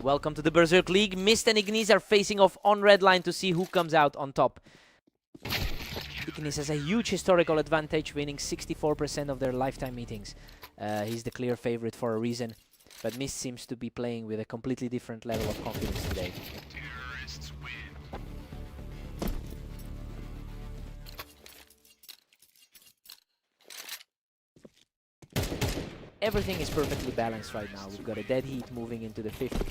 Welcome to the Berserk League. Mist and Ignis are facing off on red line to see who comes out on top. Ignis has a huge historical advantage, winning 64% of their lifetime meetings. He's the clear favorite for a reason, but Mist seems to be playing with a completely different level of confidence today. Everything is perfectly balanced right now. We've got a dead heat moving into the 5th.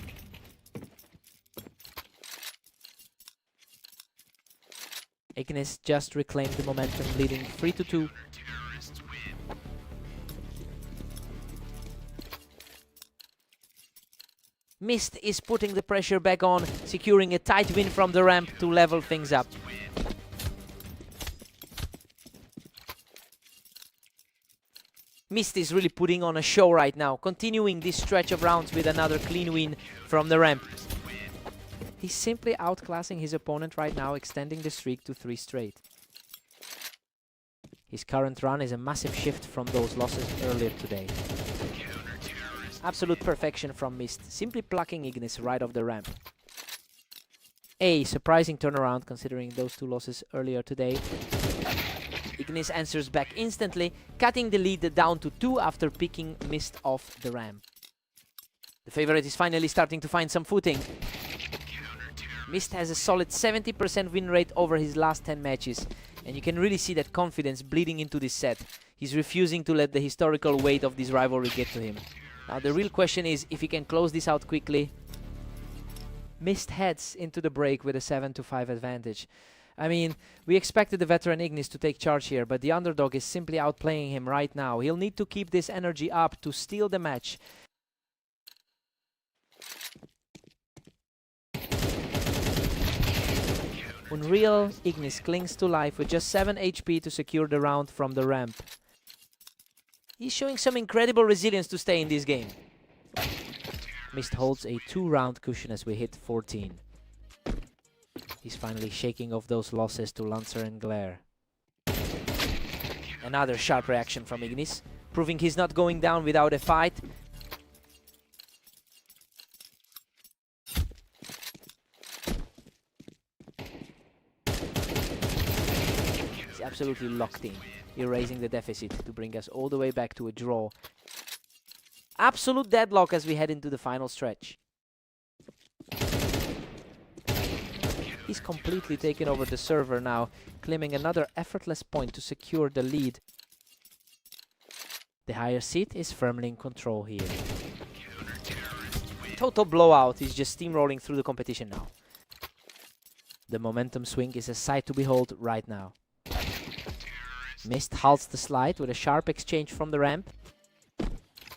Ignis just reclaimed the momentum, leading 3-2. Mist is putting the pressure back on, securing a tight win from the ramp to level things up. Mist is really putting on a show right now, continuing this stretch of rounds with another clean win from the ramp. He's simply outclassing his opponent right now, extending the streak to 3 straight. His current run is a massive shift from those losses earlier today. Absolute perfection from Mist, simply plucking Ignis right off the ramp. A surprising turnaround considering those 2 losses earlier today. Ignis answers back instantly, cutting the lead down to 2 after picking Mist off the ramp. The favorite is finally starting to find some footing. Mist has a solid 70% win rate over his last 10 matches, and you can really see that confidence bleeding into this set. He's refusing to let the historical weight of this rivalry get to him. Now the real question is if he can close this out quickly. Mist heads into the break with a 7-5 advantage. I mean, we expected the veteran Ignis to take charge here, but the underdog is simply outplaying him right now. He'll need to keep this energy up to steal the match. Unreal Ignis clings to life with just 7 HP to secure the round from the ramp. He's showing some incredible resilience to stay in this game. Mist holds a 2-round cushion as we hit 14. He's finally shaking off those losses to Lancer and Glare. Another sharp reaction from Ignis, proving he's not going down without a fight. He's absolutely locked in, erasing the deficit to bring us all the way back to a draw. Absolute deadlock as we head into the final stretch. He's completely taken over the server now, claiming another effortless point to secure the lead. The higher seed is firmly in control here. Total blowout. He's just steamrolling through the competition now. The momentum swing is a sight to behold right now. Mist halts the slide with a sharp exchange from the ramp.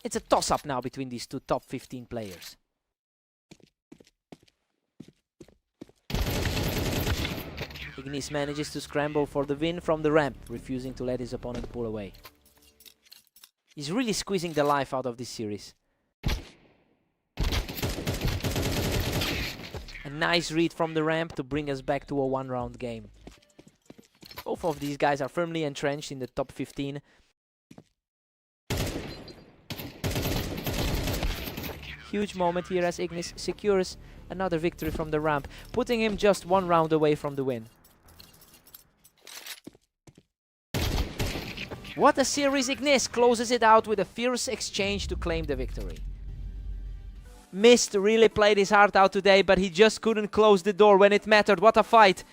It's a toss-up now between these 2 top 15 players. Ignis manages to scramble for the win from the ramp, refusing to let his opponent pull away. He's really squeezing the life out of this series. A nice read from the ramp to bring us back to a 1-round game. Both of these guys are firmly entrenched in the top 15. Huge moment here as Ignis secures another victory from the ramp, putting him just 1 round away from the win. What a series! Ignis closes it out with a fierce exchange to claim the victory. Mist really played his heart out today, but he just couldn't close the door when it mattered. What a fight!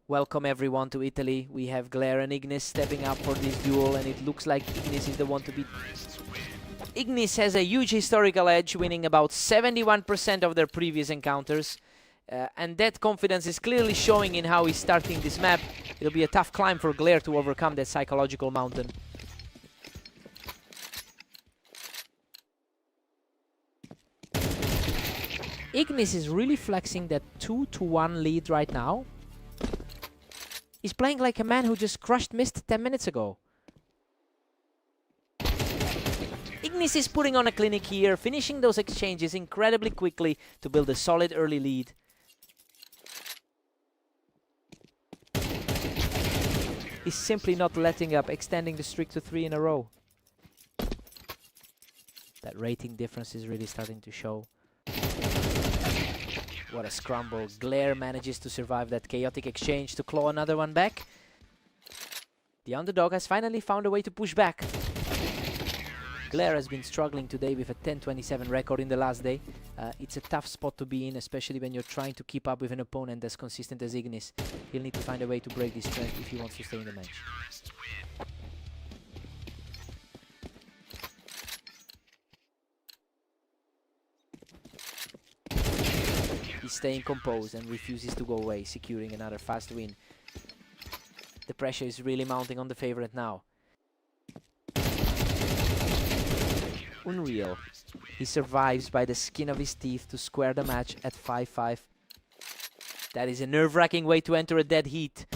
Welcome everyone to Italy. We have Glare and Ignis stepping up for this duel, and it looks like Ignis is the one to beat. Ignis has a huge historical edge, winning about 71% of their previous encounters. And that confidence is clearly showing in how he's starting this map. It'll be a tough climb for Glare to overcome that psychological mountain. Ignis is really flexing that 2-1 lead right now. He's playing like a man who just crushed Mist 10 minutes ago. Ignis is putting on a clinic here, finishing those exchanges incredibly quickly to build a solid early lead. He's simply not letting up, extending the streak to 3 in a row. That rating difference is really starting to show. What a scramble. Glare manages to survive that chaotic exchange to claw another one back. The underdog has finally found a way to push back. Glare has been struggling today with a 10-27 record in the last day. It's a tough spot to be in, especially when you're trying to keep up with an opponent as consistent as Ignis. He'll need to find a way to break this trend if he wants to stay in the match. He's staying composed and refuses to go away, securing another fast win. The pressure is really mounting on the favorite now. Unreal. He survives by the skin of his teeth to square the match at 5-5. That is a nerve-wracking way to enter a dead heat.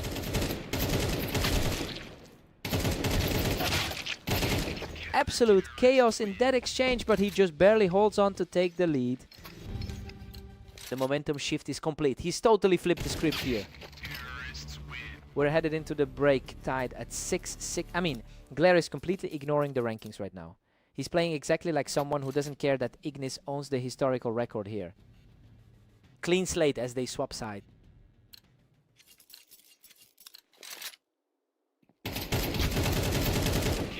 Absolute chaos in that exchange, but he just barely holds on to take the lead. The momentum shift is complete. He's totally flipped the script here. We're headed into the break tied at 6-6. I mean, Glare is completely ignoring the rankings right now. He's playing exactly like someone who doesn't care that Ignis owns the historical record here. Clean slate as they swap side.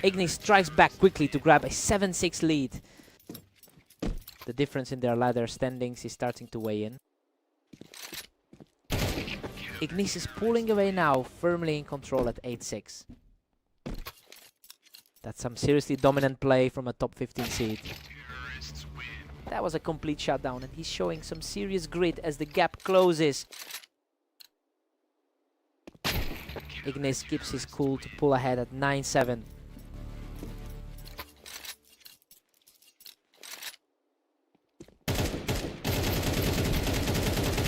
Ignis strikes back quickly to grab a 7-6 lead. The difference in their ladder standings is starting to weigh in. Ignis is pulling away now, firmly in control at 8-6. That's some seriously dominant play from a top 15 seed. That was a complete shutdown, and he's showing some serious grit as the gap closes. Ignis keeps his cool to pull ahead at 9-7.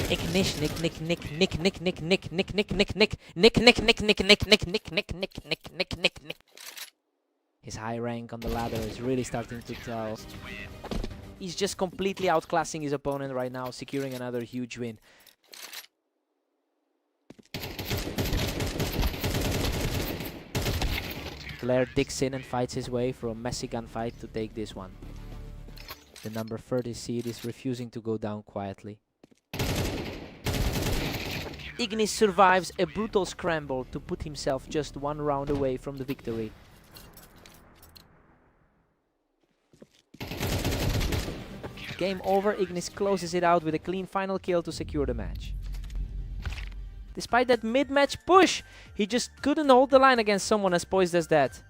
Ignis, Nick. His high rank on the ladder is really starting to tell. He's just completely outclassing his opponent right now, securing another huge win. Glare digs in and fights his way through a messy gunfight to take this one. The number 30 seed is refusing to go down quietly. Ignis survives a brutal scramble to put himself just one round away from the victory. Game over. Ignis closes it out with a clean final kill to secure the match. Despite that mid-match push, he just couldn't hold the line against someone as poised as that.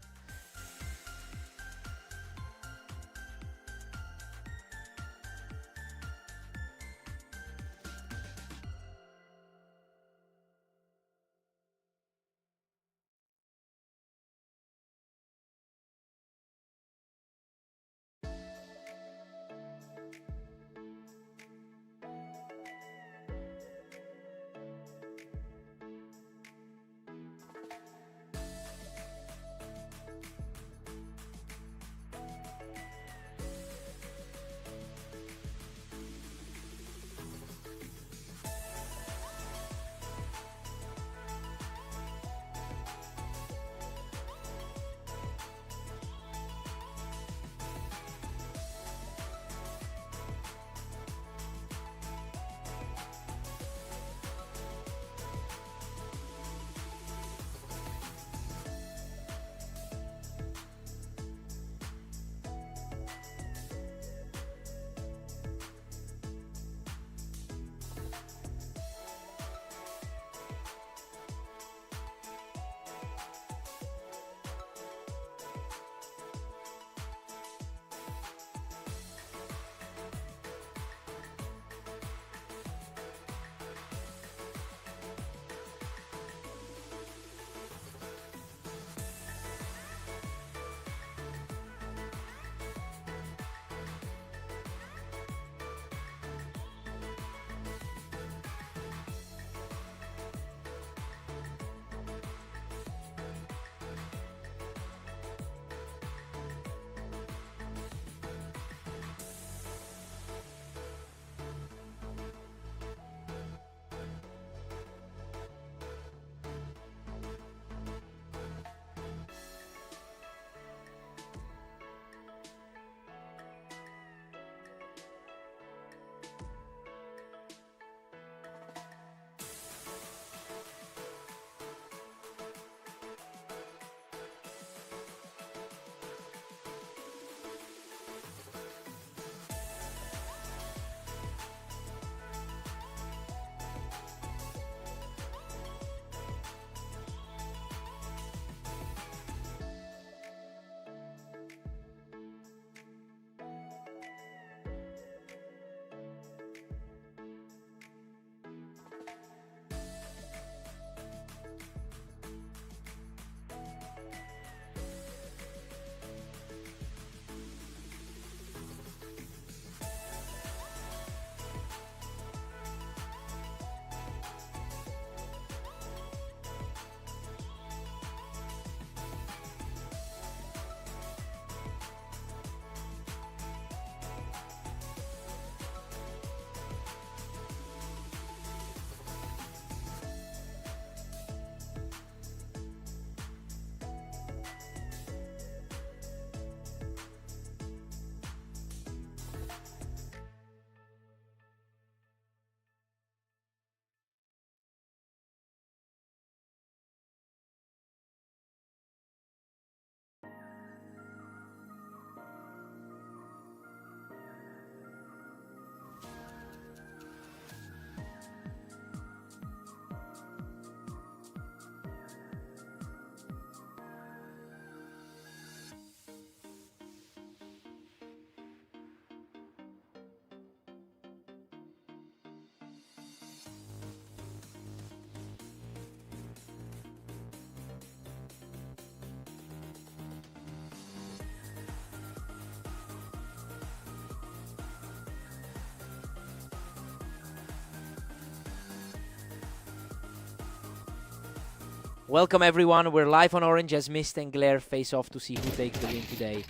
Welcome everyone, we're live on Orange as Mist and Glare face off to see who takes the win today.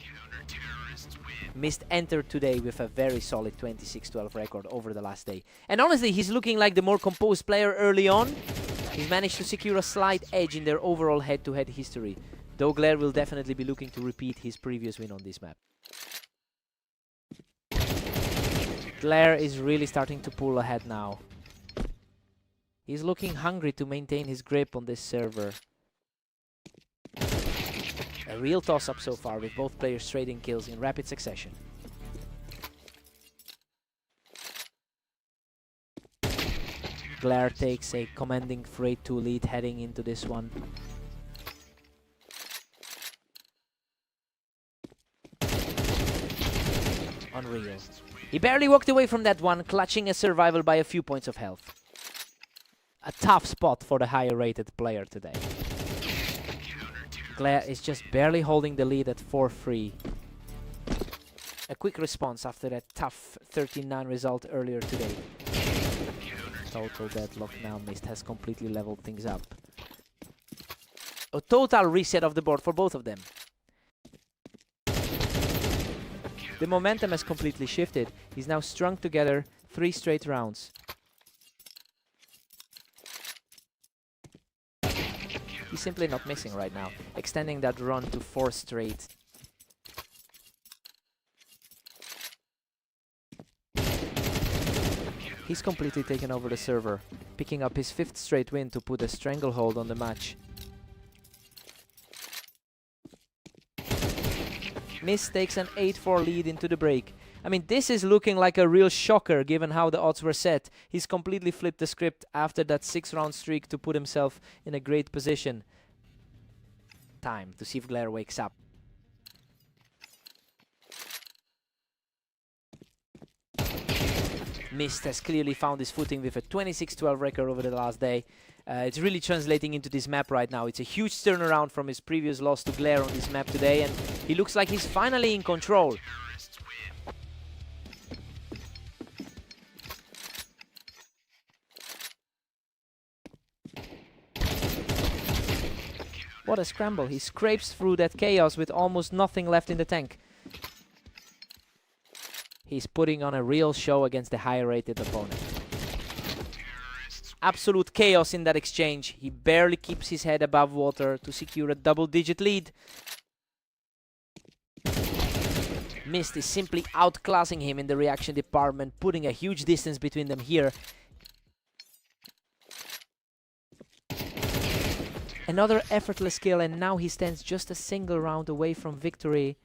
Mist entered today with a very solid 26-12 record over the last day. And honestly, he's looking like the more composed player early on. He's managed to secure a slight edge in their overall head-to-head history. Though Glare will definitely be looking to repeat his previous win on this map. Glare is really starting to pull ahead now. He's looking hungry to maintain his grip on this server. A real toss-up so far, with both players trading kills in rapid succession. Glare takes a commanding 3-2 lead heading into this one. Unreal. He barely walked away from that one, clutching a survival by a few points of health. A tough spot for the higher rated player today. Glare is just barely holding the lead at 4-3. A quick response after that tough 13-9 result earlier today. Total deadlock now. Mist has completely leveled things up. A total reset of the board for both of them. The momentum has completely shifted. He's now strung together 3 straight rounds. He's simply not missing right now, extending that run to 4 straight. He's completely taken over the server, picking up his 5th straight win to put a stranglehold on the match. Mist takes an 8-4 lead into the break. I mean, this is looking like a real shocker given how the odds were set. He's completely flipped the script after that 6-round streak to put himself in a great position. Time to see if Glare wakes up. Mist has clearly found his footing with a 26-12 record over the last day. It's really translating into this map right now. It's a huge turnaround from his previous loss to Glare on this map today, and he looks like he's finally in control. What a scramble. He scrapes through that chaos with almost nothing left in the tank. He's putting on a real show against the higher rated opponent. Absolute chaos in that exchange. He barely keeps his head above water to secure a double-digit lead. Mist is simply outclassing him in the reaction department, putting a huge distance between them here. Another effortless kill, and now he stands just a single round away from victory.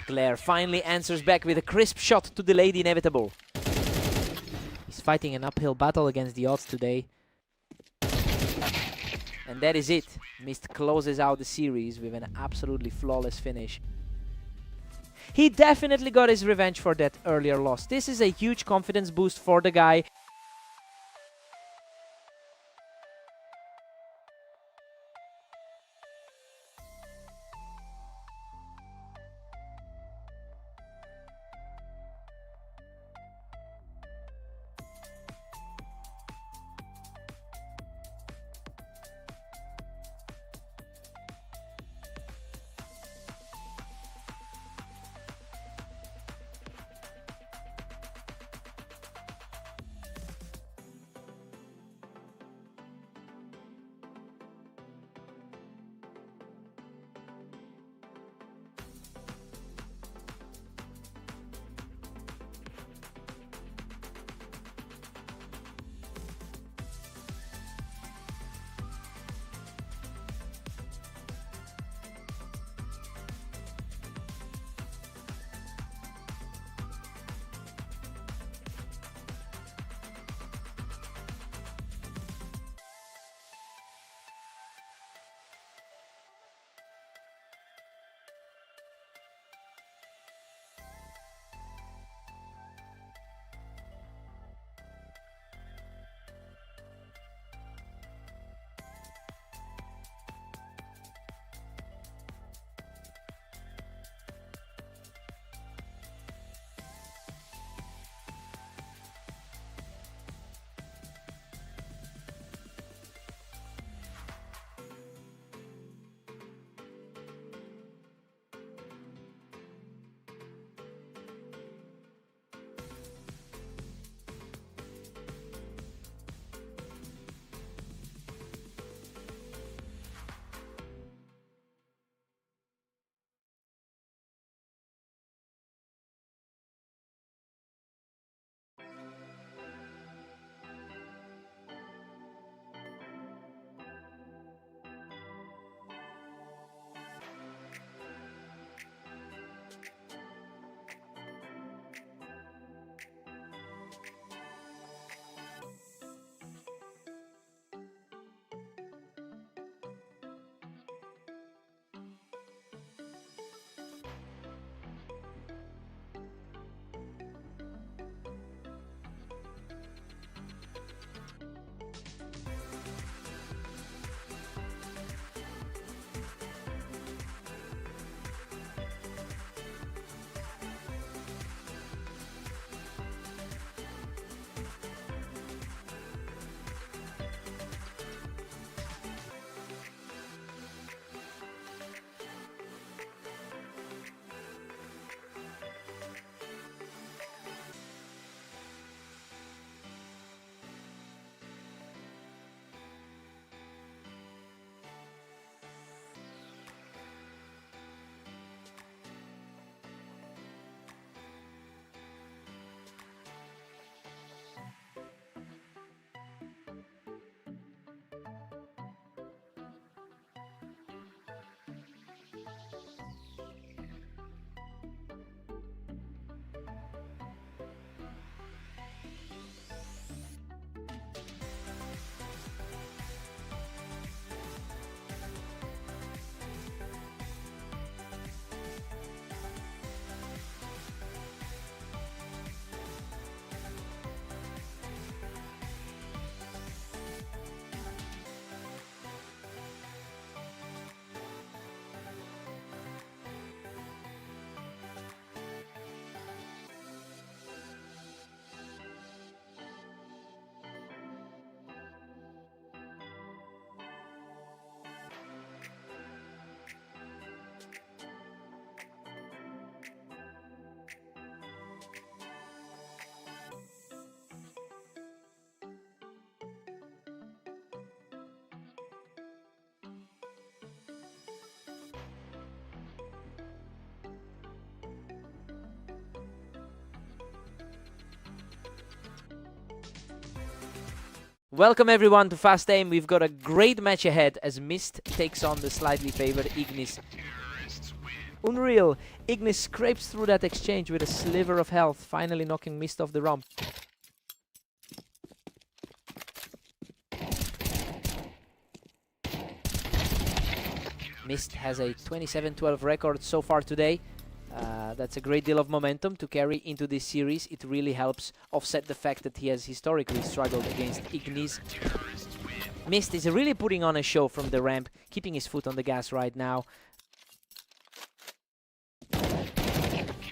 Glare finally answers back with a crisp shot to delay the inevitable. He's fighting an uphill battle against the odds today. And that is it. Mist closes out the series with an absolutely flawless finish. He definitely got his revenge for that earlier loss. This is a huge confidence boost for the guy. Welcome everyone to Fast Aim. We've got a great match ahead as Mist takes on the slightly favored Ignis. Unreal. Ignis scrapes through that exchange with a sliver of health, finally knocking Mist off the rump. Mist has a 27-12 record so far today. That's a great deal of momentum to carry into this series. It really helps offset the fact that he has historically struggled against Ignis. Mist is really putting on a show from the ramp, keeping his foot on the gas right now.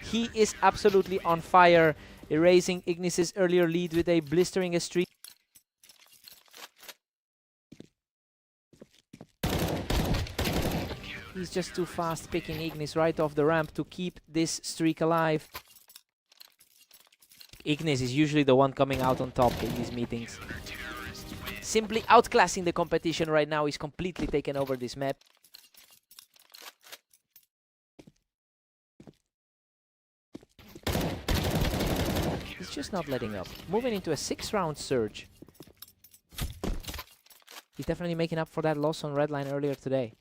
He is absolutely on fire, erasing Ignis's earlier lead with a blistering streak. He's just too fast, picking Ignis right off the ramp to keep this streak alive. Ignis is usually the one coming out on top in these meetings. Simply outclassing the competition right now. He's completely taken over this map. He's just not letting up. Moving into a 6-round surge. He's definitely making up for that loss on Redline earlier today.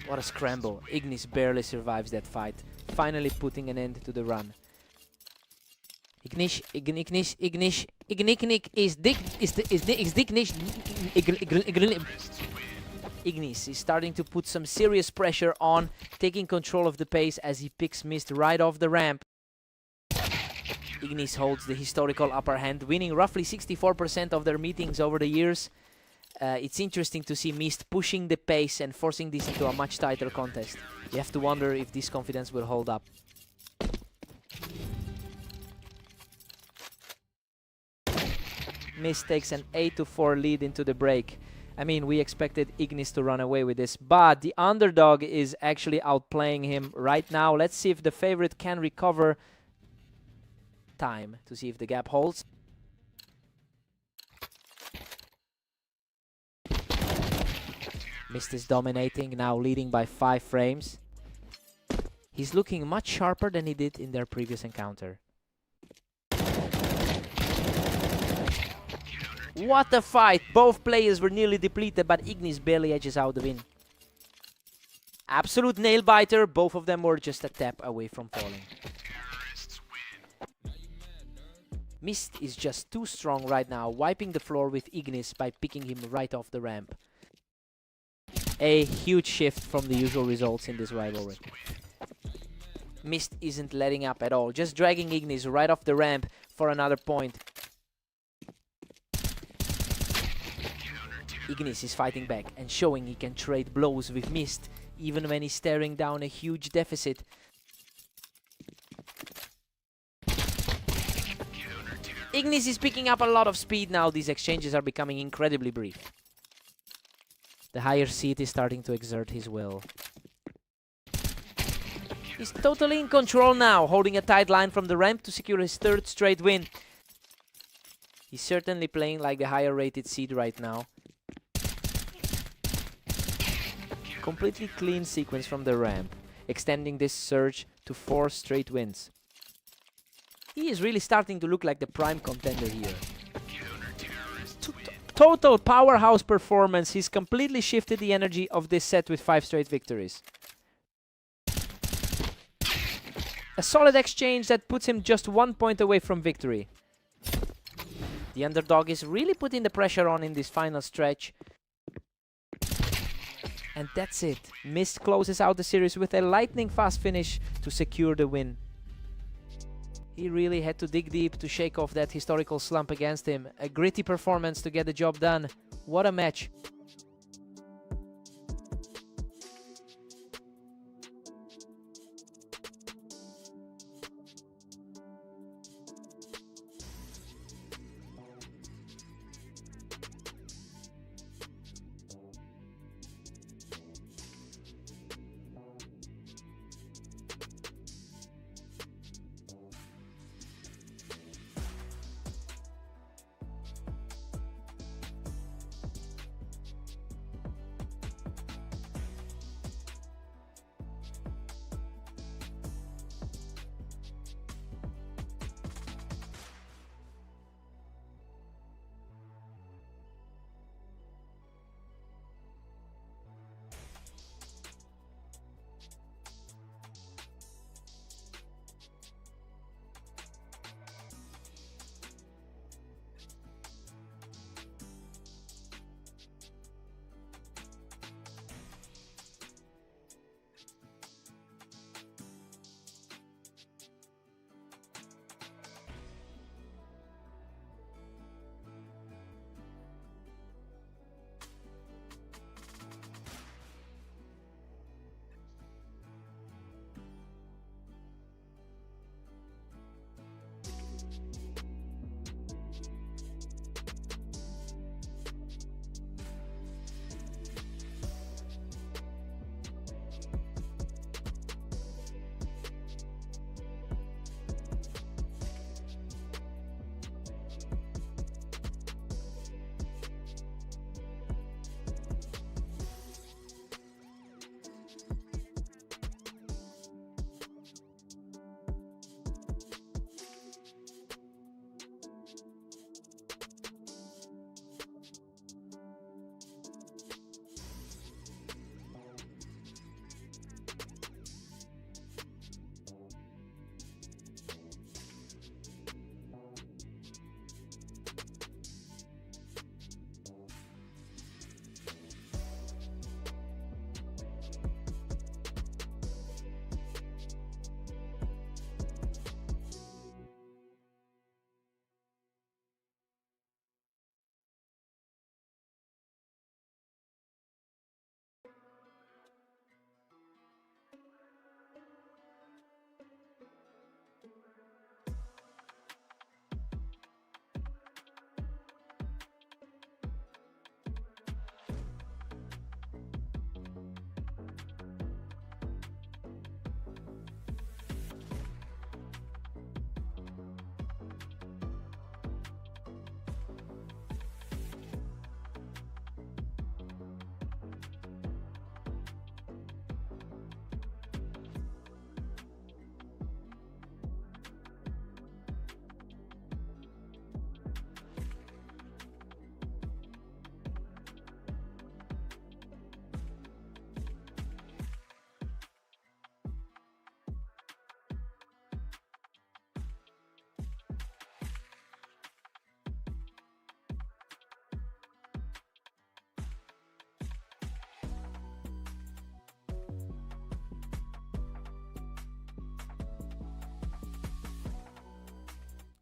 What a scramble. Ignis barely survives that fight, finally putting an end to the run. Ignis is starting to put some serious pressure on, taking control of the pace as he picks Mist right off the ramp. Ignis holds the historical upper hand, winning roughly 64% of their meetings over the years. It's interesting to see Mist pushing the pace and forcing this into a much tighter contest. You have to wonder if this confidence will hold up. Mist takes an 8-4 lead into the break. I mean, we expected Ignis to run away with this, but the underdog is actually outplaying him right now. Let's see if the favorite can recover time to see if the gap holds. Mist is dominating, now leading by 5 frames. He's looking much sharper than he did in their previous encounter. What a fight! Both players were nearly depleted, but Ignis barely edges out the win. Absolute nail-biter, both of them were just a tap away from falling. Mist is just too strong right now, wiping the floor with Ignis by picking him right off the ramp. A huge shift from the usual results in this rivalry. Mist isn't letting up at all, just dragging Ignis right off the ramp for another point. Ignis is fighting back and showing he can trade blows with Mist, even when he's staring down a huge deficit. Ignis is picking up a lot of speed now. These exchanges are becoming incredibly brief. The higher seed is starting to exert his will. He's totally in control now, holding a tight line from the ramp to secure his 3rd straight win. He's certainly playing like the higher rated seed right now. Completely clean sequence from the ramp, extending this surge to 4 straight wins. He is really starting to look like the prime contender here. Total powerhouse performance. He's completely shifted the energy of this set with 5 straight victories. A solid exchange that puts him just 1 point away from victory. The underdog is really putting the pressure on in this final stretch. And that's it. Mist closes out the series with a lightning fast finish to secure the win. He really had to dig deep to shake off that historical slump against him. A gritty performance to get the job done. What a match.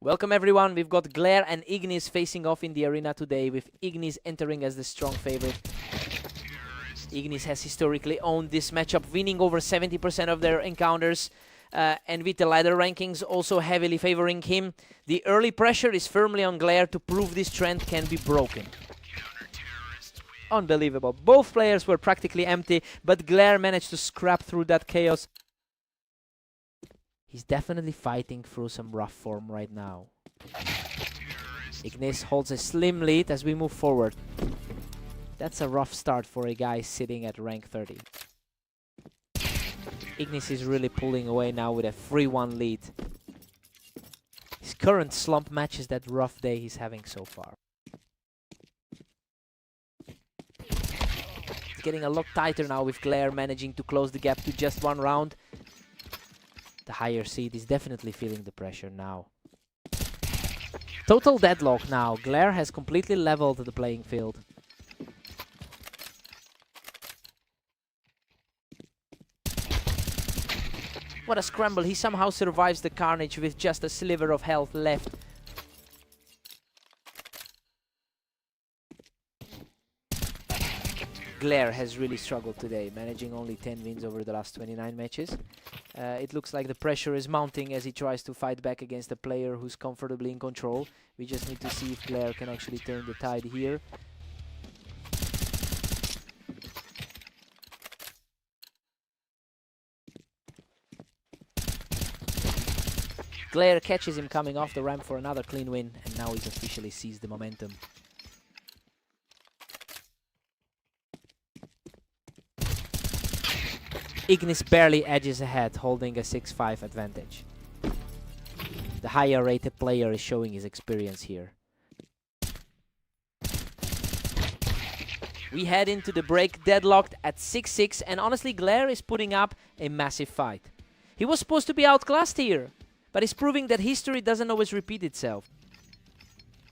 Welcome everyone, we've got Glare and Ignis facing off in the arena today, with Ignis entering as the strong favorite. Ignis has historically owned this matchup, winning over 70% of their encounters, and with the ladder rankings also heavily favoring him, the early pressure is firmly on Glare to prove this trend can be broken. Unbelievable. Both players were practically empty, but Glare managed to scrap through that chaos. He's definitely fighting through some rough form right now. Ignis holds a slim lead as we move forward. That's a rough start for a guy sitting at rank 30. Ignis is really pulling away now with a 3-1 lead. His current slump matches that rough day he's having so far. It's getting a lot tighter now with Glare managing to close the gap to just 1 round. The higher seed is definitely feeling the pressure now. Total deadlock now. Glare has completely leveled the playing field. What a scramble. He somehow survives the carnage with just a sliver of health left. Glare has really struggled today, managing only 10 wins over the last 29 matches. It looks like the pressure is mounting as he tries to fight back against a player who's comfortably in control. We just need to see if Glare can actually turn the tide here. Glare catches him coming off the ramp for another clean win, and now he's officially seized the momentum. Ignis barely edges ahead, holding a 6-5 advantage. The higher rated player is showing his experience here. We head into the break deadlocked at 6-6, and honestly Glare is putting up a massive fight. He was supposed to be outclassed here, but he's proving that history doesn't always repeat itself.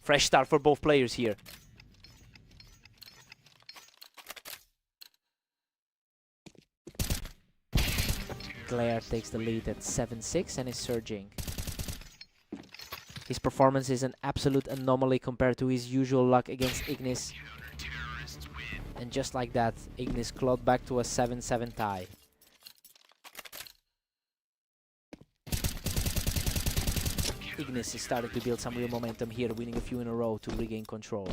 Fresh start for both players here. Glare takes the lead at 7-6 and is surging. His performance is an absolute anomaly compared to his usual luck against Ignis. And just like that, Ignis clawed back to a 7-7 tie. Ignis is starting to build some real momentum here, winning a few in a row to regain control.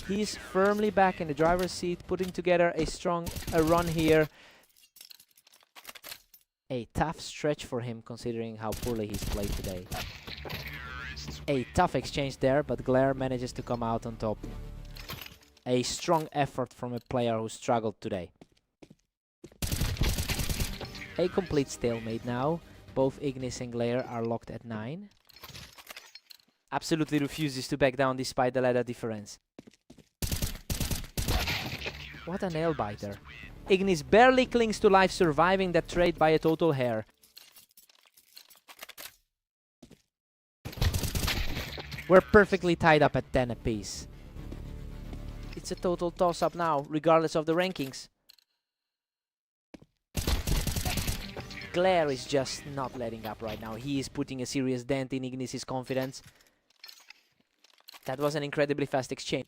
He's firmly back in the driver's seat, putting together a strong run here. A tough stretch for him considering how poorly he's played today. A tough exchange there, but Glare manages to come out on top. A strong effort from a player who struggled today. A complete stalemate now. Both Ignis and Glare are locked at 9. Absolutely refuses to back down despite the ladder difference. What a nail biter. Ignis barely clings to life, surviving that trade by a total hair. We're perfectly tied up at 10 apiece. It's a total toss-up now, regardless of the rankings. Glare is just not letting up right now. He is putting a serious dent in Ignis' confidence. That was an incredibly fast exchange.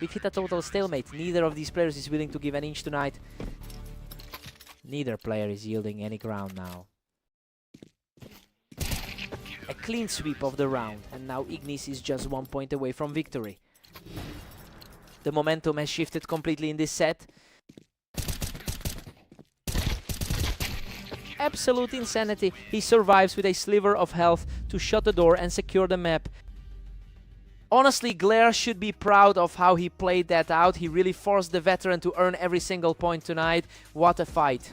We've hit a total stalemate. Neither of these players is willing to give an inch tonight. Neither player is yielding any ground now. A clean sweep of the round, and now Ignis is just 1 point away from victory. The momentum has shifted completely in this set. Absolute insanity. He survives with a sliver of health to shut the door and secure the map. Honestly, Glare should be proud of how he played that out. He really forced the veteran to earn every single point tonight. What a fight.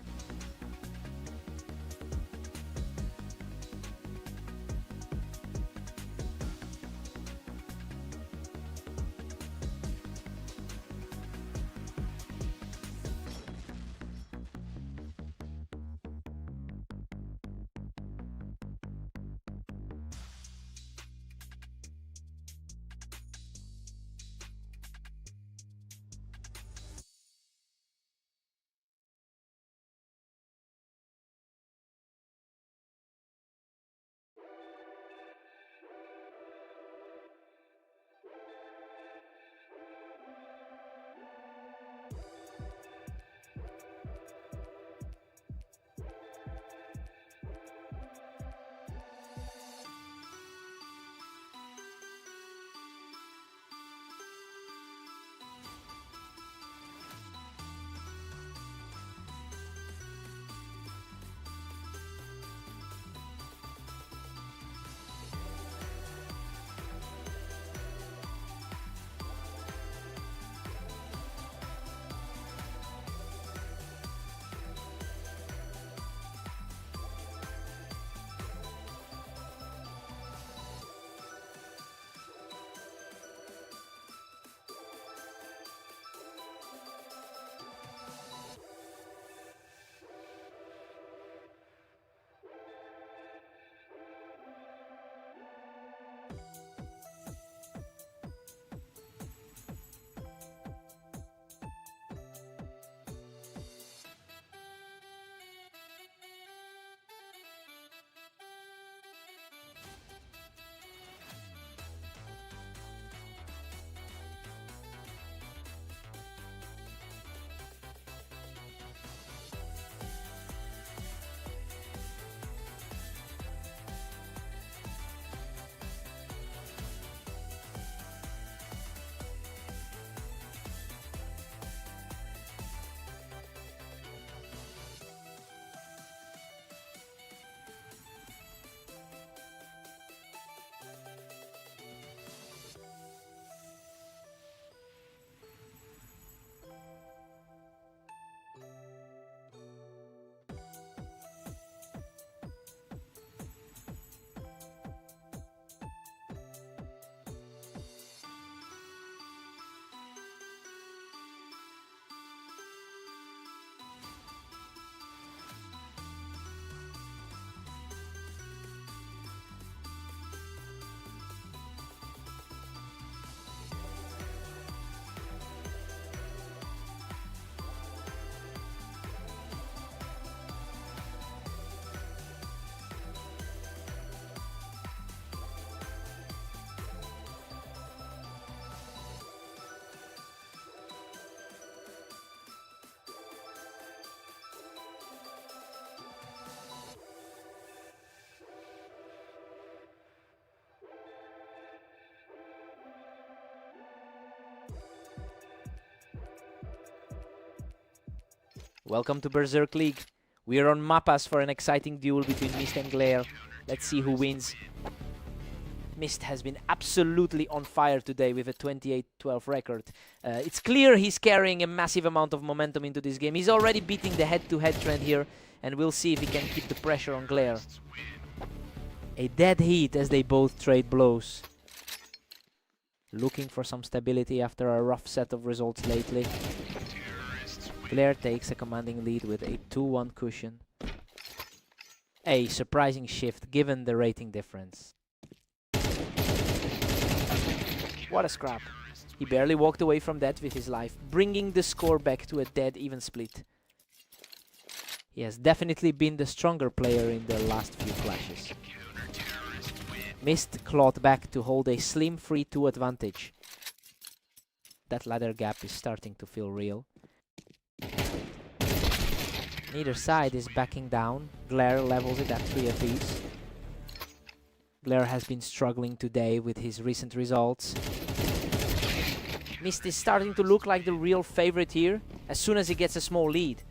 Welcome to Berserk League. We are on Mappas for an exciting duel between Mist and Glare. Let's see who wins. Mist has been absolutely on fire today with a 28-12 record. It's clear he's carrying a massive amount of momentum into this game. He's already beating the head-to-head trend here, and we'll see if he can keep the pressure on Glare. A dead heat as they both trade blows. Looking for some stability after a rough set of results lately. Glare takes a commanding lead with a 2-1 cushion. A surprising shift given the rating difference. What a scrap. He barely walked away from that with his life, bringing the score back to a dead even split. He has definitely been the stronger player in the last few clashes. Mist clawed back to hold a slim 3-2 advantage. That ladder gap is starting to feel real. Neither side is backing down. Glare levels it at 3 apiece. Glare has been struggling today with his recent results. Mist is starting to look like the real favorite here, as soon as he gets a small lead.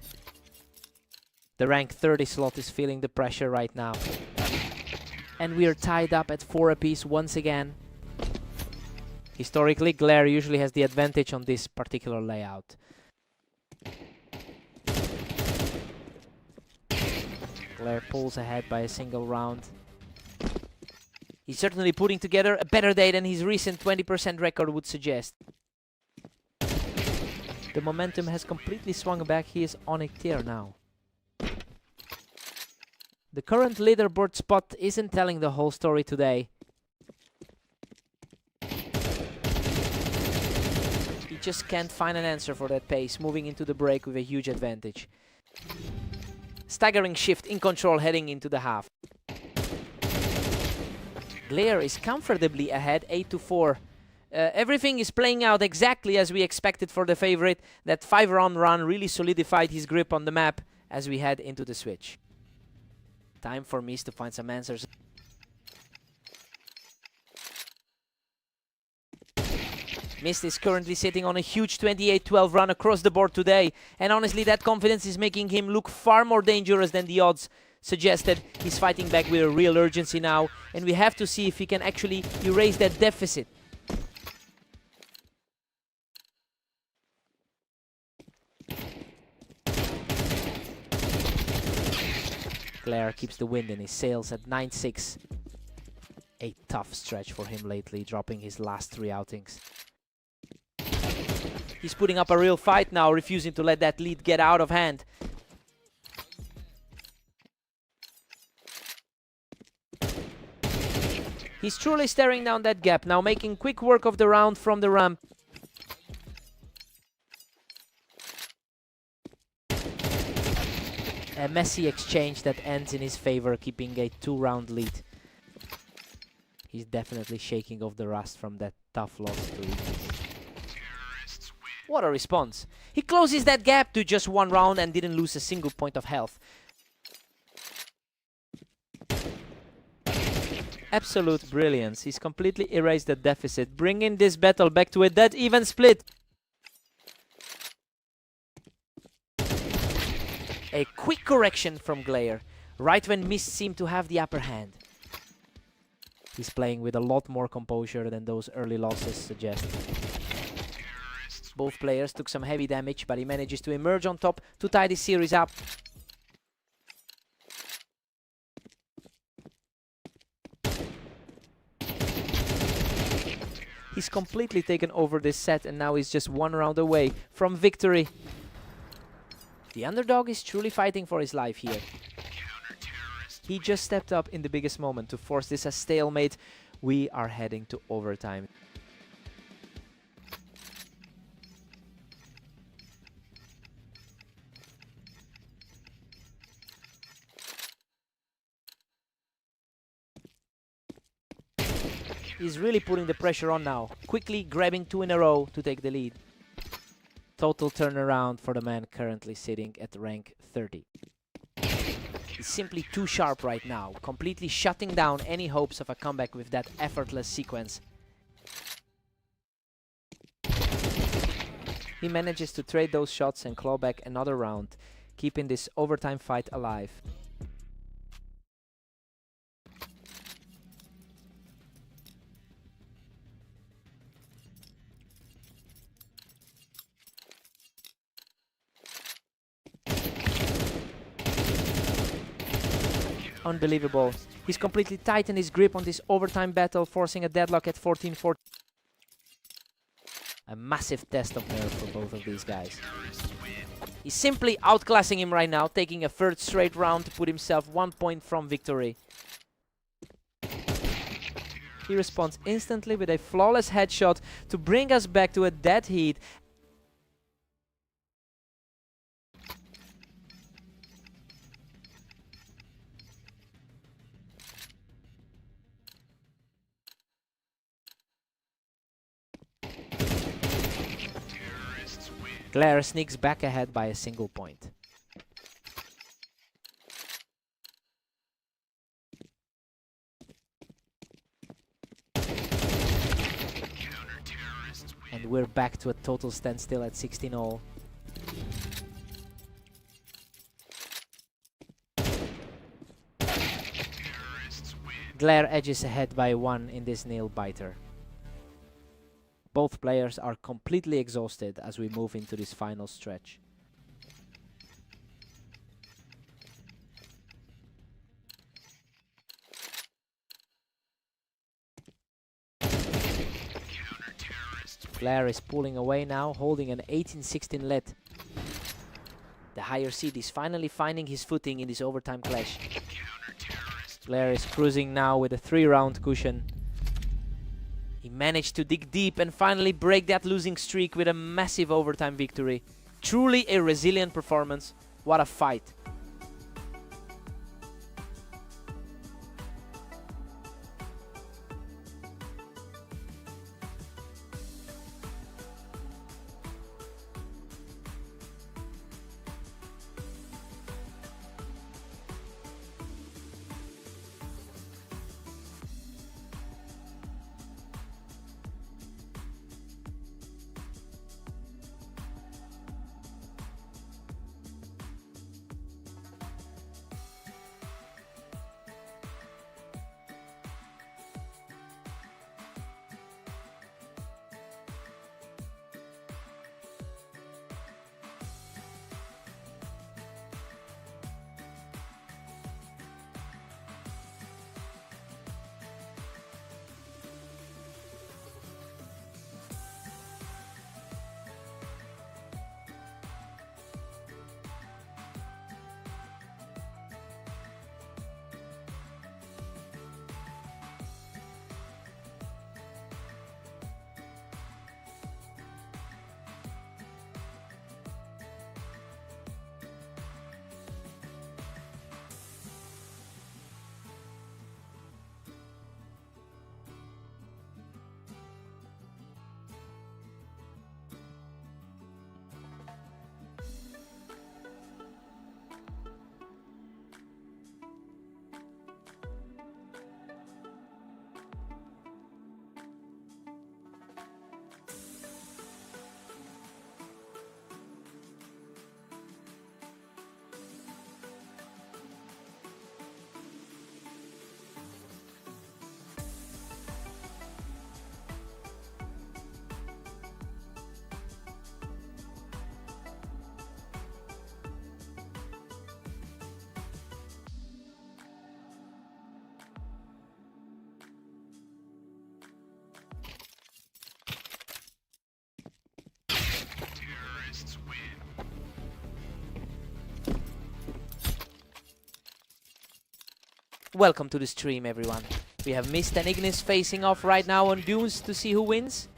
The rank 30 slot is feeling the pressure right now. And we are tied up at 4 apiece once again. Historically, Glare usually has the advantage on this particular layout. Glare pulls ahead by a single round. He's certainly putting together a better day than his recent 20% record would suggest. The momentum has completely swung back. He is on a tear now. The current leaderboard spot isn't telling the whole story today. He just can't find an answer for that pace, moving into the break with a huge advantage. Staggering shift in control heading into the half. Glare is comfortably ahead, 8-4. Everything is playing out exactly as we expected for the favorite. That 5-round run really solidified his grip on the map as we head into the switch. Time for Mist to find some answers. Mist is currently sitting on a huge 28-12 run across the board today, and honestly that confidence is making him look far more dangerous than the odds suggested. He's fighting back with a real urgency now, and we have to see if he can actually erase that deficit. Glare keeps the wind in his sails at 9-6. A tough stretch for him lately, dropping his last 3 outings. He's putting up a real fight now, refusing to let that lead get out of hand. He's truly staring down that gap, now making quick work of the round from the ramp. A messy exchange that ends in his favor, keeping a 2-round lead. He's definitely shaking off the rust from that tough loss to Ignis. What a response! He closes that gap to just 1 round and didn't lose a single point of health. Absolute brilliance. He's completely erased the deficit, bringing this battle back to a dead even split. A quick correction from Glare, right when Mist seemed to have the upper hand. He's playing with a lot more composure than those early losses suggest. Both players took some heavy damage, but he manages to emerge on top to tie this series up. He's completely taken over this set, and now he's just 1 round away from victory. The underdog is truly fighting for his life here. He just stepped up in the biggest moment to force this a stalemate. We are heading to overtime. He's really putting the pressure on now, quickly grabbing 2 in a row to take the lead. Total turnaround for the man currently sitting at rank 30. He's simply too sharp right now, completely shutting down any hopes of a comeback with that effortless sequence. He manages to trade those shots and claw back another round. keeping this overtime fight alive. Unbelievable. He's completely tightened his grip on this overtime battle, forcing a deadlock at 14-14. A massive test of nerve for both of these guys. He's simply outclassing him right now, taking a third straight round to put himself 1 point from victory. He responds instantly with a flawless headshot to bring us back to a dead heat. Glare sneaks back ahead by a single point. And we're back to a total standstill at 16-all. Glare edges ahead by 1 in this nail-biter. Both players are completely exhausted as we move into this final stretch. Glare is pulling away now, holding an 18-16 lead. The higher seed is finally finding his footing in this overtime clash. Glare is cruising now with a 3-round cushion. He managed to dig deep and finally break that losing streak with a massive overtime victory. Truly a resilient performance. What a fight. Welcome to the stream, everyone. We have Mist and Ignis facing off right now on Dunes to see who wins.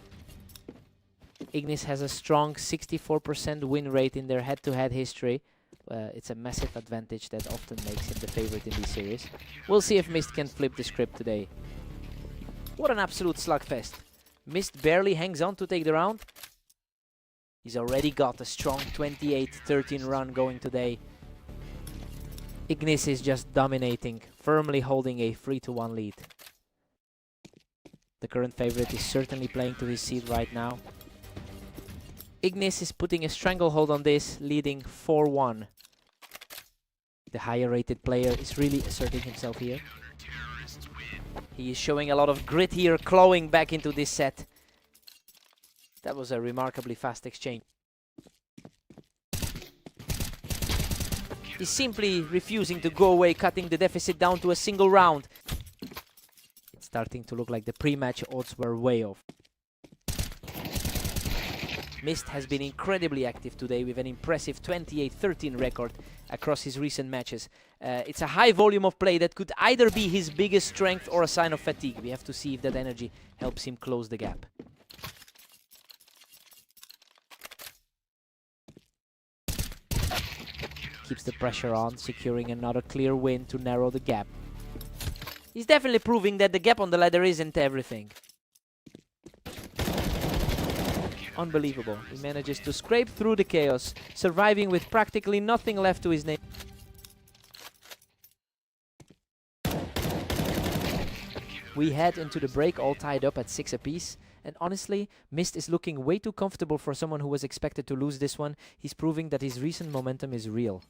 Ignis has a strong 64% win rate in their head-to-head history. It's a massive advantage that often makes him the favorite in this series. We'll see if Mist can flip the script today. What an absolute slugfest. Mist barely hangs on to take the round. He's already got a strong 28-13 run going today. Ignis is just dominating, firmly holding a 3-1 lead. The current favorite is certainly playing to his seat right now. Ignis is putting a stranglehold on this, leading 4-1. The higher rated player is really asserting himself here. He is showing a lot of grit here, clawing back into this set. That was a remarkably fast exchange. He's simply refusing to go away, cutting the deficit down to a single round. It's starting to look like the pre-match odds were way off. Mist has been incredibly active today with an impressive 28-13 record across his recent matches. It's a high volume of play that could either be his biggest strength or a sign of fatigue. We have to see if that energy helps him close the gap. Keeps the pressure on, securing another clear win to narrow the gap. He's definitely proving that the gap on the ladder isn't everything. Unbelievable. He manages to scrape through the chaos, surviving with practically nothing left to his name. We head into the break all tied up at 6 apiece. And honestly, Mist is looking way too comfortable for someone who was expected to lose this one. He's proving that his recent momentum is real.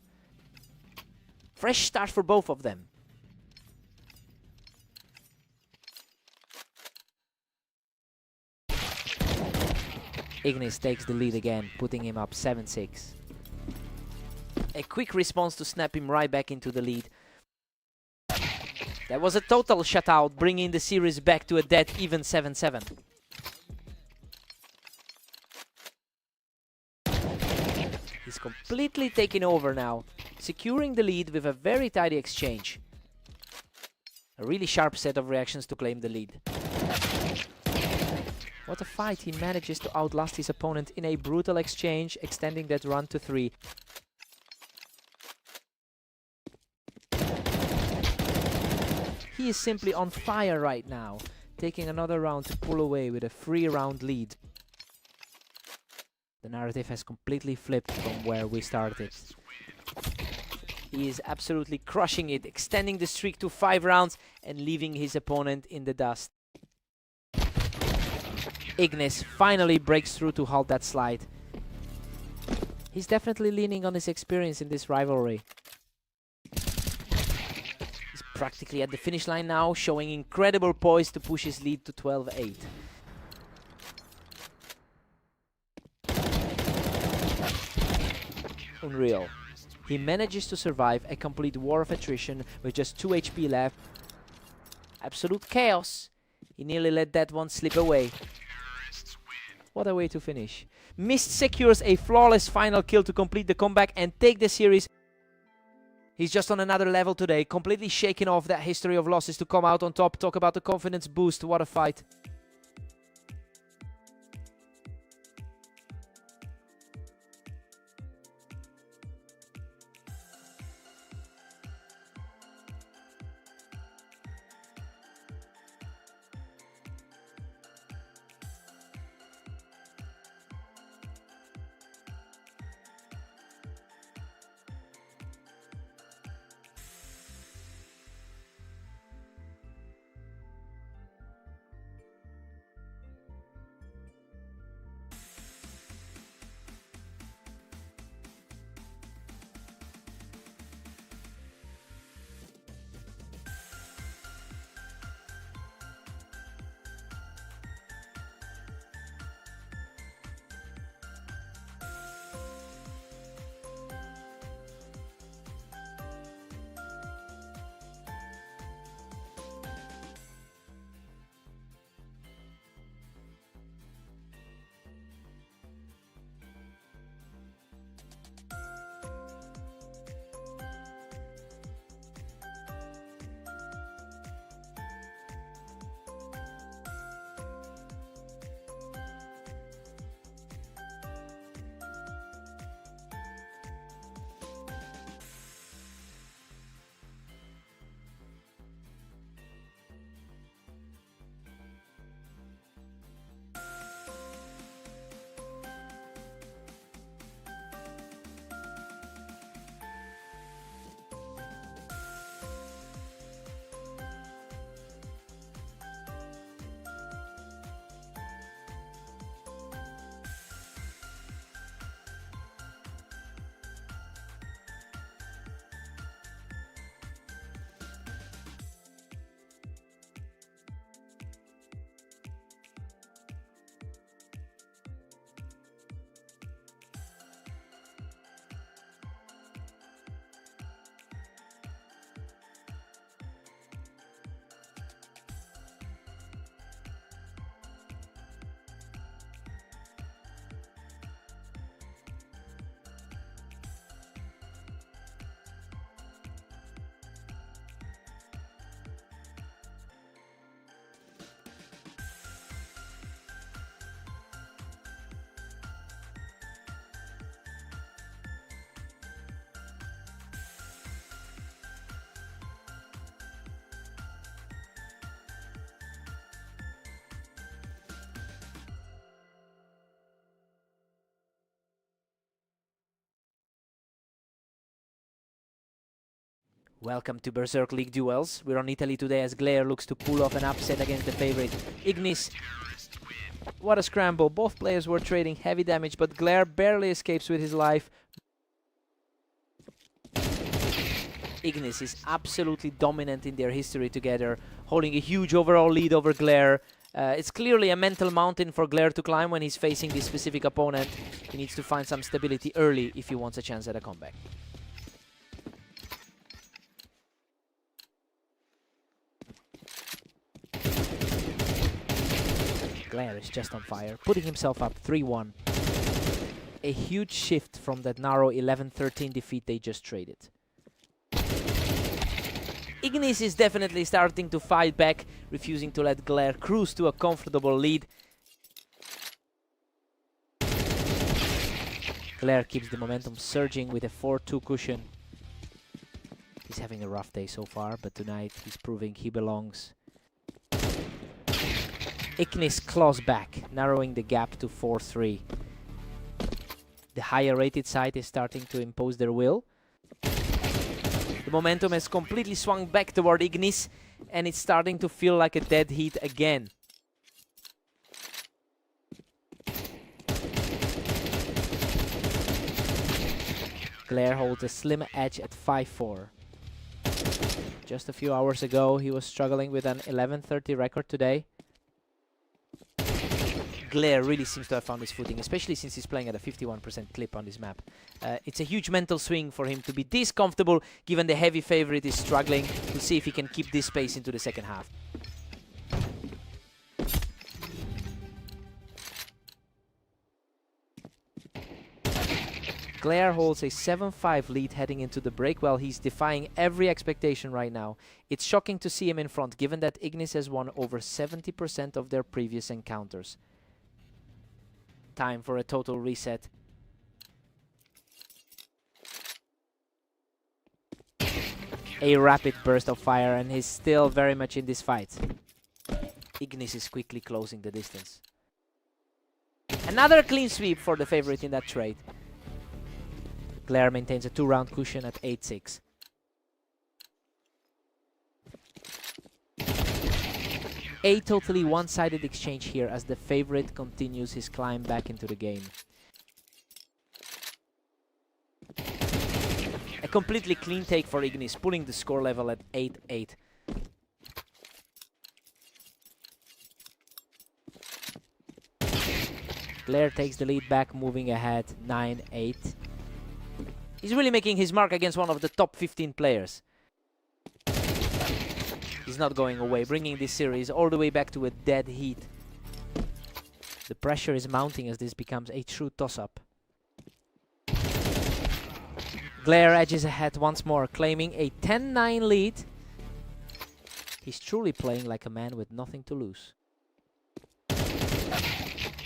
Fresh start for both of them. Ignis takes the lead again, putting him up 7-6. A quick response to snap him right back into the lead. That was a total shutout, bringing the series back to a dead even 7-7. He's completely taken over now, securing the lead with a very tidy exchange. A really sharp set of reactions to claim the lead. What a fight. He manages to outlast his opponent in a brutal exchange, extending that run to 3. He is simply on fire right now, taking another round to pull away with a 3-round lead. The narrative has completely flipped from where we started. He is absolutely crushing it, extending the streak to 5 rounds and leaving his opponent in the dust. Ignis finally breaks through to halt that slide. He's definitely leaning on his experience in this rivalry. He's practically at the finish line now, showing incredible poise to push his lead to 12-8. Unreal. He manages to survive a complete war of attrition with just 2 HP left. Absolute chaos. He nearly let that one slip away. What a way to finish. Mist secures a flawless final kill to complete the comeback and take the series. He's just on another level today, completely shaking off that history of losses to come out on top. Talk about the confidence boost. What a fight. Welcome to Berserk League Duels. We're on Italy today as Glare looks to pull off an upset against the favorite Ignis. What a scramble. Both players were trading heavy damage, but Glare barely escapes with his life. Ignis is absolutely dominant in their history together, holding a huge overall lead over Glare. It's clearly a mental mountain for Glare to climb when he's facing this specific opponent. He needs to find some stability early if he wants a chance at a comeback. Glare is just on fire, putting himself up 3-1. A huge shift from that narrow 11-13 defeat they just traded. Ignis is definitely starting to fight back, refusing to let Glare cruise to a comfortable lead. Glare keeps the momentum surging with a 4-2 cushion. He's having a rough day so far, but tonight he's proving he belongs. Ignis claws back, narrowing the gap to 4-3. The higher rated side is starting to impose their will. The momentum has completely swung back toward Ignis, and it's starting to feel like a dead heat again. Glare holds a slim edge at 5-4. Just a few hours ago, he was struggling with an 11-30 record today. Glare really seems to have found his footing, especially since he's playing at a 51% clip on this map. It's a huge mental swing for him to be this comfortable, given the heavy favorite is struggling. We'll see if he can keep this pace into the second half. Glare holds a 7-5 lead heading into the break. Well, he's defying every expectation right now. It's shocking to see him in front, given that Ignis has won over 70% of their previous encounters. Time for a total reset. A rapid burst of fire, and he's still very much in this fight. Ignis is quickly closing the distance. Another clean sweep for the favorite in that trade. Glare maintains a 2-round cushion at 8-6. A totally one-sided exchange here as the favorite continues his climb back into the game. A completely clean take for Ignis, pulling the score level at 8-8. Glare takes the lead back, moving ahead 9-8. He's really making his mark against one of the top 15 players. He's not going away, bringing this series all the way back to a dead heat. The pressure is mounting as this becomes a true toss-up. Glare edges ahead once more, claiming a 10-9 lead. He's truly playing like a man with nothing to lose.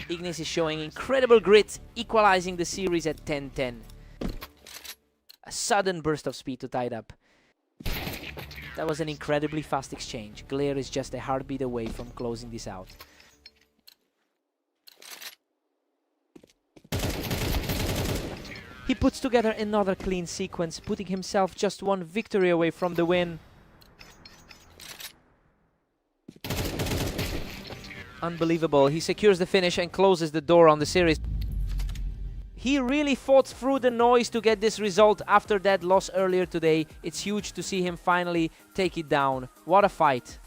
Ignis is showing incredible grit, equalizing the series at 10-10. A sudden burst of speed to tie it up. That was an incredibly fast exchange. Glare is just a heartbeat away from closing this out. He puts together another clean sequence, putting himself just one victory away from the win. Unbelievable. He secures the finish and closes the door on the series. He really fought through the noise to get this result after that loss earlier today. It's huge to see him finally take it down. What a fight.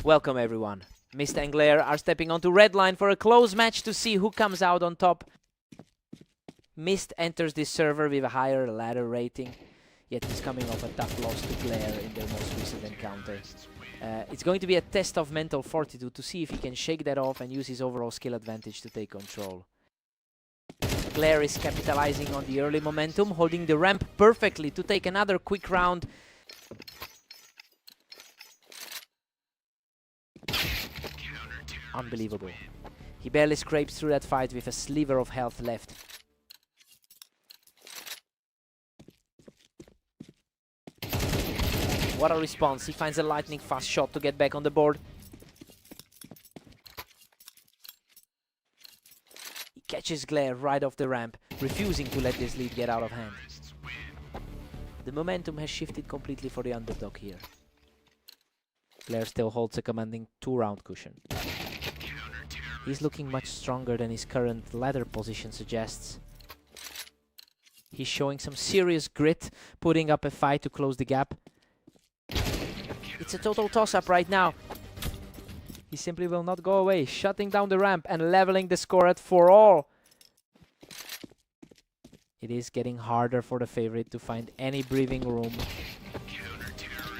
Welcome everyone. Mist and Glare are stepping onto red line for a close match to see who comes out on top. Mist enters this server with a higher ladder rating, yet he's coming off a tough loss to Glare in their most recent encounter. It's going to be a test of mental fortitude to see if he can shake that off and use his overall skill advantage to take control. Glare is capitalizing on the early momentum, holding the ramp perfectly to take another quick round. Unbelievable. He barely scrapes through that fight with a sliver of health left. What a response. He finds a lightning fast shot to get back on the board. He catches Glare right off the ramp, refusing to let this lead get out of hand. The momentum has shifted completely for the underdog here. Glare still holds a commanding 2-round cushion. He's looking much stronger than his current ladder position suggests. He's showing some serious grit, putting up a fight to close the gap. It's a total toss-up right now. He simply will not go away, shutting down the ramp and leveling the score at 4-all. It is getting harder for the favorite to find any breathing room.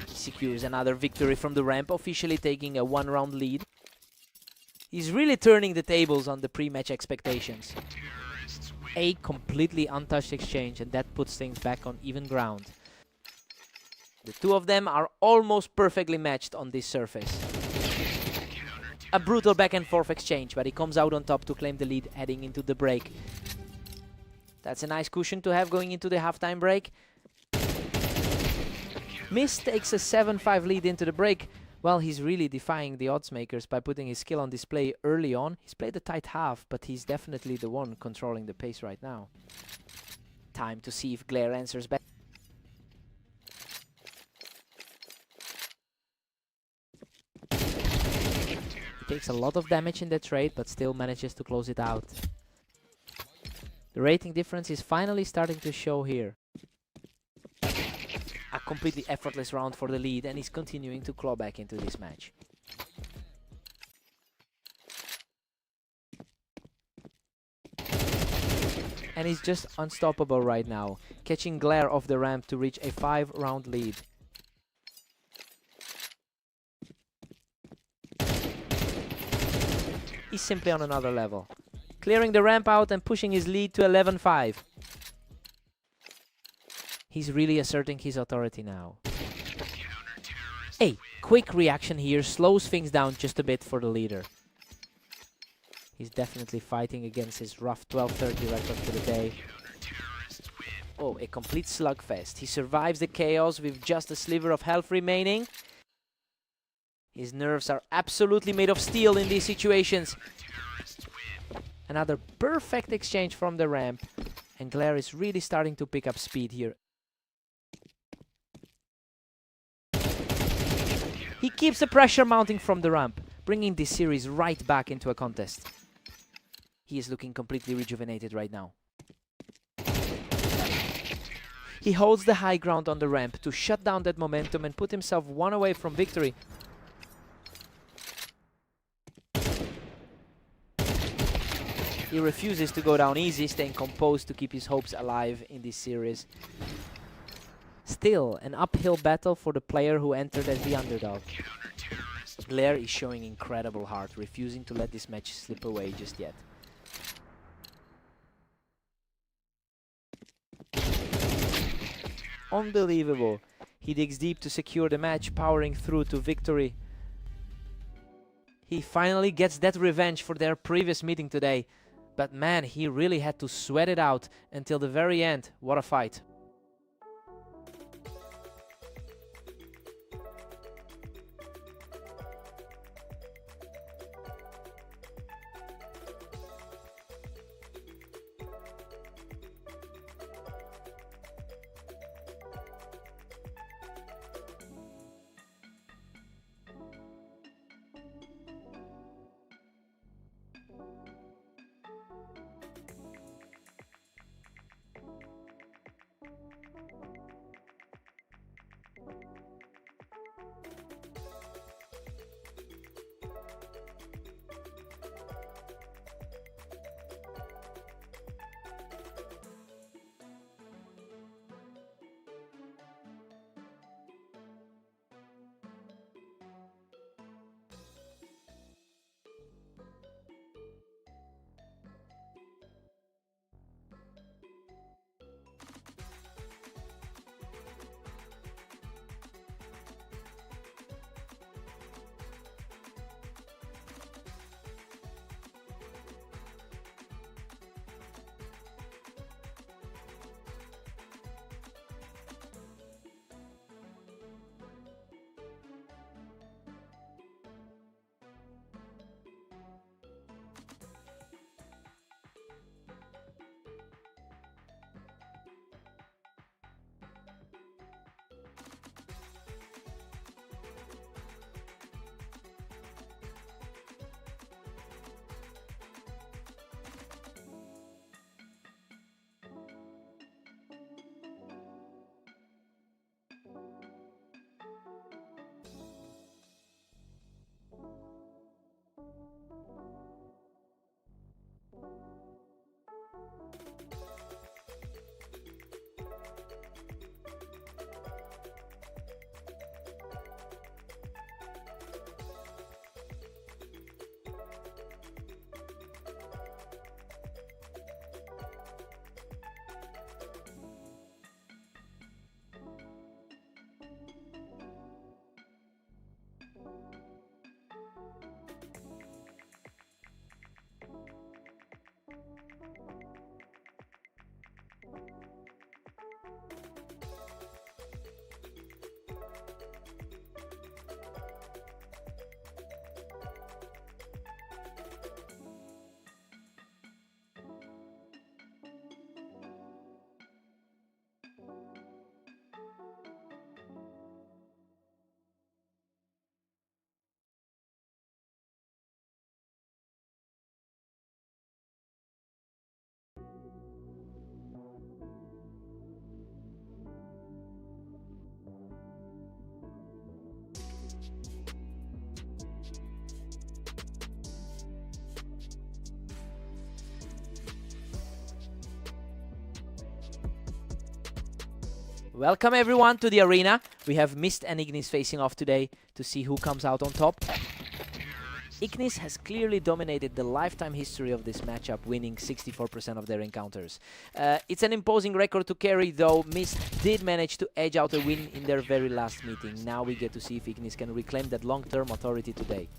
He secures another victory from the ramp, officially taking a 1-round lead. He's really turning the tables on the pre-match expectations. A completely untouched exchange, and that puts things back on even ground. The two of them are almost perfectly matched on this surface. A brutal back and forth exchange, but he comes out on top to claim the lead heading into the break. That's a nice cushion to have going into the halftime break. Mist takes a 7-5 lead into the break. Well, he's really defying the odds makers by putting his skill on display early on. He's played a tight half, but he's definitely the one controlling the pace right now. Time to see if Glare answers back. He takes a lot of damage in the trade, but still manages to close it out. The rating difference is finally starting to show here. A completely effortless round for the lead, and he's continuing to claw back into this match. And he's just unstoppable right now, catching Glare off the ramp to reach a 5-round lead. He's simply on another level, clearing the ramp out and pushing his lead to 11-5. He's really asserting his authority now. A quick reaction here slows things down just a bit for the leader. He's definitely fighting against his rough 12-30 record for the day. Oh, a complete slugfest. He survives the chaos with just a sliver of health remaining. His nerves are absolutely made of steel in these situations. Another perfect exchange from the ramp. And Glare is really starting to pick up speed here. He keeps the pressure mounting from the ramp, bringing this series right back into a contest. He is looking completely rejuvenated right now. He holds the high ground on the ramp to shut down that momentum and put himself one away from victory. He refuses to go down easy, staying composed to keep his hopes alive in this series. Still, an uphill battle for the player who entered as the underdog. Glare is showing incredible heart, refusing to let this match slip away just yet. Unbelievable. He digs deep to secure the match, powering through to victory. He finally gets that revenge for their previous meeting today. But man, he really had to sweat it out until the very end. What a fight. Welcome everyone to the arena. We have Mist and Ignis facing off today to see who comes out on top. Ignis has clearly dominated the lifetime history of this matchup, winning 64% of their encounters. It's an imposing record to carry, though Mist did manage to edge out a win in their very last meeting. Now we get to see if Ignis can reclaim that long-term authority today.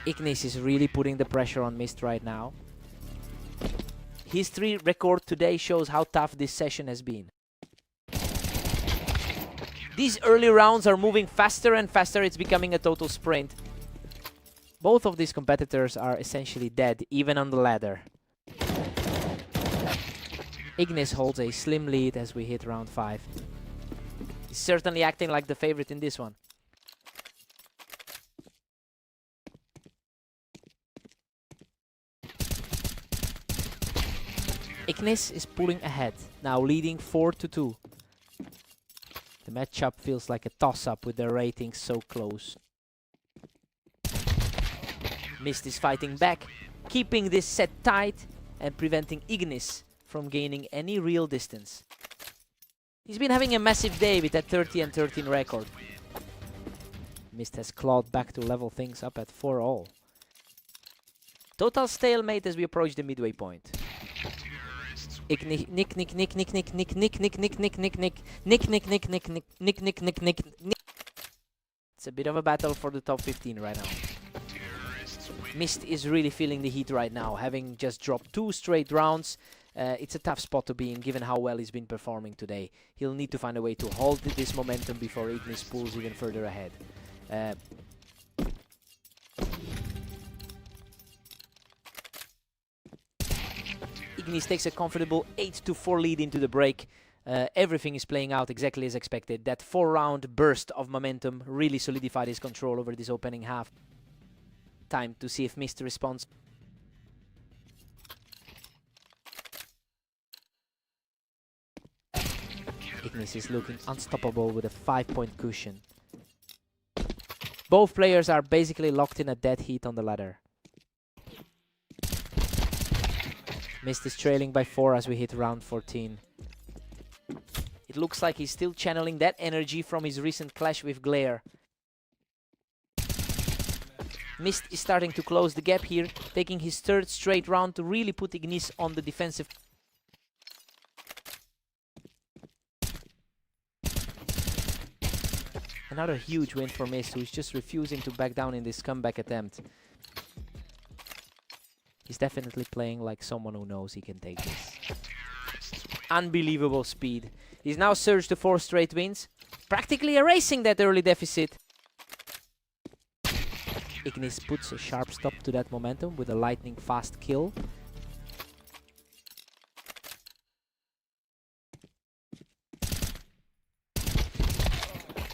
Ignis is really putting the pressure on Mist right now. His 3 record today shows how tough this session has been. These early rounds are moving faster and faster, it's becoming a total sprint. Both of these competitors are essentially dead, even on the ladder. Ignis holds a slim lead as we hit round 5. He's certainly acting like the favorite in this one. Ignis is pulling ahead, now leading 4-2. The matchup feels like a toss-up with their ratings so close. Mist is fighting back, keeping this set tight and preventing Ignis from gaining any real distance. He's been having a massive day with that 30-13 record. Mist has clawed back to level things up at 4-all. Total stalemate as we approach the midway point. Ignis, Nick. It's a bit of a battle for the top 15 right now. Mist is really feeling the heat right now, having just dropped 2 straight rounds. It's a tough spot to be in, given how well he's been performing today. He'll need to find a way to hold this momentum before Ignis pulls even further ahead. Ignis takes a comfortable 8-4 lead into the break. Everything is playing out exactly as expected. That 4-round burst of momentum really solidified his control over this opening half. Time to see if Mist responds. Ignis is looking unstoppable with a 5-point cushion. Both players are basically locked in a dead heat on the ladder. Mist is trailing by 4 as we hit round 14. It looks like he's still channeling that energy from his recent clash with Glare. Mist is starting to close the gap here, taking his 3rd straight round to really put Ignis on the defensive. Another huge win for Mist, who is just refusing to back down in this comeback attempt. He's definitely playing like someone who knows he can take this. Unbelievable speed. He's now surged to 4 straight wins, practically erasing that early deficit. Ignis puts a sharp stop to that momentum with a lightning fast kill.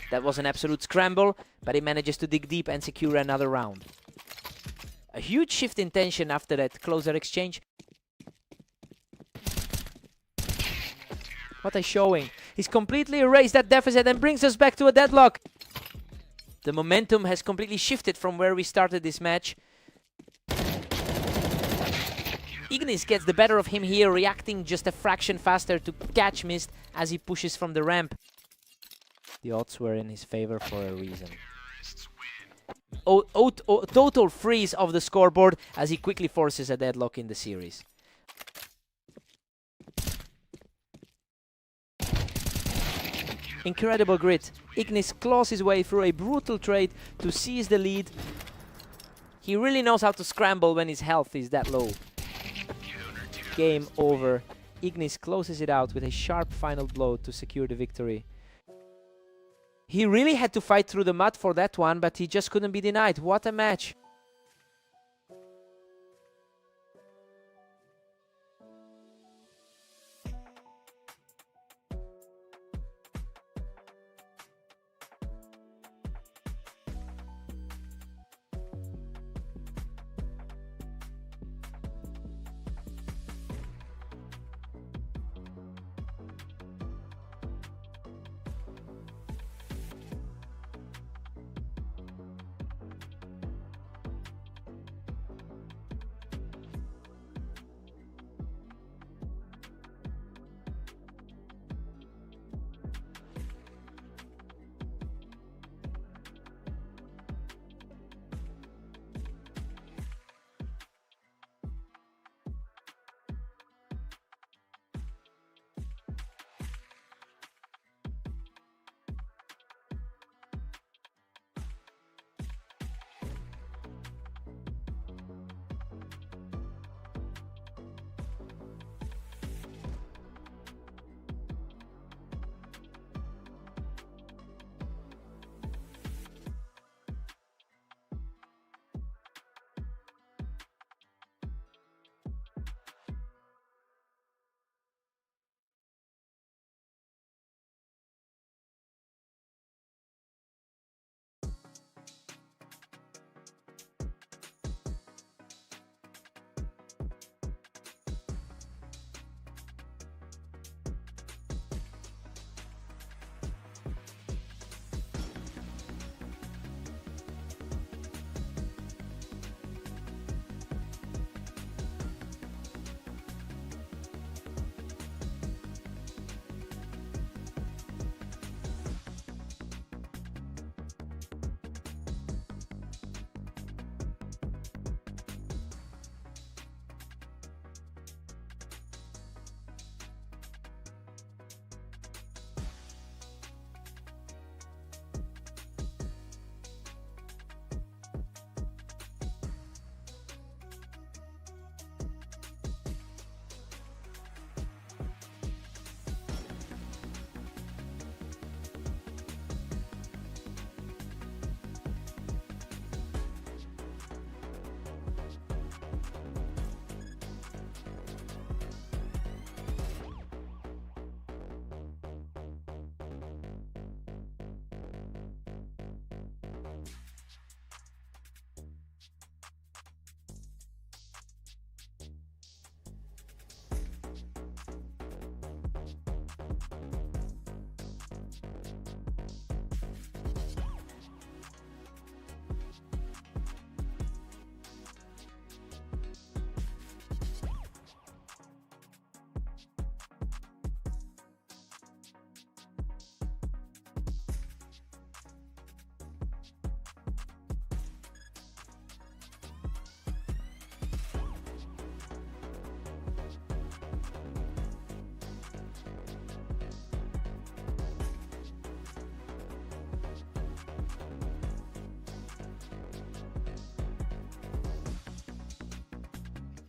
That was an absolute scramble, but he manages to dig deep and secure another round. A huge shift in tension after that closer exchange. What a showing. He's completely erased that deficit and brings us back to a deadlock. The momentum has completely shifted from where we started this match. Ignis gets the better of him here, reacting just a fraction faster to catch Mist as he pushes from the ramp. The odds were in his favor for a reason. Total freeze of the scoreboard as he quickly forces a deadlock in the series. Incredible grit. Ignis claws his way through a brutal trade to seize the lead. He really knows how to scramble when his health is that low. Game over. Ignis closes it out with a sharp final blow to secure the victory. He really had to fight through the mud for that one, but he just couldn't be denied. What a match!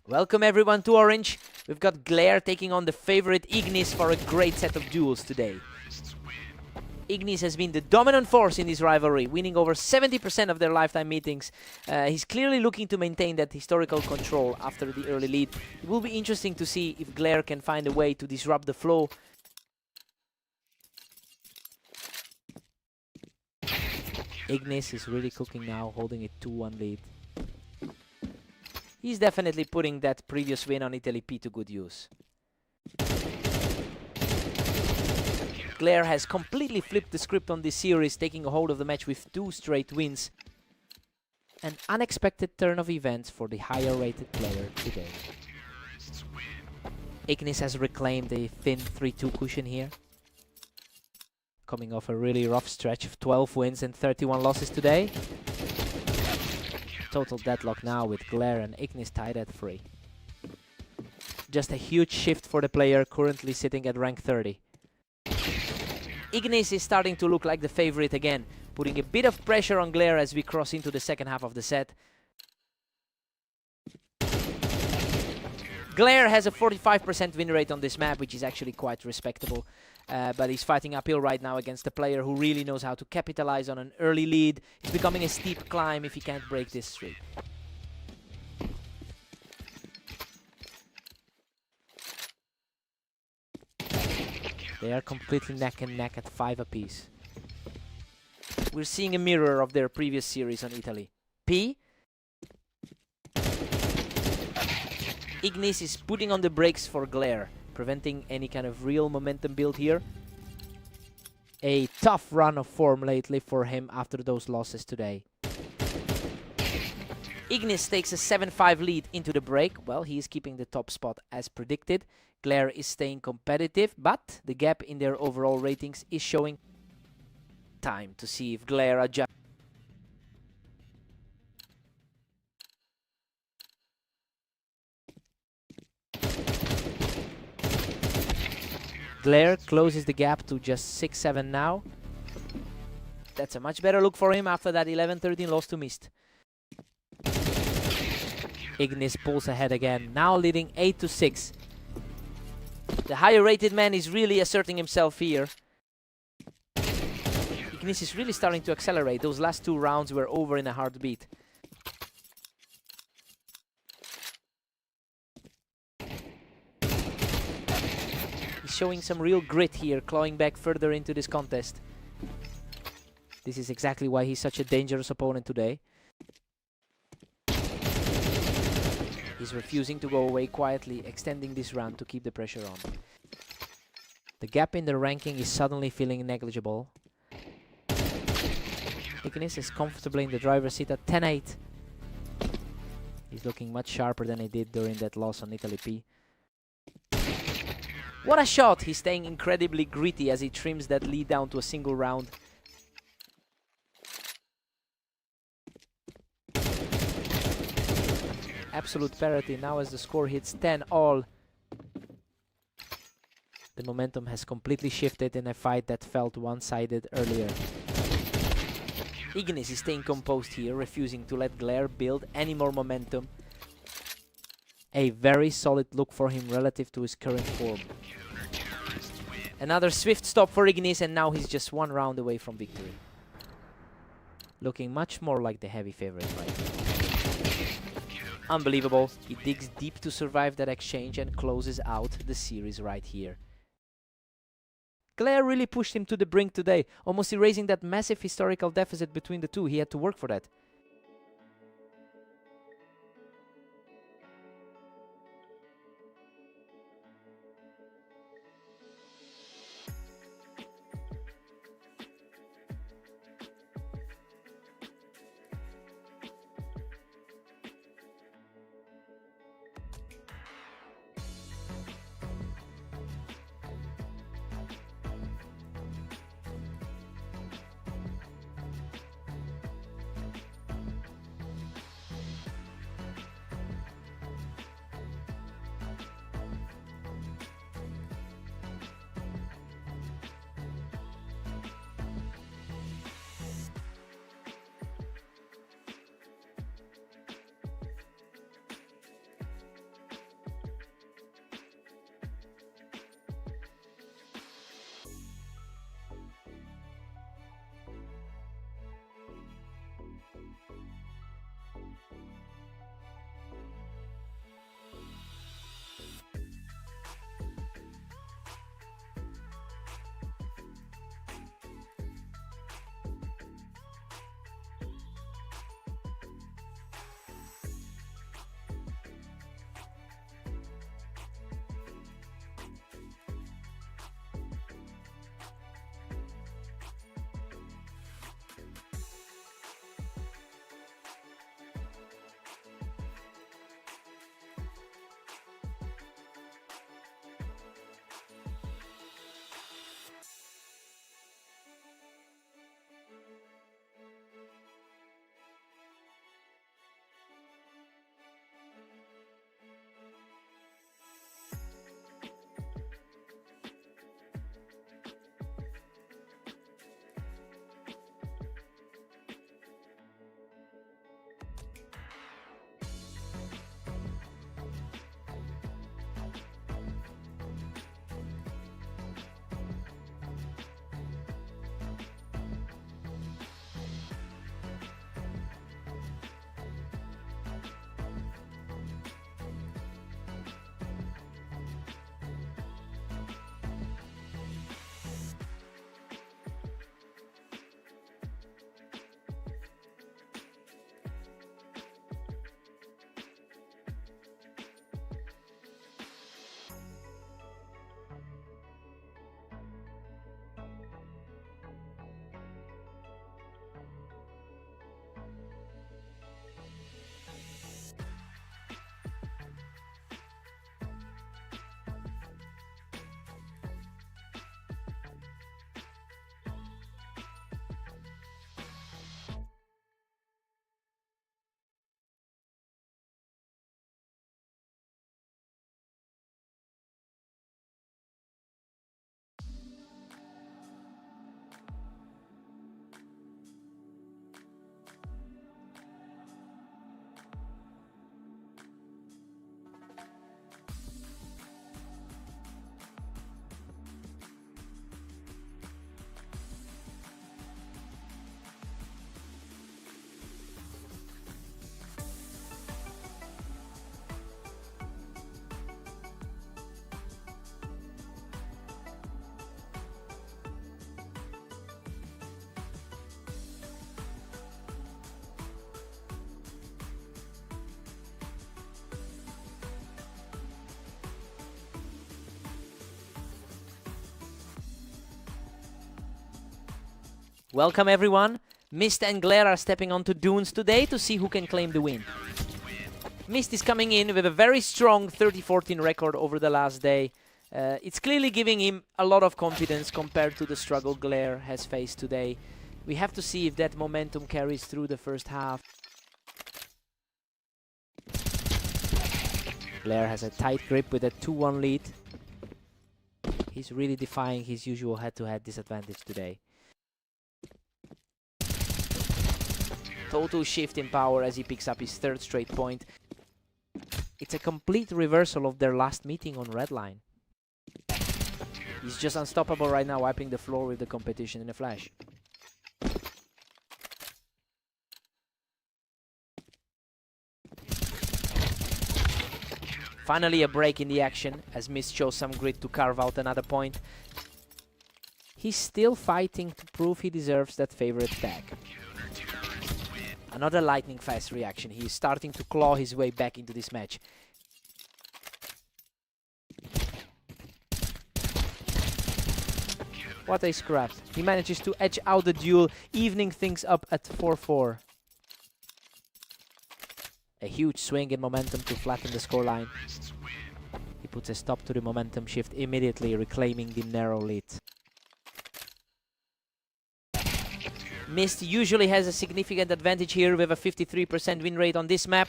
Welcome everyone to Orange. We've got Glare taking on the favorite Ignis for a great set of duels today. Ignis has been the dominant force in this rivalry, winning over 70% of their lifetime meetings. He's clearly looking to maintain that historical control after the early lead. It will be interesting to see if Glare can find a way to disrupt the flow. Ignis is really cooking now, holding a 2-1 lead. He's definitely putting that previous win on Italy P to good use. Glare has completely flipped the script on this series, taking a hold of the match with 2 straight wins. An unexpected turn of events for the higher rated player today. Ignis has reclaimed a thin 3-2 cushion here. Coming off a really rough stretch of 12 wins and 31 losses today. Total deadlock now with Glare and Ignis tied at 3. Just a huge shift for the player currently sitting at rank 30. Ignis is starting to look like the favorite again, putting a bit of pressure on Glare as we cross into the second half of the set. Glare has a 45% win rate on this map, which is actually quite respectable. But he's fighting uphill right now against a player who really knows how to capitalize on an early lead. It's becoming a steep climb if he can't break this streak. They are completely neck and neck at 5 apiece. We're seeing a mirror of their previous series on Italy. P. Ignis is putting on the brakes for Glare, preventing any kind of real momentum build here. A tough run of form lately for him after those losses today. Ignis takes a 7-5 lead into the break. Well, he is keeping the top spot as predicted. Glare is staying competitive, but the gap in their overall ratings is showing. Time to see if Glare adjusts. Glare closes the gap to just 6-7 now. That's a much better look for him after that 11-13 loss to Myst. Ignis pulls ahead again, now leading 8-6. The higher rated man is really asserting himself here. Ignis is really starting to accelerate. Those last 2 rounds were over in a heartbeat. Showing some real grit here, clawing back further into this contest. This is exactly why he's such a dangerous opponent today. He's refusing to go away quietly, extending this round to keep the pressure on. The gap in the ranking is suddenly feeling negligible. Ignis is comfortably in the driver's seat at 10-8. He's looking much sharper than he did during that loss on Italy P. What a shot! He's staying incredibly gritty as he trims that lead down to a single round. Absolute parity now as the score hits 10-all. The momentum has completely shifted in a fight that felt one-sided earlier. Ignis is staying composed here, refusing to let Glare build any more momentum. A very solid look for him relative to his current form. Another swift stop for Ignis, and now he's just 1 round away from victory. Looking much more like the heavy favorite right now. Unbelievable. He digs deep to survive that exchange and closes out the series right here. Glare really pushed him to the brink today, almost erasing that massive historical deficit between the two. He had to work for that. Welcome everyone. Mist and Glare are stepping onto Dunes today to see who can claim the win. Mist is coming in with a very strong 30-14 record over the last day. It's clearly giving him a lot of confidence compared to the struggle Glare has faced today. We have to see if that momentum carries through the first half. Glare has a tight grip with a 2-1 lead. He's really defying his usual head-to-head disadvantage today. Total shift in power as he picks up his third straight point. It's a complete reversal of their last meeting on red line. He's just unstoppable right now, wiping the floor with the competition in a flash. Finally a break in the action as Mist shows some grit to carve out another point. He's still fighting to prove he deserves that favorite tag. Another lightning fast reaction. He is starting to claw his way back into this match. What a scrap. He manages to edge out the duel, evening things up at 4-4. A huge swing in momentum to flatten the scoreline. He puts a stop to the momentum shift, immediately reclaiming the narrow lead. Mist usually has a significant advantage here with a 53% win rate on this map,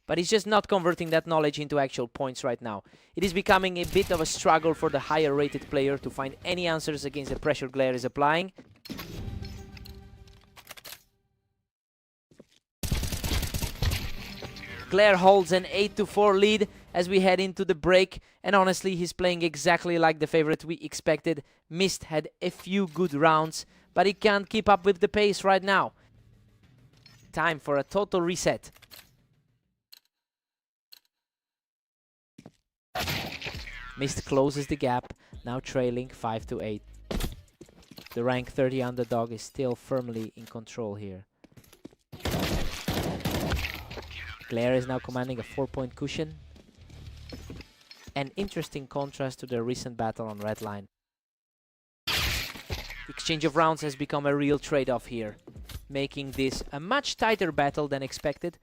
but he's just not converting that knowledge into actual points right now. It is becoming a bit of a struggle for the higher rated player to find any answers against the pressure Glare is applying. Glare holds an 8-4 lead as we head into the break, and honestly he's playing exactly like the favorite we expected. Mist had a few good rounds, but he can't keep up with the pace right now. Time for a total reset. Mist closes the gap, now trailing 5-8. The rank 30 underdog is still firmly in control here. Glare is now commanding a 4-point cushion. An interesting contrast to the recent battle on red line. Exchange of rounds has become a real trade-off here, making this a much tighter battle than expected.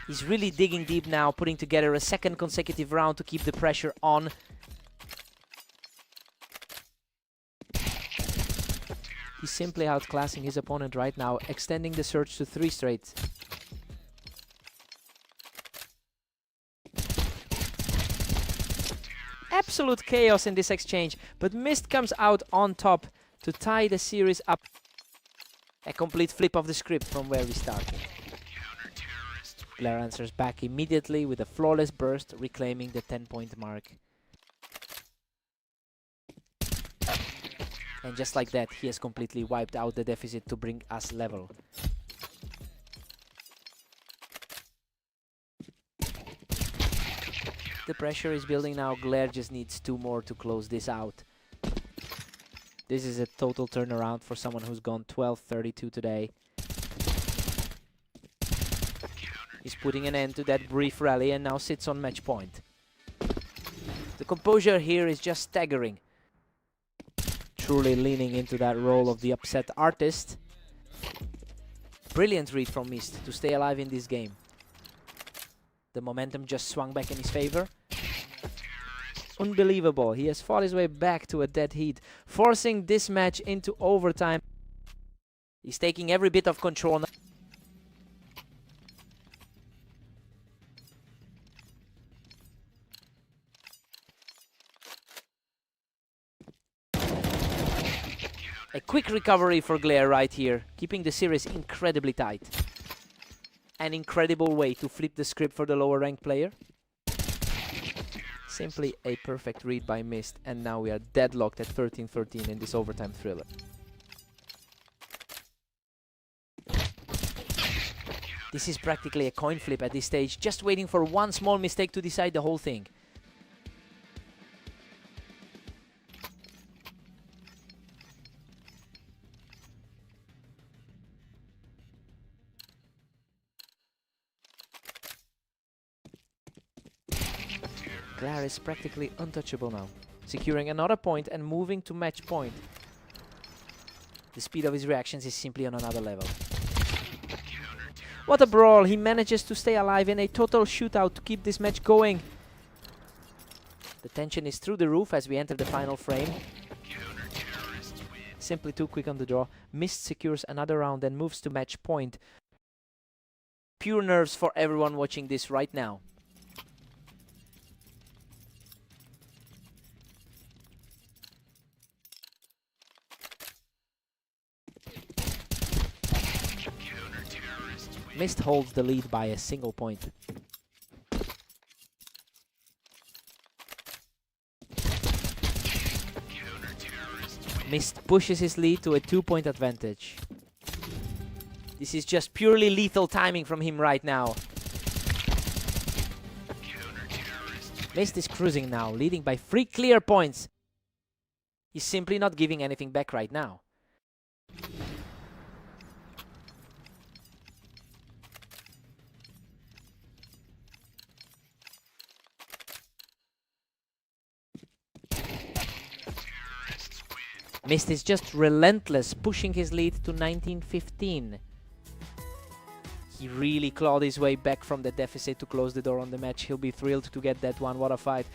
He's really digging deep now, putting together a second consecutive round to keep the pressure on. He's simply outclassing his opponent right now, extending the surge to 3 straight. Absolute chaos in this exchange, but Mist comes out on top to tie the series up. A complete flip of the script from where we started. Glare answers back immediately with a flawless burst, reclaiming the 10-point mark. And just like that, he has completely wiped out the deficit to bring us level. The pressure is building now. Glare just needs 2 more to close this out. This is a total turnaround for someone who's gone 12-32 today. He's putting an end to that brief rally and now sits on match point. The composure here is just staggering. Truly leaning into that role of the upset artist. Brilliant read from Mist to stay alive in this game. The momentum just swung back in his favor. Unbelievable. He has fought his way back to a dead heat, forcing this match into overtime. He's taking every bit of control now. A quick recovery for Glare right here, keeping the series incredibly tight. An incredible way to flip the script for the lower ranked player. Simply a perfect read by Mist, and now we are deadlocked at 13-13 in this overtime thriller. This is practically a coin flip at this stage, just waiting for one small mistake to decide the whole thing. Glare is practically untouchable now. securing another point and moving to match point. The speed of his reactions is simply on another level. What a brawl! He manages to stay alive in a total shootout to keep this match going. The tension is through the roof as we enter the final frame. Simply too quick on the draw. Mist secures another round and moves to match point. Pure nerves for everyone watching this right now. Mist holds the lead by a single point. Mist pushes his lead to a 2-point advantage. This is just purely lethal timing from him right now. Mist is cruising now, leading by 3 clear points. He's simply not giving anything back right now. Mist is just relentless, pushing his lead to 19-15. He really clawed his way back from the deficit to close the door on the match. He'll be thrilled to get that one. What a fight.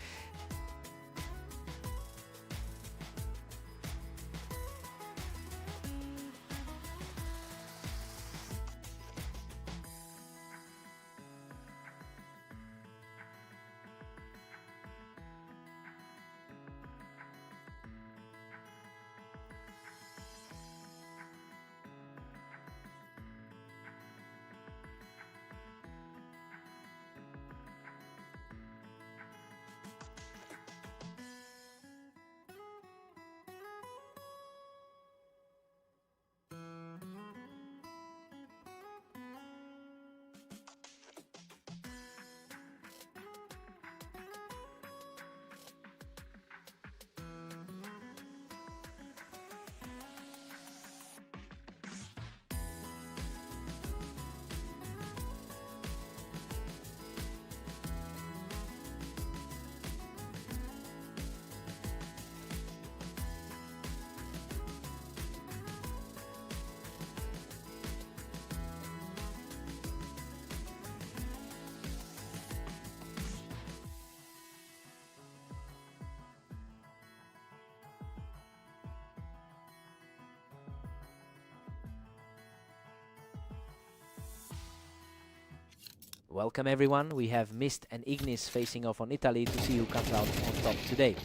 Welcome everyone, we have Mist and Ignis facing off on Italy to see who comes out on top today.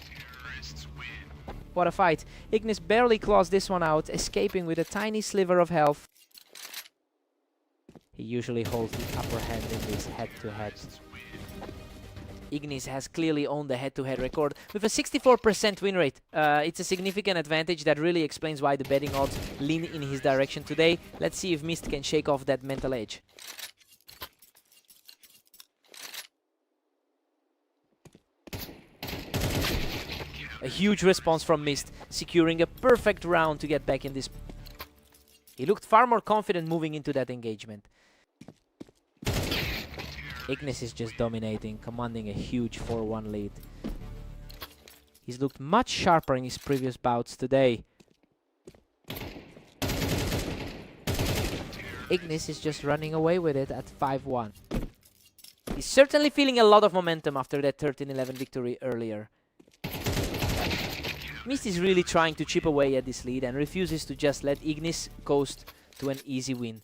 What a fight! Ignis barely claws this one out, escaping with a tiny sliver of health. He usually holds the upper hand in this head-to-head. Ignis has clearly owned the head-to-head record with a 64% win rate. It's a significant advantage that really explains why the betting odds lean in his direction today. Let's see if Mist can shake off that mental edge. A huge response from Mist, securing a perfect round to get back in this. He looked far more confident moving into that engagement. Ignis is just dominating, commanding a huge 4-1 lead. He's looked much sharper in his previous bouts today. Ignis is just running away with it at 5-1. He's certainly feeling a lot of momentum after that 13-11 victory earlier. Mist is really trying to chip away at this lead and refuses to just let Ignis coast to an easy win.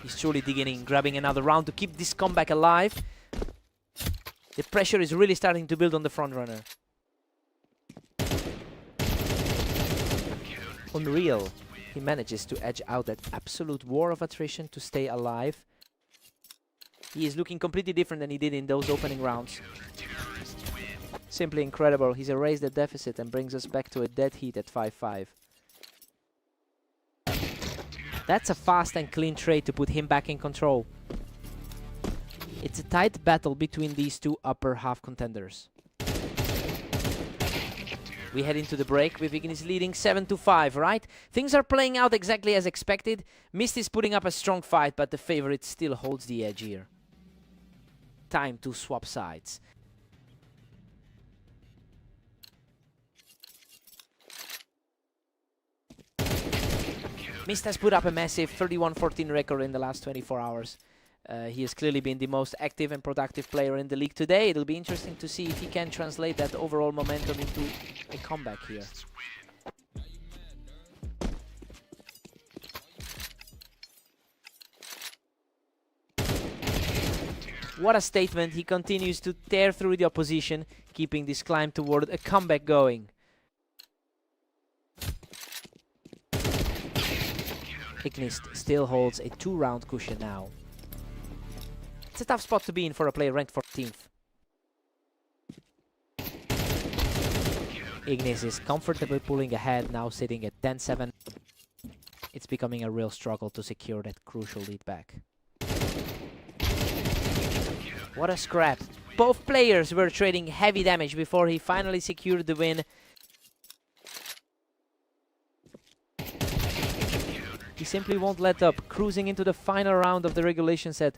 He's truly digging in, grabbing another round to keep this comeback alive. The pressure is really starting to build on the frontrunner. Unreal. He manages to edge out that absolute war of attrition to stay alive. He is looking completely different than he did in those opening rounds. Simply incredible. He's erased the deficit and brings us back to a dead heat at 5-5. That's a fast and clean trade to put him back in control. It's a tight battle between these two upper half contenders. We head into the break with Ignis leading 7-5, right? Things are playing out exactly as expected. Mist is putting up a strong fight, but the favorite still holds the edge here. Time to swap sides. Mist has put up a massive 31-14 record in the last 24 hours. He has clearly been the most active and productive player in the league today. It'll be interesting to see if he can translate that overall momentum into a comeback here. What a statement. He continues to tear through the opposition, keeping this climb toward a comeback going. Ignis still holds a 2-round cushion now. It's a tough spot to be in for a player ranked 14th. Ignis is comfortably pulling ahead, now sitting at 10-7. It's becoming a real struggle to secure that crucial lead back. What a scrap. Both players were trading heavy damage before he finally secured the win. He simply won't let up, cruising into the final round of the regulation set.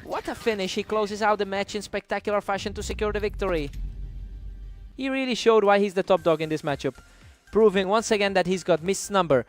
What a finish. He closes out the match in spectacular fashion to secure the victory. He really showed why he's the top dog in this matchup, proving once again that he's got Mist's number.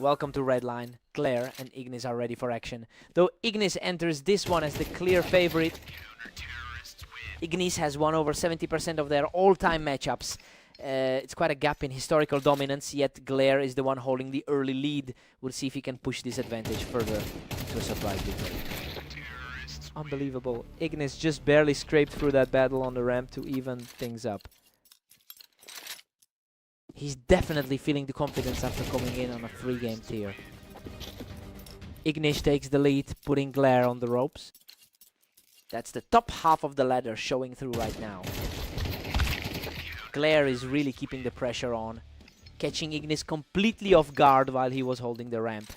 Welcome to red line. Glare and Ignis are ready for action. Though Ignis enters this one as the clear favorite, Ignis has won over 70% of their all-time matchups. It's quite a gap in historical dominance, yet Glare is the one holding the early lead. We'll see if he can push this advantage further to a surprise victory. Unbelievable. Ignis just barely scraped through that battle on the ramp to even things up. He's definitely feeling the confidence after coming in on a 3-game tier. Ignis takes the lead, putting Glare on the ropes. That's the top half of the ladder showing through right now. Glare is really keeping the pressure on, catching Ignis completely off guard while he was holding the ramp.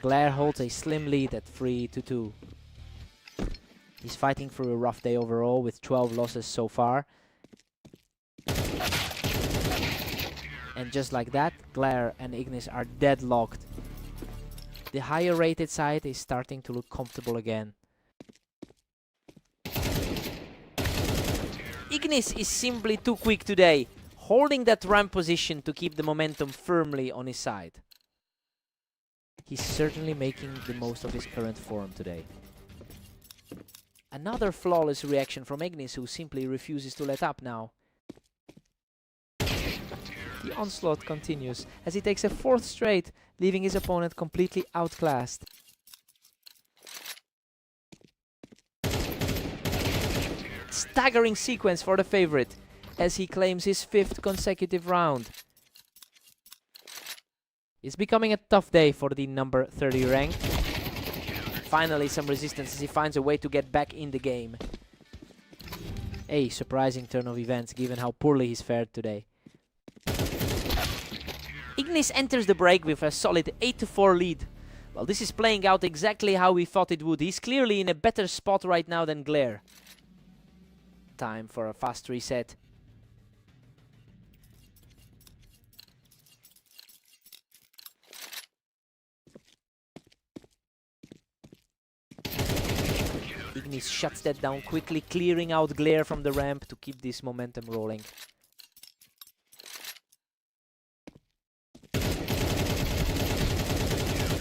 Glare holds a slim lead at 3-2. He's fighting through a rough day overall with 12 losses so far. And just like that, Glare and Ignis are deadlocked. The higher rated side is starting to look comfortable again. Ignis is simply too quick today, holding that ramp position to keep the momentum firmly on his side. He's certainly making the most of his current form today. Another flawless reaction from Ignis, who simply refuses to let up now. The onslaught continues as he takes a 4th straight, leaving his opponent completely outclassed. Staggering sequence for the favorite as he claims his 5th consecutive round. It's becoming a tough day for the number 30 rank. Finally some resistance as he finds a way to get back in the game. A surprising turn of events given how poorly he's fared today. Ignis enters the break with a solid 8-4 lead. Well, this is playing out exactly how we thought it would. He's clearly in a better spot right now than Glare. Time for a fast reset. Ignis shuts that down quickly, clearing out Glare from the ramp to keep this momentum rolling.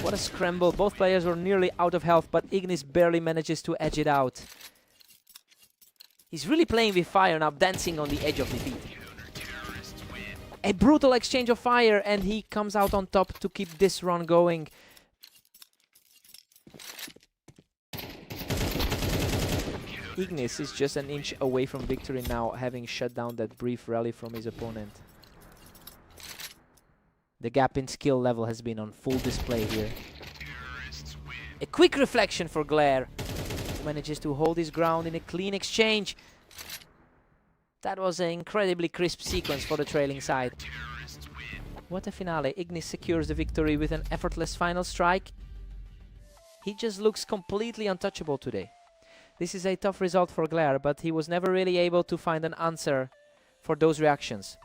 What a scramble. Both players were nearly out of health, but Ignis barely manages to edge it out. He's really playing with fire now, dancing on the edge of defeat. A brutal exchange of fire, and he comes out on top to keep this run going. Ignis is just an inch away from victory now, having shut down that brief rally from his opponent. The gap in skill level has been on full display here. A quick reflection for Glare. Manages to hold his ground in a clean exchange. That was an incredibly crisp sequence for the trailing side. What a finale. Ignis secures the victory with an effortless final strike. He just looks completely untouchable today. This is a tough result for Glare, but he was never really able to find an answer for those reactions.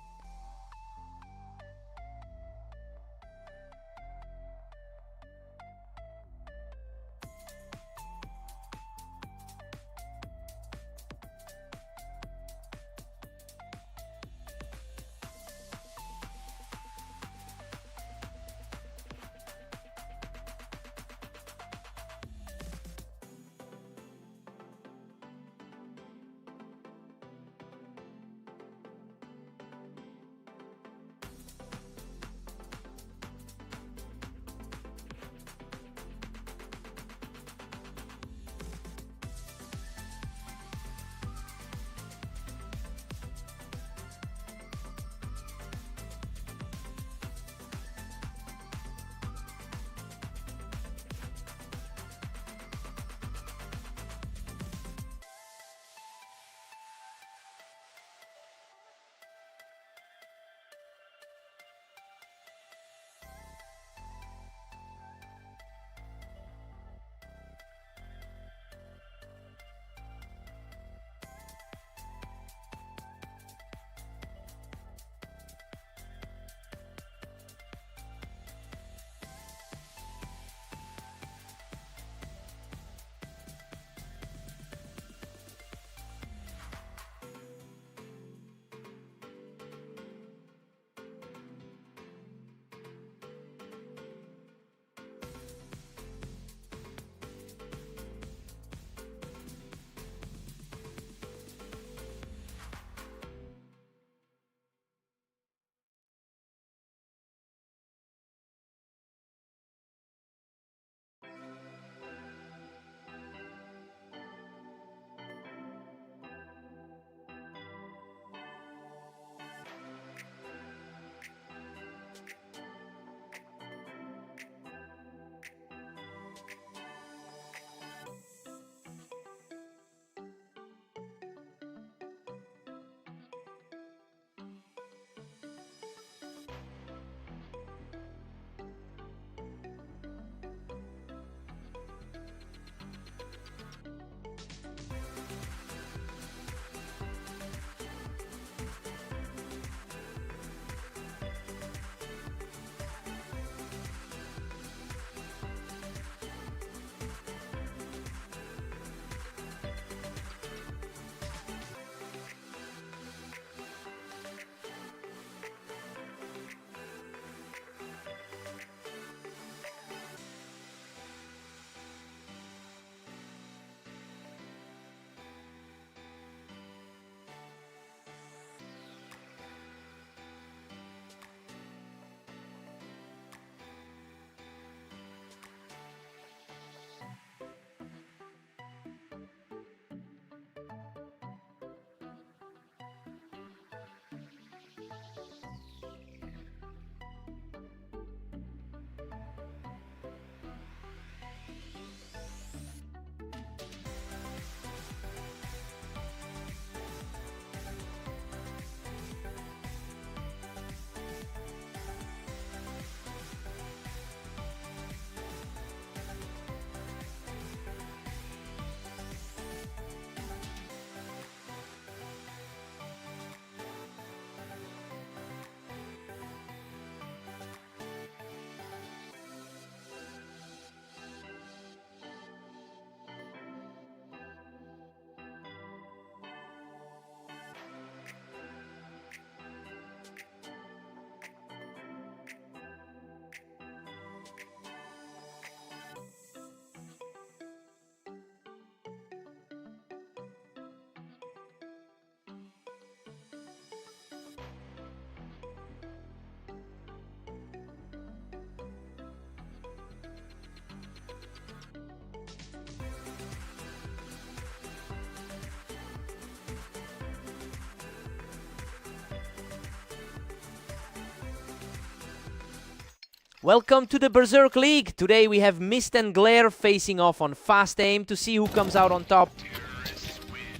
Welcome to the Berserk League. Today we have Mist and Glare facing off on fast aim to see who comes out on top.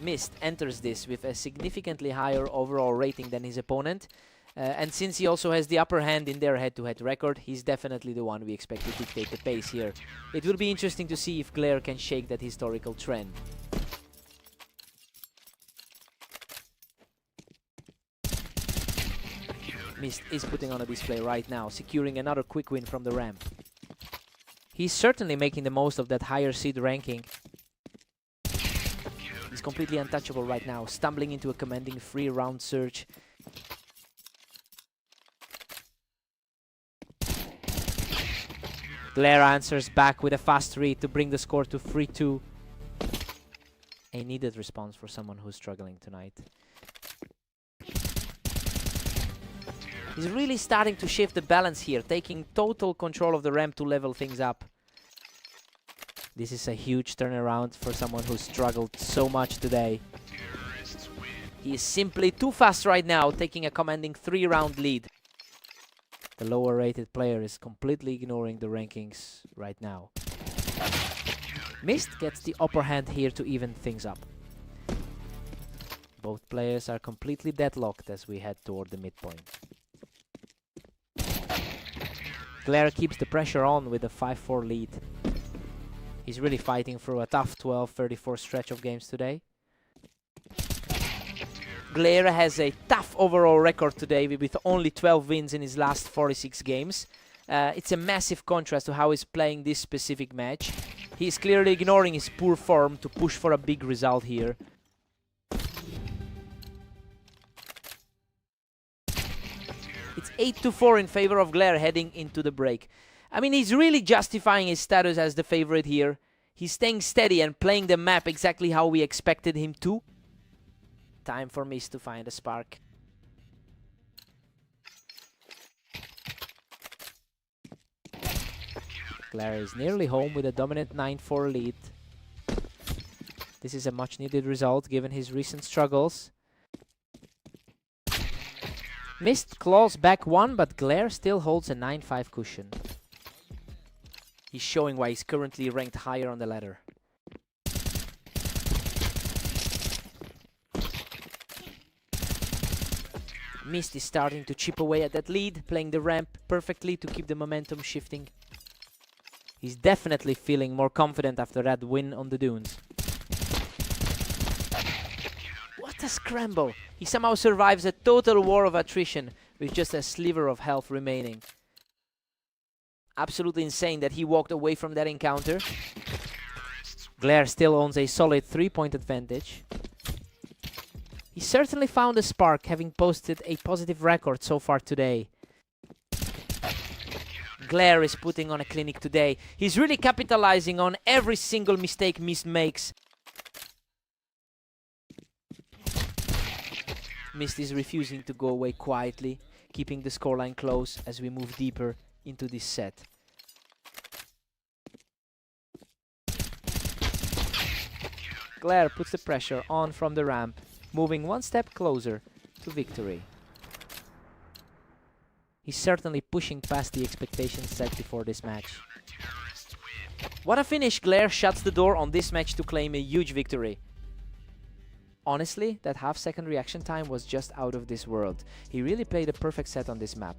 Mist enters this with a significantly higher overall rating than his opponent. And since he also has the upper hand in their head-to-head record, he's definitely the one we expect to dictate the pace here. It will be interesting to see if Glare can shake that historical trend. Mist is putting on a display right now, securing another quick win from the ramp. He's certainly making the most of that higher seed ranking. He's completely untouchable right now, stumbling into a commanding 3-round surge. Glare answers back with a fast read to bring the score to 3-2. A needed response for someone who's struggling tonight. He's really starting to shift the balance here, taking total control of the ramp to level things up. This is a huge turnaround for someone who struggled so much today. He is simply too fast right now, taking a commanding 3-round lead. The lower rated player is completely ignoring the rankings right now. Mist gets the upper hand here to even things up. Both players are completely deadlocked as we head toward the midpoint. Glare keeps the pressure on with a 5-4 lead. He's really fighting through a tough 12-34 stretch of games today. Glare has a tough overall record today with only 12 wins in his last 46 games. It's a massive contrast to how he's playing this specific match. He's clearly ignoring his poor form to push for a big result here. It's 8-4 in favor of Glare heading into the break. I mean, he's really justifying his status as the favorite here. He's staying steady and playing the map exactly how we expected him to. Time for Mist to find a spark. Glare is nearly home with a dominant 9-4 lead. This is a much needed result given his recent struggles. Mist claws back one, but Glare still holds a 9-5 cushion. He's showing why he's currently ranked higher on the ladder. Mist is starting to chip away at that lead, playing the ramp perfectly to keep the momentum shifting. He's definitely feeling more confident after that win on the dunes. What a scramble! He somehow survives a total war of attrition with just a sliver of health remaining. Absolutely insane that he walked away from that encounter. Glare still owns a solid 3-point advantage. He certainly found a spark, having posted a positive record so far today. Glare is putting on a clinic today. He's really capitalizing on every single mistake Mist makes. Mist is refusing to go away quietly, keeping the scoreline close as we move deeper into this set. Glare puts the pressure on from the ramp, moving one step closer to victory. He's certainly pushing past the expectations set before this match. What a finish! Glare shuts the door on this match to claim a huge victory. Honestly, that half-second reaction time was just out of this world. He really played a perfect set on this map.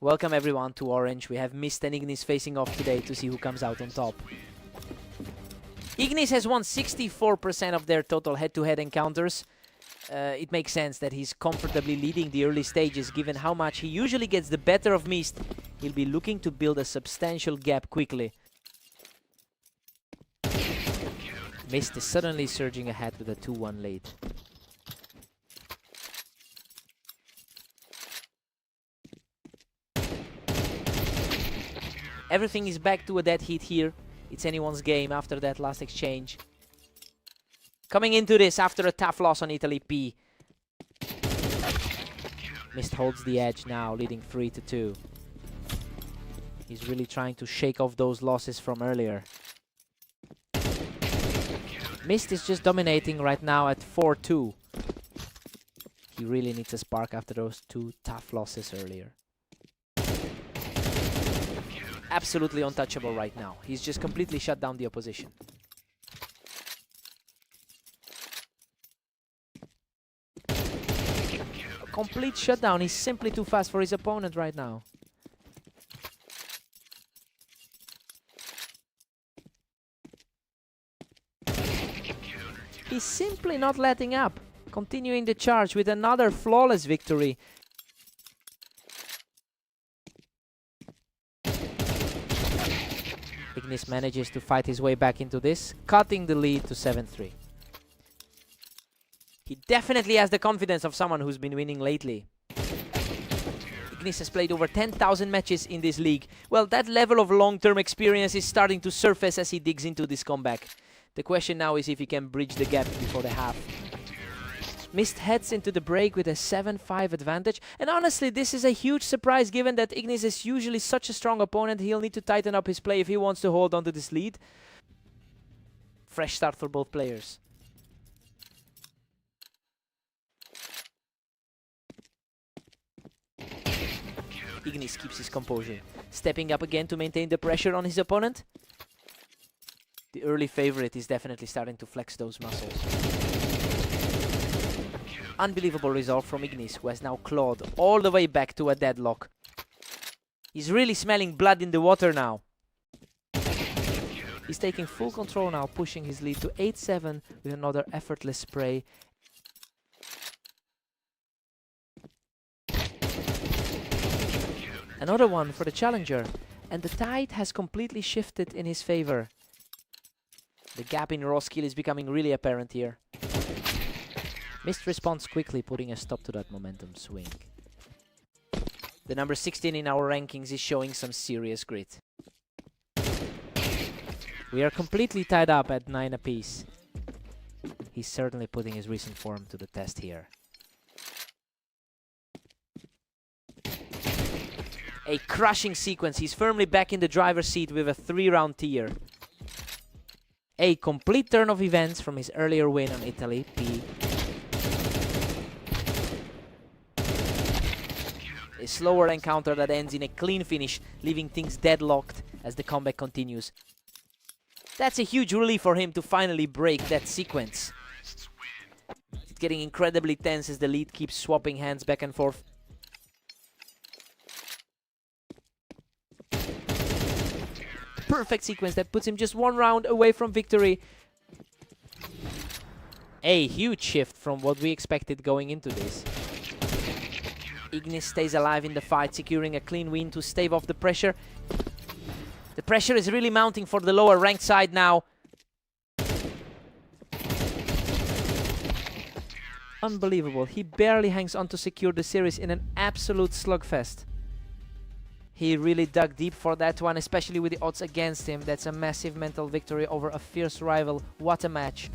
Welcome everyone to Orange. We have Mist and Ignis facing off today to see who comes out on top. Ignis has won 64% of their total head-to-head encounters. It makes sense that he's comfortably leading the early stages, given how much he usually gets the better of Mist. He'll be looking to build a substantial gap quickly. Mist is suddenly surging ahead with a 2-1 lead. Everything is back to a dead heat here. It's anyone's game after that last exchange. Coming into this after a tough loss on Italy P. Mist holds the edge now, leading 3-2. He's really trying to shake off those losses from earlier. Mist is just dominating right now at 4-2. He really needs a spark after those 2 tough losses earlier. Absolutely untouchable right now. He's just completely shut down the opposition. A complete shutdown. He's simply too fast for his opponent right now. He's simply not letting up. Continuing the charge with another flawless victory. Ignis manages to fight his way back into this, cutting the lead to 7-3. He definitely has the confidence of someone who's been winning lately. Ignis has played over 10,000 matches in this league. Well, that level of long-term experience is starting to surface as he digs into this comeback. The question now is if he can bridge the gap before the half. Mist heads into the break with a 7-5 advantage, and honestly this is a huge surprise given that Ignis is usually such a strong opponent. He'll need to tighten up his play if he wants to hold on to this lead. Fresh start for both players. Ignis keeps his composure, stepping up again to maintain the pressure on his opponent. The early favorite is definitely starting to flex those muscles. Unbelievable resolve from Ignis, who has now clawed all the way back to a deadlock. He's really smelling blood in the water now. He's taking full control now, pushing his lead to 8-7 with another effortless spray. Another one for the challenger, and the tide has completely shifted in his favor. The gap in raw skill is becoming really apparent here. Mist responds quickly, putting a stop to that momentum swing. The number 16 in our rankings is showing some serious grit. We are completely tied up at 9 apiece. He's certainly putting his recent form to the test here. A crushing sequence. He's firmly back in the driver's seat with a 3-round tier. A complete turn of events from his earlier win on Italy P. A slower encounter that ends in a clean finish, leaving things deadlocked as the comeback continues. That's a huge relief for him to finally break that sequence. It's getting incredibly tense as the lead keeps swapping hands back and forth. Perfect sequence that puts him just 1 round away from victory. A huge shift from what we expected going into this. Ignis stays alive in the fight, securing a clean win to stave off the pressure. The pressure is really mounting for the lower ranked side now. Unbelievable. He barely hangs on to secure the series in an absolute slugfest. He really dug deep for that one, especially with the odds against him. That's a massive mental victory over a fierce rival. What a match.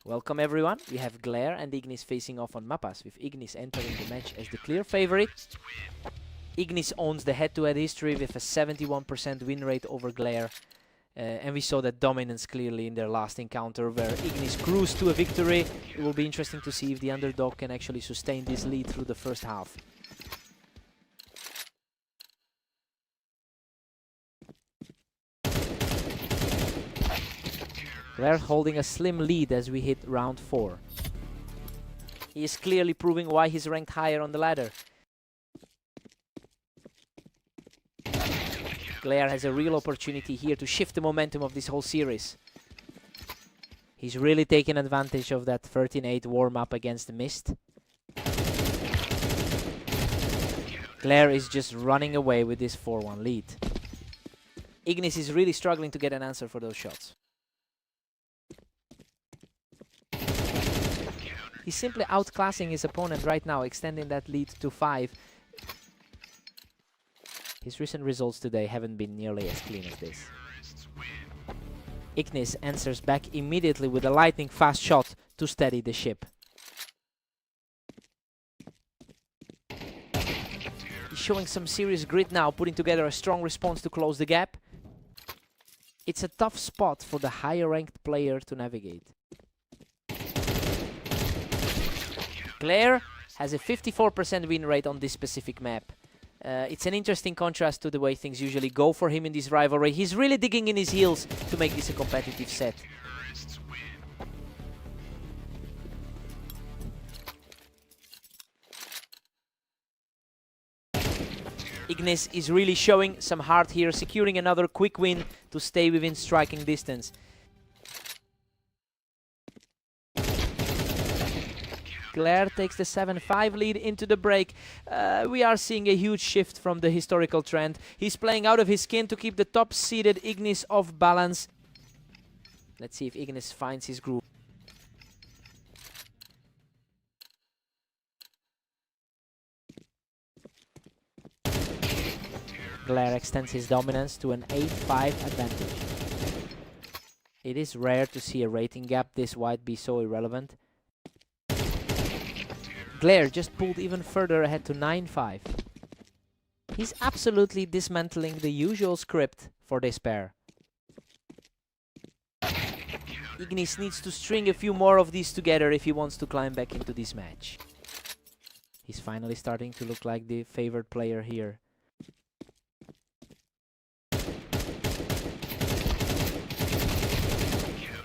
Welcome everyone. We have Glare and Ignis facing off on Mapas, with Ignis entering the match as the clear favorite. Ignis owns the head-to-head history with a 71% win rate over Glare. And we saw that dominance clearly in their last encounter, where Ignis cruised to a victory. It will be interesting to see if the underdog can actually sustain this lead through the first half. Glare holding a slim lead as we hit round 4. He is clearly proving why he's ranked higher on the ladder. Glare has a real opportunity here to shift the momentum of this whole series. He's really taken advantage of that 13-8 warm-up against the Mist. Glare is just running away with this 4-1 lead. Ignis is really struggling to get an answer for those shots. He's simply outclassing his opponent right now, extending that lead to 5. His recent results today haven't been nearly as clean as this. Ignis answers back immediately with a lightning fast shot to steady the ship. He's showing some serious grit now, putting together a strong response to close the gap. It's a tough spot for the higher ranked player to navigate. Glare has a 54% win rate on this specific map. It's an interesting contrast to the way things usually go for him in this rivalry. He's really digging in his heels to make this a competitive set. Ignis is really showing some heart here, securing another quick win to stay within striking distance. Glare takes the 7-5 lead into the break. We are seeing a huge shift from the historical trend. He's playing out of his skin to keep the top-seeded Ignis off balance. Let's see if Ignis finds his groove. Glare extends his dominance to an 8-5 advantage. It is rare to see a rating gap this wide be so irrelevant. Glare just pulled even further ahead to 9-5. He's absolutely dismantling the usual script for this pair. Ignis needs to string a few more of these together if he wants to climb back into this match. He's finally starting to look like the favored player here.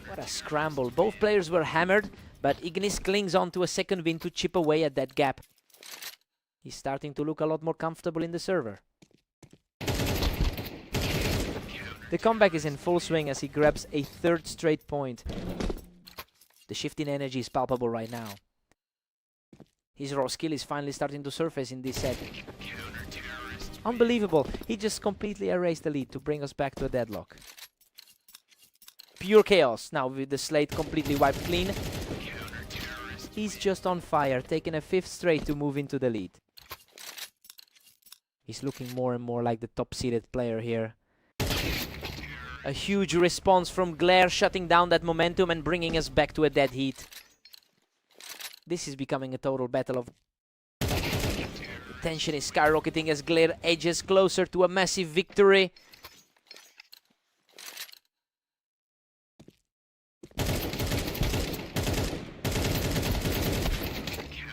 What a scramble. Both players were hammered, but Ignis clings on to a second win to chip away at that gap. He's starting to look a lot more comfortable in the server. The comeback is in full swing as he grabs a 3rd straight point. The shift in energy is palpable right now. His raw skill is finally starting to surface in this set. Unbelievable. He just completely erased the lead to bring us back to a deadlock. Pure chaos now with the slate completely wiped clean. He's just on fire, taking a 5th straight to move into the lead. He's looking more and more like the top-seeded player here. A huge response from Glare, shutting down that momentum and bringing us back to a dead heat. This is becoming a total battle of... The tension is skyrocketing as Glare edges closer to a massive victory.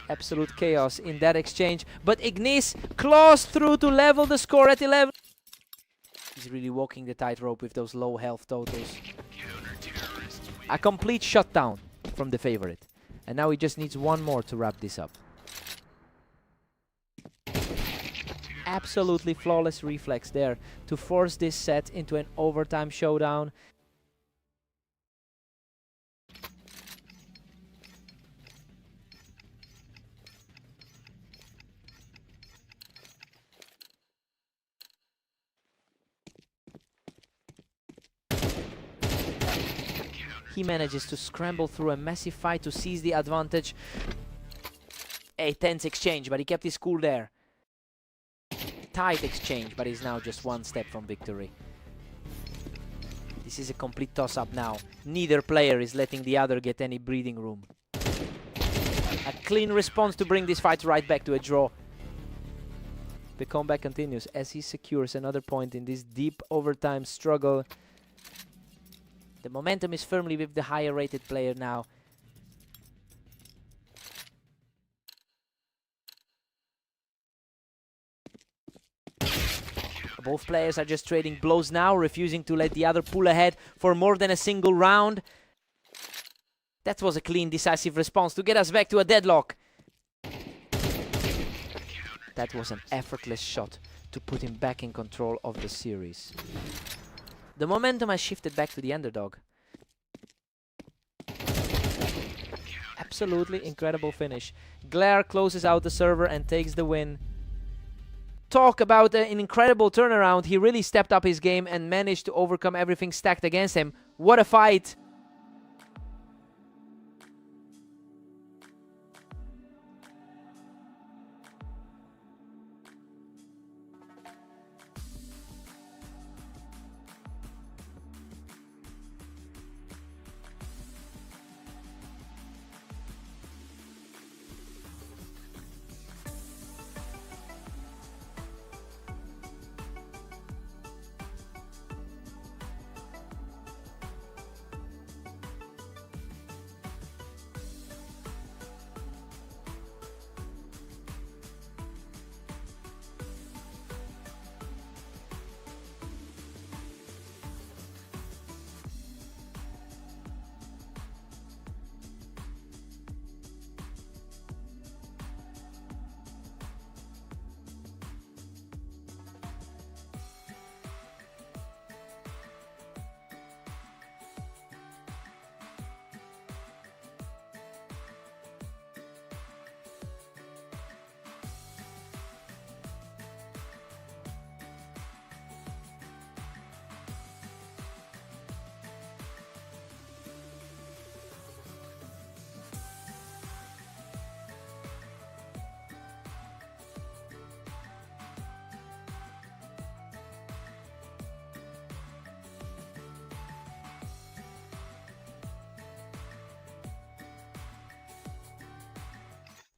Absolute chaos in that exchange, but Ignis claws through to level the score at 11. He's really walking the tightrope with those low health totals. A complete shutdown from the favorite. And now he just needs one more to wrap this up. Absolutely flawless reflex there to force this set into an overtime showdown. He manages to scramble through a massive fight to seize the advantage. A tense exchange, but he kept his cool there. Tight exchange, but he's now just one step from victory. This This is a complete toss-up now. Neither player is letting the other get any breathing room. A clean response to bring this fight right back to a draw. The comeback continues as he secures another point in this deep overtime struggle. The momentum is firmly with the higher rated player now. Both players are just trading blows now, refusing to let the other pull ahead for more than a single round. That was a clean, decisive response to get us back to a deadlock. That was an effortless shot to put him back in control of the series. The momentum has shifted back to the underdog. Absolutely incredible finish. Glare closes out the server and takes the win. Talk about an incredible turnaround. He really stepped up his game and managed to overcome everything stacked against him. What a fight!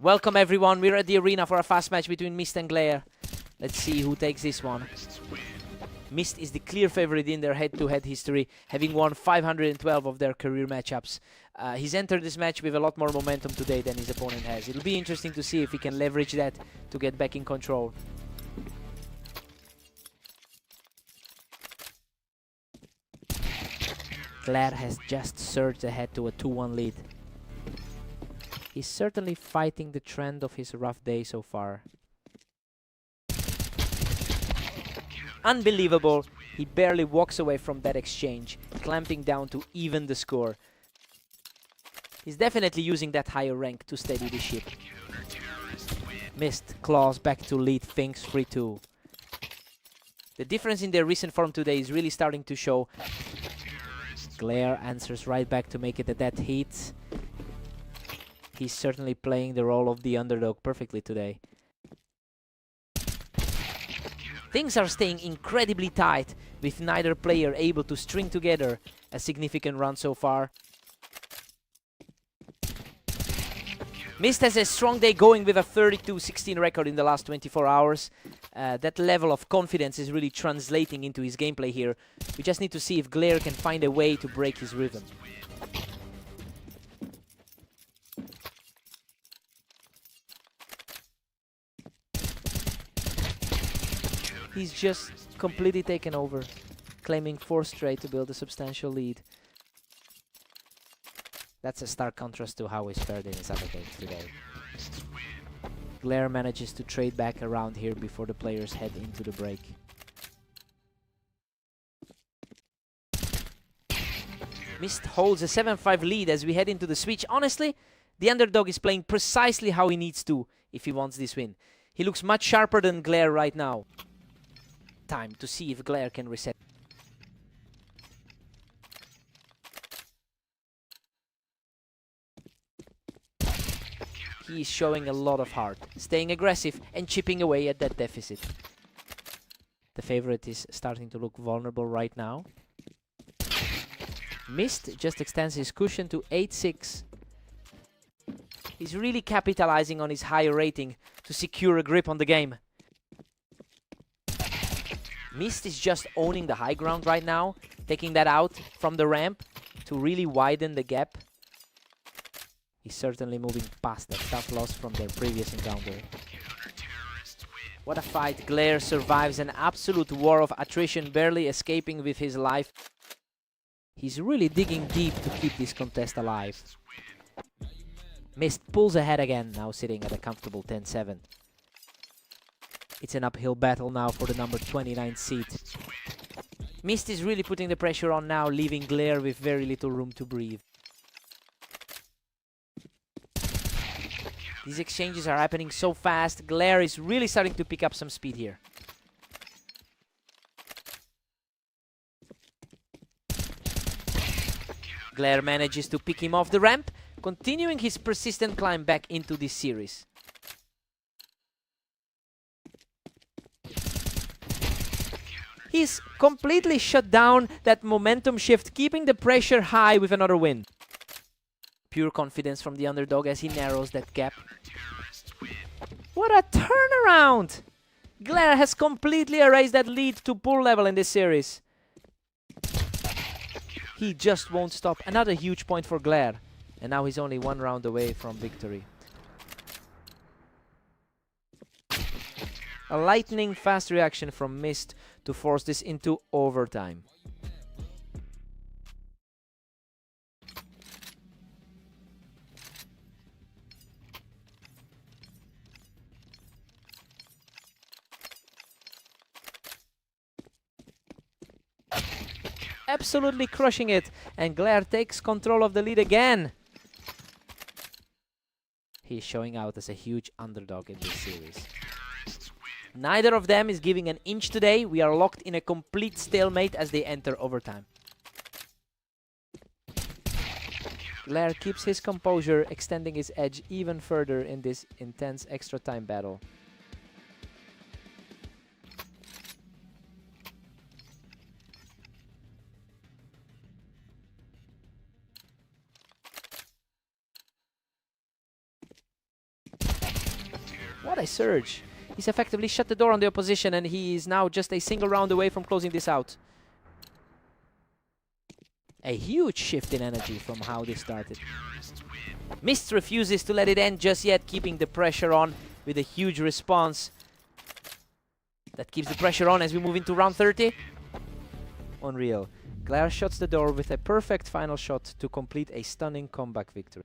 Welcome everyone, we're at the arena for a fast match between Mist and Glare. Let's see who takes this one. Mist is the clear favorite in their head-to-head history, having won 512 of their career matchups. He's entered this match with a lot more momentum today than his opponent has. It'll be interesting to see if he can leverage that to get back in control. Glare has just surged ahead to a 2-1 lead. He's certainly fighting the trend of his rough day so far. Unbelievable, he barely walks away from that exchange, clamping down to even the score. He's definitely using that higher rank to steady the ship. Mist claws back to lead things 3-2. The difference in their recent form today is really starting to show. Glare answers right back to make it a dead heat. He's certainly playing the role of the underdog perfectly today. Things are staying incredibly tight, with neither player able to string together a significant run so far. Mist has a strong day going with a 32-16 record in the last 24 hours. That level of confidence is really translating into his gameplay here. We just need to see if Glare can find a way to break his rhythm. He's just completely taken over, claiming 4 straight to build a substantial lead. That's a stark contrast to how he's fared in his other games today. Glare manages to trade back around here before the players head into the break. Mist holds a 7-5 lead as we head into the switch. Honestly, the underdog is playing precisely how he needs to if he wants this win. He looks much sharper than Glare right now. Time to see if Glare can reset. He is showing a lot of heart, staying aggressive and chipping away at that deficit. The favorite is starting to look vulnerable right now. Mist just extends his cushion to 8-6. He's really capitalizing on his higher rating to secure a grip on the game. Mist is just owning the high ground right now, taking that out from the ramp to really widen the gap. He's certainly moving past that tough loss from their previous encounter. What a fight. Glare survives an absolute war of attrition, barely escaping with his life. He's really digging deep to keep this contest alive. Mist pulls ahead again, now sitting at a comfortable 10-7. It's an uphill battle now for the number 29 seed. Mist is really putting the pressure on now, leaving Glare with very little room to breathe. These exchanges are happening so fast. Glare is really starting to pick up some speed here. Glare manages to pick him off the ramp, continuing his persistent climb back into this series. He's completely shut down that momentum shift, keeping the pressure high with another win. Pure confidence from the underdog as he narrows that gap. What a turnaround! Glare has completely erased that lead to pool level in this series. He just won't stop. Another huge point for Glare. And now he's only one round away from victory. A lightning fast reaction from Mist to force this into overtime. Absolutely crushing it, and Glare takes control of the lead again. He's showing out as a huge underdog in this series. Neither of them is giving an inch today. We are locked in a complete stalemate as they enter overtime. Glare keeps his composure, extending his edge even further in this intense extra time battle. What a surge! He's effectively shut the door on the opposition, and he is now just a single round away from closing this out. A huge shift in energy from how this started. Mist refuses to let it end just yet, keeping the pressure on with a huge response. That keeps the pressure on as we move into round 30. Unreal. Glare shuts the door with a perfect final shot to complete a stunning comeback victory.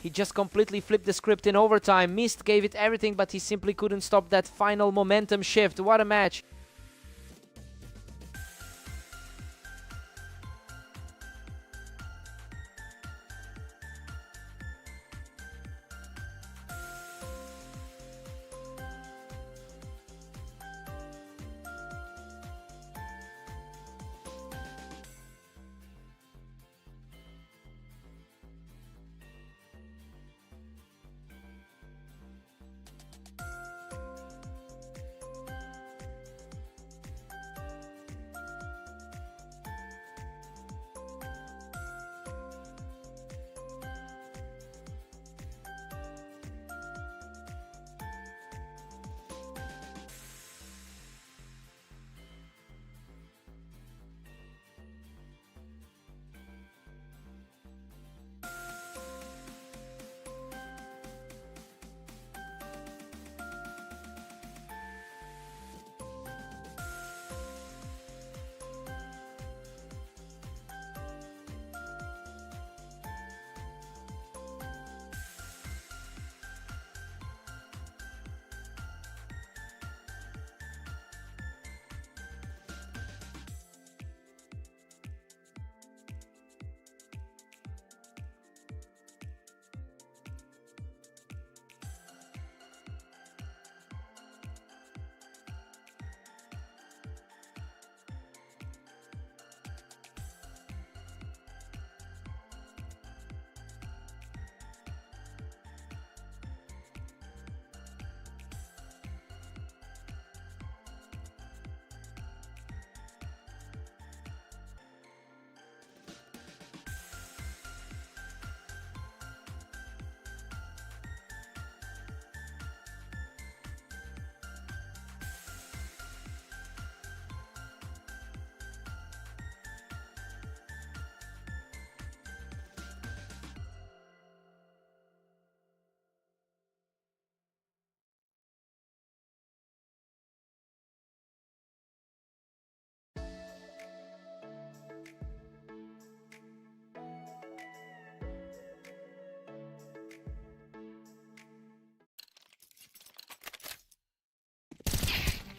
He just completely flipped the script in overtime. Mist gave it everything, but he simply couldn't stop that final momentum shift. What a match!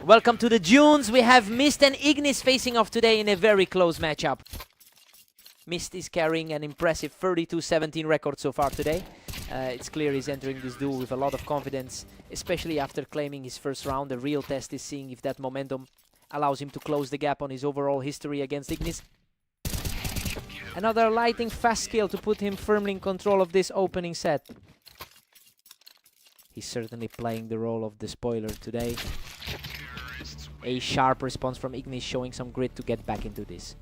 Welcome to the Dunes. We have Mist and Ignis facing off today in a very close matchup. Mist is carrying an impressive 32-17 record so far today. It's clear he's entering this duel with a lot of confidence, especially after claiming his first round. The real test is seeing if that momentum allows him to close the gap on his overall history against Ignis. Another lightning fast skill to put him firmly in control of this opening set. He's certainly playing the role of the spoiler today. A sharp response from Ignis, showing some grit to get back into this.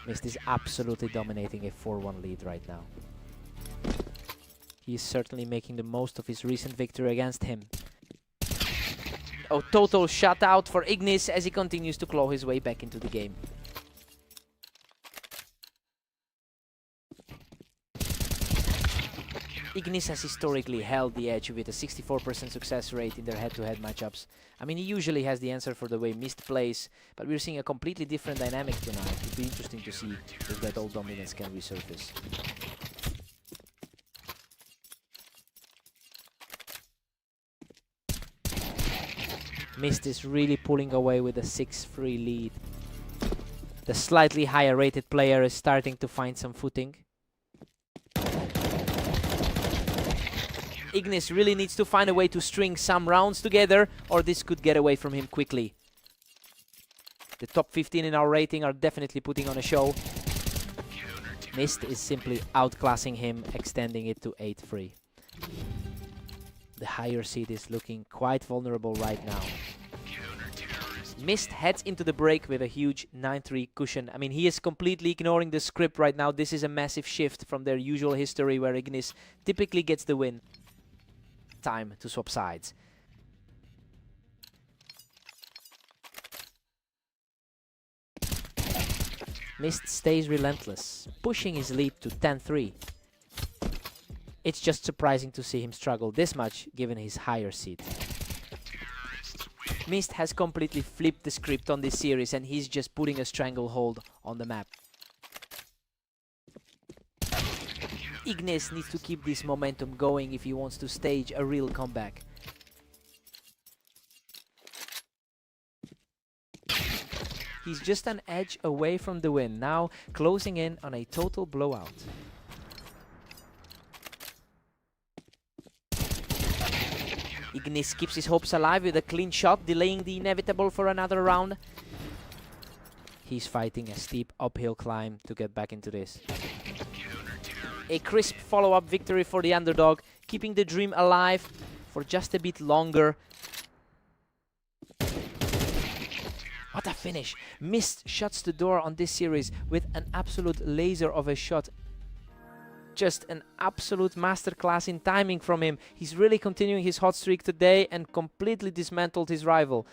Mist is absolutely dominating a 4-1 lead right now. He is certainly making the most of his recent victory against him. A total shutout for Ignis as he continues to claw his way back into the game. Ignis has historically held the edge with a 64% success rate in their head-to-head matchups. I mean, he usually has the answer for the way Mist plays, but we're seeing a completely different dynamic tonight. It'll be interesting to see if that old dominance can resurface. Mist is really pulling away with a 6-3 lead. The slightly higher rated player is starting to find some footing. Ignis really needs to find a way to string some rounds together, or this could get away from him quickly. The top 15 in our rating are definitely putting on a show. Mist is simply outclassing him, extending it to 8-3. The higher seed is looking quite vulnerable right now. Mist heads into the break with a huge 9-3 cushion. I mean, he is completely ignoring the script right now. This is a massive shift from their usual history where Ignis typically gets the win. Time to swap sides. Mist stays relentless, pushing his lead to 10-3. It's just surprising to see him struggle this much given his higher seed. Mist has completely flipped the script on this series and he's just putting a stranglehold on the map. Ignis needs to keep this momentum going if he wants to stage a real comeback. He's just an edge away from the win, now closing in on a total blowout. Ignis keeps his hopes alive with a clean shot, delaying the inevitable for another round. He's fighting a steep uphill climb to get back into this. A crisp follow-up victory for the underdog, keeping the dream alive for just a bit longer. What a finish! Mist shuts the door on this series with an absolute laser of a shot. Just an absolute masterclass in timing from him. He's really continuing his hot streak today and completely dismantled his rival.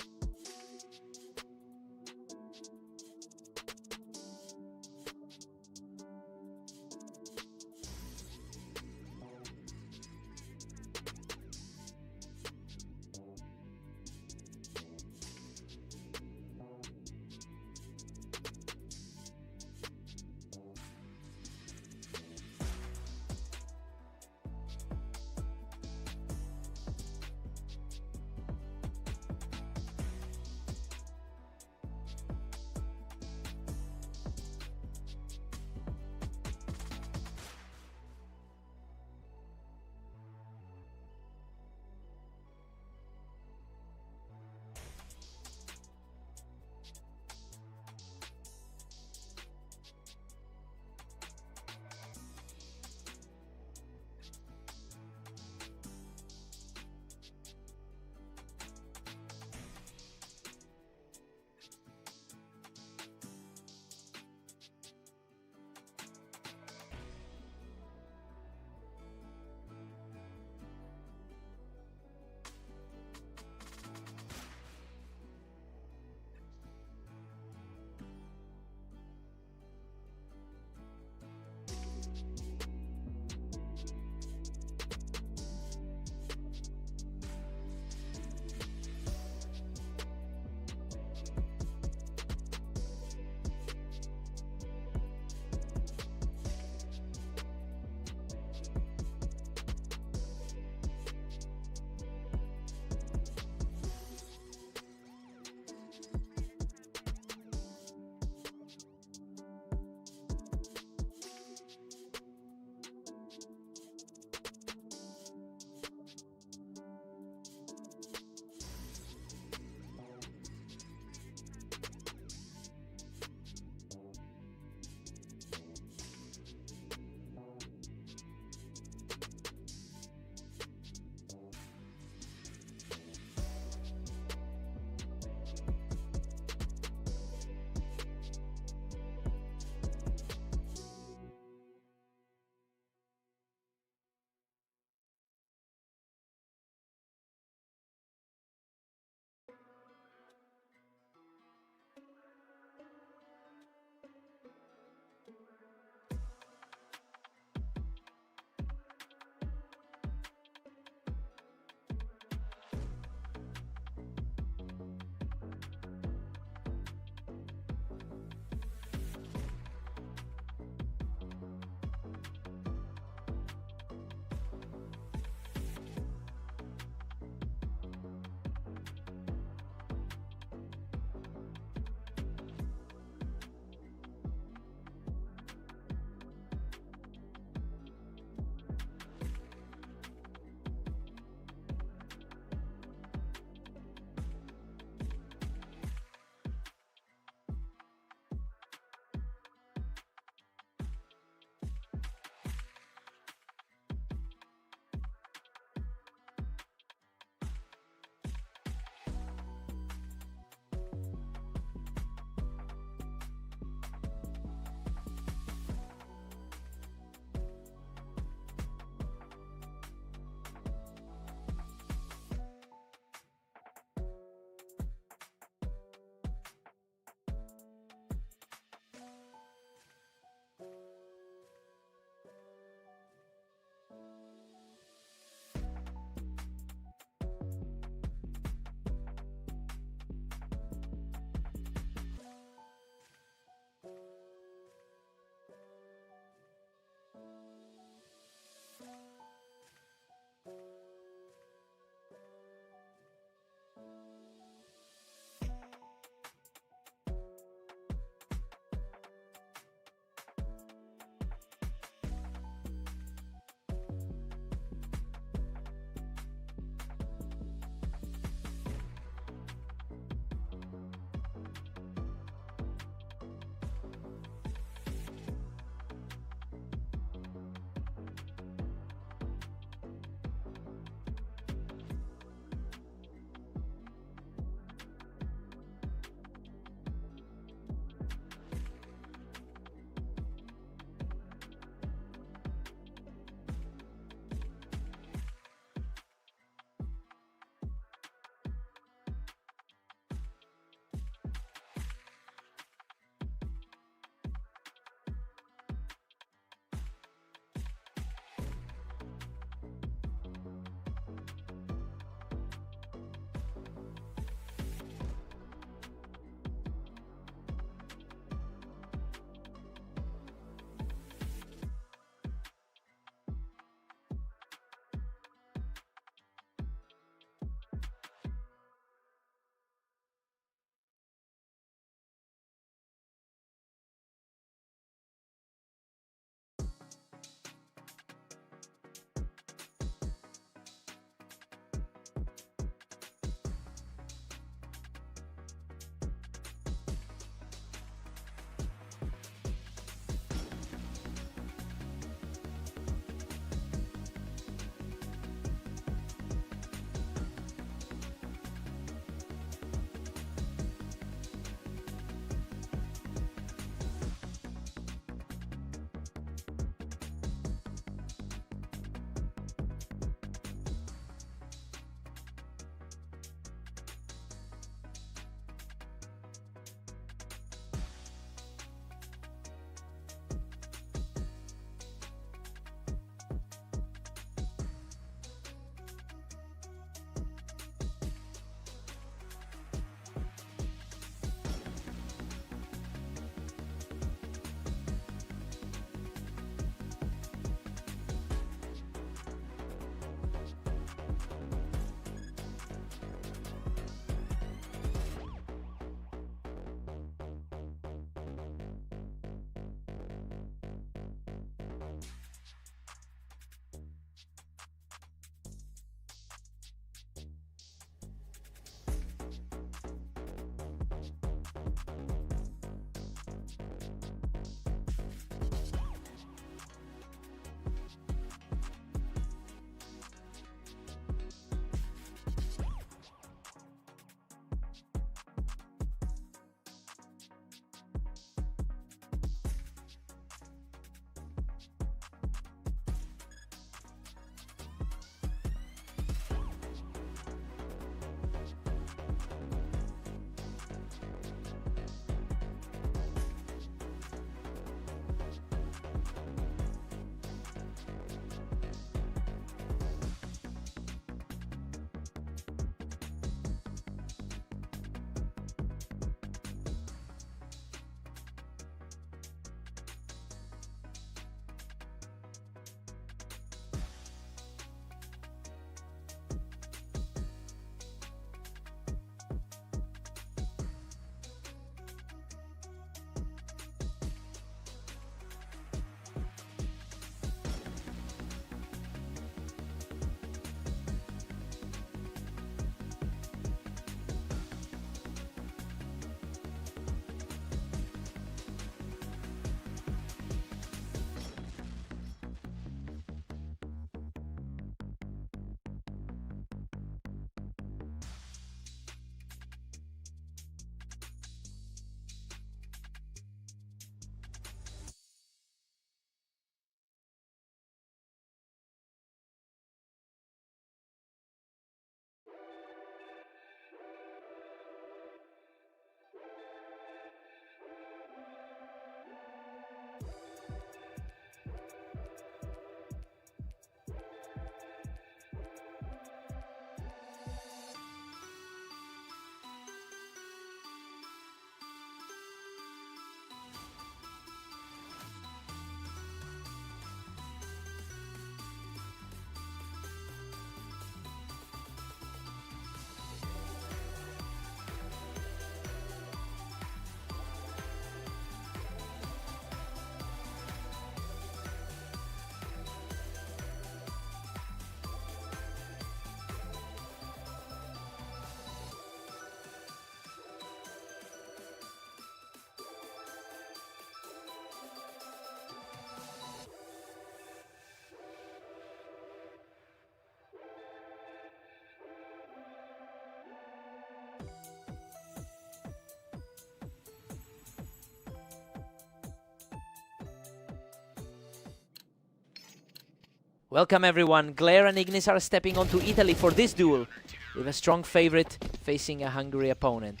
Welcome everyone. Glare and Ignis are stepping onto Italy for this duel, with a strong favorite facing a hungry opponent.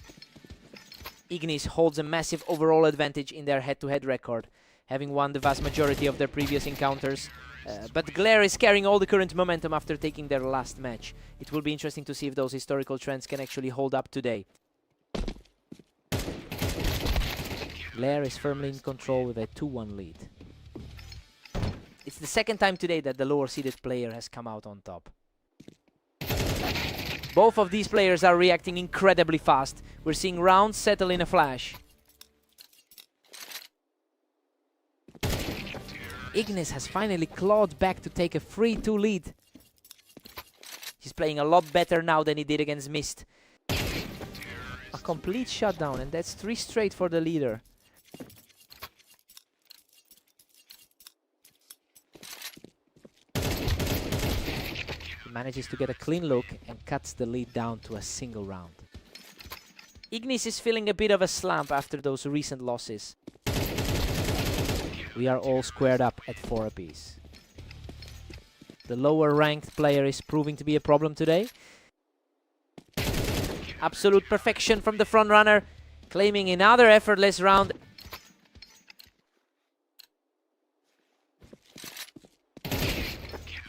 Ignis holds a massive overall advantage in their head-to-head record, having won the vast majority of their previous encounters. But Glare is carrying all the current momentum after taking their last match. It will be interesting to see if those historical trends can actually hold up today. Glare is firmly in control with a 2-1 lead. It's the second time today that the lower-seeded player has come out on top. Both of these players are reacting incredibly fast. We're seeing rounds settle in a flash. Ignis has finally clawed back to take a 3-2 lead. He's playing a lot better now than he did against Mist. A complete shutdown, and that's 3 straight for the leader. Manages to get a clean look and cuts the lead down to a single round. Ignis is feeling a bit of a slump after those recent losses. We are all squared up at 4 apiece. The lower ranked player is proving to be a problem today. Absolute perfection from the front runner, claiming another effortless round.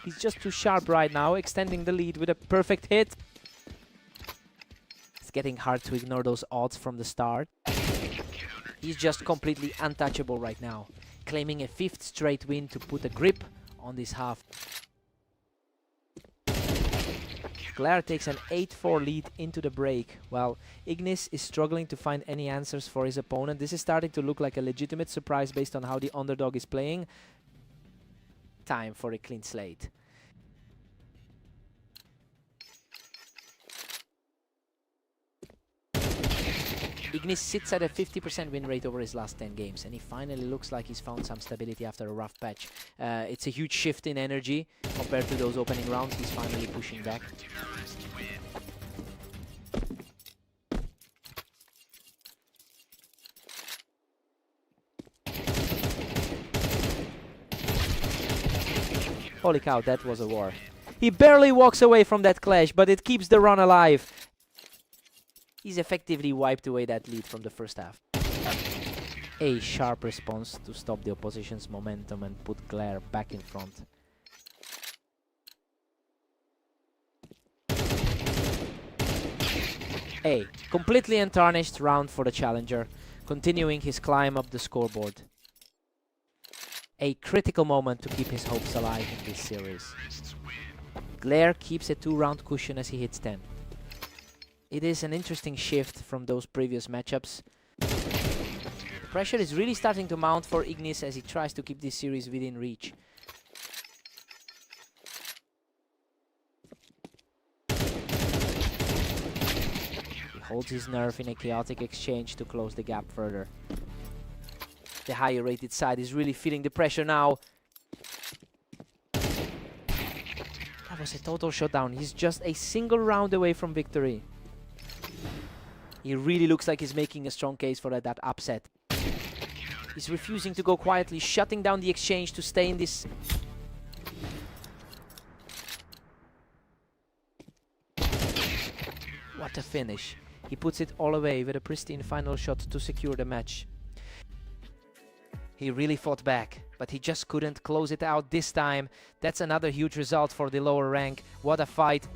He's just too sharp right now, extending the lead with a perfect hit. It's getting hard to ignore those odds from the start. He's just completely untouchable right now, claiming a 5th straight win to put a grip on this half. Glare takes an 8-4 lead into the break, while Ignis is struggling to find any answers for his opponent. This is starting to look like a legitimate surprise based on how the underdog is playing. Time for a clean slate. Ignis sits at a 50% win rate over his last 10 games, and he finally looks like he's found some stability after a rough patch. It's a huge shift in energy compared to those opening rounds. He's finally pushing back. Holy cow, that was a war. He barely walks away from that clash, but it keeps the run alive. He's effectively wiped away that lead from the first half. A sharp response to stop the opposition's momentum and put Glare back in front. A completely untarnished round for the challenger, continuing his climb up the scoreboard. A critical moment to keep his hopes alive in this series. Glare keeps a 2-round cushion as he hits 10. It is an interesting shift from those previous matchups. The pressure is really starting to mount for Ignis as he tries to keep this series within reach. He holds his nerve in a chaotic exchange to close the gap further. The higher rated side is really feeling the pressure now. That was a total shutdown. He's just a single round away from victory. He really looks like he's making a strong case for that upset. He's refusing to go quietly, shutting down the exchange to stay in this. What a finish. He puts it all away with a pristine final shot to secure the match. He really fought back, but he just couldn't close it out this time. That's another huge result for the lower rank. What a fight.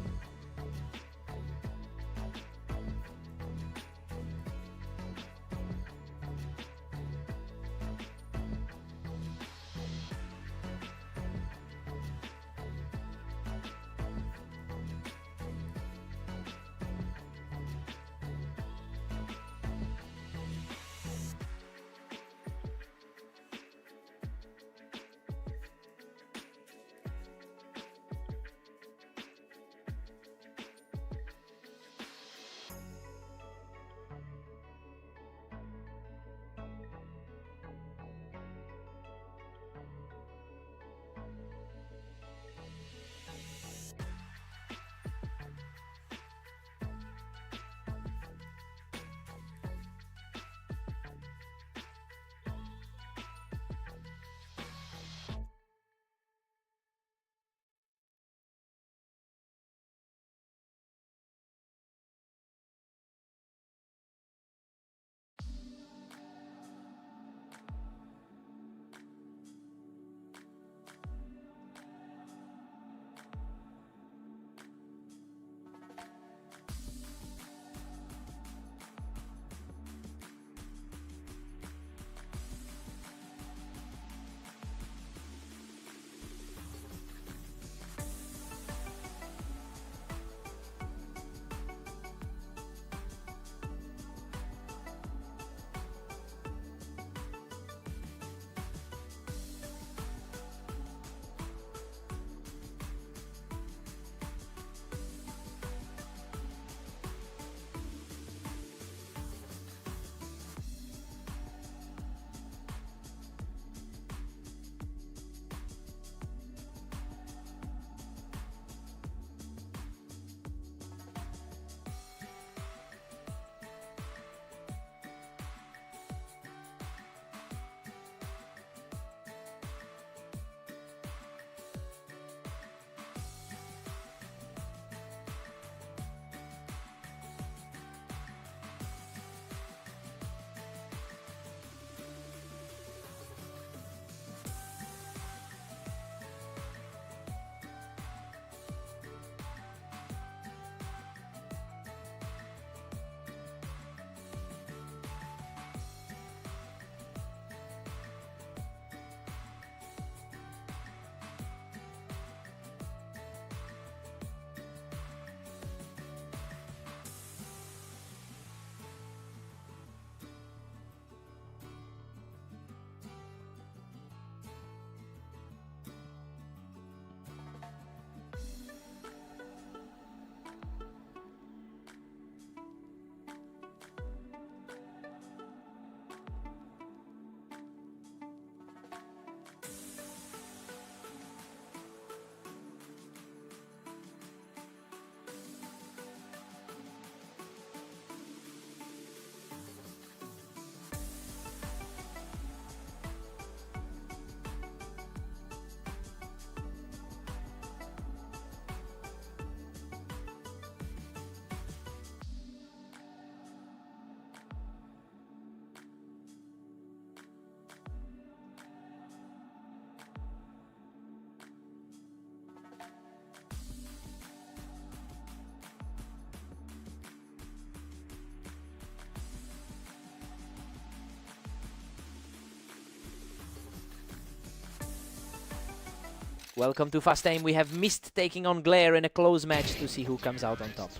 Welcome to Fast Aim. We have Mist taking on Glare in a close match to see who comes out on top.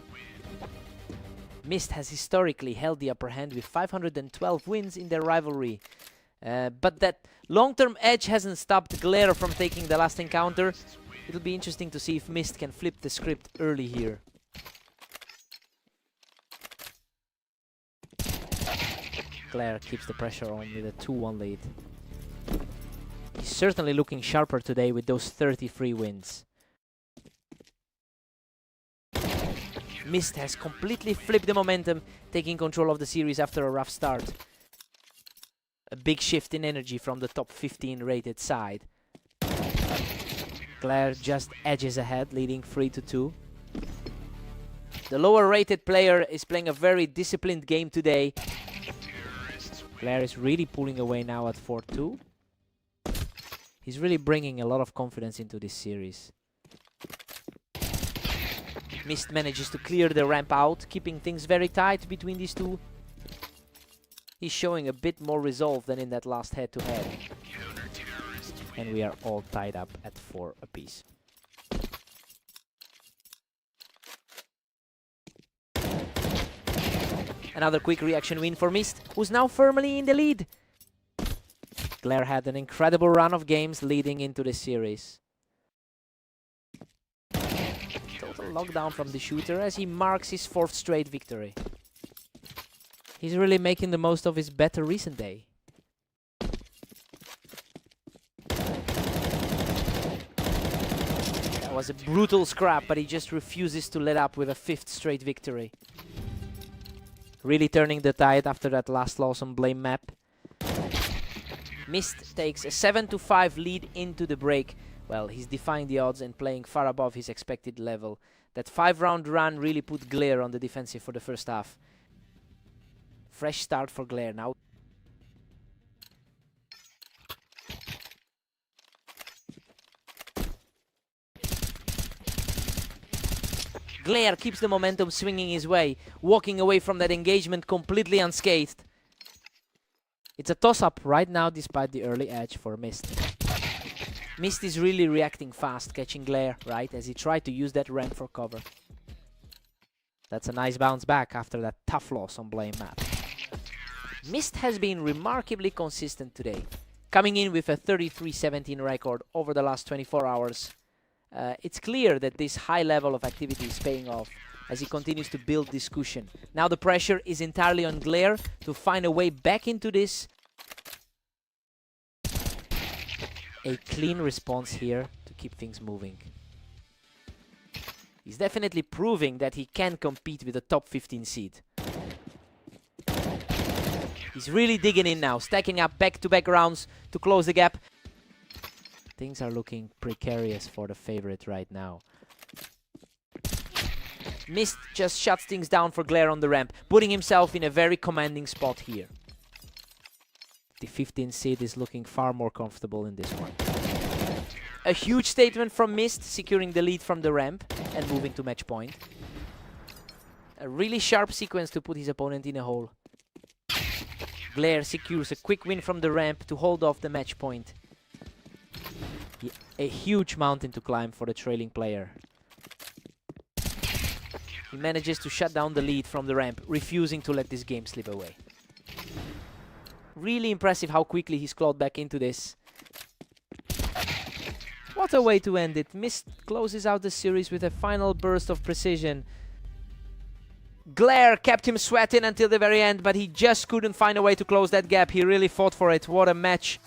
Mist has historically held the upper hand with 512 wins in their rivalry. But that long-term edge hasn't stopped Glare from taking the last encounter. It'll be interesting to see if Mist can flip the script early here. Glare keeps the pressure on with a 2-1 lead. He's certainly looking sharper today with those 33 wins. Mist has completely flipped the momentum, taking control of the series after a rough start. A big shift in energy from the top 15 rated side. Glare just edges ahead, leading 3-2. The lower rated player is playing a very disciplined game today. Glare is really pulling away now at 4-2. He's really bringing a lot of confidence into this series. Mist manages to clear the ramp out, keeping things very tight between these two. He's showing a bit more resolve than in that last head-to-head. And we are all tied up at 4 apiece. Another quick reaction win for Mist, who's now firmly in the lead. Glare had an incredible run of games leading into this series. Total lockdown from the shooter as he marks his 4th straight victory. He's really making the most of his better recent day. That was a brutal scrap, but he just refuses to let up with a 5th straight victory. Really turning the tide after that last loss on Blame Map. Mist takes a 7-5 lead into the break. Well, he's defying the odds and playing far above his expected level. That 5-round run really put Glare on the defensive for the first half. Fresh start for Glare now. Glare keeps the momentum swinging his way, walking away from that engagement completely unscathed. It's a toss-up right now despite the early edge for Mist. Mist is really reacting fast, catching Glare, right, as he tried to use that ramp for cover. That's a nice bounce back after that tough loss on Blame Map. Mist has been remarkably consistent today, coming in with a 33-17 record over the last 24 hours. It's clear that this high level of activity is paying off as he continues to build this cushion. Now the pressure is entirely on Glare to find a way back into this. A clean response here to keep things moving. He's definitely proving that he can compete with the top 15 seed. He's really digging in now, stacking up back-to-back rounds to close the gap. Things are looking precarious for the favorite right now. Mist just shuts things down for Glare on the ramp, putting himself in a very commanding spot here. The 15th seed is looking far more comfortable in this one. A huge statement from Mist, securing the lead from the ramp and moving to match point. A really sharp sequence to put his opponent in a hole. Glare secures a quick win from the ramp to hold off the match point. A huge mountain to climb for the trailing player. He manages to shut down the lead from the ramp, refusing to let this game slip away. Really impressive how quickly he's clawed back into this. What a way to end it. Mist closes out the series with a final burst of precision. Glare kept him sweating until the very end, but he just couldn't find a way to close that gap. He really fought for it. What a match.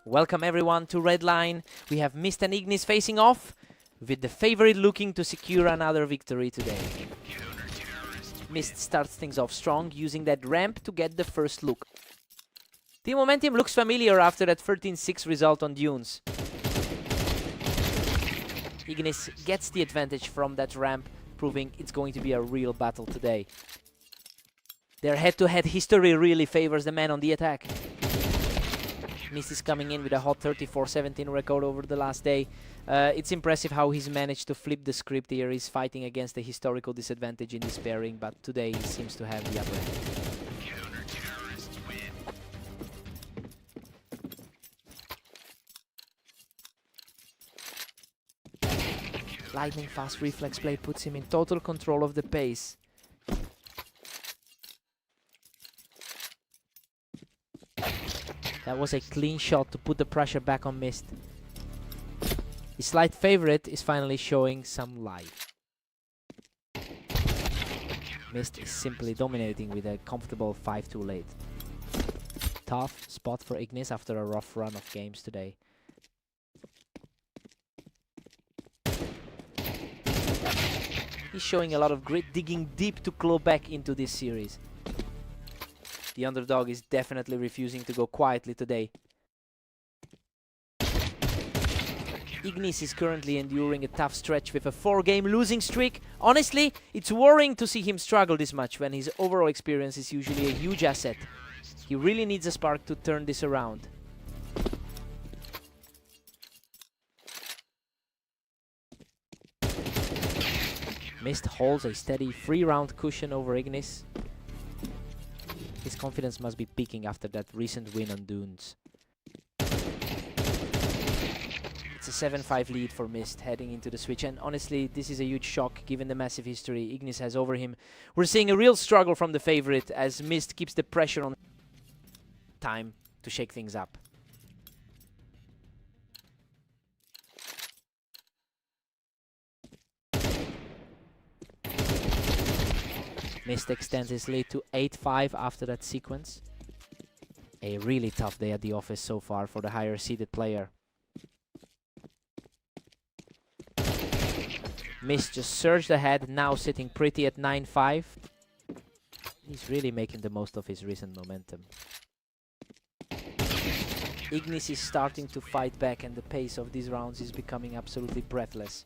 Welcome everyone to Red Line. We have Mist and Ignis facing off, with the favorite looking to secure another victory today. Mist starts things off strong, using that ramp to get the first look. The momentum looks familiar after that 13-6 result on Dunes. Ignis gets the advantage from that ramp, proving it's going to be a real battle today. Their head-to-head history really favors the man on the attack. Mist is coming in with a hot 34-17 record over the last day. It's impressive how he's managed to flip the script here. He's fighting against a historical disadvantage in this pairing, but today he seems to have the upper hand. Lightning fast reflex play puts him in total control of the pace. That was a clean shot to put the pressure back on Mist. His slight favorite is finally showing some life. Mist is simply dominating with a comfortable 5-2 late. Tough spot for Ignis after a rough run of games today. He's showing a lot of grit, digging deep to claw back into this series. The underdog is definitely refusing to go quietly today. Ignis is currently enduring a tough stretch with a 4-game losing streak. Honestly, it's worrying to see him struggle this much when his overall experience is usually a huge asset. He really needs a spark to turn this around. Mist holds a steady 3-round cushion over Ignis. His confidence must be peaking after that recent win on Dunes. It's a 7-5 lead for Mist heading into the switch, and honestly, this is a huge shock given the massive history Ignis has over him. We're seeing a real struggle from the favorite as Mist keeps the pressure on. Time to shake things up. Mist extends his lead to 8-5 after that sequence. A really tough day at the office so far for the higher seeded player. Mist just surged ahead, now sitting pretty at 9-5. He's really making the most of his recent momentum. Ignis is starting to fight back and the pace of these rounds is becoming absolutely breathless.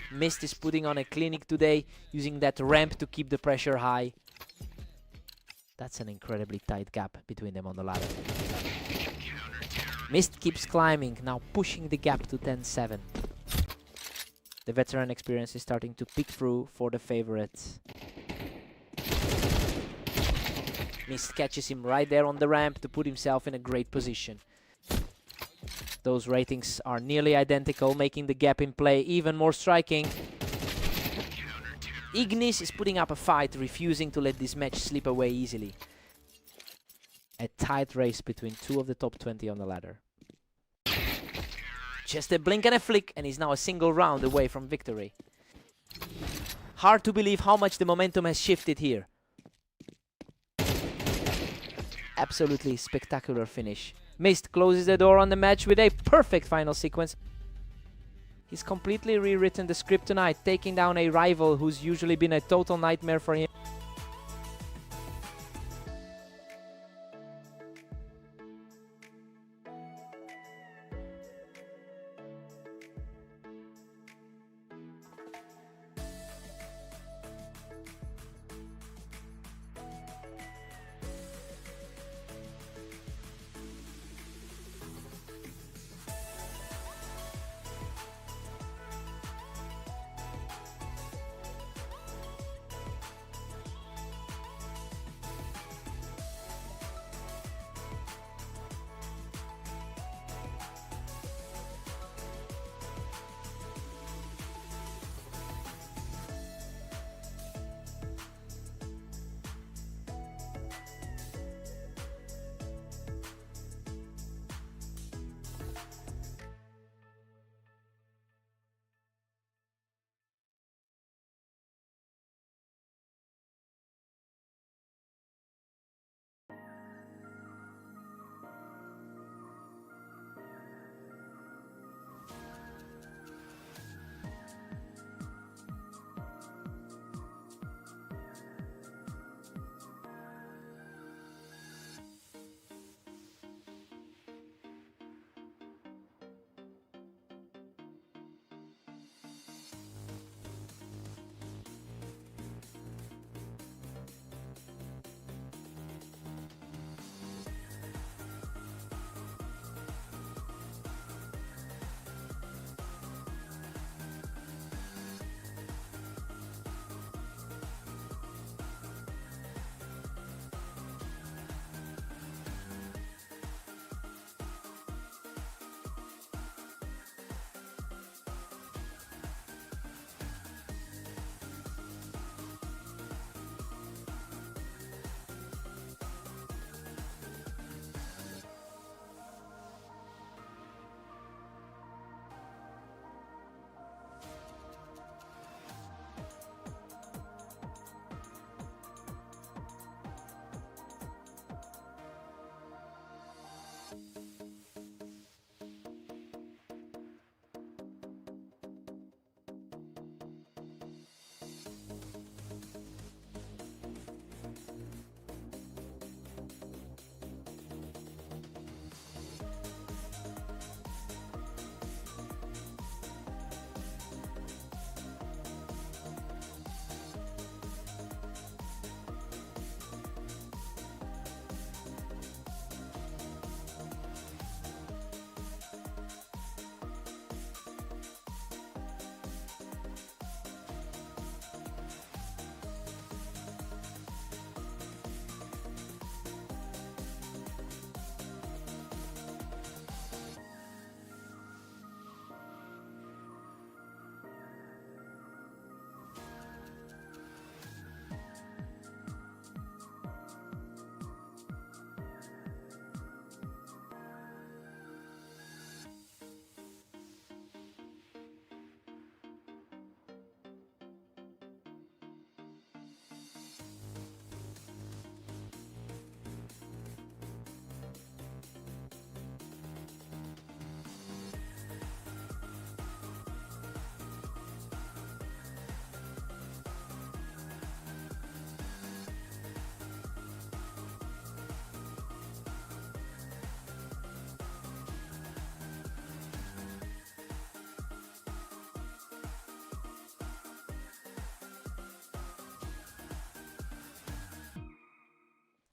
Mist is putting on a clinic today, using that ramp to keep the pressure high. That's an incredibly tight gap between them on the ladder. Mist keeps climbing, now pushing the gap to 10-7. The veteran experience is starting to peek through for the favorites. Mist catches him right there on the ramp to put himself in a great position. Those ratings are nearly identical, making the gap in play even more striking. Ignis is putting up a fight, refusing to let this match slip away easily. A tight race between two of the top 20 on the ladder. Just a blink and a flick, and he's now a single round away from victory. Hard to believe how much the momentum has shifted here. Absolutely spectacular finish. Mist closes the door on the match with a perfect final sequence. He's completely rewritten the script tonight, taking down a rival who's usually been a total nightmare for him.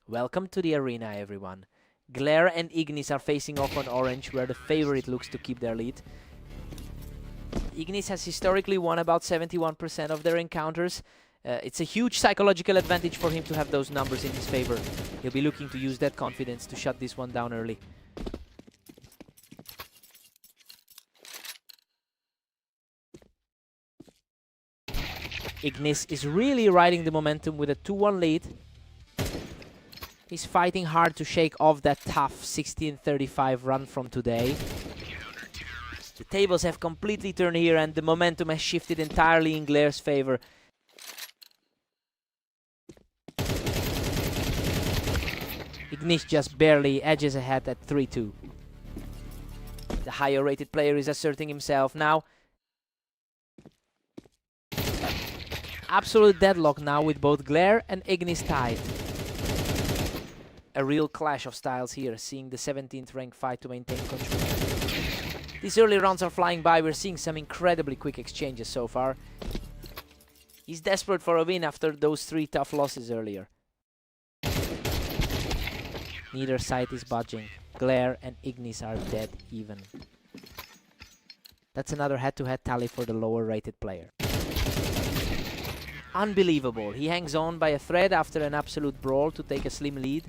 Welcome to the arena, everyone. Glare and Ignis are facing off on orange, where the favorite looks to keep their lead. Ignis has historically won about 71% of their encounters. It's a huge psychological advantage for him to have those numbers in his favor. He'll be looking to use that confidence to shut this one down early. Ignis is really riding the momentum with a 2-1 lead. He's fighting hard to shake off that tough 16-35 run from today. The tables have completely turned here and the momentum has shifted entirely in Glare's favor. Ignis just barely edges ahead at 3-2. The higher rated player is asserting himself now. Absolute deadlock now with both Glare and Ignis tied. A real clash of styles here, seeing the 17th rank fight to maintain control. These early rounds are flying by. We're seeing some incredibly quick exchanges so far. He's desperate for a win after those 3 tough losses earlier. Neither side is budging. Glare and Ignis are dead even. That's another head-to-head tally for the lower rated player. Unbelievable. He hangs on by a thread after an absolute brawl to take a slim lead.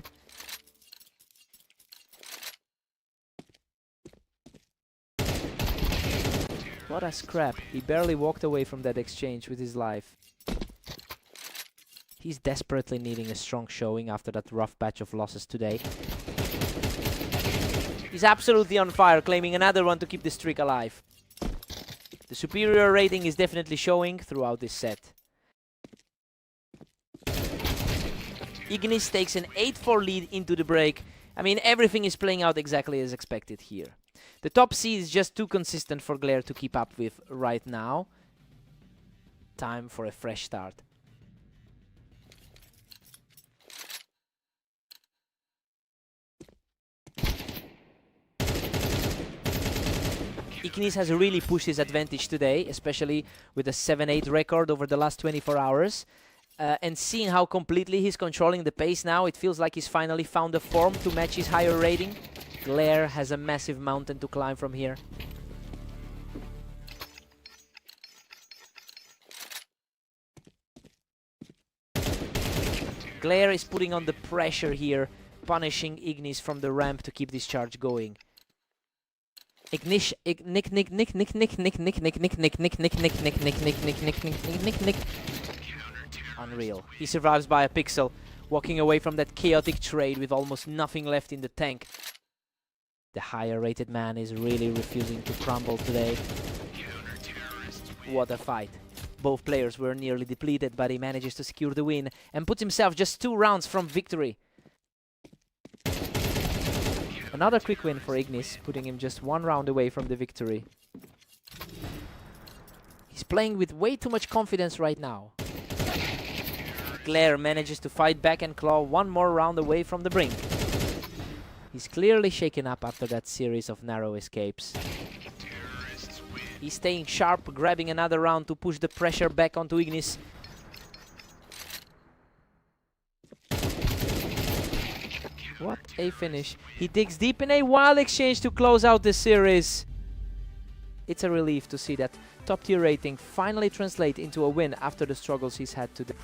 What a scrap. He barely walked away from that exchange with his life. He's desperately needing a strong showing after that rough batch of losses today. He's absolutely on fire, claiming another one to keep the streak alive. The superior rating is definitely showing throughout this set. Ignis takes an 8-4 lead into the break. I mean, everything is playing out exactly as expected here. The top seed is just too consistent for Glare to keep up with right now. Time for a fresh start. Ignis has really pushed his advantage today, especially with a 7-8 record over the last 24 hours. And seeing how completely he's controlling the pace now, it feels like he's finally found a form to match his higher rating. Glare has a massive mountain to climb from here. Glare is putting on the pressure here, punishing Ignis from the ramp to keep this charge going. Ignis, unreal. He survives by a pixel, walking away from that chaotic trade with almost nothing left in the tank. The higher rated man is really refusing to crumble today. What a fight. Both players were nearly depleted, but he manages to secure the win and puts himself just 2 rounds from victory. Another quick win for Ignis, putting him just 1 round away from the victory. He's playing with way too much confidence right now. Glare manages to fight back and claw 1 more round away from the brink. He's clearly shaken up after that series of narrow escapes. He's staying sharp, grabbing another round to push the pressure back onto Ignis. What a finish. He digs deep in a wild exchange to close out the series. It's a relief to see that top tier rating finally translate into a win after the struggles he's had today.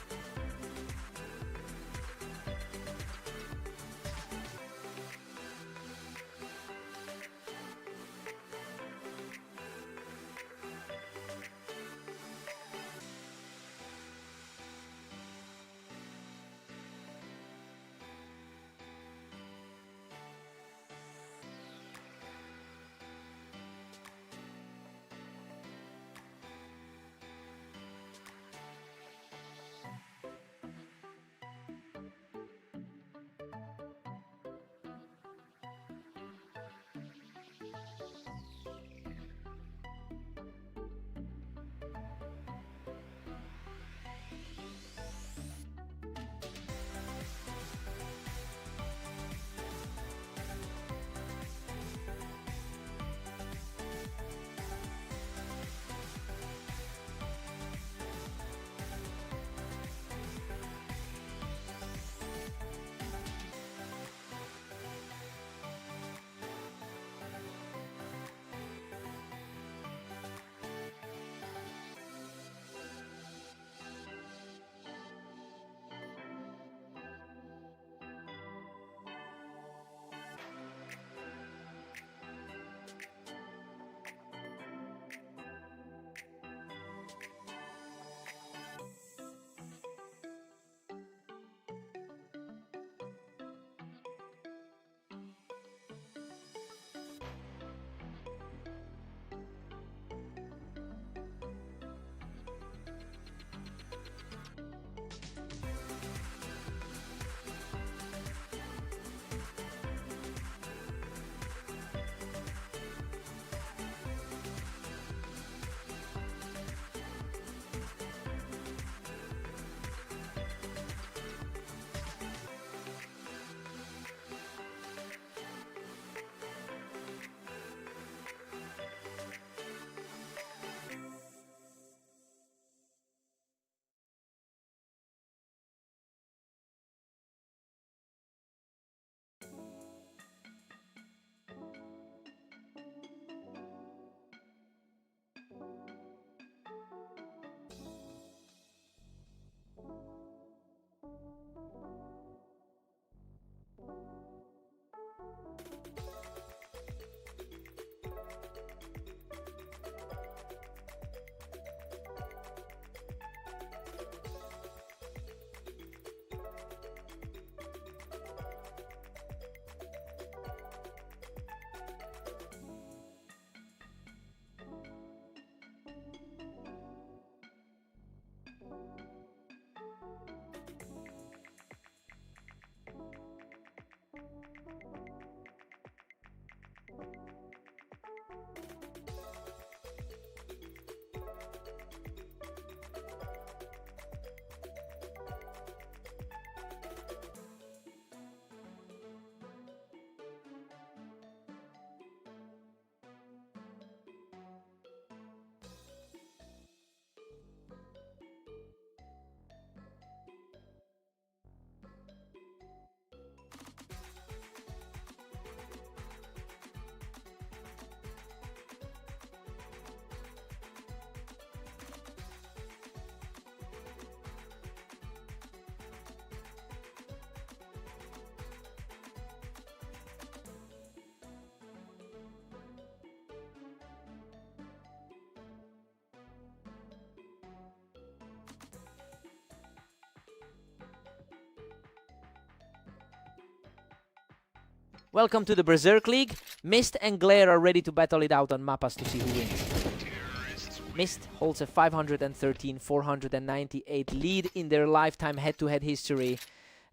Welcome to the Berserk League. Mist and Glare are ready to battle it out on Mappas to see who wins. Mist holds a 513-498 lead in their lifetime head-to-head history.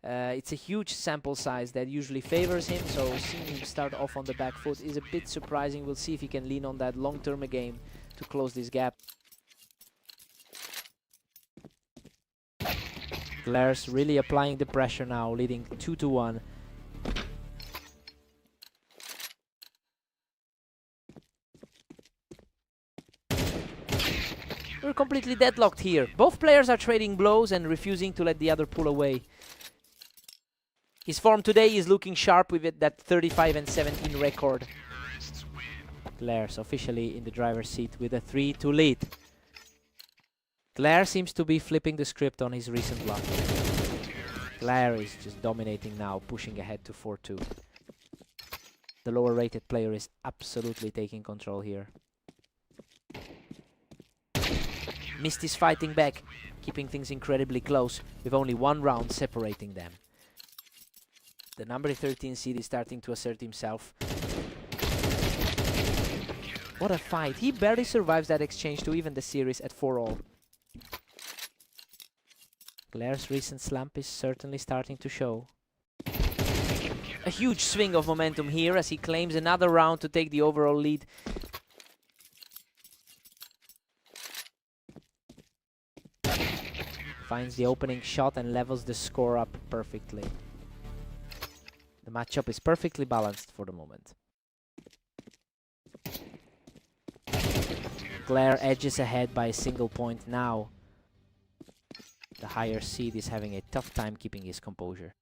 It's a huge sample size that usually favors him, so seeing him start off on the back foot is a bit surprising. We'll see if he can lean on that long-term game to close this gap. Glare's really applying the pressure now, leading 2-1. We're completely deadlocked here. Both players are trading blows and refusing to let the other pull away. His form today is looking sharp with that 35-17 record. Glare's officially in the driver's seat with a 3-2 lead. Glare seems to be flipping the script on his recent luck. Glare is just dominating now, pushing ahead to 4-2. The lower rated player is absolutely taking control here. Mist is fighting back, keeping things incredibly close, with only one round separating them. The number 13 seed is starting to assert himself. What a fight. He barely survives that exchange to even the series at 4-all. Glare's recent slump is certainly starting to show. A huge swing of momentum here as he claims another round to take the overall lead. Finds the opening shot and levels the score up perfectly. The matchup is perfectly balanced for the moment. Glare edges ahead by a single point now. The higher seed is having a tough time keeping his composure.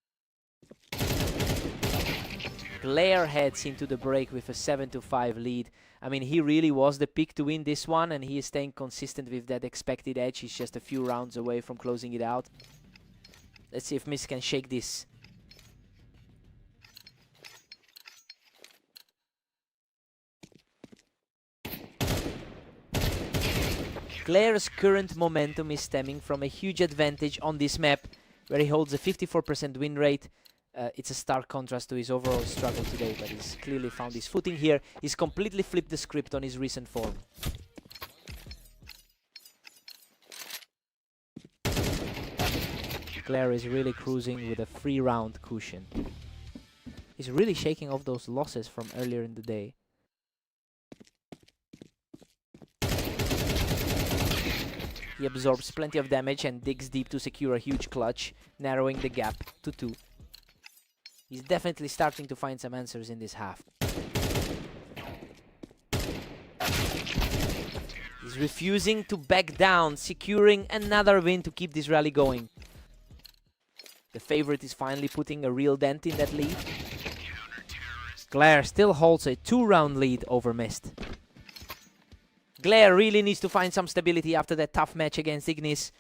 Glare heads into the break with a 7-5 lead. I mean, he really was the pick to win this one, and he is staying consistent with that expected edge. He's just a few rounds away from closing it out. Let's see if Mist can shake this. Glare's current momentum is stemming from a huge advantage on this map, where he holds a 54% win rate. It's a stark contrast to his overall struggle today, but he's clearly found his footing here. He's completely flipped the script on his recent form. Glare is really cruising with a 3-round cushion. He's really shaking off those losses from earlier in the day. He absorbs plenty of damage and digs deep to secure a huge clutch, narrowing the gap to 2. He's definitely starting to find some answers in this half. He's refusing to back down, securing another win to keep this rally going. The favorite is finally putting a real dent in that lead. Glare still holds a 2-round lead over Mist. Glare really needs to find some stability after that tough match against Ignis.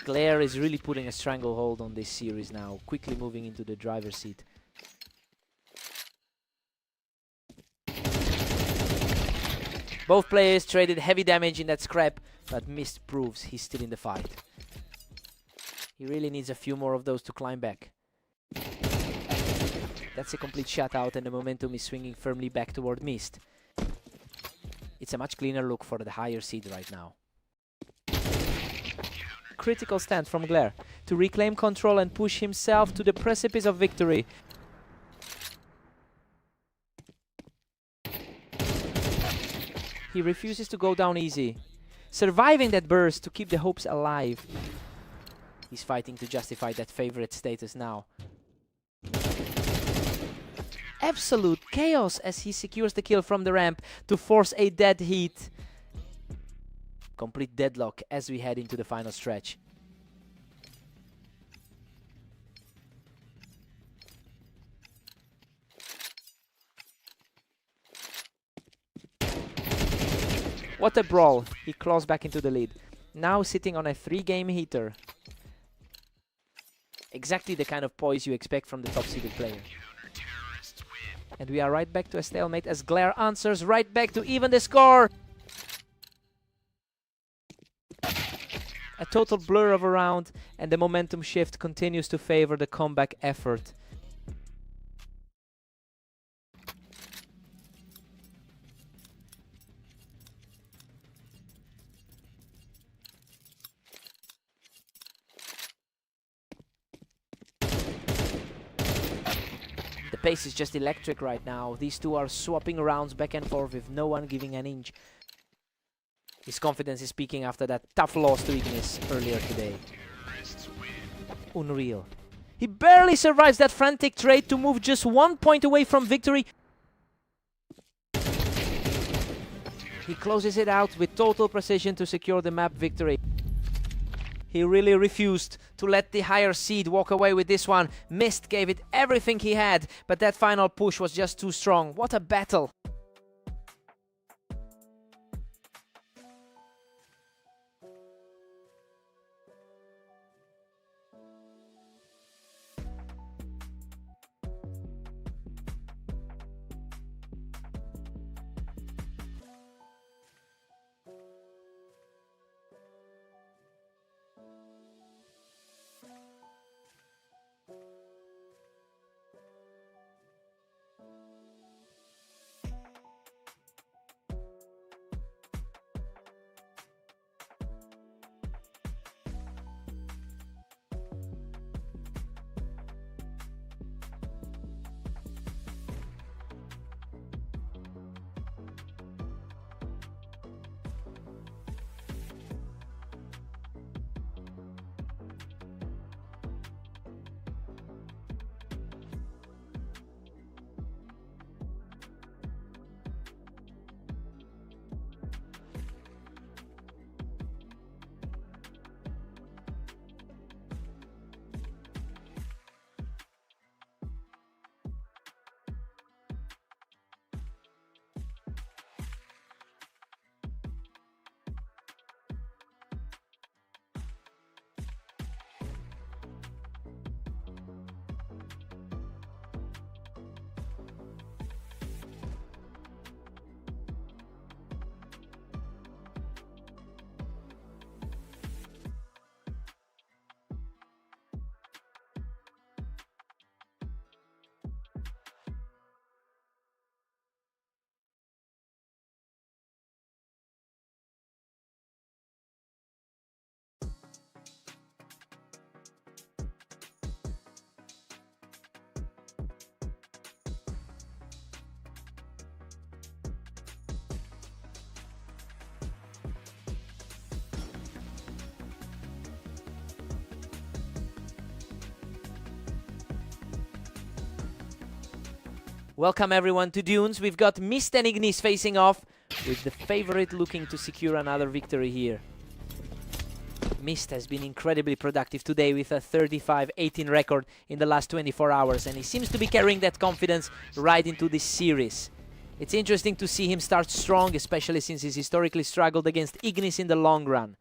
Glare is really putting a stranglehold on this series now, quickly moving into the driver's seat. Both players traded heavy damage in that scrap, but Mist proves he's still in the fight. He really needs a few more of those to climb back. That's a complete shutout and the momentum is swinging firmly back toward Mist. It's a much cleaner look for the higher seed right now. Critical stand from Glare to reclaim control and push himself to the precipice of victory. He refuses to go down easy, surviving that burst to keep the hopes alive. He's fighting to justify that favorite status now. Absolute chaos as he secures the kill from the ramp to force a dead heat. Complete deadlock as we head into the final stretch. What a brawl. He claws back into the lead. Now sitting on a 3-game heater. Exactly the kind of poise you expect from the top-seeded player. And we are right back to a stalemate as Glare answers right back to even the score. A total blur of a round, and the momentum shift continues to favor the comeback effort. The pace is just electric right now. These two are swapping rounds back and forth with no one giving an inch. His confidence is peaking after that tough loss to Ignis earlier today. Unreal. He barely survives that frantic trade to move just 1 point away from victory. He closes it out with total precision to secure the map victory. He really refused to let the higher seed walk away with this one. Mist gave it everything he had, but that final push was just too strong. What a battle! Welcome everyone to Dunes. We've got Mist and Ignis facing off, with the favorite looking to secure another victory here. Mist has been incredibly productive today with a 35-18 record in the last 24 hours, and he seems to be carrying that confidence right into this series. It's interesting to see him start strong, especially since he's historically struggled against Ignis in the long run.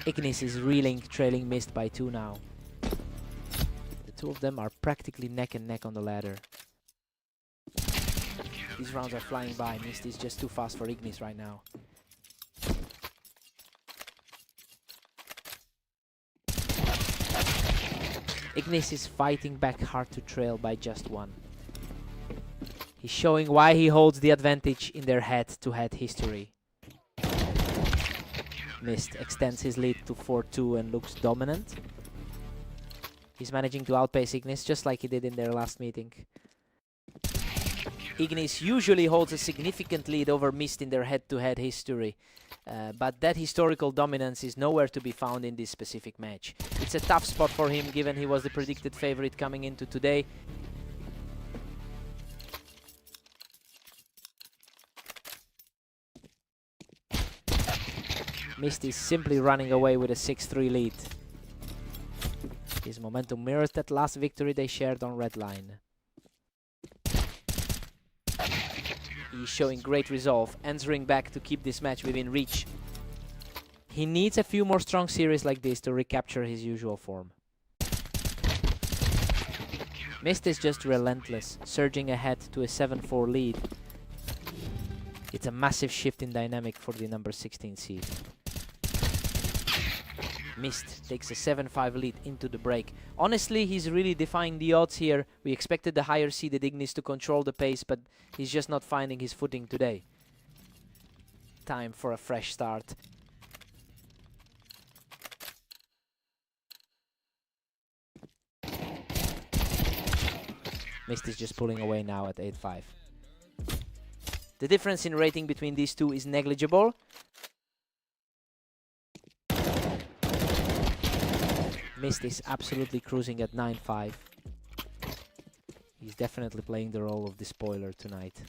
Ignis is reeling, trailing Mist by 2 now. Two of them are practically neck and neck on the ladder. These rounds are flying by. Mist is just too fast for Ignis right now. Ignis is fighting back hard to trail by just 1. He's showing why he holds the advantage in their head-to-head history. Mist extends his lead to 4-2 and looks dominant. He's managing to outpace Ignis just like he did in their last meeting. Ignis usually holds a significant lead over Mist in their head-to-head history, but that historical dominance is nowhere to be found in this specific match. It's a tough spot for him given he was the predicted favorite coming into today. Mist is simply running away with a 6-3 lead. His momentum mirrors that last victory they shared on Red Line. He's showing great resolve, answering back to keep this match within reach. He needs a few more strong series like this to recapture his usual form. Mist is just relentless, surging ahead to a 7-4 lead. It's a massive shift in dynamic for the number 16 seed. Mist takes a 7-5 lead into the break. Honestly, he's really defying the odds here. We expected the higher seeded Ignis to control the pace, but he's just not finding his footing today. Time for a fresh start. Mist is just pulling away now at 8-5. The difference in rating between these two is negligible. Mist is absolutely cruising at 9-5. He's definitely playing the role of the spoiler tonight.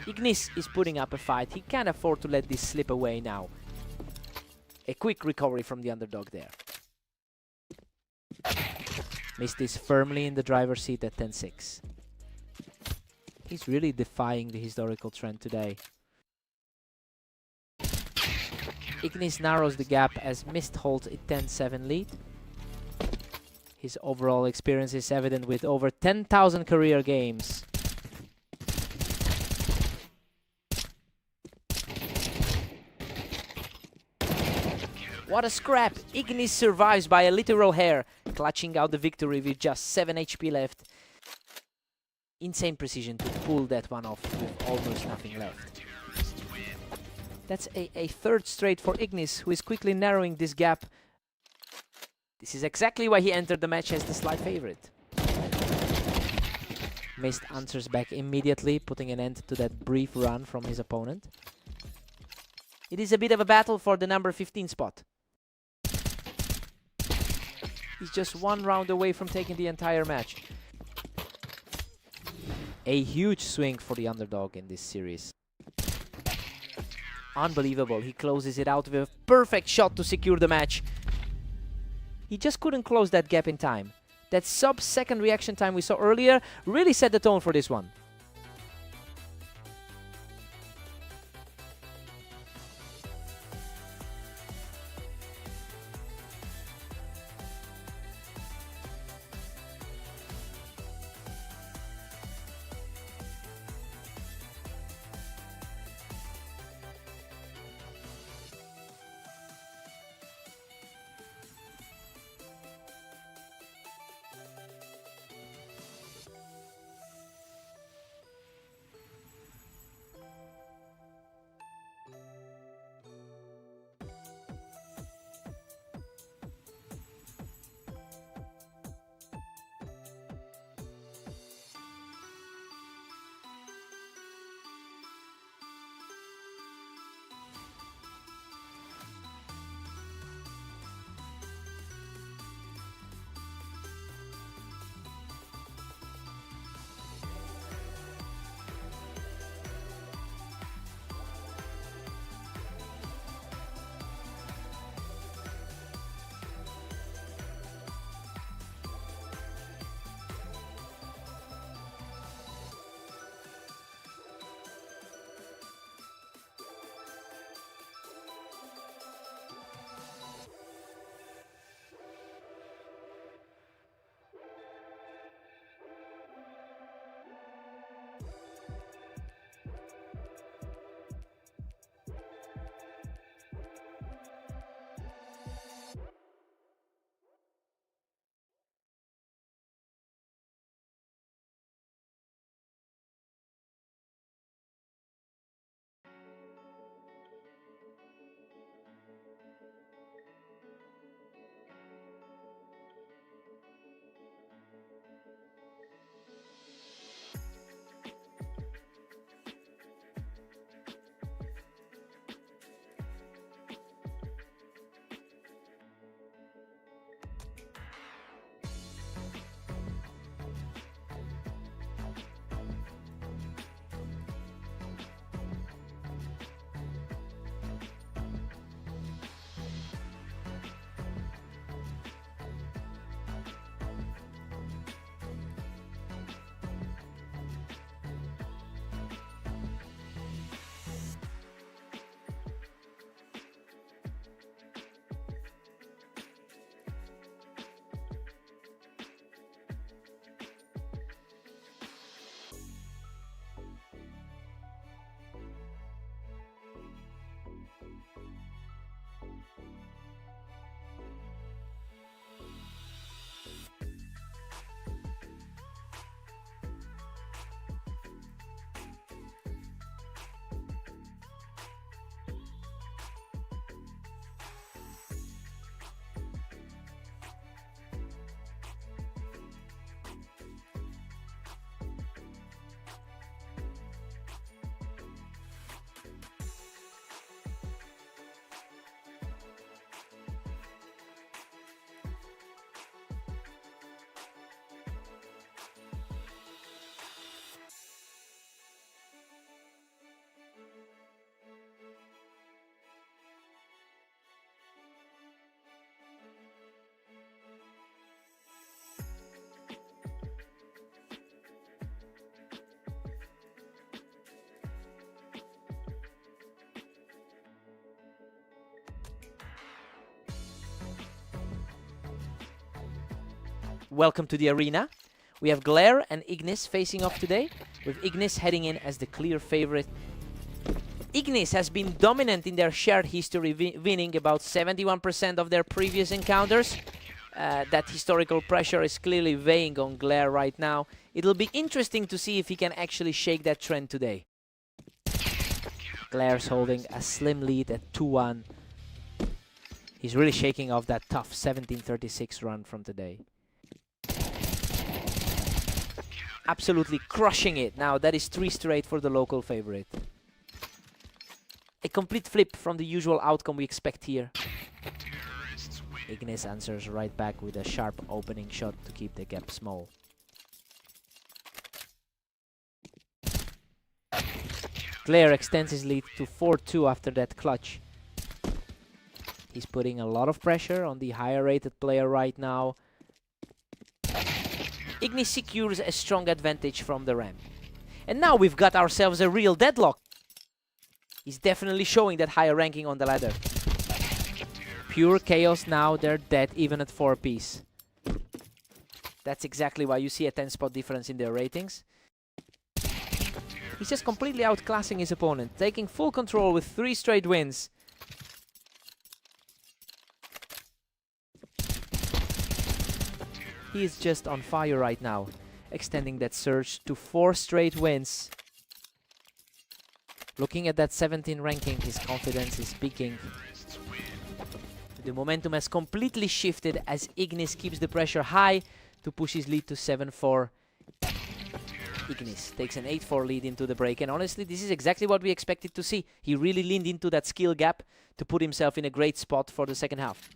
Ignis is putting up a fight. He can't afford to let this slip away now. A quick recovery from the underdog there. Mist is firmly in the driver's seat at 10-6. He's really defying the historical trend today. Ignis narrows the gap as Mist holds a 10-7 lead. His overall experience is evident with over 10,000 career games. What a scrap! Ignis survives by a literal hair, clutching out the victory with just 7 HP left. Insane precision to pull that one off with almost nothing left. That's a third straight for Ignis, who is quickly narrowing this gap. This is exactly why he entered the match as the slight favorite. Mist answers back immediately, putting an end to that brief run from his opponent. It is a bit of a battle for the number 15 spot. He's just 1 round away from taking the entire match. A huge swing for the underdog in this series. Unbelievable, he closes it out with a perfect shot to secure the match. He just couldn't close that gap in time. That sub-second reaction time we saw earlier really set the tone for this one. welcome to the arena. We have Glare and Ignis facing off today, with Ignis heading in as the clear favorite. Ignis has been dominant in their shared history, winning about 71% of their previous encounters. That historical pressure is clearly weighing on Glare right now. It'll be interesting to see if he can actually shake that trend today. Glare's holding a slim lead at 2-1. He's really shaking off that tough 1736 run from today. Absolutely crushing it. Now that is 3 straight for the local favorite. A complete flip from the usual outcome we expect here. Ignis answers right back with a sharp opening shot to keep the gap small. Glare extends his lead to 4-2 after that clutch. He's putting a lot of pressure on the higher rated player right now. Ignis secures a strong advantage from the ramp. And now we've got ourselves a real deadlock. He's definitely showing that higher ranking on the ladder. Pure chaos now, they're dead even at 4 apiece. That's exactly why you see a 10-spot difference in their ratings. He's just completely outclassing his opponent, taking full control with 3 straight wins. He is just on fire right now, extending that surge to 4 straight wins. Looking at that 17 ranking, his confidence is peaking. The momentum has completely shifted as Ignis keeps the pressure high to push his lead to 7-4. Ignis takes an 8-4 lead into the break, and honestly, this is exactly what we expected to see. He really leaned into that skill gap to put himself in a great spot for the second half.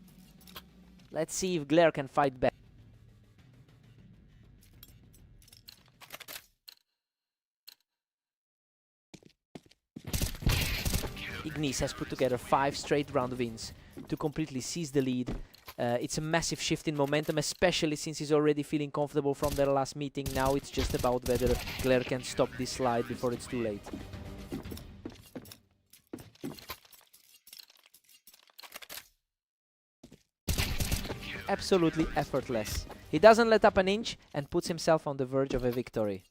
Let's see if Glare can fight back. Ignis has put together 5 straight round wins to completely seize the lead. It's a massive shift in momentum, especially since he's already feeling comfortable from their last meeting. Now it's just about whether Glare can stop this slide before it's too late. Absolutely effortless. He doesn't let up an inch and puts himself on the verge of a victory.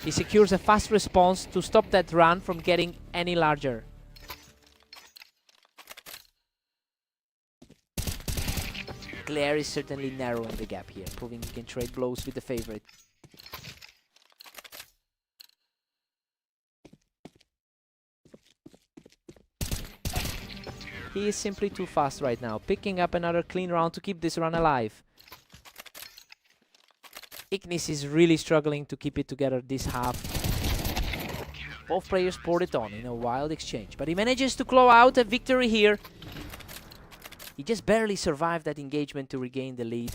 He secures a fast response to stop that run from getting any larger. Glare is certainly narrowing the gap here, proving he can trade blows with the favorite. He is simply too fast right now, picking up another clean round to keep this run alive. Ignis is really struggling to keep it together this half. Both players poured it on in a wild exchange, but he manages to claw out a victory here. He just barely survived that engagement to regain the lead.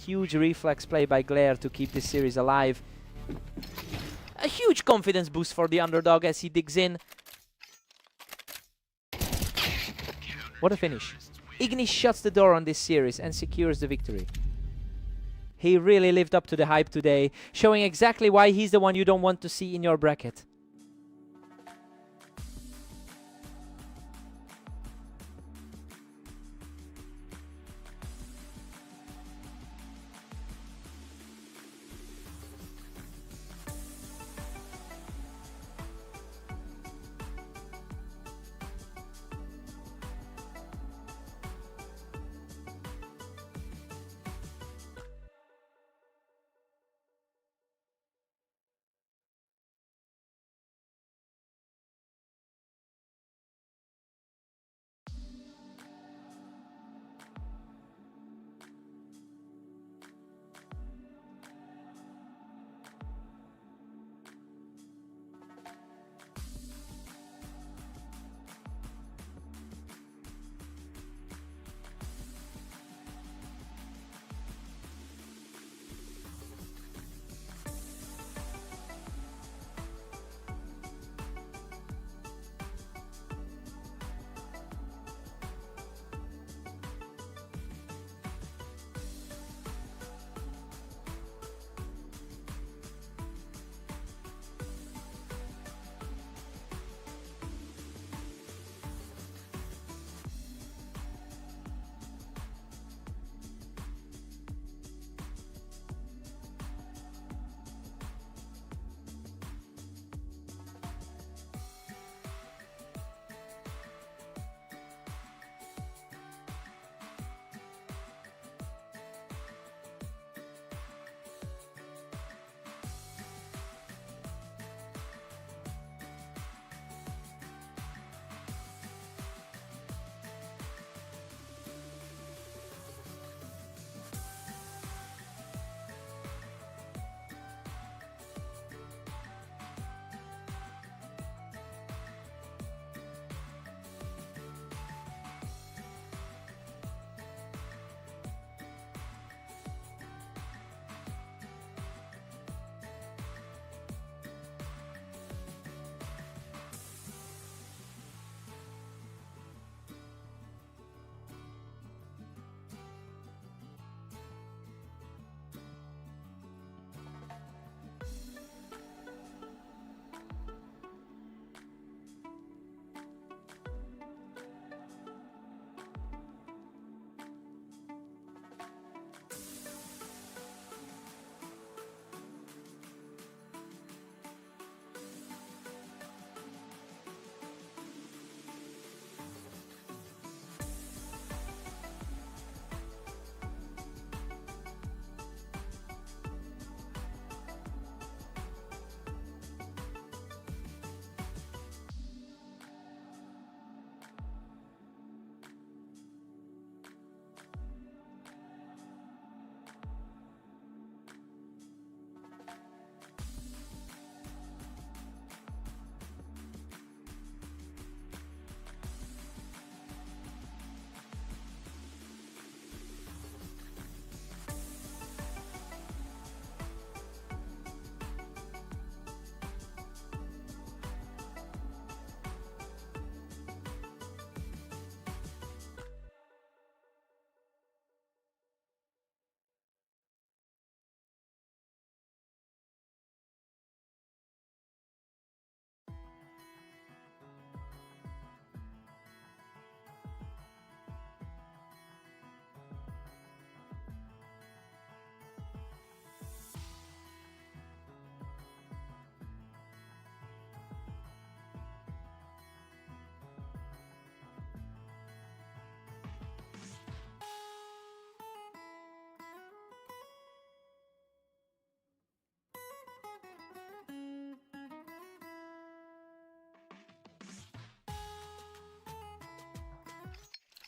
Huge reflex play by Glare to keep this series alive. A huge confidence boost for the underdog as he digs in. What a finish. Ignis shuts the door on this series and secures the victory. He really lived up to the hype today, showing exactly why he's the one you don't want to see in your bracket.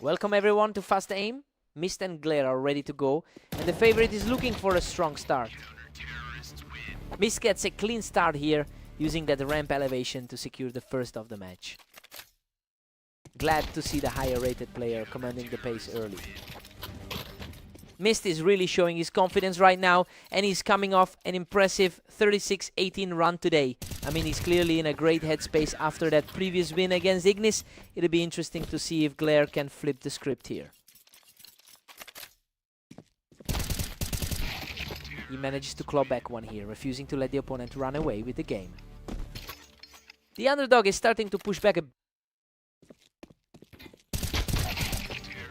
Welcome everyone to Fast Aim. Mist and Glare are ready to go, and the favorite is looking for a strong start. Mist gets a clean start here, using that ramp elevation to secure the first of the match. Glad to see the higher rated player commanding the pace early. Mist is really showing his confidence right now, and he's coming off an impressive 36-18 run today. I mean, he's clearly in a great headspace after that previous win against Ignis. It'll be interesting to see if Glare can flip the script here. He manages to claw back one here, refusing to let the opponent run away with the game. The underdog is starting to push back a...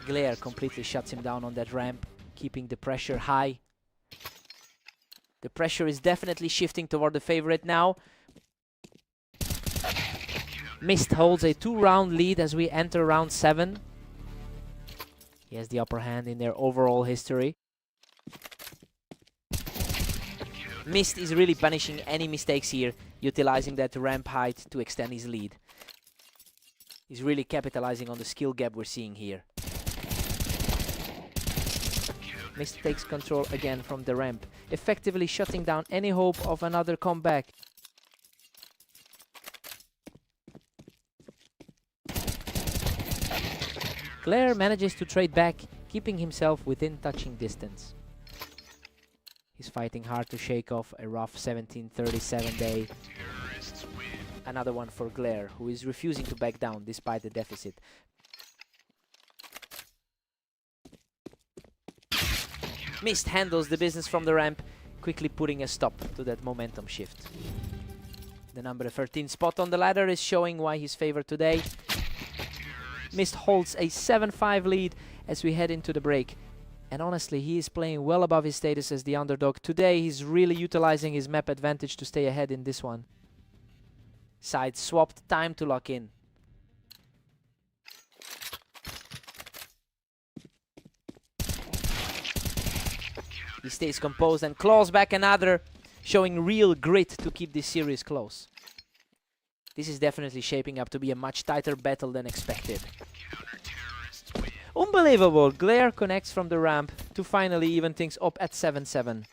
Glare completely shuts him down on that ramp, keeping the pressure high. The pressure is definitely shifting toward the favorite now. Mist holds a 2-round lead as we enter round 7. He has the upper hand in their overall history. Mist is really punishing any mistakes here, utilizing that ramp height to extend his lead. He's really capitalizing on the skill gap we're seeing here. Mist takes control again from the ramp, effectively shutting down any hope of another comeback. Glare manages to trade back, keeping himself within touching distance. He's fighting hard to shake off a rough 17:37 day. Another one for Glare, who is refusing to back down despite the deficit. Mist handles the business from the ramp, quickly putting a stop to that momentum shift. The number 13 spot on the ladder is showing why he's favored today. Mist holds a 7-5 lead as we head into the break. And honestly, he is playing well above his status as the underdog. Today, he's really utilizing his map advantage to stay ahead in this one. Side swapped, time to lock in. He stays composed and claws back another, showing real grit to keep this series close. This is definitely shaping up to be a much tighter battle than expected. Unbelievable! Glare connects from the ramp to finally even things up at 7-7.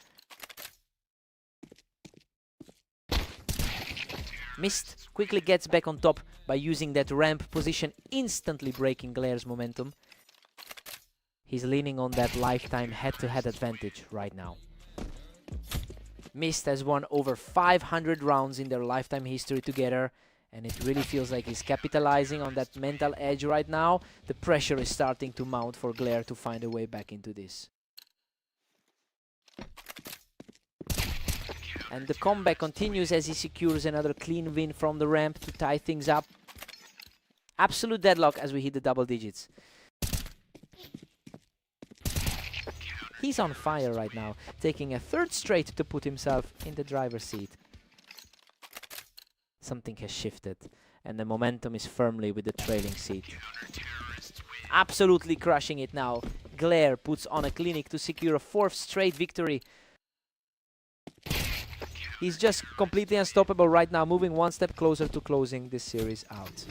Mist quickly gets back on top by using that ramp position, instantly breaking Glare's momentum. He's leaning on that lifetime head-to-head advantage right now. Mist has won over 500 rounds in their lifetime history together, and it really feels like he's capitalizing on that mental edge right now. The pressure is starting to mount for Glare to find a way back into this. And the comeback continues as he secures another clean win from the ramp to tie things up. Absolute deadlock as we hit the double digits. He's on fire right now, taking a third straight to put himself in the driver's seat. Something has shifted, and the momentum is firmly with the trailing seat. Absolutely crushing it now. Glare puts on a clinic to secure a 4th straight victory. He's just completely unstoppable right now, moving one step closer to closing this series out.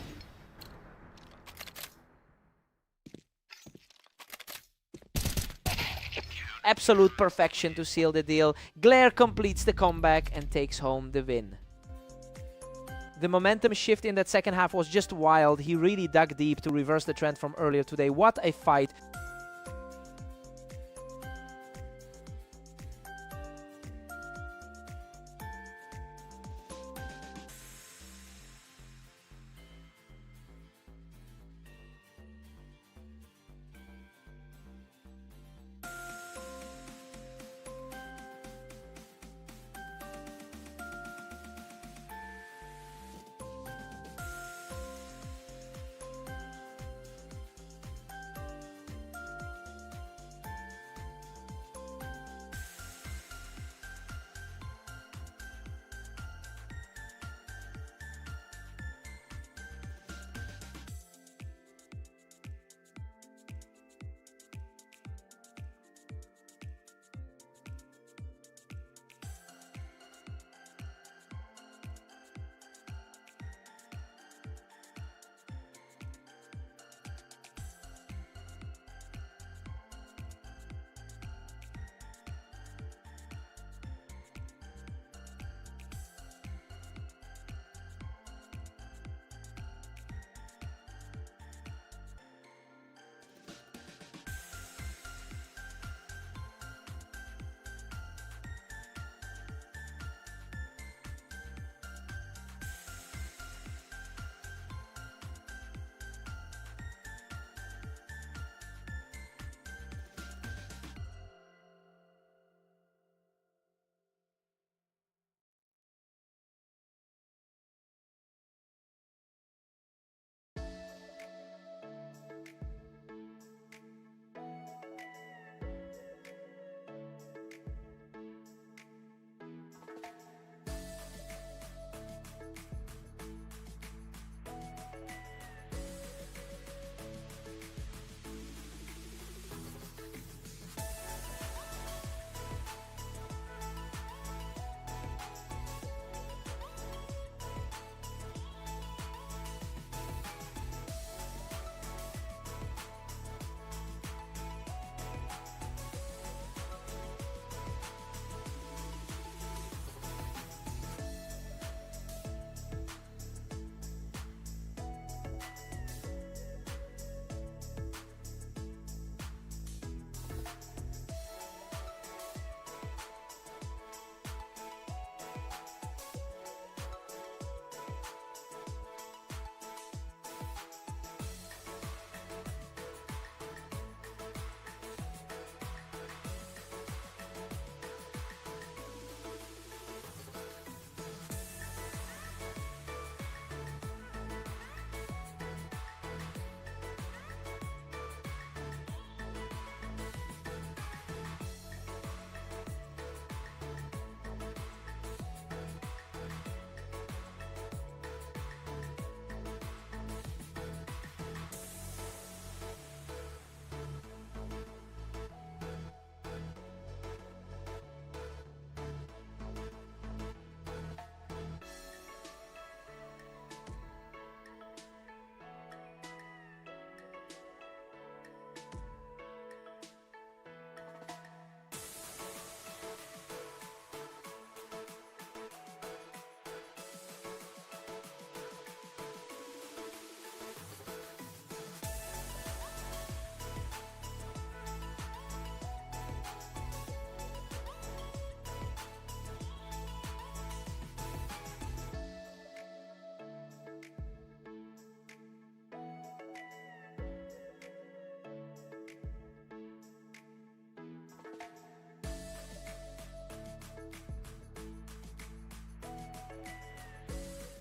Absolute perfection to seal the deal. Glare completes the comeback and takes home the win. The momentum shift in that second half was just wild. He really dug deep to reverse the trend from earlier today. What a fight.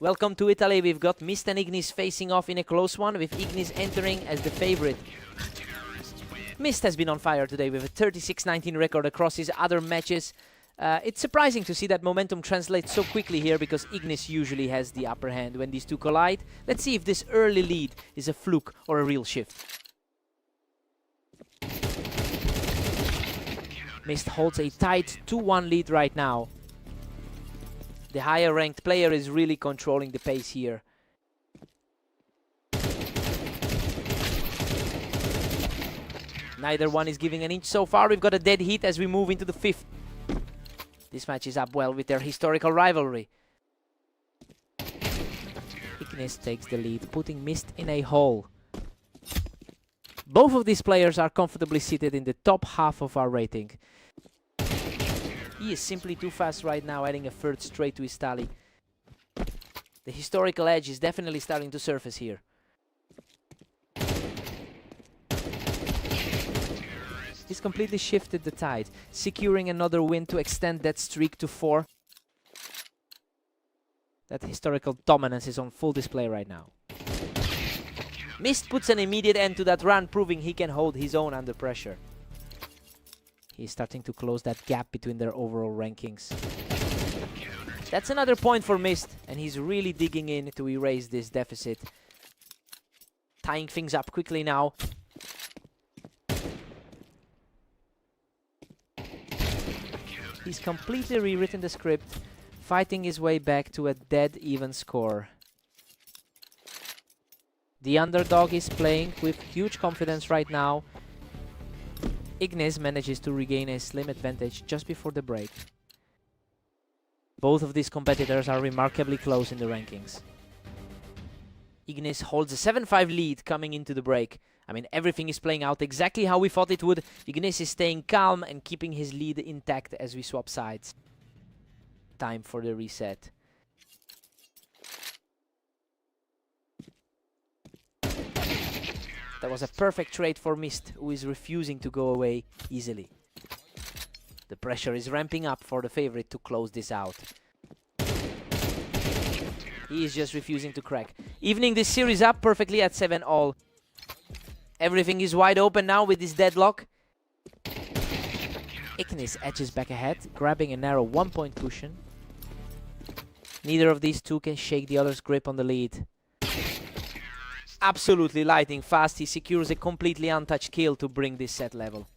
Welcome to Italy. We've got Mist and Ignis facing off in a close one, with Ignis entering as the favorite. Mist has been on fire today with a 36-19 record across his other matches. It's surprising to see that momentum translates so quickly here, because Ignis usually has the upper hand when these two collide. Let's see if this early lead is a fluke or a real shift. Mist holds a tight 2-1 lead right now. The higher ranked player is really controlling the pace here. Neither one is giving an inch so far. We've got a dead heat as we move into the 5th. This match is up well with their historical rivalry. Ignis takes the lead, putting Mist in a hole. Both of these players are comfortably seated in the top half of our rating. He is simply too fast right now, adding a third straight to his tally. The historical edge is definitely starting to surface here. He's completely shifted the tide, securing another win to extend that streak to 4. That historical dominance is on full display right now. Mist puts an immediate end to that run, proving he can hold his own under pressure. He's starting to close that gap between their overall rankings. That's another point for Mist, and he's really digging in to erase this deficit. Tying things up quickly now. He's completely rewritten the script, fighting his way back to a dead even score. The underdog is playing with huge confidence right now. Ignis manages to regain a slim advantage just before the break. Both of these competitors are remarkably close in the rankings. Ignis holds a 7-5 lead coming into the break. I mean, everything is playing out exactly how we thought it would. Ignis is staying calm and keeping his lead intact as we swap sides. Time for the reset. That was a perfect trade for Mist, who is refusing to go away easily. The pressure is ramping up for the favorite to close this out. He is just refusing to crack. Evening this series up perfectly at 7-all. Everything is wide open now with this deadlock. Ignis edges back ahead, grabbing a narrow 1-point cushion. Neither of these two can shake the other's grip on the lead. Absolutely lightning fast, he secures a completely untouched kill to bring this set level.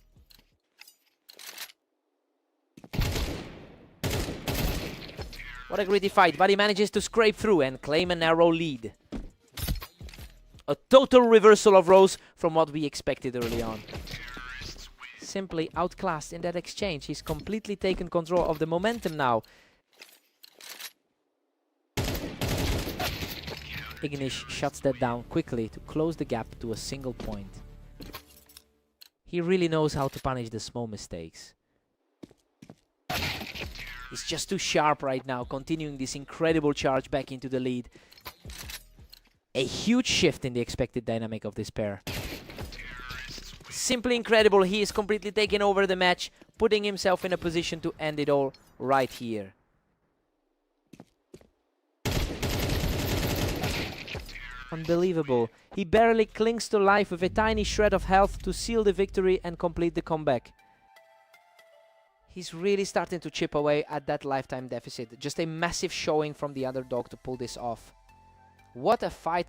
What a gritty fight, but he manages to scrape through and claim a narrow lead. A total reversal of roles from what we expected early on. Simply outclassed in that exchange. He's completely taken control of the momentum now. Ignis shuts that down quickly to close the gap to a single point. He really knows how to punish the small mistakes. He's just too sharp right now, continuing this incredible charge back into the lead. A huge shift in the expected dynamic of this pair. Simply incredible. He is completely taking over the match, putting himself in a position to end it all right here. Unbelievable. He barely clings to life with a tiny shred of health to seal the victory and complete the comeback. He's really starting to chip away at that lifetime deficit. Just a massive showing from the underdog to pull this off. What a fight.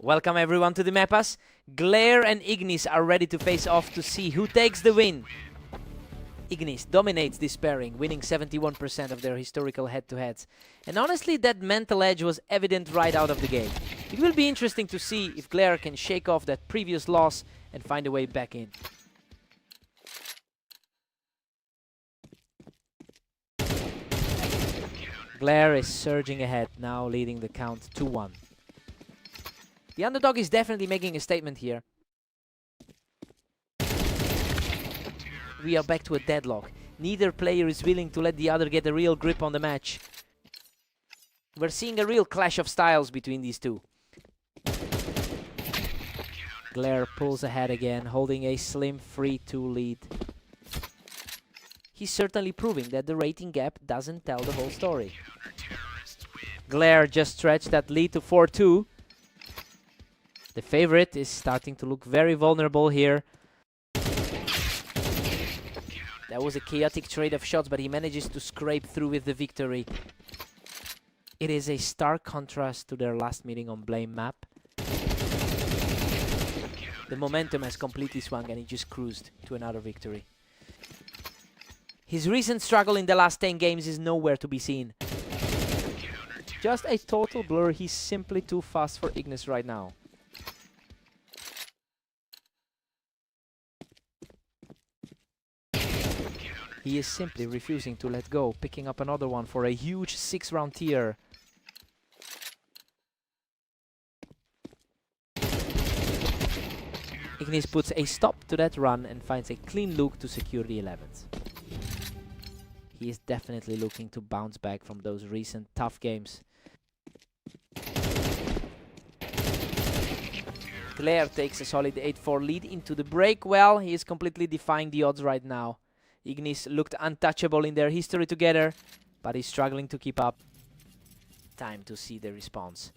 Welcome everyone to the Mapas. Glare and Ignis are ready to face off to see who takes the win. Ignis dominates this pairing, winning 71% of their historical head-to-heads. And honestly, that mental edge was evident right out of the gate. It will be interesting to see if Glare can shake off that previous loss and find a way back in. Glare is surging ahead, now leading the count 2-1. The underdog is definitely making a statement here. We are back to a deadlock. Neither player is willing to let the other get a real grip on the match. We're seeing a real clash of styles between these two. Glare pulls ahead again, holding a slim 3-2 lead. He's certainly proving that the rating gap doesn't tell the whole story. Glare just stretched that lead to 4-2. The favorite is starting to look very vulnerable here. That was a chaotic trade of shots, but he manages to scrape through with the victory. It is a stark contrast to their last meeting on Blame map. The momentum has completely swung and he just cruised to another victory. His recent struggle in the last 10 games is nowhere to be seen. Just a total blur. He's simply too fast for Ignis right now. He is simply refusing to let go, picking up another one for a huge 6-round tier. Ignis puts a stop to that run and finds a clean look to secure the 11th. He is definitely looking to bounce back from those recent tough games. Glare takes a solid 8-4 lead into the break. Well, he is completely defying the odds right now. Ignis looked untouchable in their history together, but he's struggling to keep up. Time to see the response.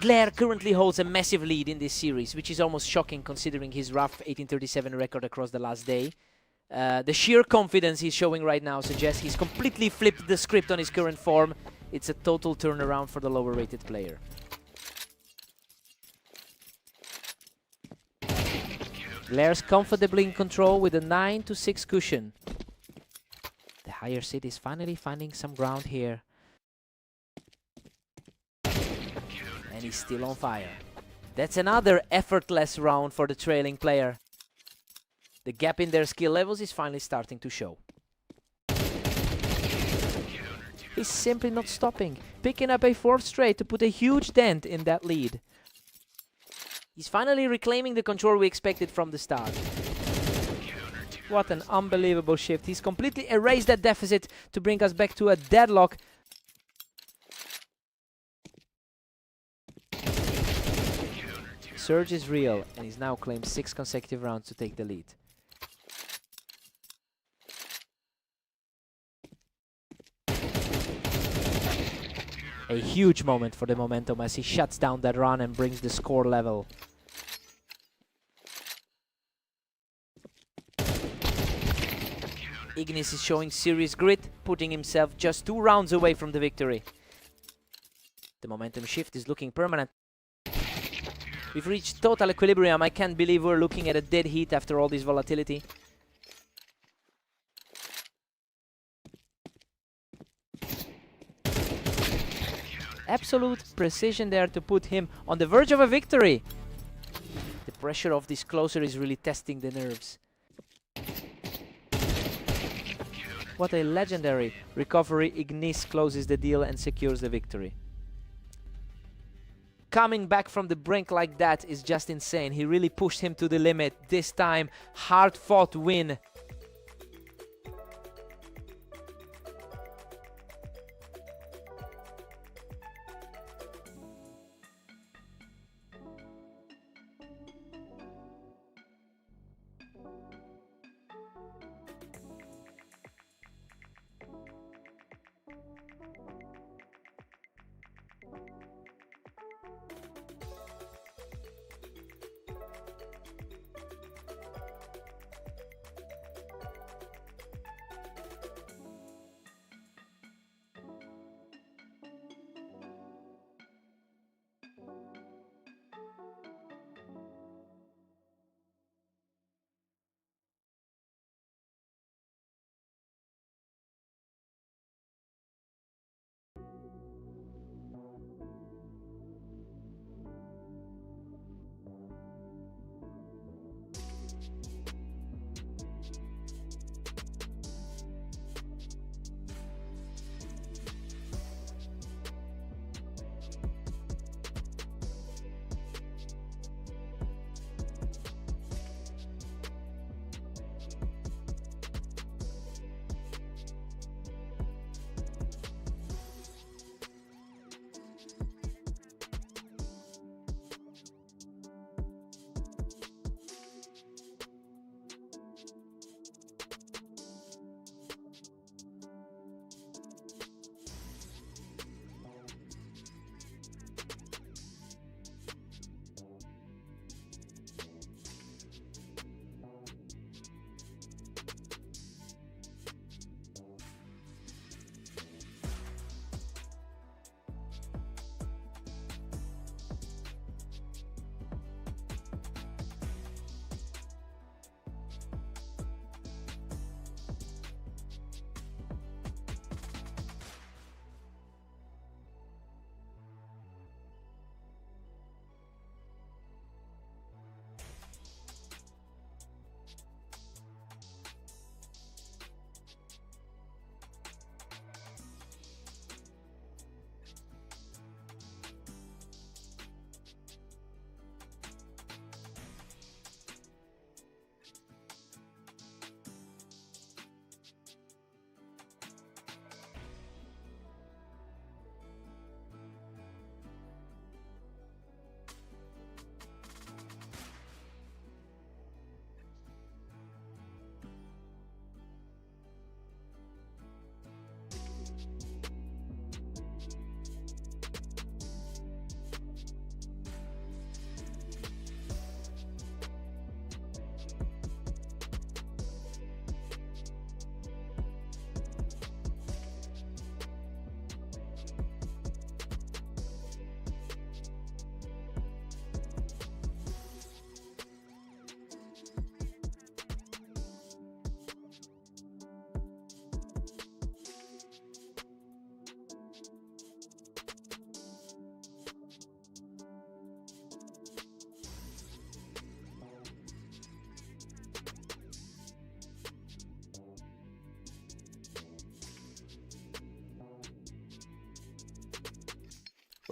Glare currently holds a massive lead in this series, which is almost shocking considering his rough 1837 record across the last day. The sheer confidence he's showing right now suggests he's completely flipped the script on his current form. It's a total turnaround for the lower rated player. Glare's comfortably in control with a 9-6 cushion. The higher seed is finally finding some ground here. And he's still on fire. That's another effortless round for the trailing player. The gap in their skill levels is finally starting to show. He's simply not stopping, picking up a 4th straight to put a huge dent in that lead. He's finally reclaiming the control we expected from the start. What an unbelievable shift. He's completely erased that deficit to bring us back to a deadlock. Surge is real, and he's now claimed 6 consecutive rounds to take the lead. A huge moment for the momentum as he shuts down that run and brings the score level. Ignis is showing serious grit, putting himself just 2 rounds away from the victory. The momentum shift is looking permanent. We've reached total equilibrium. I can't believe we're looking at a dead heat after all this volatility. Absolute precision there to put him on the verge of a victory. The pressure of this closer is really testing the nerves. What a legendary recovery. Ignis closes the deal and secures the victory. Coming back from the brink like that is just insane. He really pushed him to the limit. This time, hard-fought win.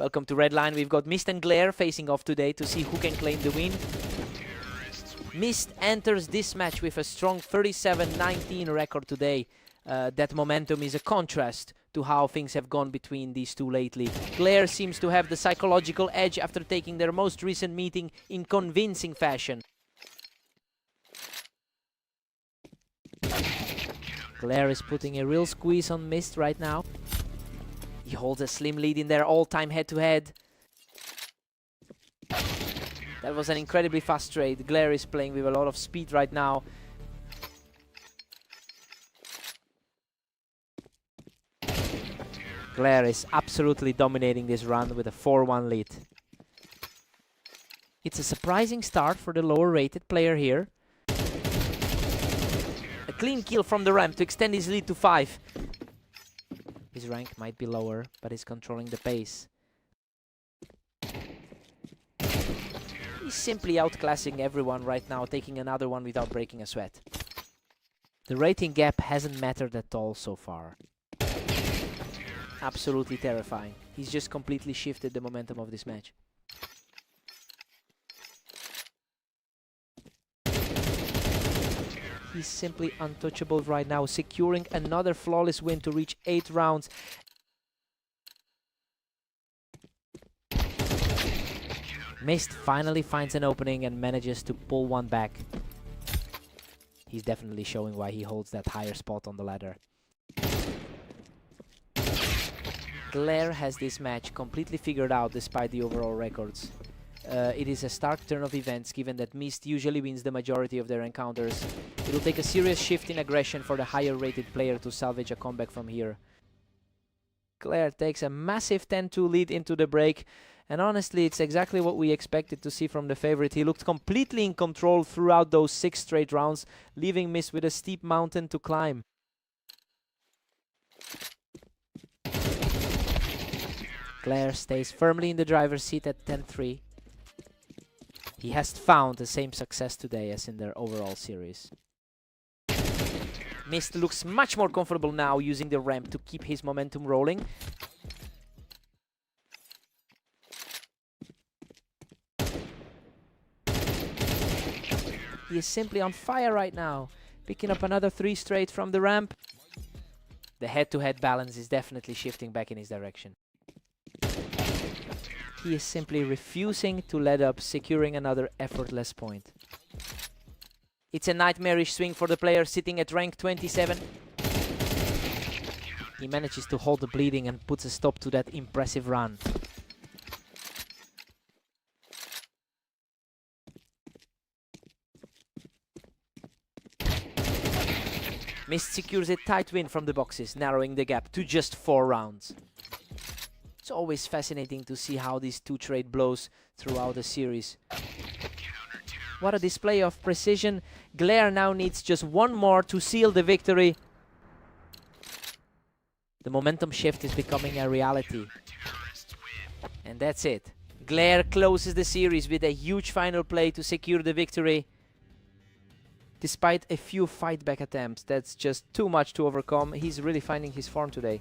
Welcome to Red Line. We've got Mist and Glare facing off today to see who can claim the win. Mist enters this match with a strong 37-19 record today. That momentum is a contrast to how things have gone between these two lately. Glare seems to have the psychological edge after taking their most recent meeting in convincing fashion. Glare is putting a real squeeze on Mist right now. He holds a slim lead in their all-time head-to-head. That was an incredibly fast trade. Glare is playing with a lot of speed right now. Glare is absolutely dominating this run with a 4-1 lead. It's a surprising start for the lower rated player here. A clean kill from the ramp to extend his lead to 5. His rank might be lower, but he's controlling the pace. He's simply outclassing everyone right now, taking another one without breaking a sweat. The rating gap hasn't mattered at all so far. Absolutely terrifying. He's just completely shifted the momentum of this match. He's simply untouchable right now, securing another flawless win to reach 8 rounds. Mist finally finds an opening and manages to pull one back. He's definitely showing why he holds that higher spot on the ladder. Glare has this match completely figured out despite the overall records. It is a stark turn of events given that Mist usually wins the majority of their encounters. It will take a serious shift in aggression for the higher rated player to salvage a comeback from here. Glare takes a massive 10-2 lead into the break, and honestly it's exactly what we expected to see from the favorite. He looked completely in control throughout those 6 straight rounds, leaving Mist with a steep mountain to climb. Glare stays firmly in the driver's seat at 10-3. He has found the same success today as in their overall series. Mist looks much more comfortable now using the ramp to keep his momentum rolling. He is simply on fire right now, picking up another 3 straight from the ramp. The head-to-head balance is definitely shifting back in his direction. He is simply refusing to let up, securing another effortless point. It's a nightmarish swing for the player sitting at rank 27. He manages to hold the bleeding and puts a stop to that impressive run. Mist secures a tight win from the boxes, narrowing the gap to just 4 rounds. It's always fascinating to see how these two trade blows throughout the series. What a display of precision. Glare now needs just one more to seal the victory. The momentum shift is becoming a reality. And that's it. Glare closes the series with a huge final play to secure the victory. Despite a few fight back attempts, that's just too much to overcome. He's really finding his form today.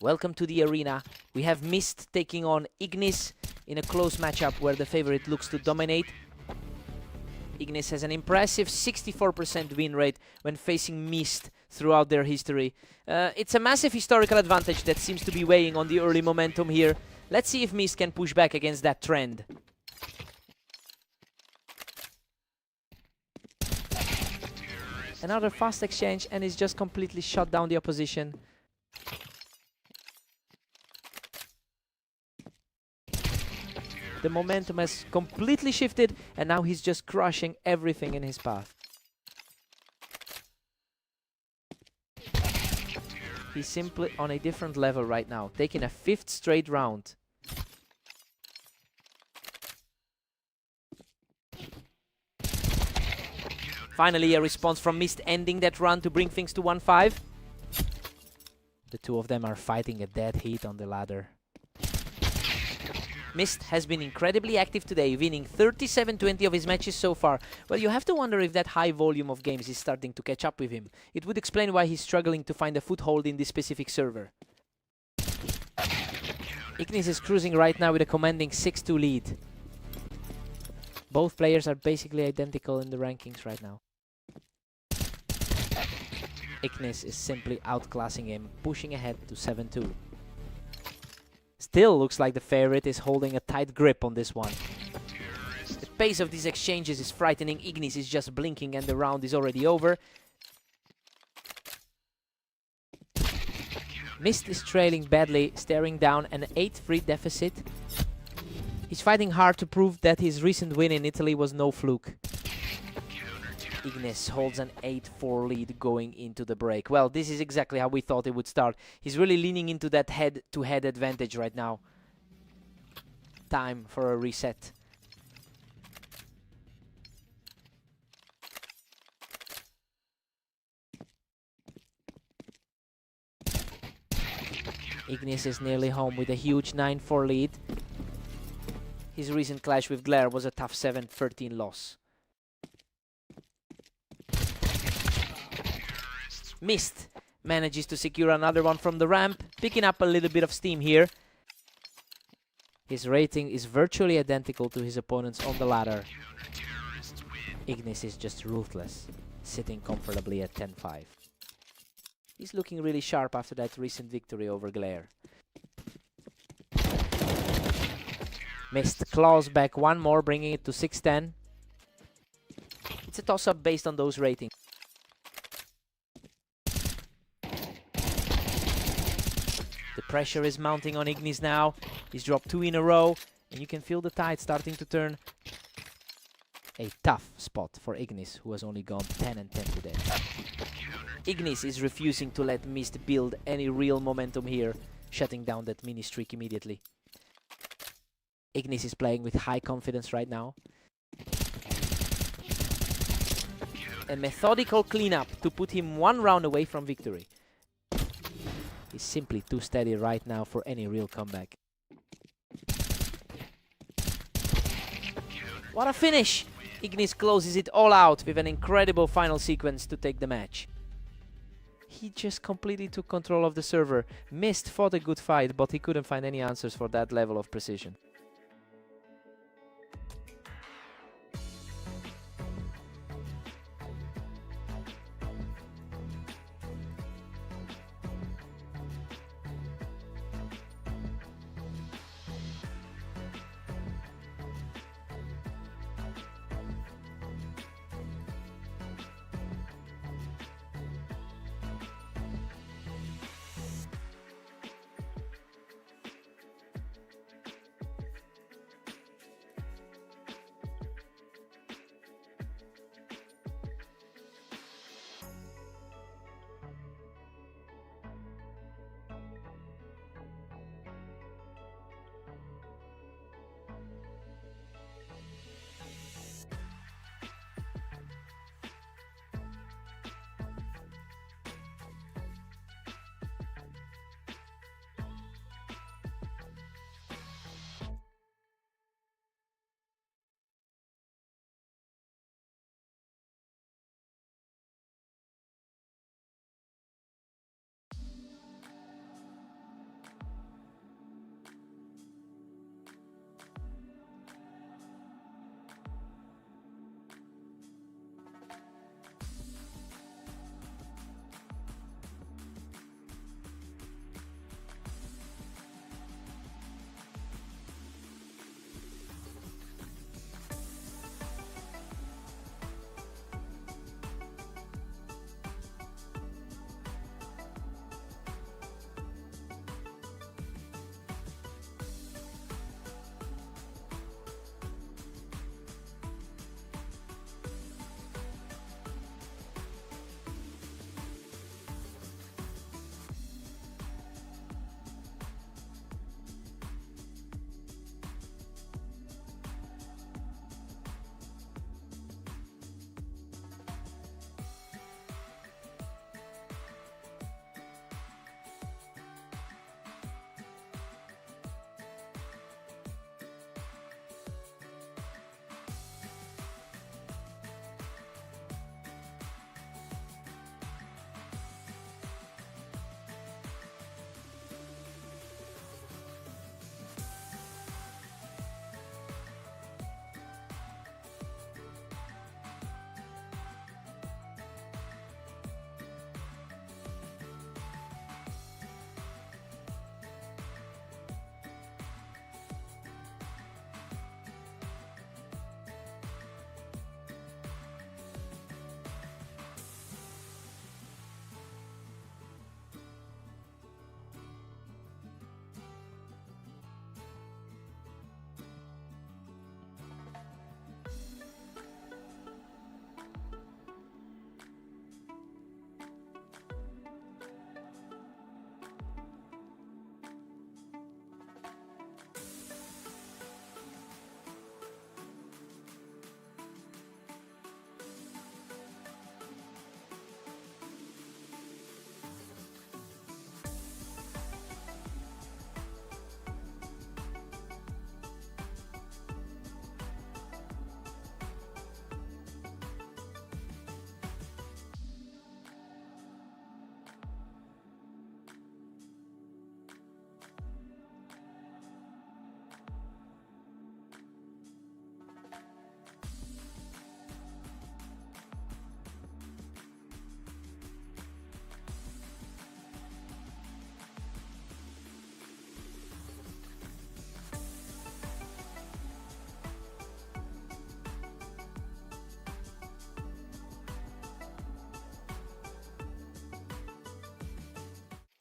Welcome to the arena. We have Mist taking on Ignis in a close matchup where the favorite looks to dominate. Ignis has an impressive 64% win rate when facing Mist throughout their history. It's a massive historical advantage that seems to be weighing on the early momentum here. Let's see if Mist can push back against that trend. Another fast exchange, and he's just completely shut down the opposition. The momentum has completely shifted, and now he's just crushing everything in his path. He's simply on a different level right now, taking a 5th straight round. Finally, a response from Mist, ending that run to bring things to 1-5. The two of them are fighting a dead heat on the ladder. Mist has been incredibly active today, winning 37-20 of his matches so far. Well, you have to wonder if that high volume of games is starting to catch up with him. It would explain why he's struggling to find a foothold in this specific server. Ignis is cruising right now with a commanding 6-2 lead. Both players are basically identical in the rankings right now. Ignis is simply outclassing him, pushing ahead to 7-2. Still looks like the favorite is holding a tight grip on this one. The pace of these exchanges is frightening. Ignis is just blinking and the round is already over. Mist is trailing badly, staring down an 8-3 deficit. He's fighting hard to prove that his recent win in Italy was no fluke. Ignis holds an 8-4 lead going into the break. Well, this is exactly how we thought it would start. He's really leaning into that head-to-head advantage right now. Time for a reset. Ignis is nearly home with a huge 9-4 lead. His recent clash with Glare was a tough 7-13 loss. Mist manages to secure another one from the ramp, picking up a little bit of steam here. His rating is virtually identical to his opponents on the ladder. Ignis is just ruthless, sitting comfortably at 10-5. He's looking really sharp after that recent victory over Glare. Mist claws back one more, bringing it to 6-10. It's a toss-up based on those ratings. The pressure is mounting on Ignis now. He's dropped 2 in a row, and you can feel the tide starting to turn. A tough spot for Ignis, who has only gone 10-10 today. Ignis is refusing to let Mist build any real momentum here, shutting down that mini streak immediately. Ignis is playing with high confidence right now. A methodical cleanup to put him 1 round away from victory. He's simply too steady right now for any real comeback. What a finish! Ignis closes it all out with an incredible final sequence to take the match. He just completely took control of the server. Mist fought a good fight, but he couldn't find any answers for that level of precision.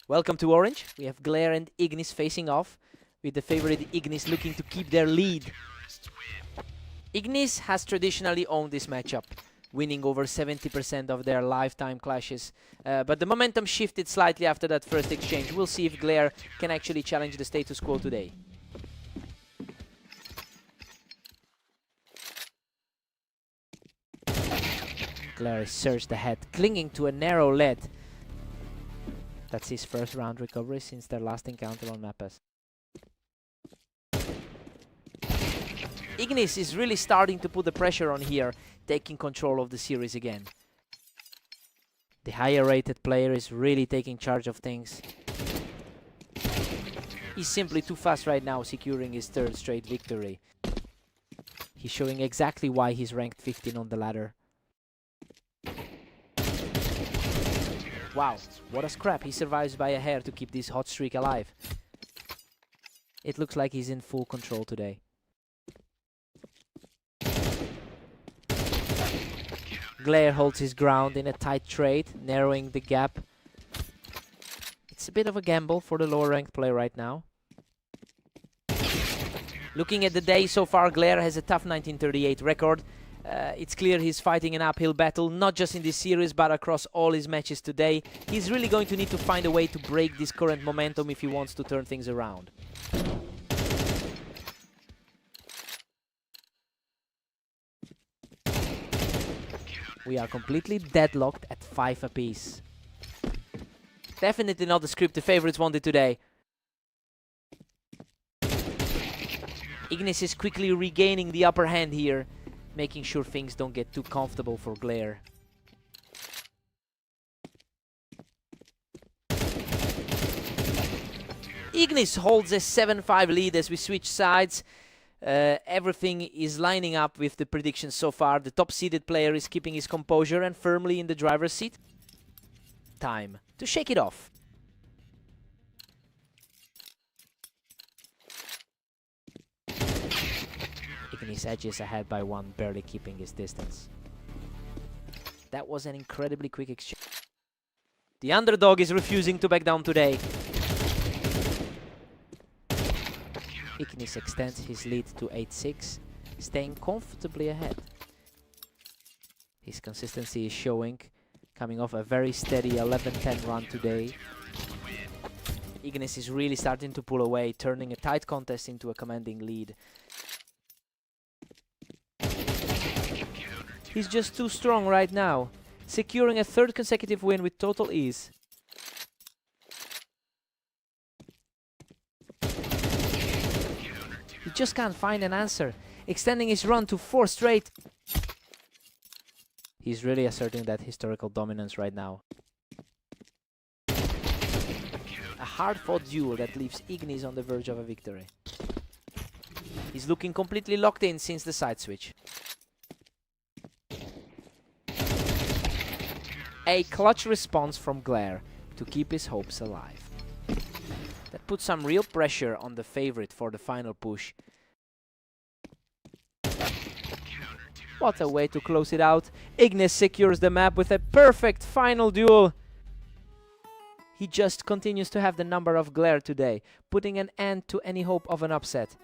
Welcome to Orange. We have Glare and Ignis facing off, with the favorite Ignis looking to keep their lead. Ignis has traditionally owned this matchup, winning over 70% of their lifetime clashes. But the momentum shifted slightly after that first exchange. We'll see if Glare can actually challenge the status quo today. Glare is surged ahead, clinging to a narrow lead. That's his first round recovery since their last encounter on Mappas. Ignis is really starting to put the pressure on here, taking control of the series again. The higher rated player is really taking charge of things. He's simply too fast right now, securing his third straight victory. He's showing exactly why he's ranked 15 on the ladder. Wow, what a scrap. He survives by a hair to keep this hot streak alive. It looks like he's in full control today. Glare holds his ground in a tight trade, narrowing the gap. It's a bit of a gamble for the lower ranked player right now. Looking at the day so far, Glare has a tough 1938 record. It's clear he's fighting an uphill battle, not just in this series, but across all his matches today. He's really going to need to find a way to break this current momentum if he wants to turn things around. We are completely deadlocked at 5 apiece. Definitely not the script the favorites wanted today. Ignis is quickly regaining the upper hand here, making sure things don't get too comfortable for Glare. Ignis holds a 7-5 lead as we switch sides. Everything is lining up with the predictions so far. The top-seeded player is keeping his composure and firmly in the driver's seat. Time to shake it off. Ignis edges ahead by 1, barely keeping his distance. That was an incredibly quick exchange. The underdog is refusing to back down today. Ignis extends his lead to 8-6, staying comfortably ahead. His consistency is showing, coming off a very steady 11-10 run today. Ignis is really starting to pull away, turning a tight contest into a commanding lead. He's just too strong right now, securing a third consecutive win with total ease. He just can't find an answer, extending his run to 4 straight. He's really asserting that historical dominance right now. A hard-fought duel that leaves Ignis on the verge of a victory. He's looking completely locked in since the side switch. A clutch response from Glare to keep his hopes alive. That puts some real pressure on the favorite for the final push. What a way to close it out. Ignis secures the map with a perfect final duel. He just continues to have the number of Glare today, putting an end to any hope of an upset.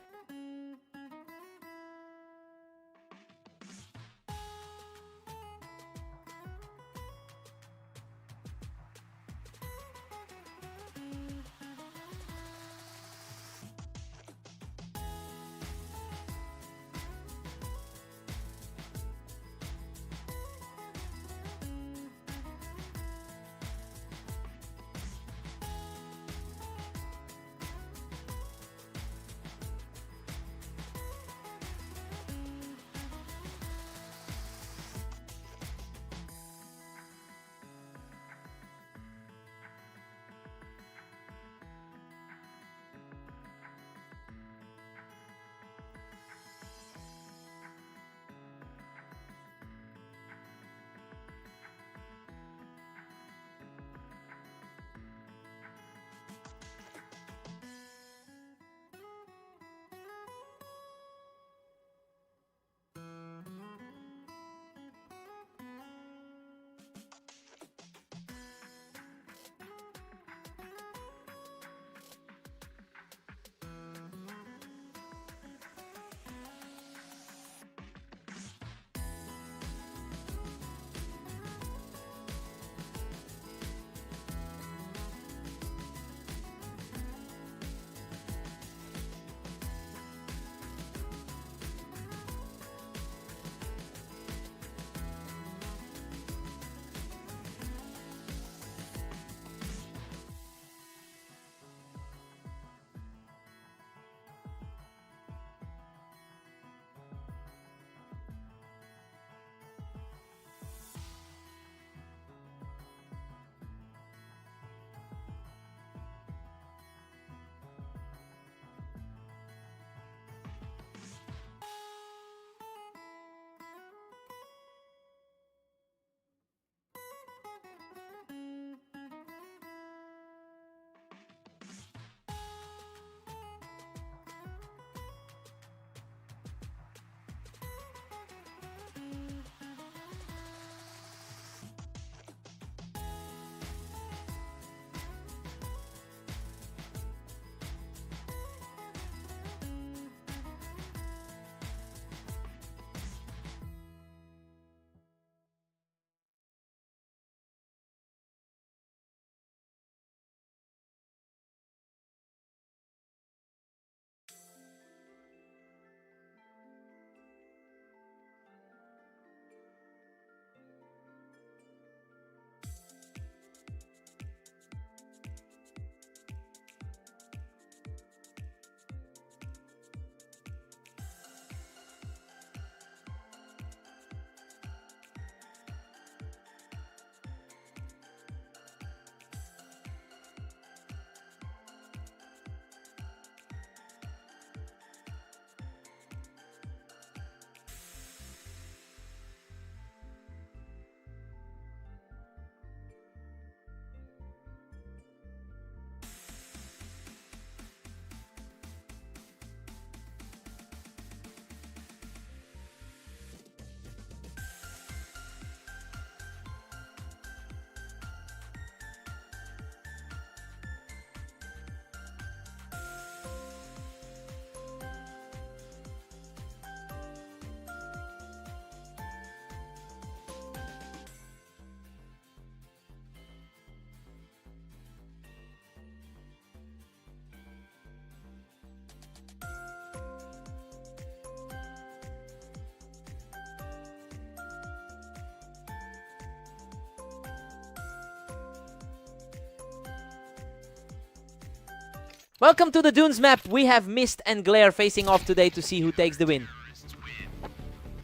Welcome to the Dunes map. We have Mist and Glare facing off today to see who takes the win.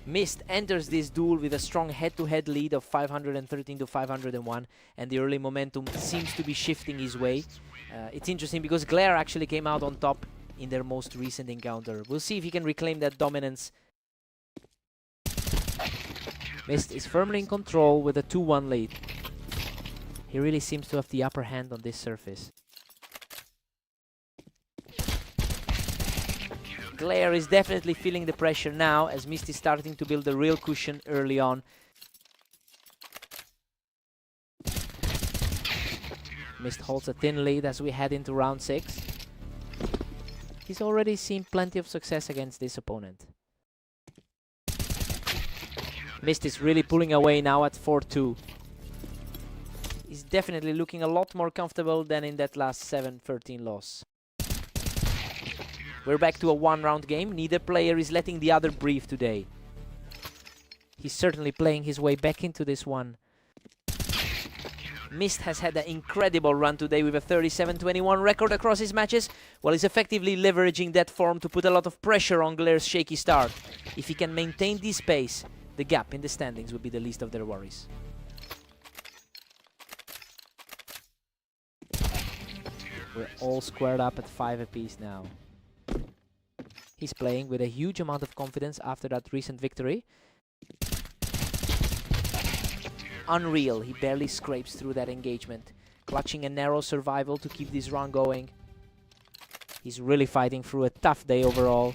Mist enters this duel with a strong head-to-head lead of 513 to 501, and the early momentum seems to be shifting his way. It's interesting because Glare actually came out on top in their most recent encounter. We'll see if he can reclaim that dominance. Mist is firmly in control with a 2-1 lead. He really seems to have the upper hand on this surface. Glare is definitely feeling the pressure now, as Mist is starting to build a real cushion early on. Mist holds a thin lead as we head into round 6. He's already seen plenty of success against this opponent. Mist is really pulling away now at 4-2. He's definitely looking a lot more comfortable than in that last 7-13 loss. We're back to a one-round game. Neither player is letting the other breathe today. He's certainly playing his way back into this one. Mist has had an incredible run today with a 37-21 record across his matches, while he's effectively leveraging that form to put a lot of pressure on Glare's shaky start. If he can maintain this pace, the gap in the standings will be the least of their worries. We're all squared up at 5 apiece now. He's playing with a huge amount of confidence after that recent victory. Unreal, he barely scrapes through that engagement, clutching a narrow survival to keep this run going. He's really fighting through a tough day overall.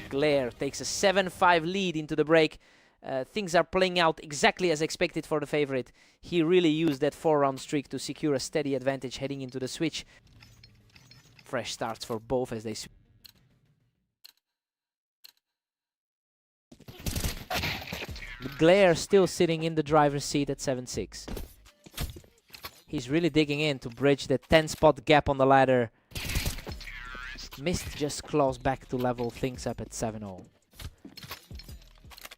Glare takes a 7-5 lead into the break. Things are playing out exactly as expected for the favorite. He really used that 4-round streak to secure a steady advantage heading into the switch. Fresh starts for both as they switch. Glare still sitting in the driver's seat at 7-6. He's really digging in to bridge the 10-spot gap on the ladder. Mist just claws back to level things up at 7-0.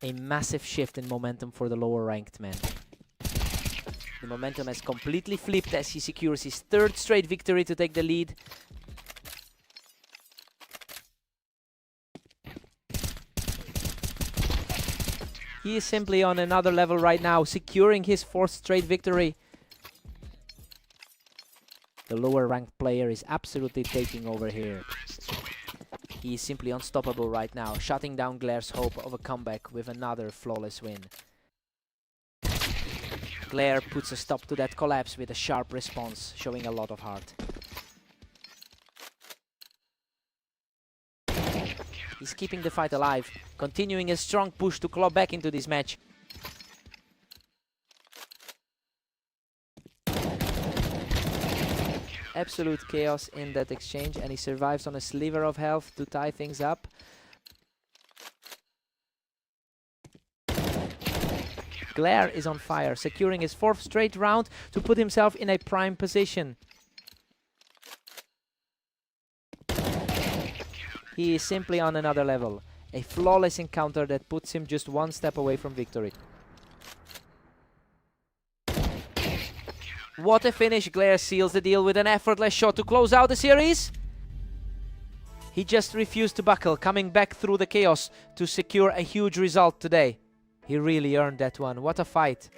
A massive shift in momentum for the lower ranked man. The momentum has completely flipped as he secures his 3rd straight victory to take the lead. He is simply on another level right now, securing his 4th straight victory. The lower ranked player is absolutely taking over here. He is simply unstoppable right now, shutting down Glare's hope of a comeback with another flawless win. Glare puts a stop to that collapse with a sharp response, showing a lot of heart. He's keeping the fight alive, continuing a strong push to claw back into this match. Absolute chaos in that exchange, and he survives on a sliver of health to tie things up. Glare is on fire, securing his 4th straight round to put himself in a prime position. He is simply on another level. A flawless encounter that puts him just 1 step away from victory. What a finish. Glare seals the deal with an effortless shot to close out the series. He just refused to buckle, coming back through the chaos to secure a huge result today. He really earned that one. What a fight.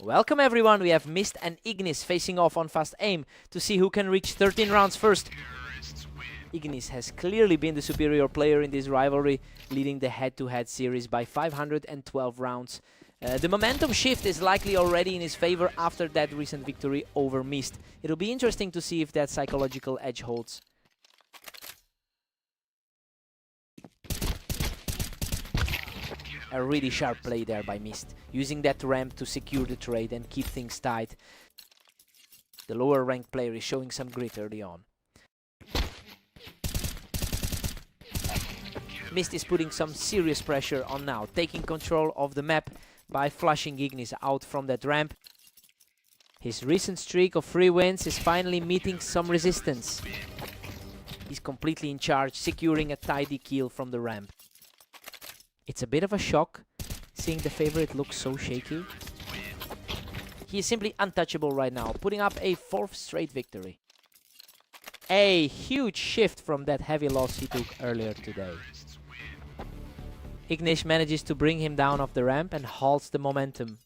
Welcome everyone, we have Mist and Ignis facing off on Fast Aim to see who can reach 13 rounds first. Ignis has clearly been the superior player in this rivalry, leading the head-to-head series by 512 rounds. The momentum shift is likely already in his favor after that recent victory over Mist. It'll be interesting to see if that psychological edge holds. A really sharp play there by Mist, using that ramp to secure the trade and keep things tight. The lower ranked player is showing some grit early on. Mist is putting some serious pressure on now, taking control of the map by flushing Ignis out from that ramp. His recent streak of 3 wins is finally meeting some resistance. He's completely in charge, securing a tidy kill from the ramp. It's a bit of a shock, seeing the favorite look so shaky. He is simply untouchable right now, putting up a 4th straight victory. A huge shift from that heavy loss he took earlier today. Ignis manages to bring him down off the ramp and halts the momentum.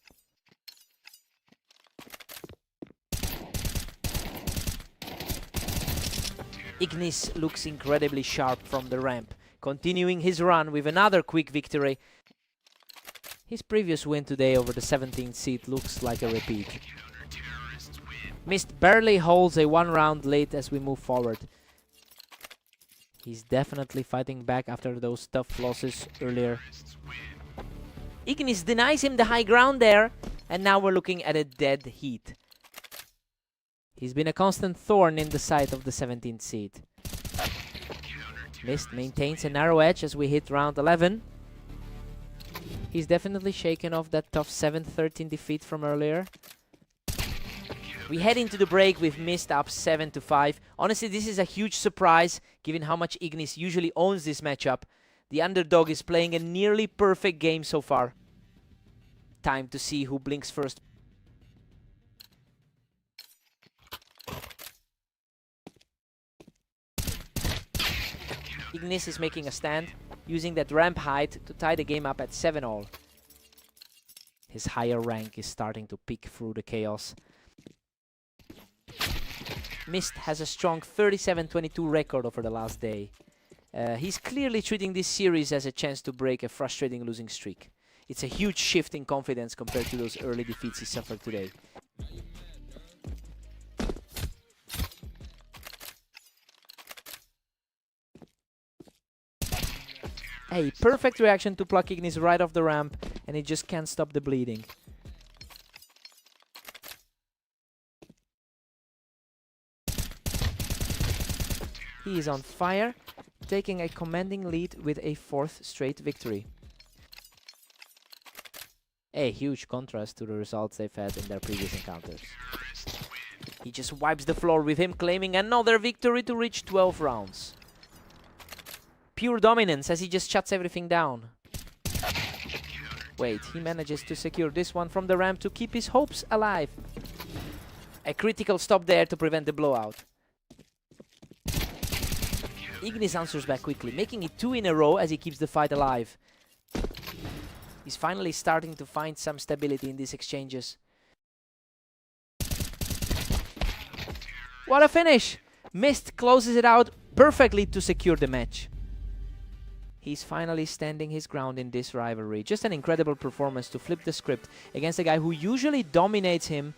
Ignis looks incredibly sharp from the ramp, continuing his run with another quick victory. His previous win today over the 17th seed looks like a repeat. Mist barely holds a 1-round lead as we move forward. He's definitely fighting back after those tough losses earlier. Ignis denies him the high ground there, and now we're looking at a dead heat. He's been a constant thorn in the side of the 17th seed. Mist maintains a narrow edge as we hit round 11. He's definitely shaken off that tough 7-13 defeat from earlier. We head into the break with Mist up 7-5. Honestly, this is a huge surprise, given how much Ignis usually owns this matchup. The underdog is playing a nearly perfect game so far. Time to see who blinks first. Ignis is making a stand, using that ramp height to tie the game up at 7-all. His higher rank is starting to peek through the chaos. Mist has a strong 37-22 record over the last day. He's clearly treating this series as a chance to break a frustrating losing streak. It's a huge shift in confidence compared to those early defeats he suffered today. A perfect reaction to pluck Ignis right off the ramp, and he just can't stop the bleeding. He is on fire, taking a commanding lead with a 4th straight victory. A huge contrast to the results they've had in their previous encounters. He just wipes the floor with him, claiming another victory to reach 12 rounds. Pure dominance as he just shuts everything down. Wait, he manages to secure this one from the ramp to keep his hopes alive. A critical stop there to prevent the blowout. Ignis answers back quickly, making it 2 in a row as he keeps the fight alive. He's finally starting to find some stability in these exchanges. What a finish! Mist closes it out perfectly to secure the match. He's finally standing his ground in this rivalry. Just an incredible performance to flip the script against a guy who usually dominates him.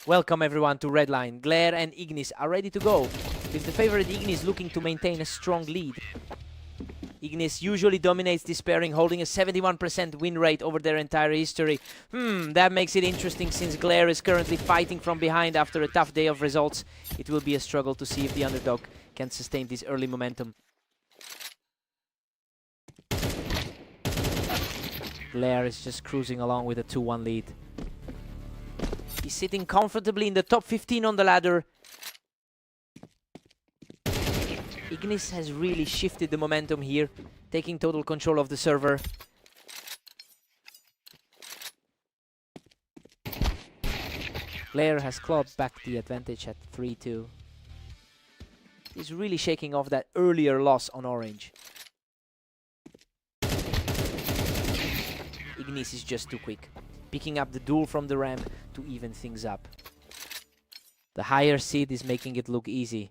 Welcome everyone to Redline. Glare and Ignis are ready to go, with the favorite Ignis looking to maintain a strong lead. Ignis usually dominates this pairing, holding a 71% win rate over their entire history. That makes it interesting since Glare is currently fighting from behind after a tough day of results. It will be a struggle to see if the underdog can sustain this early momentum. Glare is just cruising along with a 2-1 lead. He's sitting comfortably in the top 15 on the ladder. Ignis has really shifted the momentum here, taking total control of the server. Glare has clawed back the advantage at 3-2. He's really shaking off that earlier loss on Orange. Ignis is just too quick, picking up the duel from the ramp to even things up. The higher seed is making it look easy.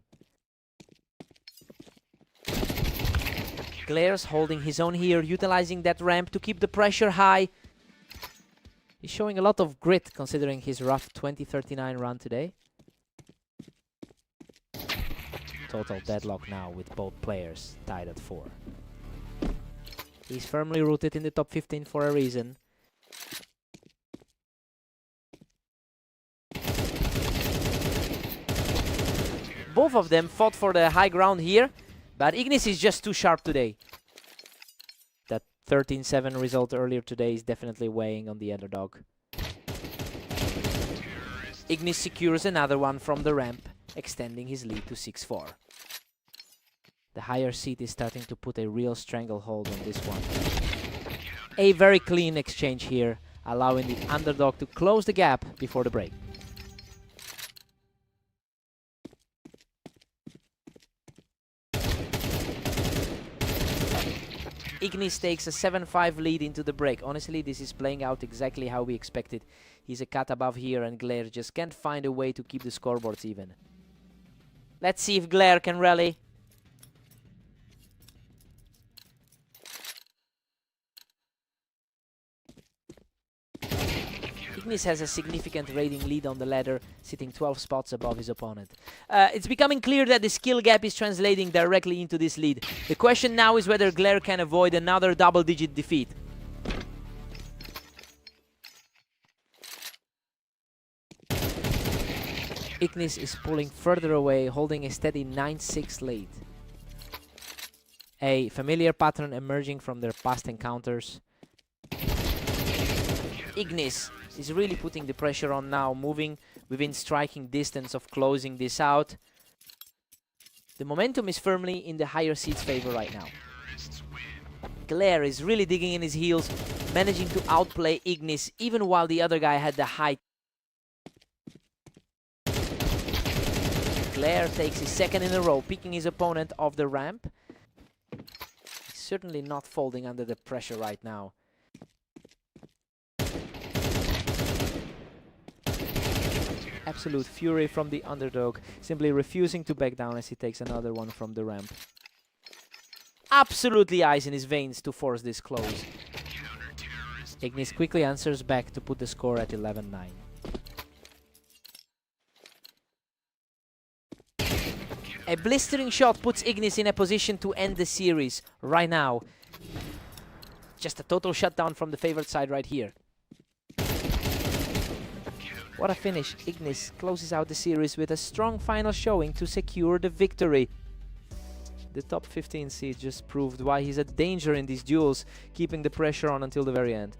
Glare's holding his own here, utilizing that ramp to keep the pressure high. He's showing a lot of grit considering his rough 2039 run today. Total deadlock now with both players tied at 4. He's firmly rooted in the top 15 for a reason. Both of them fought for the high ground here, but Ignis is just too sharp today. That 13-7 result earlier today is definitely weighing on the underdog. Ignis secures another one from the ramp, extending his lead to 6-4. The higher seed is starting to put a real stranglehold on this one. A very clean exchange here, allowing the underdog to close the gap before the break. Ignis takes a 7-5 lead into the break. Honestly, this is playing out exactly how we expected. He's a cut above here and Glare just can't find a way to keep the scoreboards even. Let's see if Glare can rally. Ignis has a significant rating lead on the ladder, sitting 12 spots above his opponent. It's becoming clear that the skill gap is translating directly into this lead. The question now is whether Glare can avoid another double-digit defeat. Ignis is pulling further away, holding a steady 9-6 lead. A familiar pattern emerging from their past encounters. Ignis is really putting the pressure on now, moving within striking distance of closing this out. The momentum is firmly in the higher seed's favor right now. Glare is really digging in his heels, managing to outplay Ignis even while the other guy had the high. Glare takes his second in a row, picking his opponent off the ramp. He's certainly not folding under the pressure right now. Absolute fury from the underdog, simply refusing to back down as he takes another one from the ramp. Absolutely ice in his veins to force this close. Ignis quickly answers back to put the score at 11-9. A blistering shot puts Ignis in a position to end the series right now. Just a total shutdown from the favored side right here. What a finish. Ignis closes out the series with a strong final showing to secure the victory. The top 15 seed just proved why he's a danger in these duels, keeping the pressure on until the very end.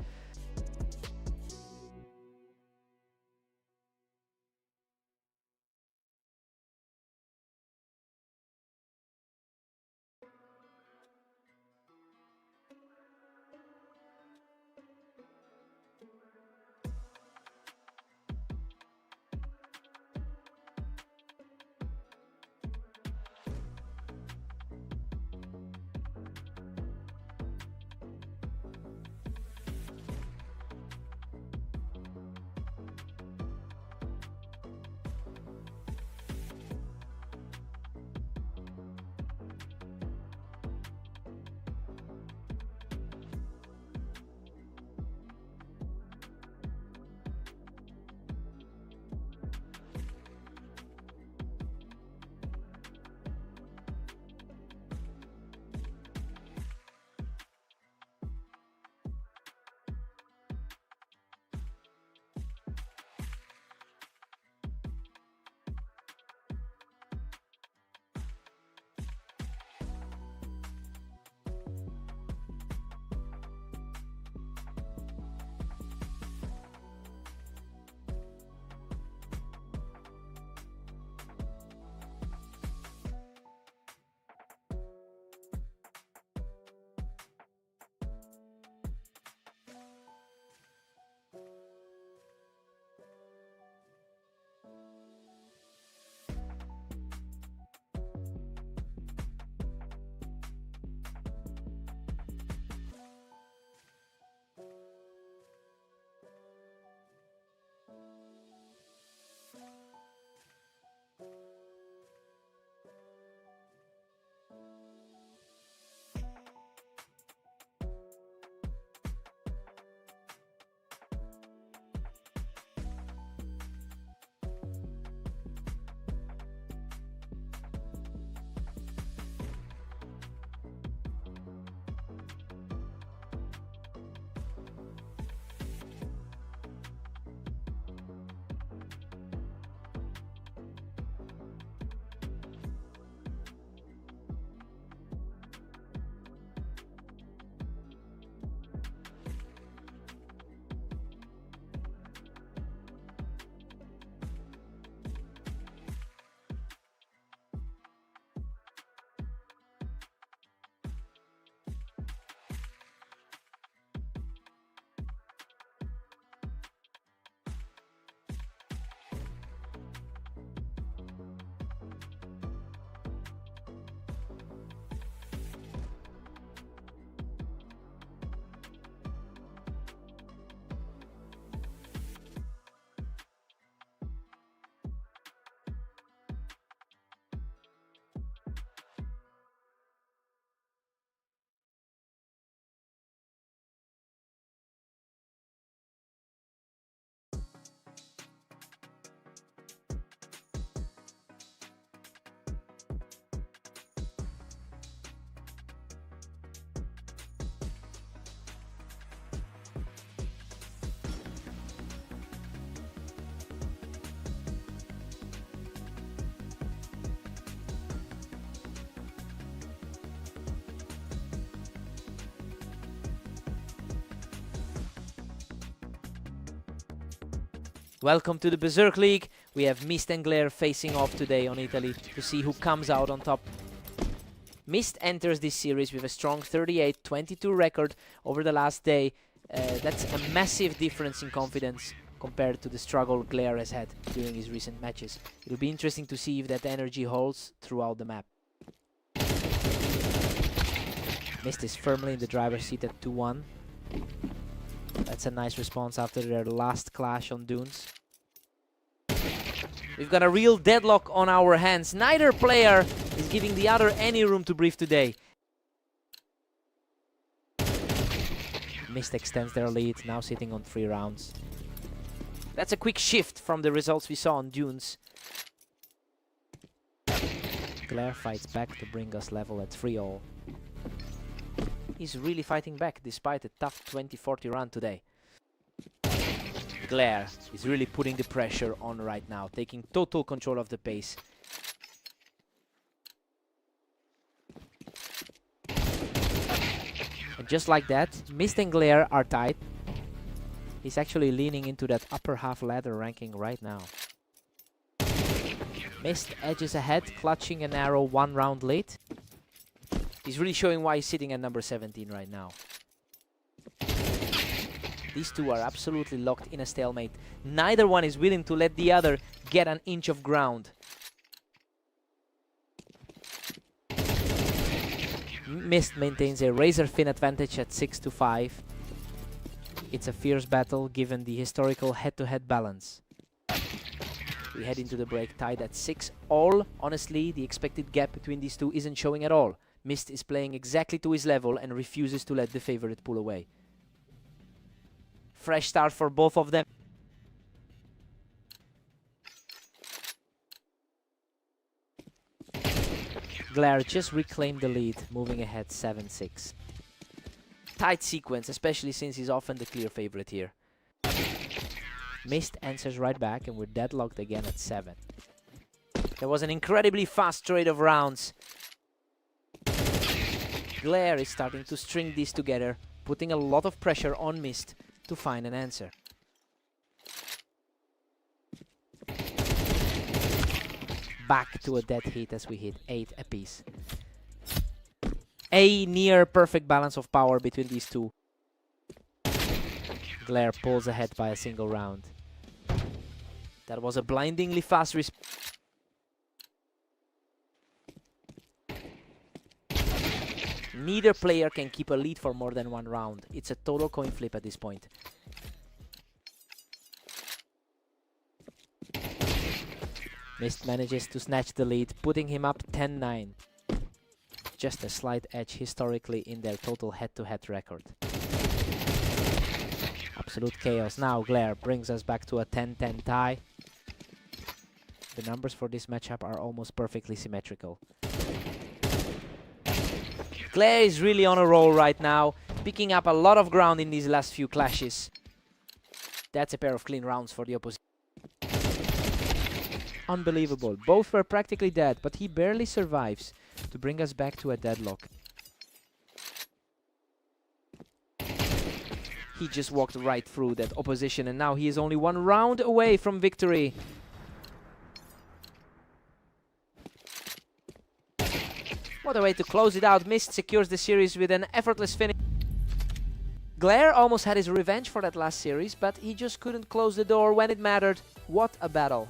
Welcome to the Berserk League. We have Mist and Glare facing off today on Italy to see who comes out on top. Mist enters this series with a strong 38-22 record over the last day. That's a massive difference in confidence compared to the struggle Glare has had during his recent matches. It'll be interesting to see if that energy holds throughout the map. Mist is firmly in the driver's seat at 2-1. That's a nice response after their last clash on Dunes. We've got a real deadlock on our hands. Neither player is giving the other any room to breathe today. Mist extends their lead, now sitting on 3 rounds. That's a quick shift from the results we saw on Dunes. Glare fights back to bring us level at 3-all. He's really fighting back despite a tough 20-40 run today. Glare is really putting the pressure on right now, taking total control of the pace. And just like that, Mist and Glare are tied. He's actually leaning into that upper half ladder ranking right now. Mist edges ahead, clutching a narrow 1 round lead. He's really showing why he's sitting at number 17 right now. These two are absolutely locked in a stalemate. Neither one is willing to let the other get an inch of ground. Mist maintains a razor-thin advantage at 6-5. It's a fierce battle given the historical head-to-head balance. We head into the break tied at 6-all. Honestly, the expected gap between these two isn't showing at all. Mist is playing exactly to his level and refuses to let the favorite pull away. Fresh start for both of them. Glare just reclaimed the lead, moving ahead 7-6. Tight sequence, especially since he's often the clear favorite here. Mist answers right back, and we're deadlocked again at 7. There was an incredibly fast trade of rounds. Glare is starting to string these together, putting a lot of pressure on Mist to find an answer. Back to a dead heat as we hit 8 apiece. A near perfect balance of power between these two. Glare pulls ahead by a single round. That was a blindingly fast response. Neither player can keep a lead for more than 1 round. It's a total coin flip at this point. Mist manages to snatch the lead, putting him up 10-9. Just a slight edge historically in their total head-to-head record. Absolute chaos. Now Glare brings us back to a 10-10 tie. The numbers for this matchup are almost perfectly symmetrical. Glare is really on a roll right now, picking up a lot of ground in these last few clashes. That's a pair of clean rounds for the opposition. Unbelievable. Both were practically dead, but he barely survives to bring us back to a deadlock. He just walked right through that opposition, and now he is only 1 round away from victory. What a way to close it out. Mist secures the series with an effortless finish. Glare almost had his revenge for that last series, but he just couldn't close the door when it mattered. What a battle.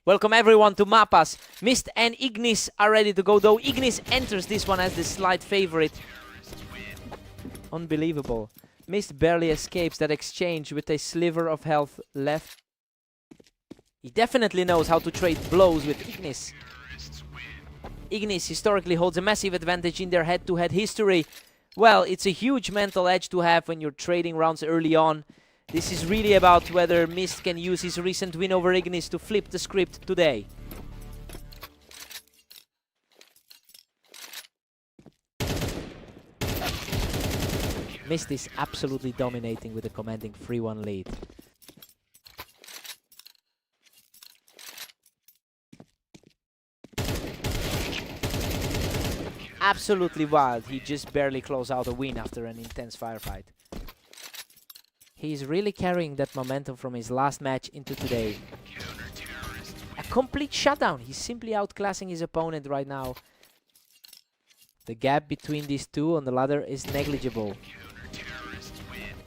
Welcome everyone to Mapas. Mist and Ignis are ready to go, though Ignis enters this one as the slight favorite. Unbelievable. Mist barely escapes that exchange with a sliver of health left. He definitely knows how to trade blows with Ignis. Ignis historically holds a massive advantage in their head-to-head history. Well, it's a huge mental edge to have when you're trading rounds early on. This is really about whether Mist can use his recent win over Ignis to flip the script today. Mist is absolutely dominating with a commanding 3-1 lead. Absolutely wild. He just barely closed out a win after an intense firefight. He's really carrying that momentum from his last match into today. A complete shutdown. He's simply outclassing his opponent right now. The gap between these two on the ladder is negligible.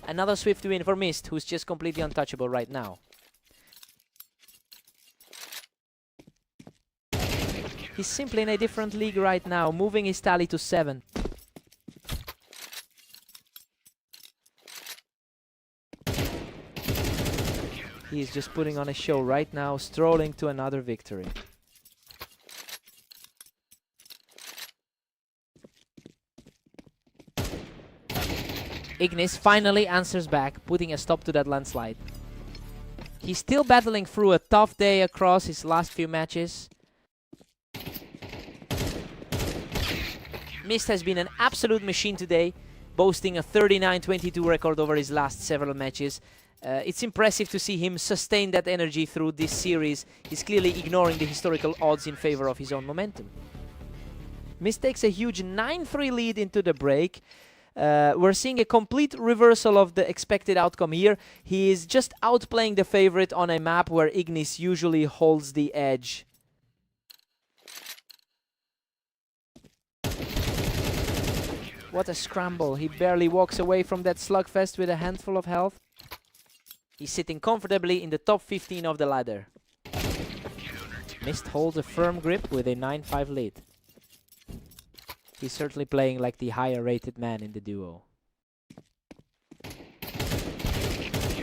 Another swift win for Mist, who's just completely untouchable right now. He's simply in a different league right now, moving his tally to 7. He is just putting on a show right now, strolling to another victory. Ignis finally answers back, putting a stop to that landslide. He's still battling through a tough day across his last few matches. Mist has been an absolute machine today, boasting a 39-22 record over his last several matches. It's impressive to see him sustain that energy through this series. He's clearly ignoring the historical odds in favor of his own momentum. Mist takes a huge 9-3 lead into the break. We're seeing a complete reversal of the expected outcome here. He is just outplaying the favorite on a map where Ignis usually holds the edge. What a scramble. He barely walks away from that slugfest with a handful of health. He's sitting comfortably in the top 15 of the ladder. Mist holds a firm grip with a 9-5 lead. He's certainly playing like the higher rated man in the duo.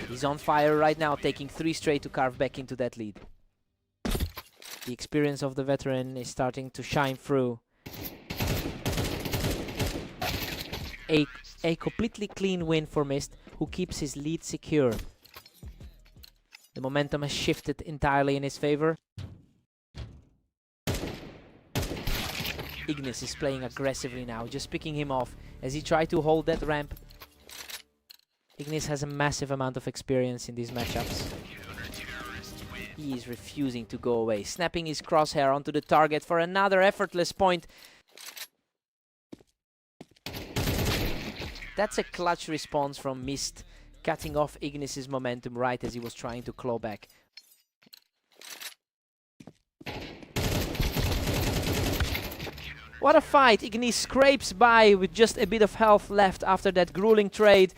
He's on fire right now, taking 3 straight to carve back into that lead. The experience of the veteran is starting to shine through. A completely clean win for Mist, who keeps his lead secure. The momentum has shifted entirely in his favor. Ignis is playing aggressively now, just picking him off as he tries to hold that ramp. Ignis has a massive amount of experience in these matchups. He is refusing to go away, snapping his crosshair onto the target for another effortless point. That's a clutch response from Mist, cutting off Ignis's momentum right as he was trying to claw back. What a fight! Ignis scrapes by with just a bit of health left after that grueling trade.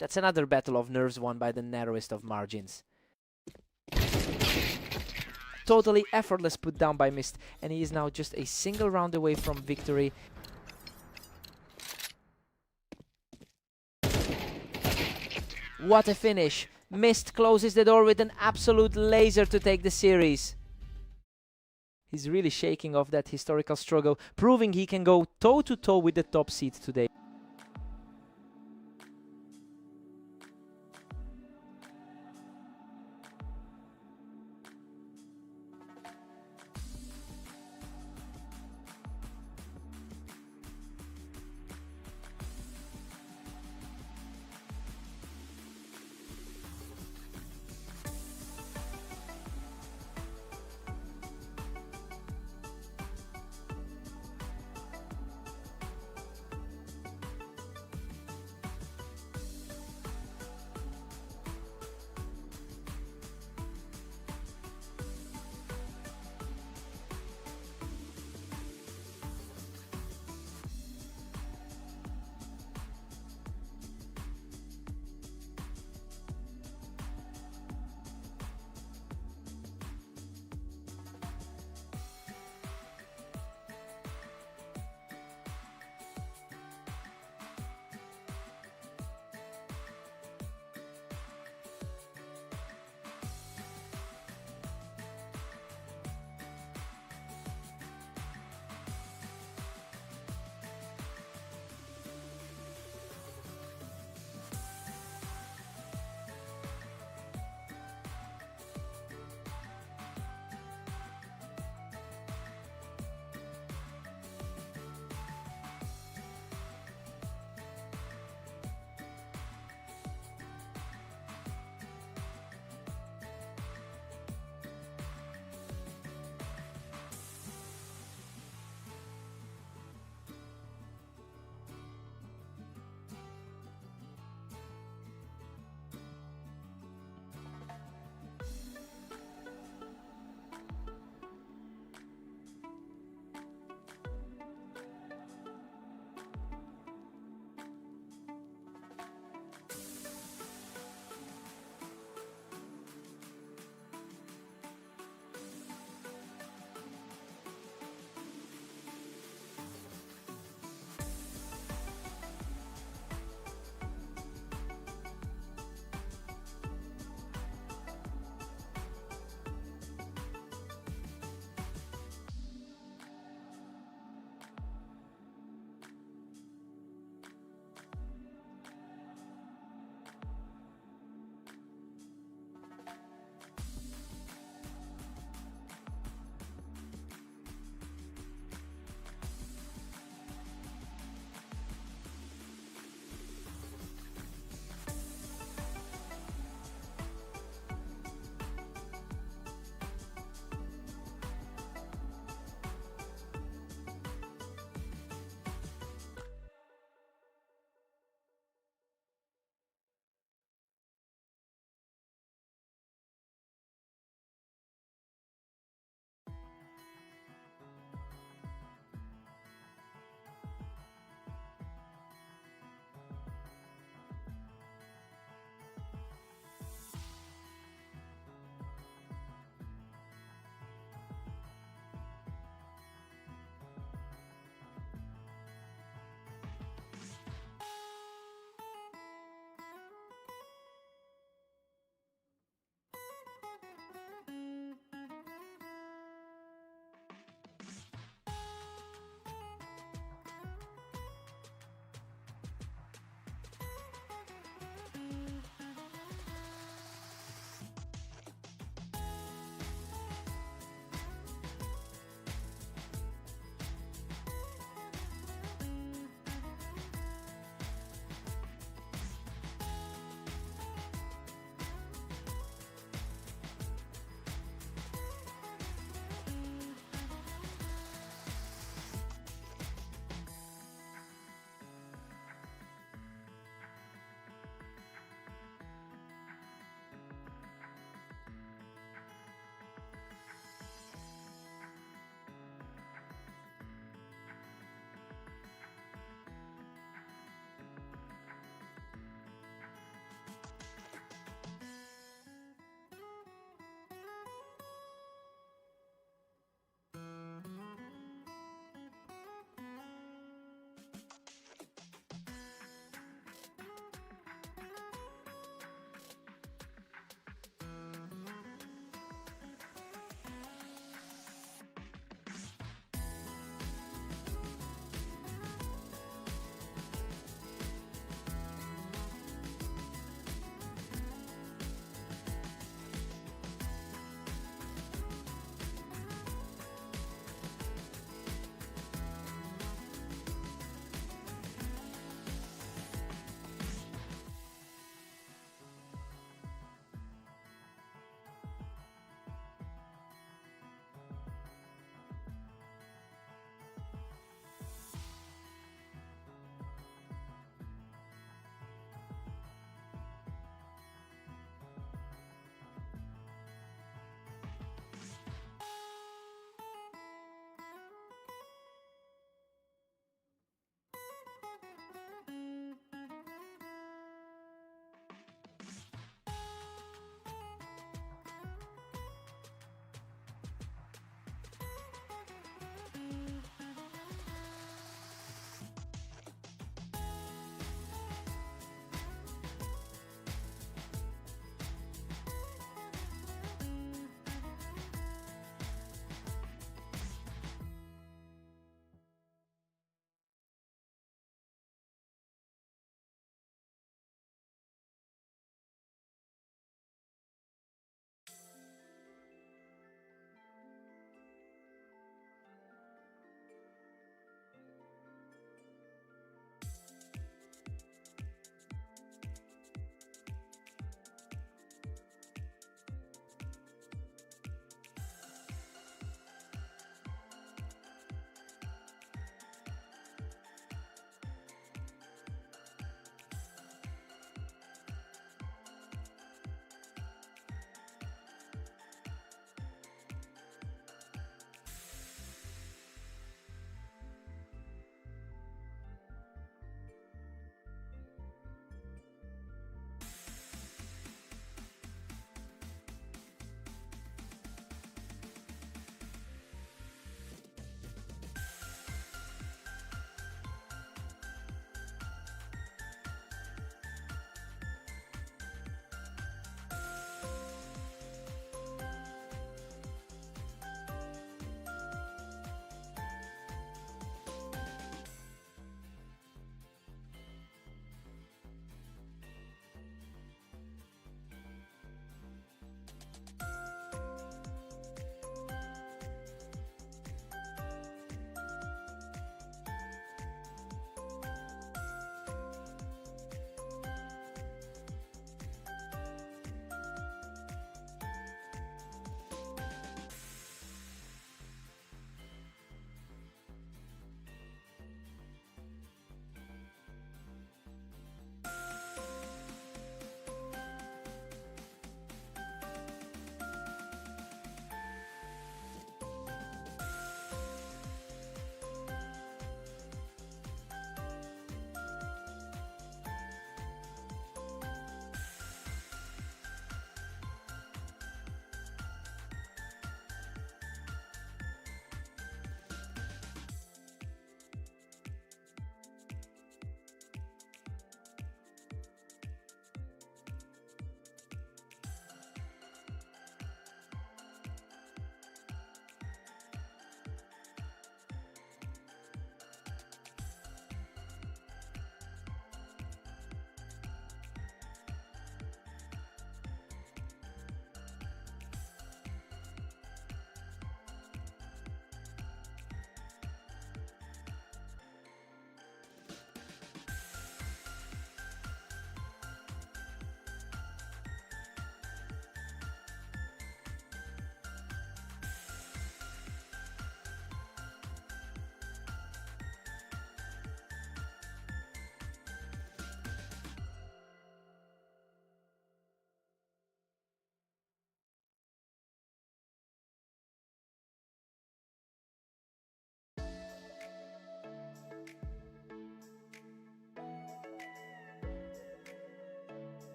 That's another battle of nerves won by the narrowest of margins. Totally effortless put down by Mist, and he is now just a single round away from victory. What a finish! Mist closes the door with an absolute laser to take the series. He's really shaking off that historical struggle, proving he can go toe-to-toe with the top seed today.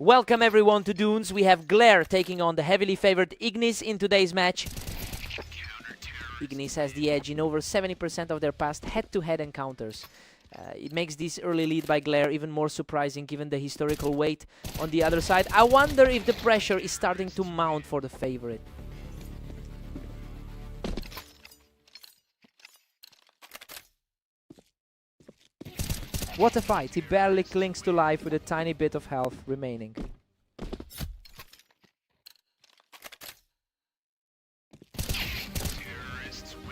Welcome everyone to Dunes. We have Glare taking on the heavily favored Ignis in today's match. Ignis has the edge in over 70% of their past head-to-head encounters. It makes this early lead by Glare even more surprising given the historical weight on the other side. I wonder if the pressure is starting to mount for the favorite. What a fight. He barely clings to life with a tiny bit of health remaining.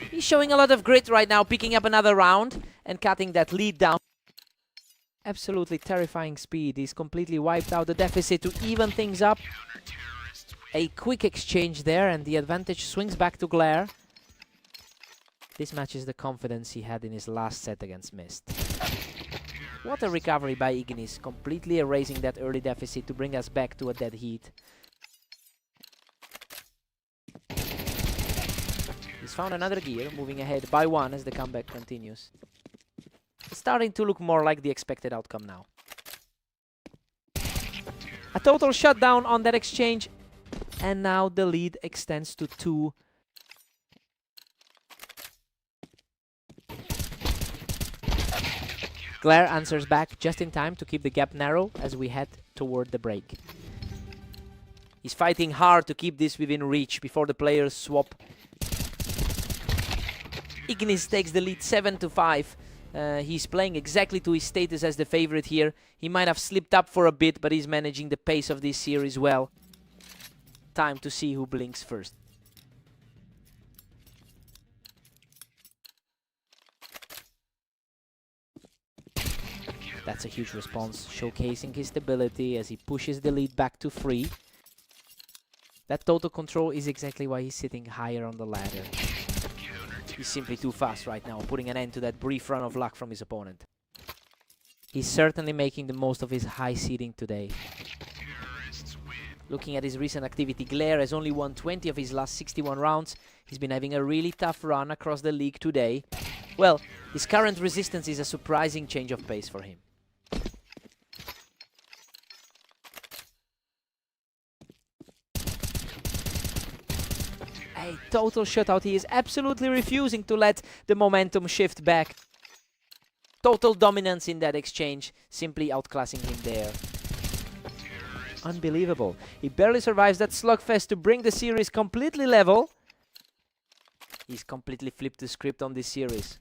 He's showing a lot of grit right now, picking up another round and cutting that lead down. Absolutely terrifying speed. He's completely wiped out the deficit to even things up. A quick exchange there and the advantage swings back to Glare. This matches the confidence he had in his last set against Mist. What a recovery by Ignis, completely erasing that early deficit to bring us back to a dead heat. He's found another gear, moving ahead by one as the comeback continues. It's starting to look more like the expected outcome now. A total shutdown on that exchange, and now the lead extends to 2. Glare answers back just in time to keep the gap narrow as we head toward the break. He's fighting hard to keep this within reach before the players swap. Ignis takes the lead 7-5. He's playing exactly to his status as the favorite here. He might have slipped up for a bit, but he's managing the pace of this series well. Time to see who blinks first. That's a huge response, showcasing his stability as he pushes the lead back to 3. That total control is exactly why he's sitting higher on the ladder. He's simply too fast right now, putting an end to that brief run of luck from his opponent. He's certainly making the most of his high seeding today. Looking at his recent activity, Glare has only won 20 of his last 61 rounds. He's been having a really tough run across the league today. Well, his current resistance is a surprising change of pace for him. A total shutout. He is absolutely refusing to let the momentum shift back. Total dominance in that exchange, simply outclassing him there. Unbelievable. He barely survives that slugfest to bring the series completely level. He's completely flipped the script on this series.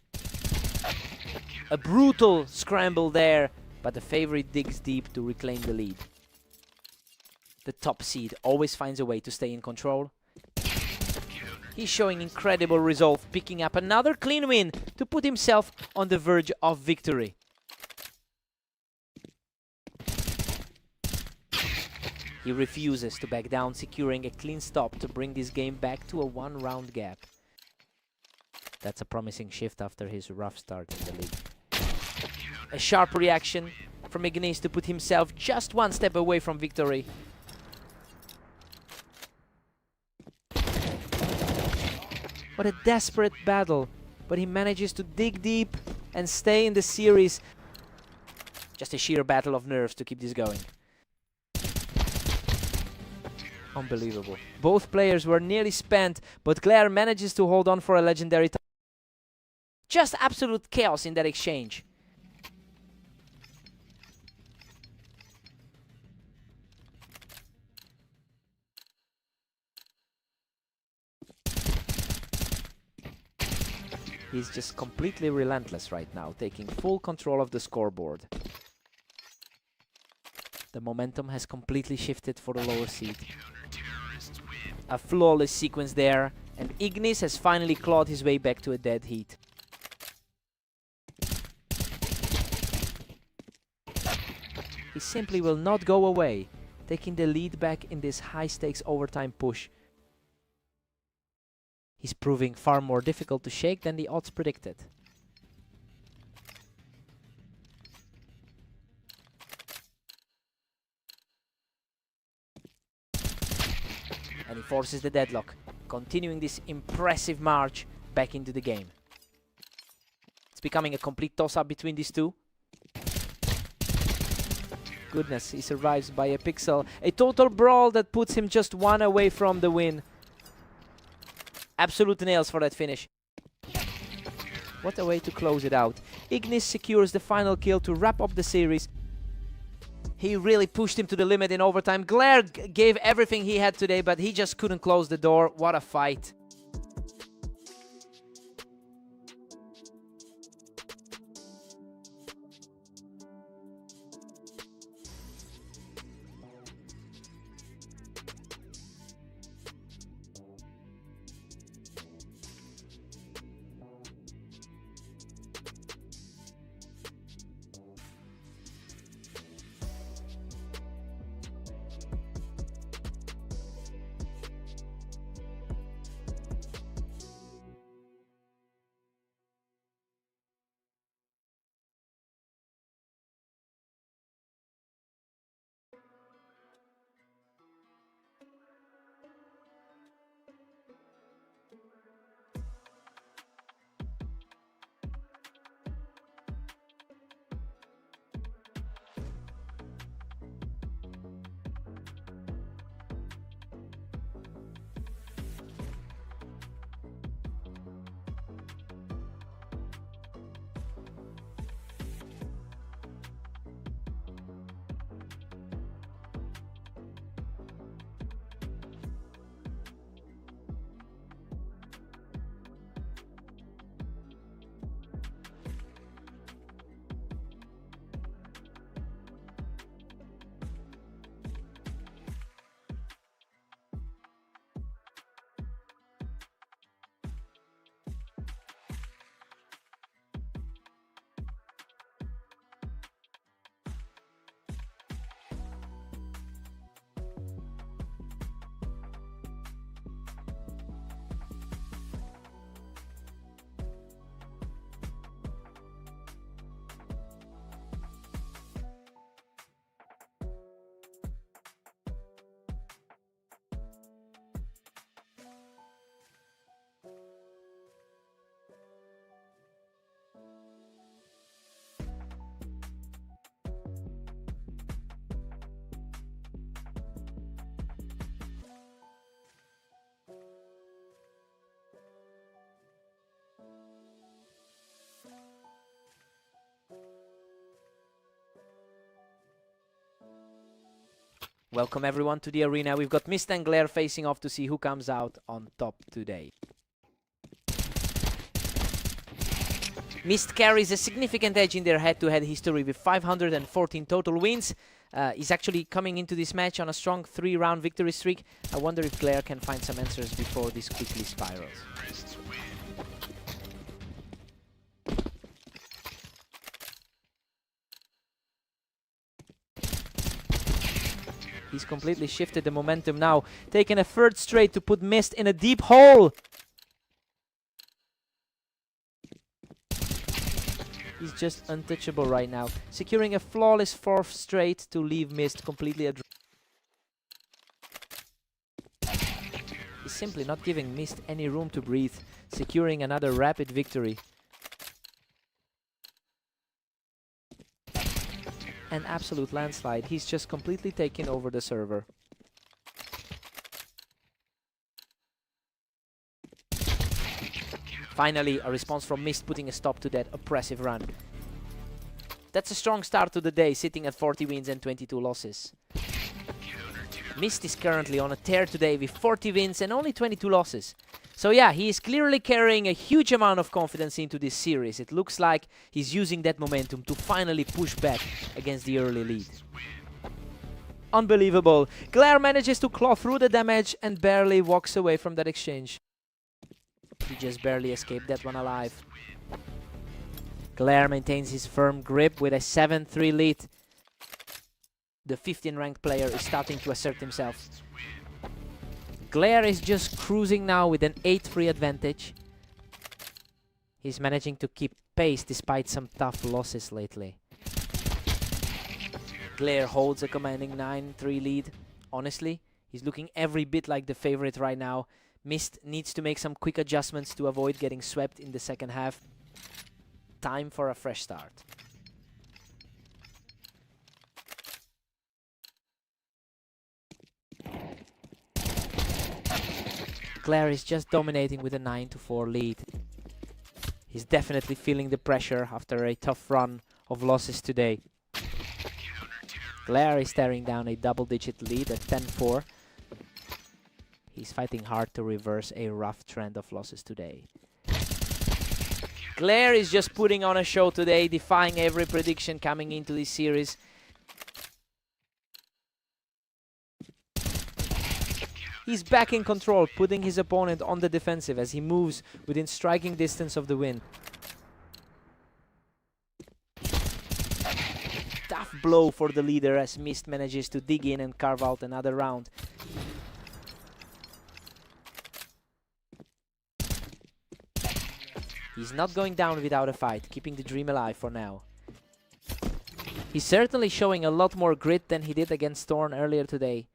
A brutal scramble there, but the favorite digs deep to reclaim the lead. The top seed always finds a way to stay in control. He's showing incredible resolve, picking up another clean win to put himself on the verge of victory. He refuses to back down, securing a clean stop to bring this game back to a 1-round gap. That's a promising shift after his rough start in the league. A sharp reaction from Ignis to put himself just one step away from victory. What a desperate battle, but he manages to dig deep and stay in the series. Just a sheer battle of nerves to keep this going. Unbelievable. Both players were nearly spent, but Glare manages to hold on for a legendary time. Just absolute chaos in that exchange. He's just completely relentless right now, taking full control of the scoreboard. The momentum has completely shifted for the lower seed. A flawless sequence there, and Ignis has finally clawed his way back to a dead heat. He simply will not go away, taking the lead back in this high-stakes overtime push. He's proving far more difficult to shake than the odds predicted. And he forces the deadlock, continuing this impressive march back into the game. It's becoming a complete toss-up between these two. goodness, he survives by a pixel. A total brawl that puts him just one away from the win. Absolute nails for that finish. What a way to close it out. Ignis secures the final kill to wrap up the series. He really pushed him to the limit in overtime. Glare gave everything he had today, but he just couldn't close the door. What a fight. Welcome everyone to the arena. We've got Mist and Glare facing off to see who comes out on top today. Mist carries a significant edge in their head-to-head history with 514 total wins. He's actually coming into this match on a strong 3-round victory streak. I wonder if Glare can find some answers before this quickly spirals. He's completely shifted the momentum now, taking a third straight to put Mist in a deep hole. He's just untouchable right now, securing a flawless fourth straight to leave Mist completely adrift. He's simply not giving Mist any room to breathe, securing another rapid victory. An absolute landslide. He's just completely taken over the server. Finally, a response from Mist putting a stop to that oppressive run. That's a strong start to the day, sitting at 40 wins and 22 losses. Mist is currently on a tear today with 40 wins and only 22 losses. So yeah, he is clearly carrying a huge amount of confidence into this series. It looks like he's using that momentum to finally push back against the early lead. Unbelievable. Glare manages to claw through the damage and barely walks away from that exchange. He just barely escaped that one alive. Glare maintains his firm grip with a 7-3 lead. The 15th ranked player is starting to assert himself. Glare is just cruising now with an 8-3 advantage. He's managing to keep pace despite some tough losses lately. Glare holds a commanding 9-3 lead. Honestly, he's looking every bit like the favorite right now. Mist needs to make some quick adjustments to avoid getting swept in the second half. Time for a fresh start. Claire is just dominating with a 9-4 lead. He's definitely feeling the pressure after a tough run of losses today. Claire is staring down a double-digit lead at 10-4. He's fighting hard to reverse a rough trend of losses today. Claire is just putting on a show today, defying every prediction coming into this series. He's back in control, putting his opponent on the defensive as he moves within striking distance of the win. Tough blow for the leader as Mist manages to dig in and carve out another round. He's not going down without a fight, keeping the dream alive for now. He's certainly showing a lot more grit than he did against Thorn earlier today.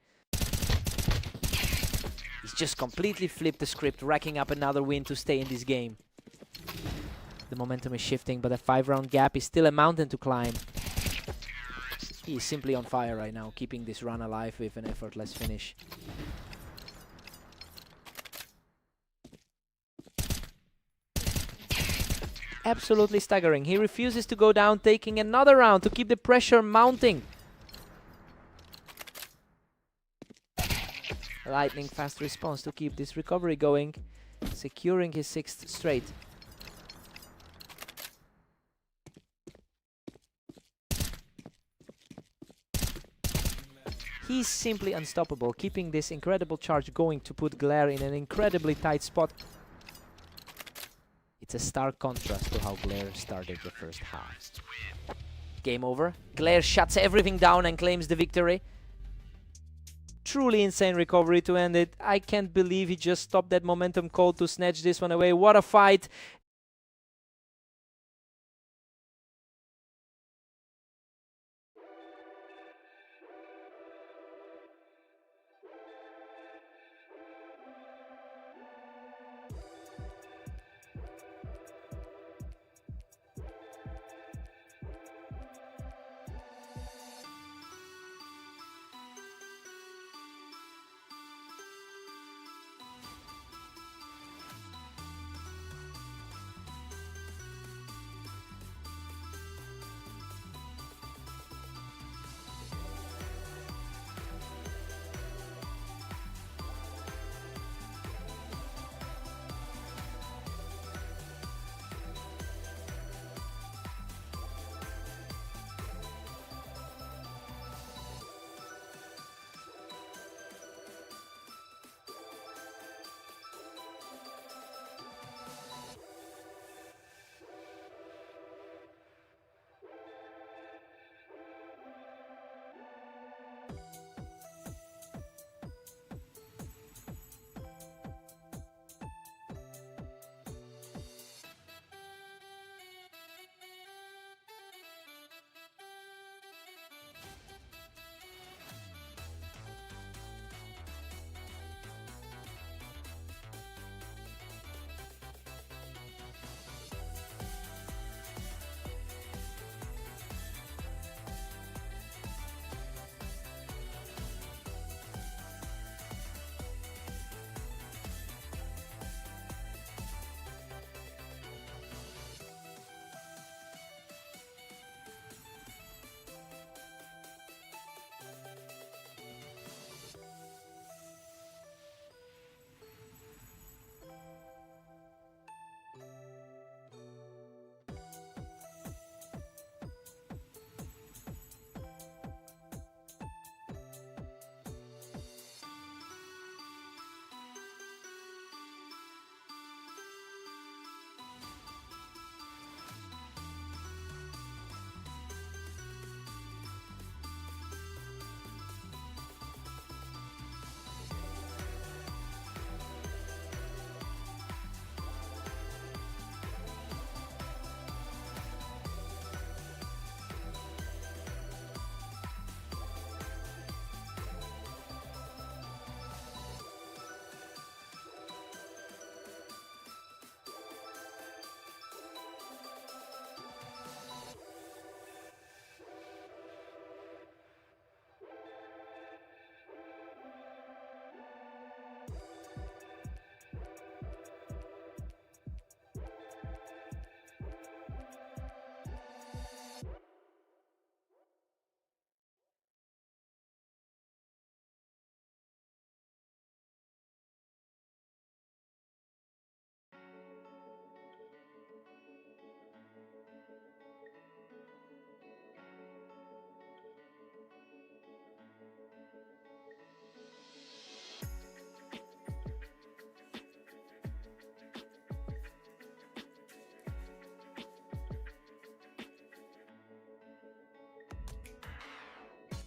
He's just completely flipped the script, racking up another win to stay in this game. The momentum is shifting, but a 5-round gap is still a mountain to climb. He is simply on fire right now, keeping this run alive with an effortless finish. Absolutely staggering. He refuses to go down, taking another round to keep the pressure mounting. Lightning fast response to keep this recovery going, securing his 6th straight. He's simply unstoppable, keeping this incredible charge going to put Glare in an incredibly tight spot. It's a stark contrast to how Glare started the first half. Game over. Glare shuts everything down and claims the victory. Truly insane recovery to end it. I can't believe he just stopped that momentum cold to snatch this one away. What a fight.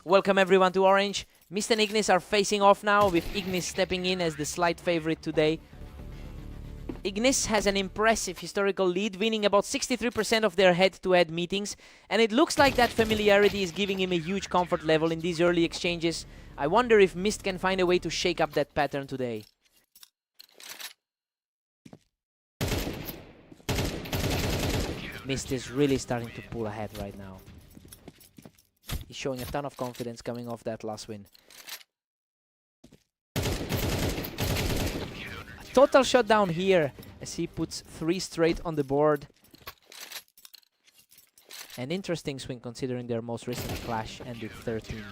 Welcome everyone to Orange. Mist and Ignis are facing off now, with Ignis stepping in as the slight favorite today. Ignis has an impressive historical lead, winning about 63% of their head-to-head meetings, and it looks like that familiarity is giving him a huge comfort level in these early exchanges. I wonder if Mist can find a way to shake up that pattern today. Mist is really starting to pull ahead right now. He's showing a ton of confidence coming off that last win. A total shutdown here as he puts 3 straight on the board. An interesting swing considering their most recent clash ended 13-9.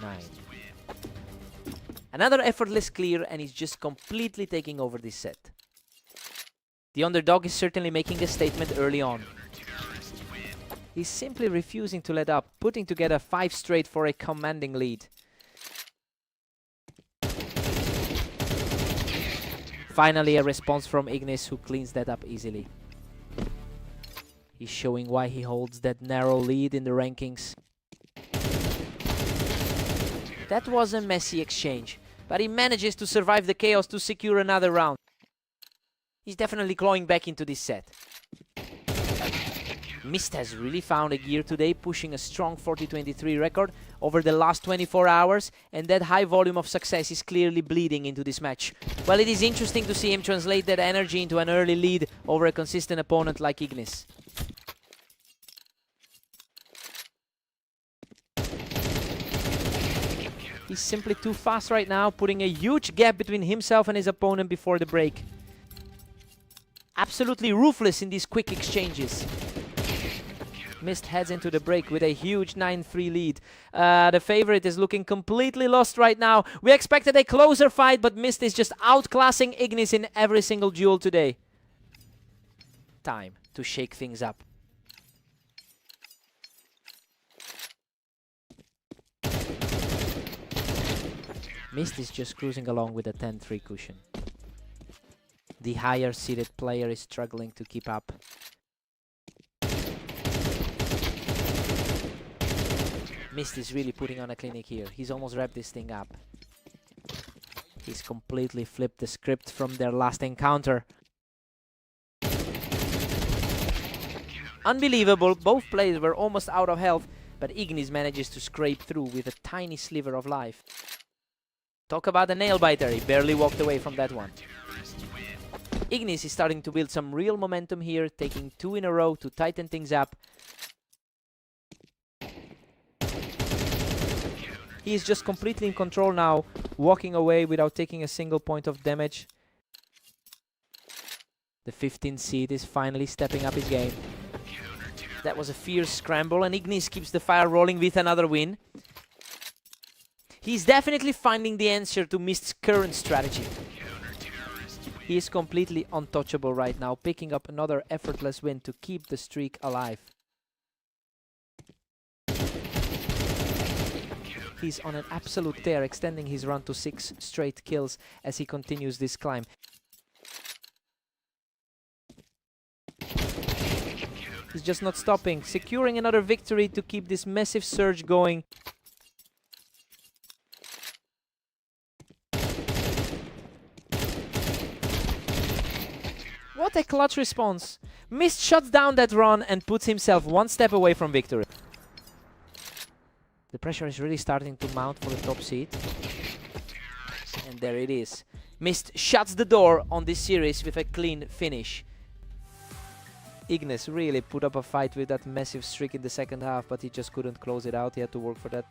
Another effortless clear, and he's just completely taking over this set. The underdog is certainly making a statement early on. He's simply refusing to let up, putting together 5 straight for a commanding lead. Finally, a response from Ignis, who cleans that up easily. He's showing why he holds that narrow lead in the rankings. That was a messy exchange, but he manages to survive the chaos to secure another round. He's definitely clawing back into this set. Mist has really found a gear today, pushing a strong 40-23 record over the last 24 hours, and that high volume of success is clearly bleeding into this match. Well, it is interesting to see him translate that energy into an early lead over a consistent opponent like Ignis. He's simply too fast right now, putting a huge gap between himself and his opponent before the break. Absolutely ruthless in these quick exchanges. Mist heads into the break with a huge 9-3 lead. The favorite is looking completely lost right now. We expected a closer fight, but Mist is just outclassing Ignis in every single duel today. Time to shake things up. Mist is just cruising along with a 10-3 cushion. The higher seeded player is struggling to keep up. Mist is really putting on a clinic here. He's almost wrapped this thing up. He's completely flipped the script from their last encounter. Unbelievable, both players were almost out of health, but Ignis manages to scrape through with a tiny sliver of life. Talk about a nail biter, he barely walked away from that one. Ignis is starting to build some real momentum here, taking 2 in a row to tighten things up. He is just completely in control now, walking away without taking a single point of damage. The 15th seed is finally stepping up his game. That was a fierce scramble, and Ignis keeps the fire rolling with another win. He's definitely finding the answer to Mist's current strategy. He is completely untouchable right now, picking up another effortless win to keep the streak alive. He's on an absolute tear, extending his run to 6 straight kills as he continues this climb. He's just not stopping, securing another victory to keep this massive surge going. What a clutch response! Mist shuts down that run and puts himself 1 step away from victory. The pressure is really starting to mount for the top seed. And there it is. Mist shuts the door on this series with a clean finish. Ignis really put up a fight with that massive streak in the second half, but he just couldn't close it out. He had to work for that.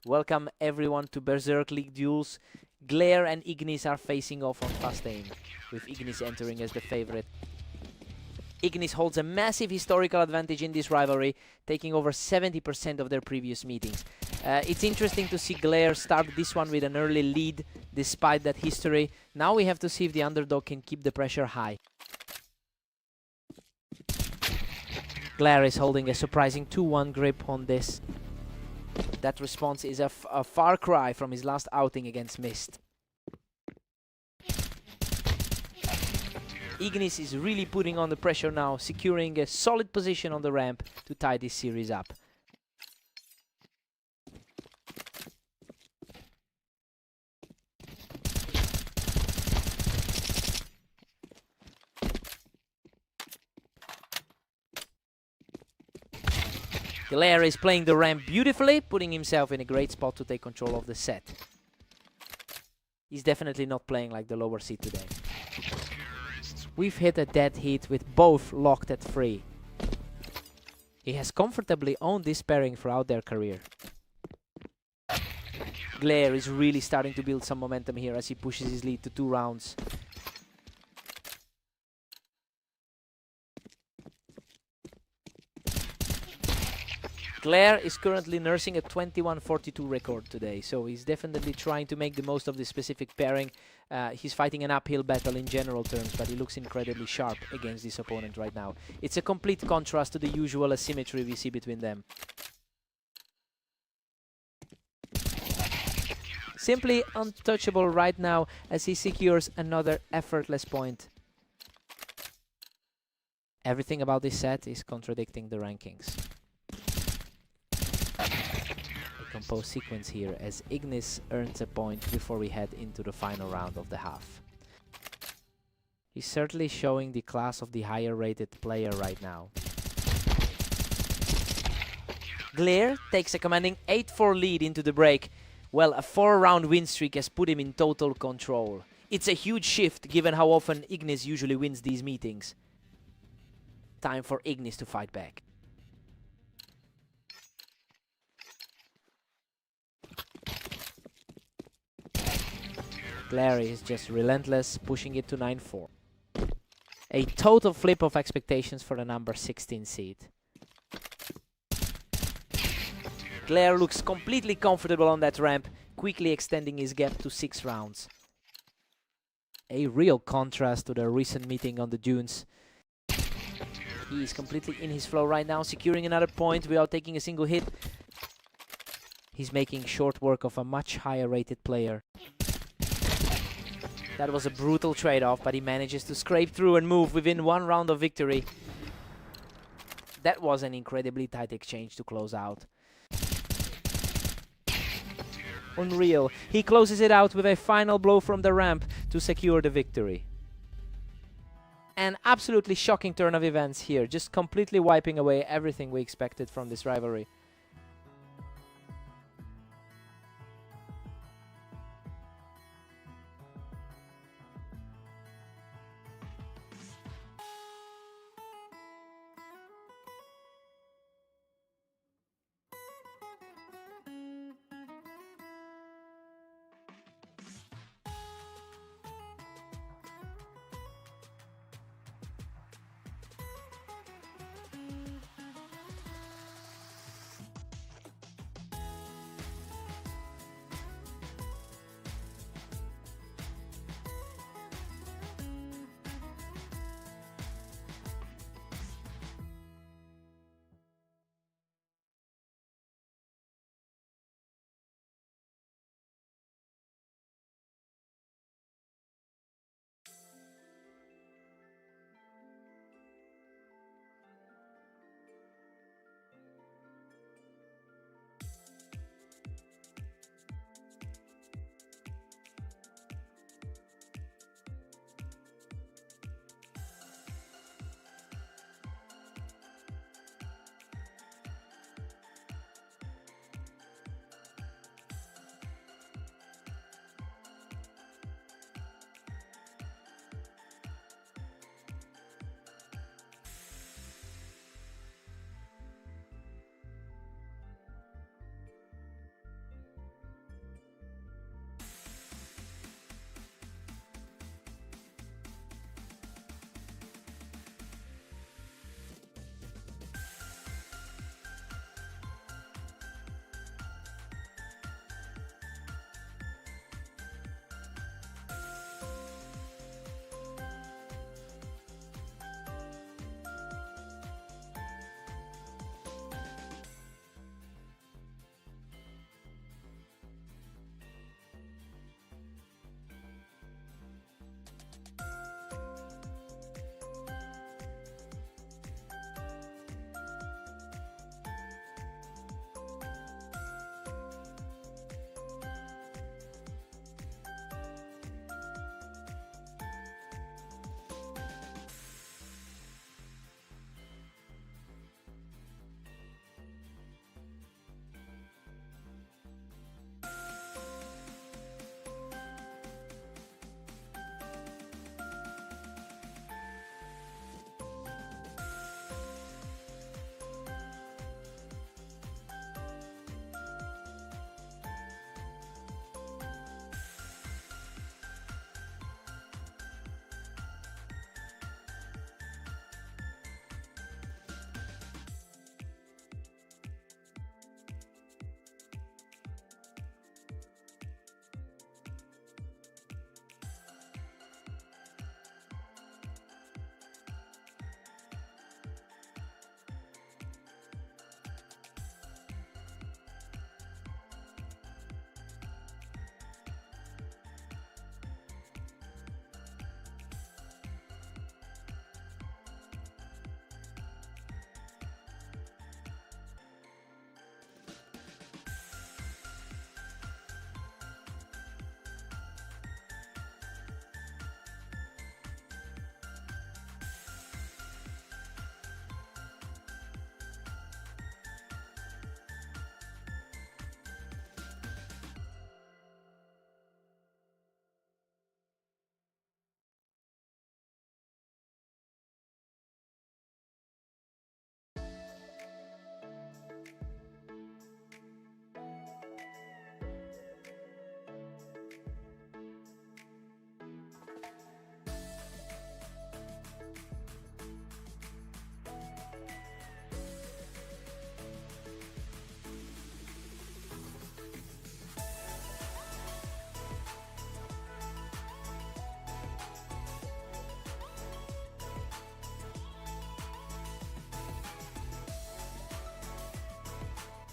Welcome everyone to Berserk League Duels. Glare and Ignis are facing off on fast aim, with Ignis entering as the favorite. Ignis holds a massive historical advantage in this rivalry, taking over 70% of their previous meetings. It's interesting to see Glare start this one with an early lead, despite that history. Now we have to see if the underdog can keep the pressure high. Glare is holding a surprising 2-1 grip on this. That response is a far cry from his last outing against Mist. Ignis is really putting on the pressure now, securing a solid position on the ramp to tie this series up. Glare is playing the ramp beautifully, putting himself in a great spot to take control of the set. He's definitely not playing like the lower seed today. We've hit a dead heat with both locked at 3. He has comfortably owned this pairing throughout their career. Glare is really starting to build some momentum here as he pushes his lead to 2 rounds. Glare is currently nursing a 21-42 record today, so he's definitely trying to make the most of this specific pairing. He's fighting an uphill battle in general terms, but he looks incredibly sharp against this opponent right now. It's a complete contrast to the usual asymmetry we see between them. Simply untouchable right now as he secures another effortless point. Everything about this set is contradicting the rankings. Composed sequence here as Ignis earns a point before we head into the final round of the half. He's certainly showing the class of the higher rated player right now. Glare takes a commanding 8-4 lead into the break. Well, a 4-round win streak has put him in total control. It's a huge shift given how often Ignis usually wins these meetings. Time for Ignis to fight back. Glare is just relentless, pushing it to 9-4. A total flip of expectations for the number 16 seed. Glare looks completely comfortable on that ramp, quickly extending his gap to 6 rounds. A real contrast to the recent meeting on the dunes. He is completely in his flow right now, securing another point without taking a single hit. He's making short work of a much higher rated player. That was a brutal trade-off, but he manages to scrape through and move within 1 round of victory. That was an incredibly tight exchange to close out. Unreal. He closes it out with a final blow from the ramp to secure the victory. An absolutely shocking turn of events here, just completely wiping away everything we expected from this rivalry.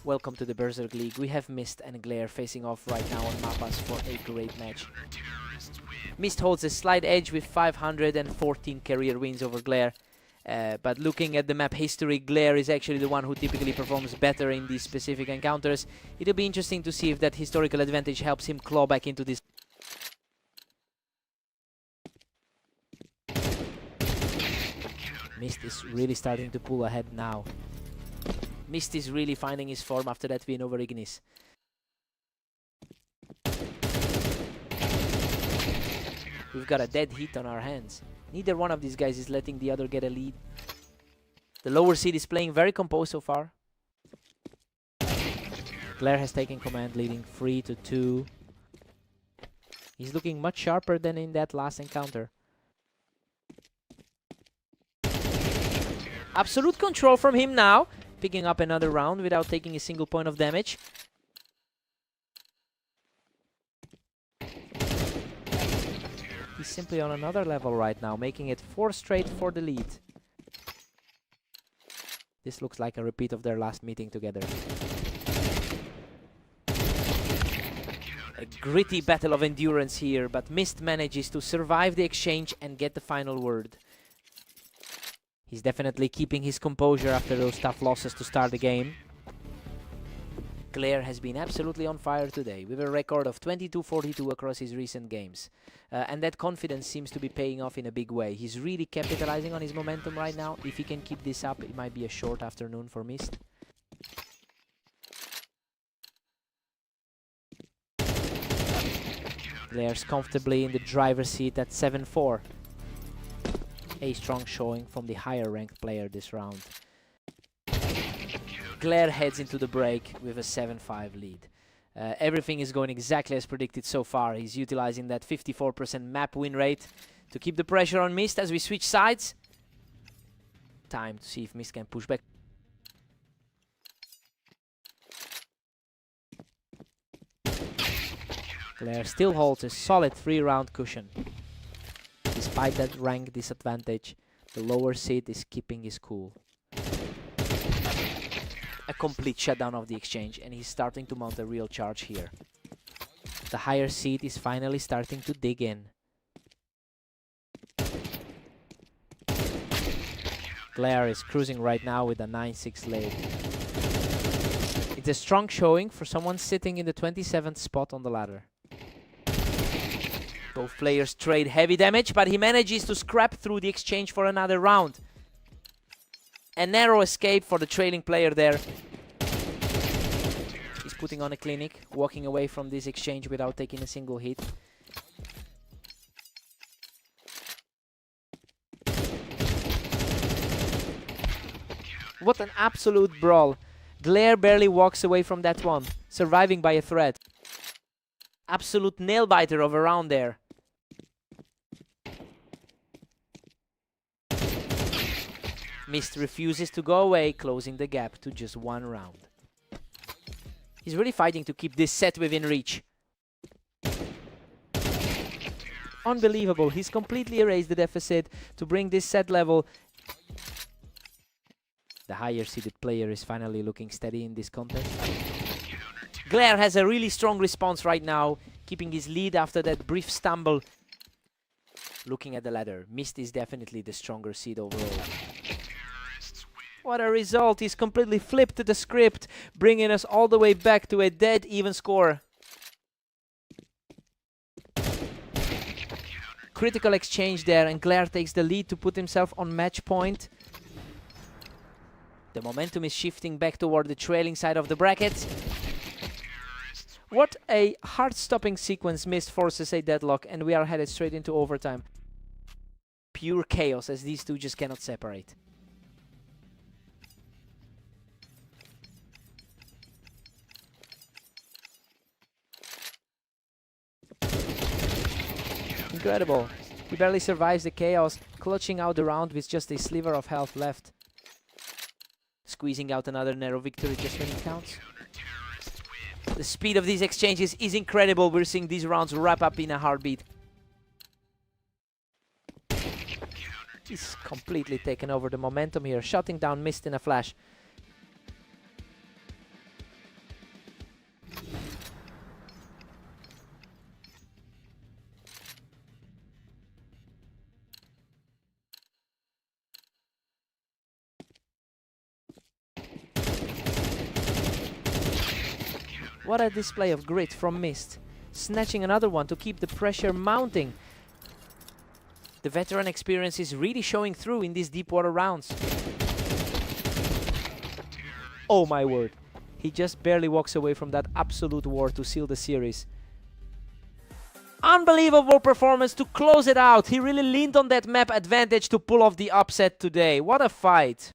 Welcome to the Berserk League. We have Mist and Glare facing off right now on Mapas for a great match. Mist holds a slight edge with 514 career wins over Glare. But looking at the map history, Glare is actually the one who typically performs better in these specific encounters. It'll be interesting to see if that historical advantage helps him claw back into this. Mist is really starting to pull ahead now. Mist is really finding his form after that win over Ignis. We've got a dead heat on our hands. Neither one of these guys is letting the other get a lead. The lower seed is playing very composed so far. Glare has taken command, leading 3-2. He's looking much sharper than in that last encounter. Absolute control from him now, picking up another round without taking a single point of damage. He's simply on another level right now, making it 4 straight for the lead. This looks like a repeat of their last meeting together. A gritty battle of endurance here, but Mist manages to survive the exchange and get the final word. He's definitely keeping his composure after those tough losses to start the game. Glare has been absolutely on fire today, with a record of 22-42 across his recent games. And that confidence seems to be paying off in a big way. He's really capitalizing on his momentum right now. If he can keep this up, it might be a short afternoon for Mist. Glare's comfortably in the driver's seat at 7-4. A strong showing from the higher ranked player this round. Glare heads into the break with a 7-5 lead. Everything is going exactly as predicted so far. He's utilizing that 54% map win rate to keep the pressure on Mist as we switch sides. Time to see if Mist can push back. Glare still holds a solid 3-round cushion. Despite that rank disadvantage, the lower seed is keeping his cool. A complete shutdown of the exchange, and he's starting to mount a real charge here. The higher seed is finally starting to dig in. Glare is cruising right now with a 9-6 lead. It's a strong showing for someone sitting in the 27th spot on the ladder. Both players trade heavy damage, but he manages to scrap through the exchange for another round. A narrow escape for the trailing player there. He's putting on a clinic, walking away from this exchange without taking a single hit. What an absolute brawl. Glare barely walks away from that one, surviving by a thread. Absolute nail-biter of a round there. Mist refuses to go away, closing the gap to just 1 round. He's really fighting to keep this set within reach. Unbelievable, he's completely erased the deficit to bring this set level. The higher seeded player is finally looking steady in this contest. Glare has a really strong response right now, keeping his lead after that brief stumble. Looking at the ladder, Mist is definitely the stronger seed overall. What a result! He's completely flipped the script, bringing us all the way back to a dead even score. Critical exchange there, and Glare takes the lead to put himself on match point. The momentum is shifting back toward the trailing side of the bracket. What a heart-stopping sequence. Mist forces a deadlock, and we are headed straight into overtime. Pure chaos, as these two just cannot separate. Incredible. He barely survives the chaos, clutching out the round with just a sliver of health left. Squeezing out another narrow victory just when it counts. The speed of these exchanges is incredible. We're seeing these rounds wrap up in a heartbeat. He's completely taken over the momentum here, shutting down Mist in a flash. What a display of grit from Mist. Snatching another one to keep the pressure mounting. The veteran experience is really showing through in these deep water rounds. Oh my word. He just barely walks away from that absolute war to seal the series. Unbelievable performance to close it out. He really leaned on that map advantage to pull off the upset today. What a fight.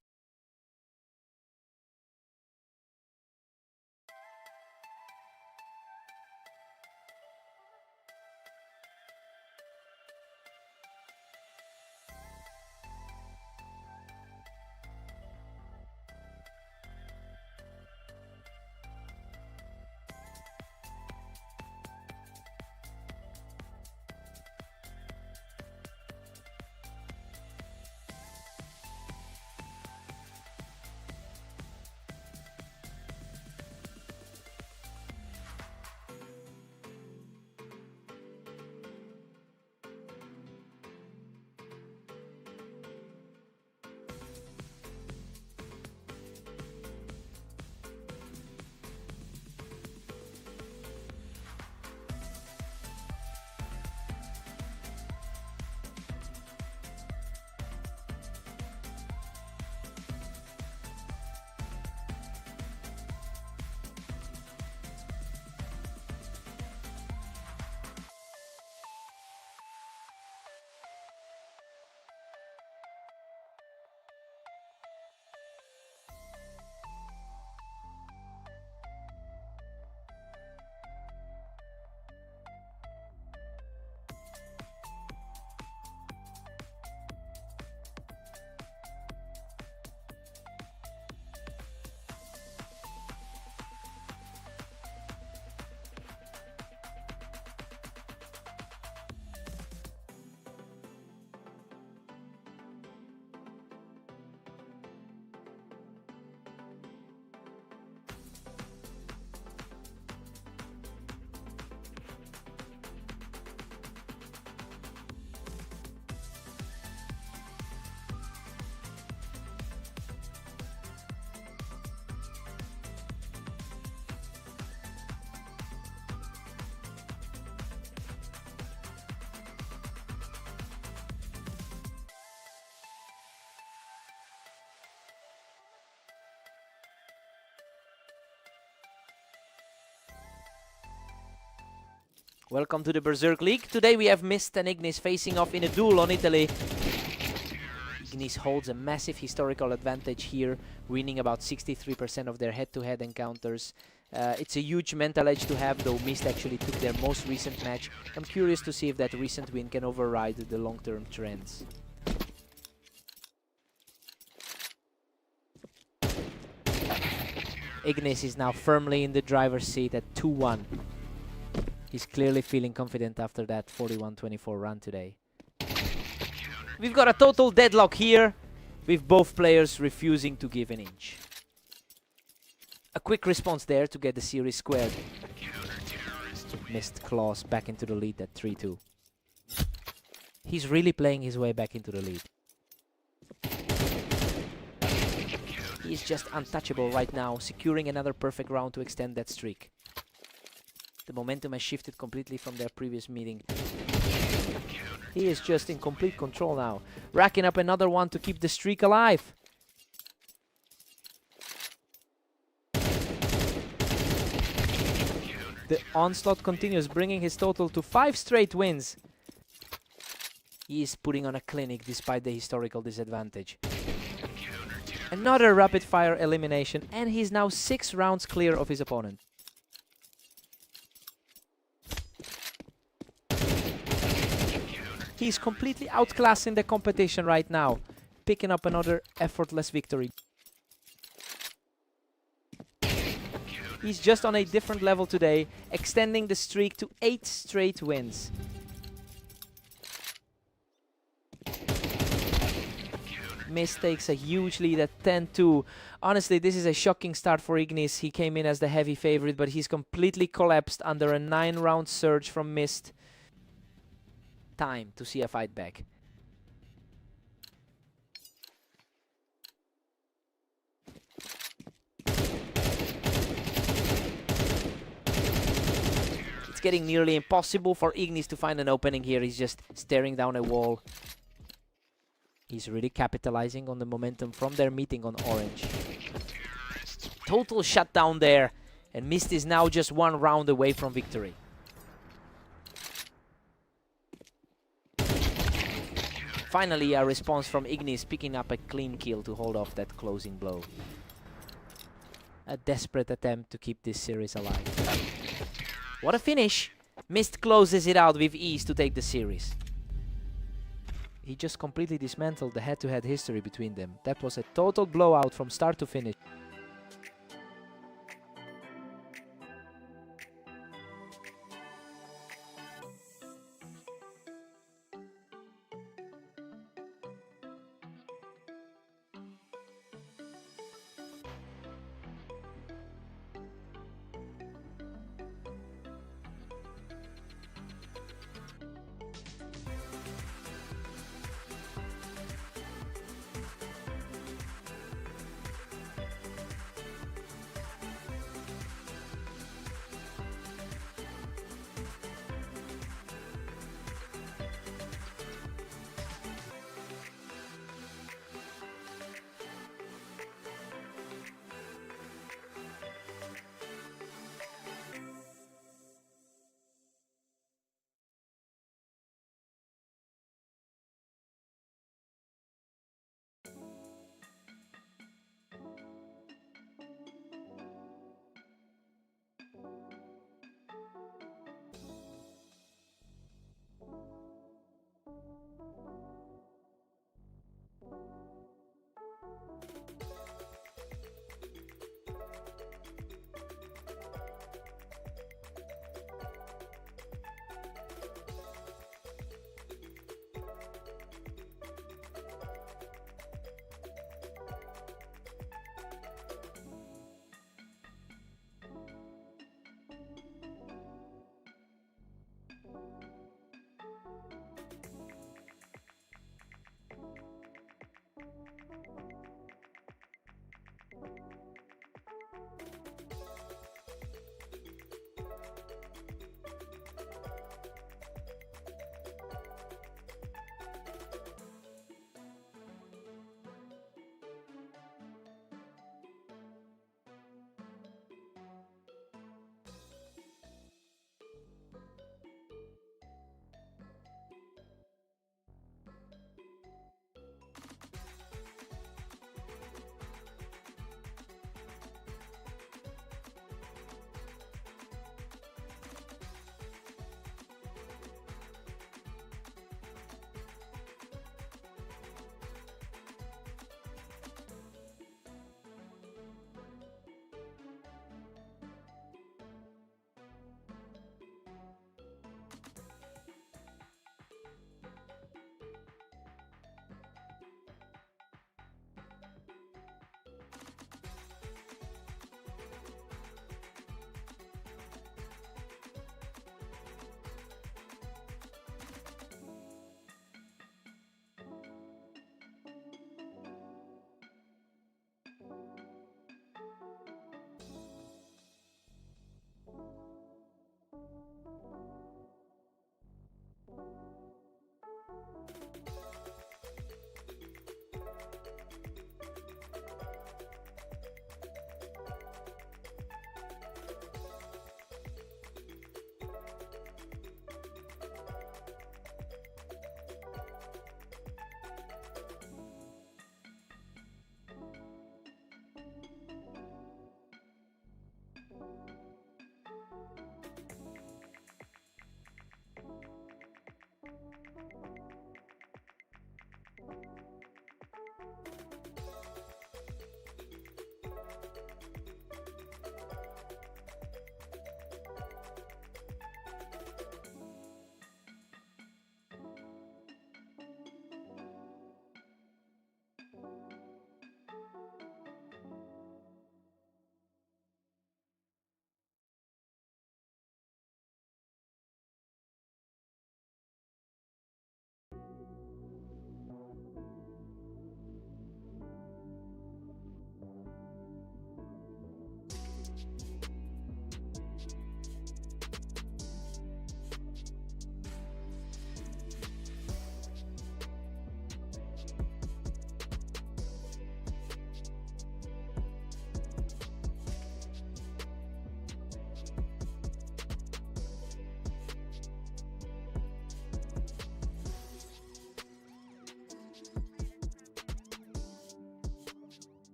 Welcome to the Berserk League. Today we have Mist and Ignis facing off in a duel on Italy. Ignis holds a massive historical advantage here, winning about 63% of their head-to-head encounters. It's a huge mental edge to have, though Mist actually took their most recent match. I'm curious to see if that recent win can override the long-term trends. Ignis is now firmly in the driver's seat at 2-1. He's clearly feeling confident after that 41-24 run today. We've got a total deadlock here, with both players refusing to give an inch. A quick response there to get the series squared. Mist claws back into the lead at 3-2. He's really playing his way back into the lead. He's just untouchable right now, securing another perfect round to extend that streak. The momentum has shifted completely from their previous meeting. He is just in complete control now, racking up another one to keep the streak alive. The onslaught continues, bringing his total to 5 straight wins. He is putting on a clinic despite the historical disadvantage. Another rapid-fire elimination, and he's now 6 rounds clear of his opponent. He's completely outclassing the competition right now, picking up another effortless victory. He's just on a different level today, extending the streak to 8 straight wins. Mist takes a huge lead at 10-2. Honestly, this is a shocking start for Ignis. He came in as the heavy favorite, but he's completely collapsed under a 9-round surge from Mist. Time to see a fight back. getting nearly impossible for Ignis to find an opening here. He's just staring down a wall. He's really capitalizing on the momentum from their meeting on orange. Total shutdown there. And Mist is now just one round away from victory. Finally, a response from Ignis, picking up a clean kill to hold off that closing blow. A desperate attempt to keep this series alive. What a finish! Mist closes it out with ease to take the series. He just completely dismantled the head-to-head history between them. That was a total blowout from start to finish.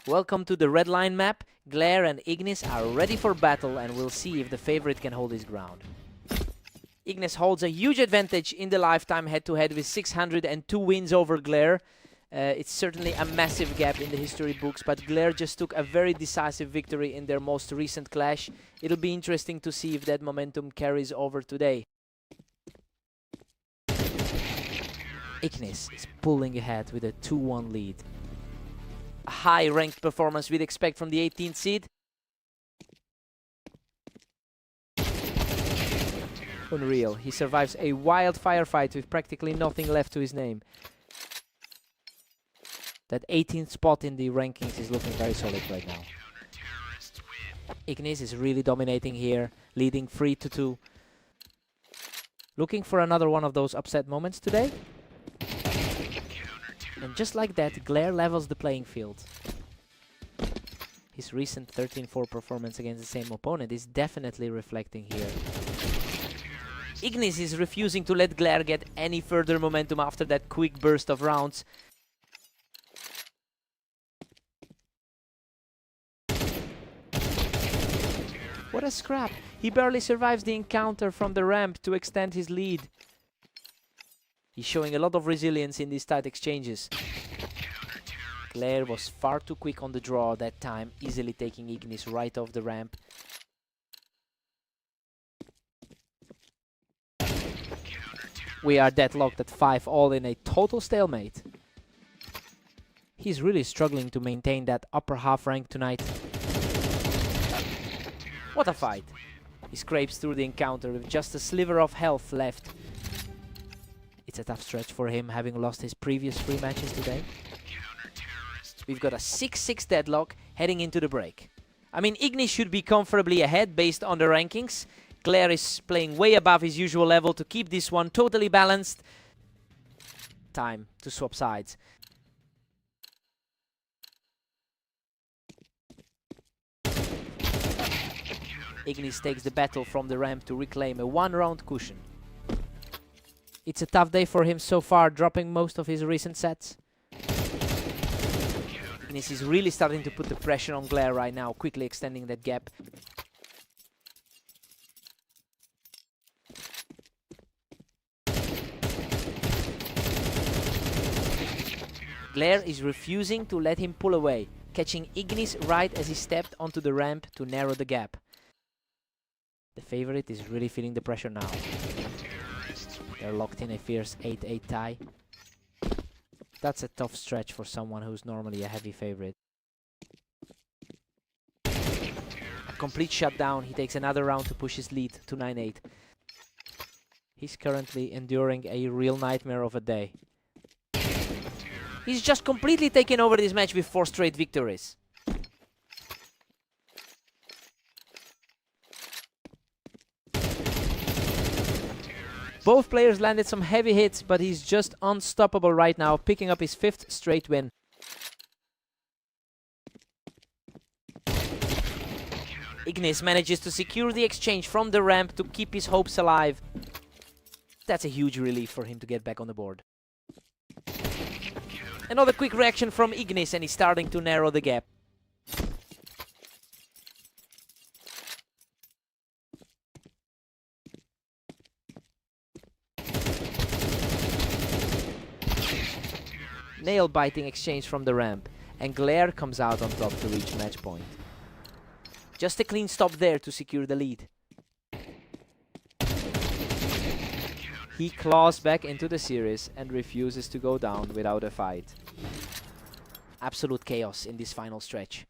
Welcome to the red line map. Glare and Ignis are ready for battle, and we'll see if the favorite can hold his ground. Ignis holds a huge advantage in the lifetime head-to-head with 602 wins over Glare. It's certainly a massive gap in the history books, but Glare just took a very decisive victory in their most recent clash. It'll be interesting to see if that momentum carries over today. Ignis is pulling ahead with a 2-1 lead. A high-ranked performance we'd expect from the 18th seed. Unreal. He survives a wild firefight with practically nothing left to his name. That 18th spot in the rankings is looking very solid right now. Ignis is really dominating here, leading 3-2. Looking for another one of those upset moments today. And just like that, Glare levels the playing field. His recent 13-4 performance against the same opponent is definitely reflecting here. Ignis is refusing to let Glare get any further momentum after that quick burst of rounds. What a scrap! He barely survives the encounter from the ramp to extend his lead. He's showing a lot of resilience in these tight exchanges. Glare was far too quick on the draw that time, easily taking Ignis right off the ramp. We are deadlocked at 5-all in a total stalemate. He's really struggling to maintain that upper half rank tonight. What a fight! He scrapes through the encounter with just a sliver of health left. It's a tough stretch for him, having lost his previous 3 matches today. We've got a 6-6 deadlock heading into the break. I mean, Ignis should be comfortably ahead based on the rankings. Glare is playing way above his usual level to keep this one totally balanced. Time to swap sides. Ignis takes the battle from the ramp to reclaim a 1-round cushion. It's a tough day for him so far, dropping most of his recent sets. Ignis is really starting to put the pressure on Glare right now, quickly extending that gap. Glare is refusing to let him pull away, catching Ignis right as he stepped onto the ramp to narrow the gap. The favorite is really feeling the pressure now. They're locked in a fierce 8-8 tie. That's a tough stretch for someone who's normally a heavy favorite. A complete shutdown. He takes another round to push his lead to 9-8. He's currently enduring a real nightmare of a day. He's just completely taken over this match with 4 straight victories. Both players landed some heavy hits, but he's just unstoppable right now, picking up his 5th straight win. Ignis manages to secure the exchange from the ramp to keep his hopes alive. That's a huge relief for him to get back on the board. Another quick reaction from Ignis, and he's starting to narrow the gap. Nail-biting exchange from the ramp, and Glare comes out on top to reach match point. Just a clean stop there to secure the lead. He claws back into the series and refuses to go down without a fight. Absolute chaos in this final stretch.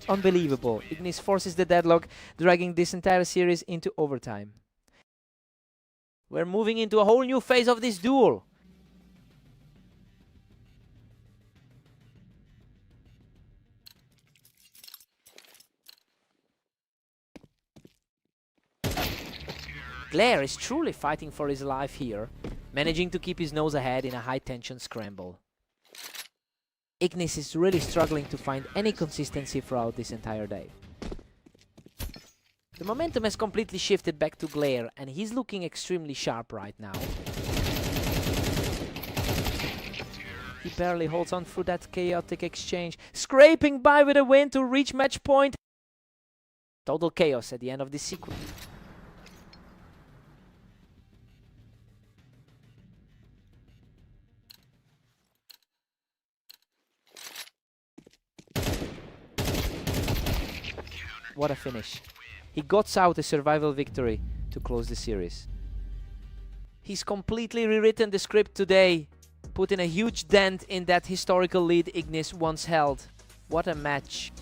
Unbelievable. Ignis forces the deadlock, dragging this entire series into overtime. We're moving into a whole new phase of this duel. Glare is truly fighting for his life here, managing to keep his nose ahead in a high-tension scramble. Ignis is really struggling to find any consistency throughout this entire day. The momentum has completely shifted back to Glare, and he's looking extremely sharp right now. He barely holds on through that chaotic exchange, scraping by with a win to reach match point. Total chaos at the end of this sequence. What a finish. He got out a survival victory to close the series. He's completely rewritten the script today, putting a huge dent in that historical lead Ignis once held. What a match.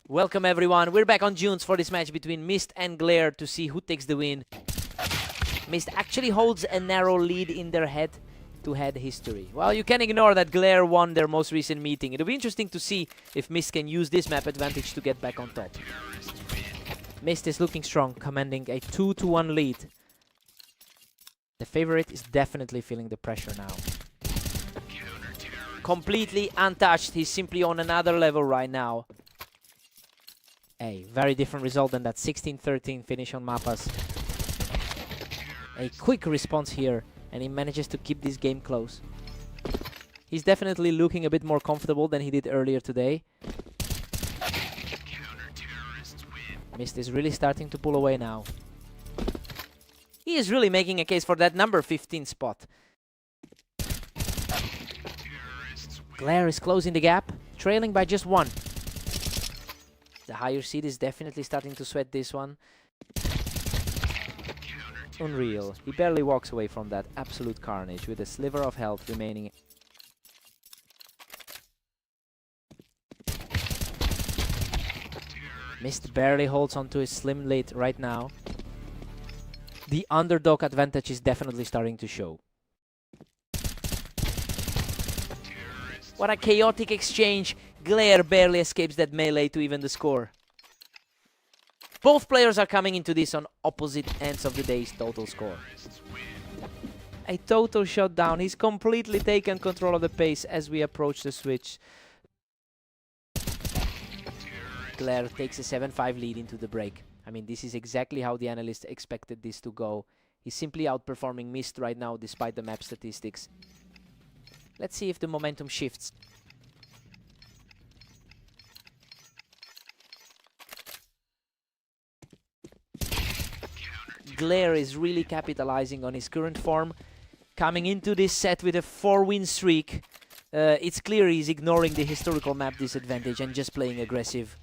Welcome everyone, we're back on Junes for this match between Mist and Glare to see who takes the win. Mist actually holds a narrow lead in their head-to-head history. Well, you can ignore that Glare won their most recent meeting. It'll be interesting to see if Mist can use this map advantage to get back on top. Mist is looking strong, commanding a 2-1 lead. The favorite is definitely feeling the pressure now. Completely untouched, he's simply on another level right now. A very different result than that 16-13 finish on Mapas. A quick response here, and he manages to keep this game close. He's definitely looking a bit more comfortable than he did earlier today. Mist is really starting to pull away now. He is really making a case for that number 15 spot. Glare is closing the gap, trailing by just one. The higher seed is definitely starting to sweat this one. Unreal. He barely walks away from that absolute carnage with a sliver of health remaining. Mist barely holds onto his slim lead right now. The underdog advantage is definitely starting to show. What a chaotic exchange. Glare barely escapes that melee to even the score. Both players are coming into this on opposite ends of the day's total score. A total shutdown. He's completely taken control of the pace as we approach the switch. Glare takes a 7-5 lead into the break. I mean, this is exactly how the analysts expected this to go. He's simply outperforming Mist right now despite the map statistics. Let's see if the momentum shifts. Glare is really capitalizing on his current form. Coming into this set with a 4-win streak. It's clear he's ignoring the historical map disadvantage and just playing aggressive.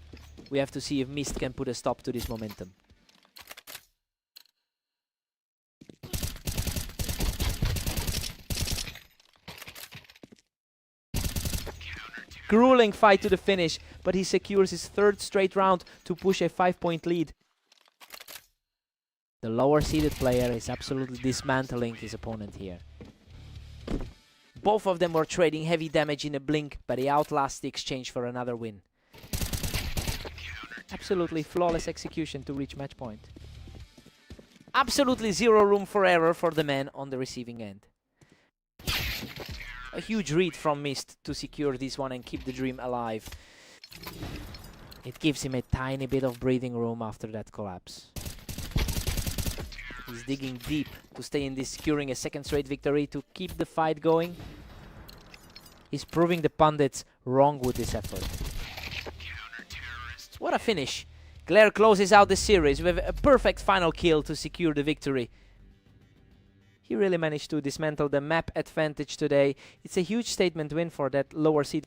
We have to see if Mist can put a stop to this momentum. Grueling fight to the finish, but he secures his 3rd straight round to push a 5-point lead. The lower seeded player is absolutely dismantling his opponent here. Both of them were trading heavy damage in a blink, but he outlasts the exchange for another win. Absolutely flawless execution to reach match point. Absolutely zero room for error for the man on the receiving end. A huge read from Mist to secure this one and keep the dream alive. It gives him a tiny bit of breathing room after that collapse. He's digging deep to stay in this, securing a 2nd straight victory to keep the fight going. He's proving the pundits wrong with this effort. What a finish. Glare closes out the series with a perfect final kill to secure the victory. He really managed to dismantle the map advantage today. It's a huge statement win for that lower seed.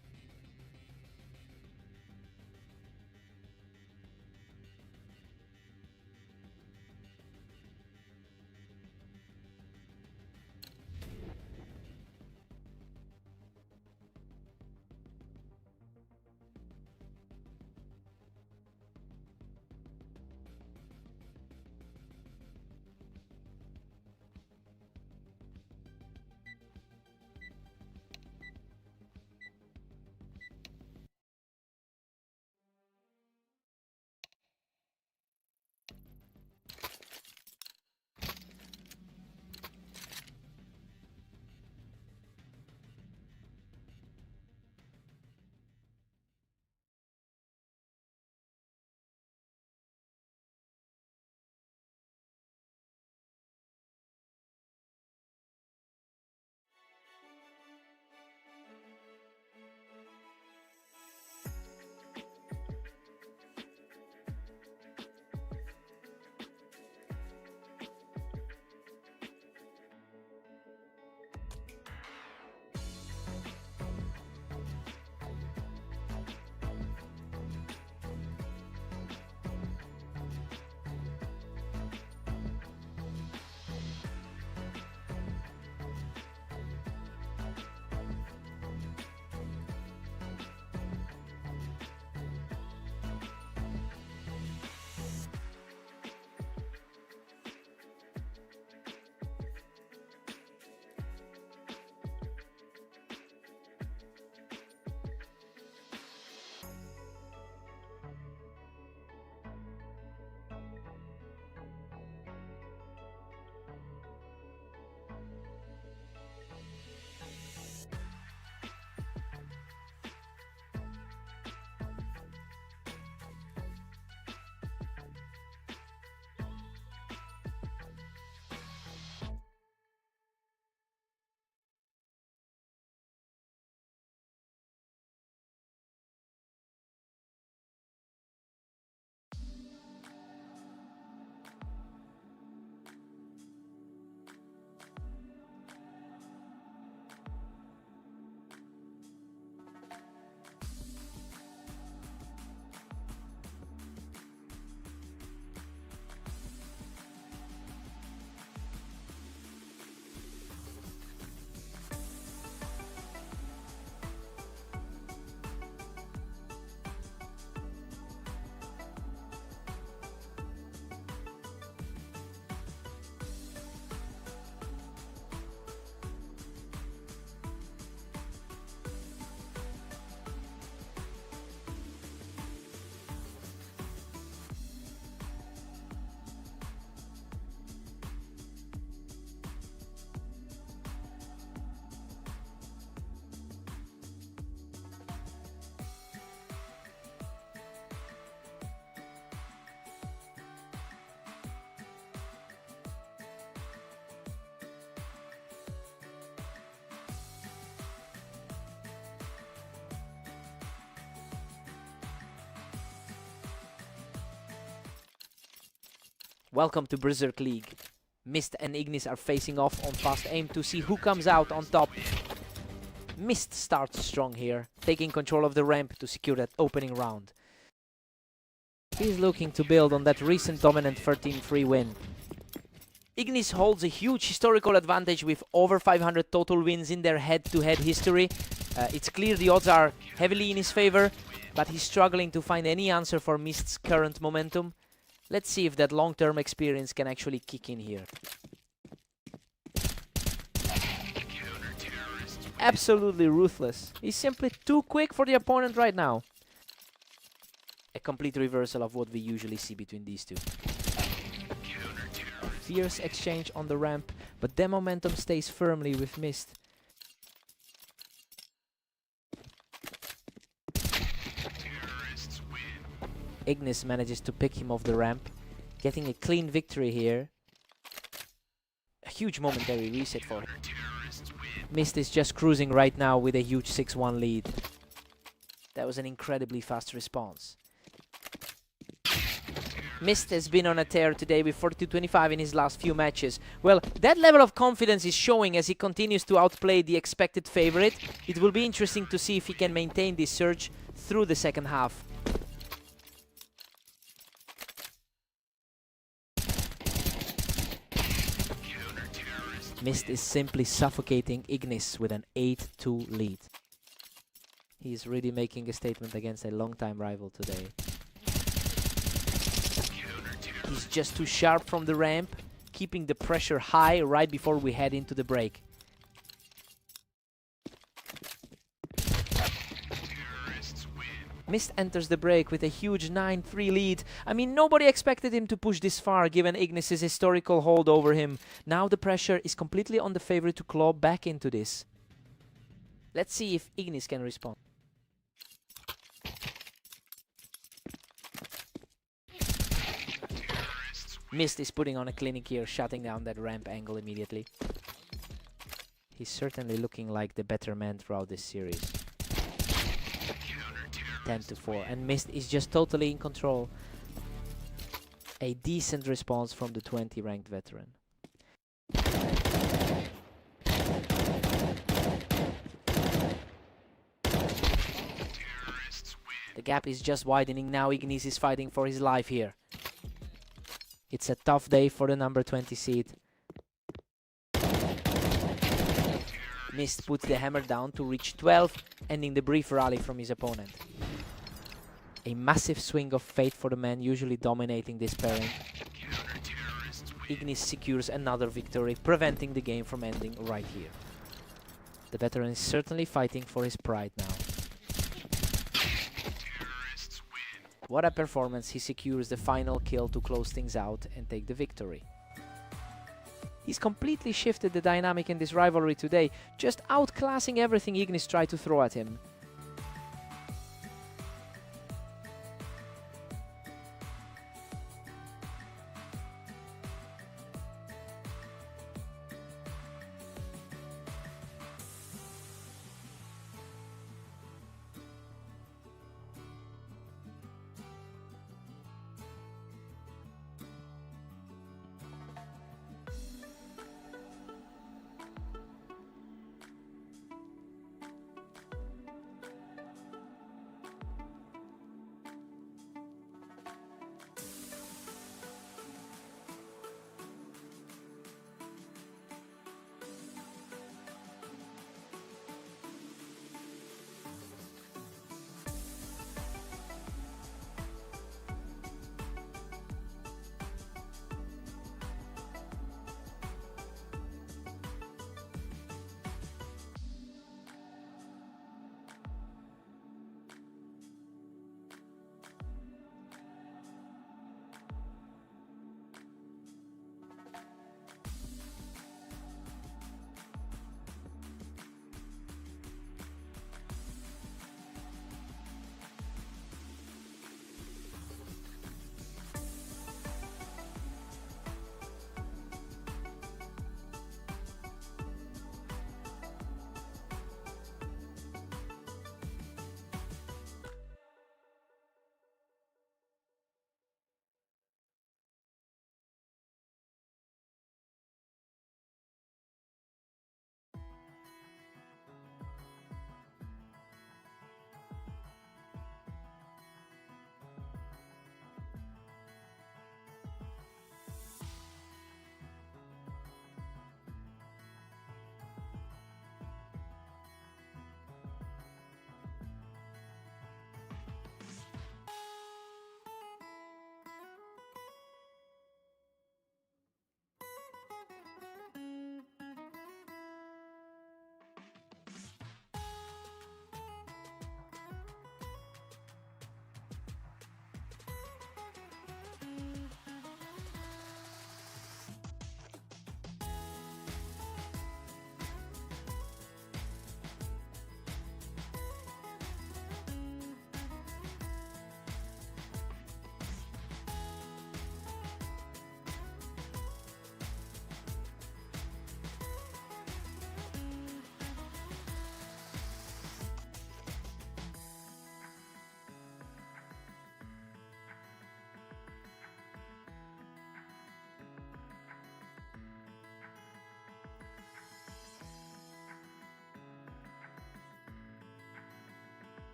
Welcome to Berserk League. Mist and Ignis are facing off on fast aim to see who comes out on top. Mist starts strong here, taking control of the ramp to secure that opening round. He's looking to build on that recent dominant 13-3 win. Ignis holds a huge historical advantage with over 500 total wins in their head-to-head history. It's clear the odds are heavily in his favor, but he's struggling to find any answer for Mist's current momentum. Let's see if that long-term experience can actually kick in here. Absolutely ruthless. He's simply too quick for the opponent right now. A complete reversal of what we usually see between these two. A fierce exchange on the ramp, but their momentum stays firmly with Mist. Ignis manages to pick him off the ramp, getting a clean victory here. A huge momentary reset for him. Mist is just cruising right now with a huge 6-1 lead. That was an incredibly fast response. Mist has been on a tear today with 42-25 in his last few matches. Well, that level of confidence is showing as he continues to outplay the expected favorite. It will be interesting to see if he can maintain this surge through the second half. Mist is simply suffocating Ignis with an 8-2 lead. He's really making a statement against a longtime rival today. He's just too sharp from the ramp, keeping the pressure high right before we head into the break. Mist enters the break with a huge 9-3 lead. I mean, nobody expected him to push this far given Ignis' historical hold over him. Now the pressure is completely on the favorite to claw back into this. Let's see if Ignis can respond. Mist is putting on a clinic here, shutting down that ramp angle immediately. He's certainly looking like the better man throughout this series. 10-4, and Mist is just totally in control. A decent response from the 20-ranked veteran. The gap is just widening now. Ignis is fighting for his life here. It's a tough day for the number 20 seed. Mist puts the hammer down to reach 12, ending the brief rally from his opponent. A massive swing of fate for the man usually dominating this pairing. Ignis secures another victory, preventing the game from ending right here. The veteran is certainly fighting for his pride now. What a performance. He secures the final kill to close things out and take the victory. He's completely shifted the dynamic in this rivalry today, just outclassing everything Ignis tried to throw at him.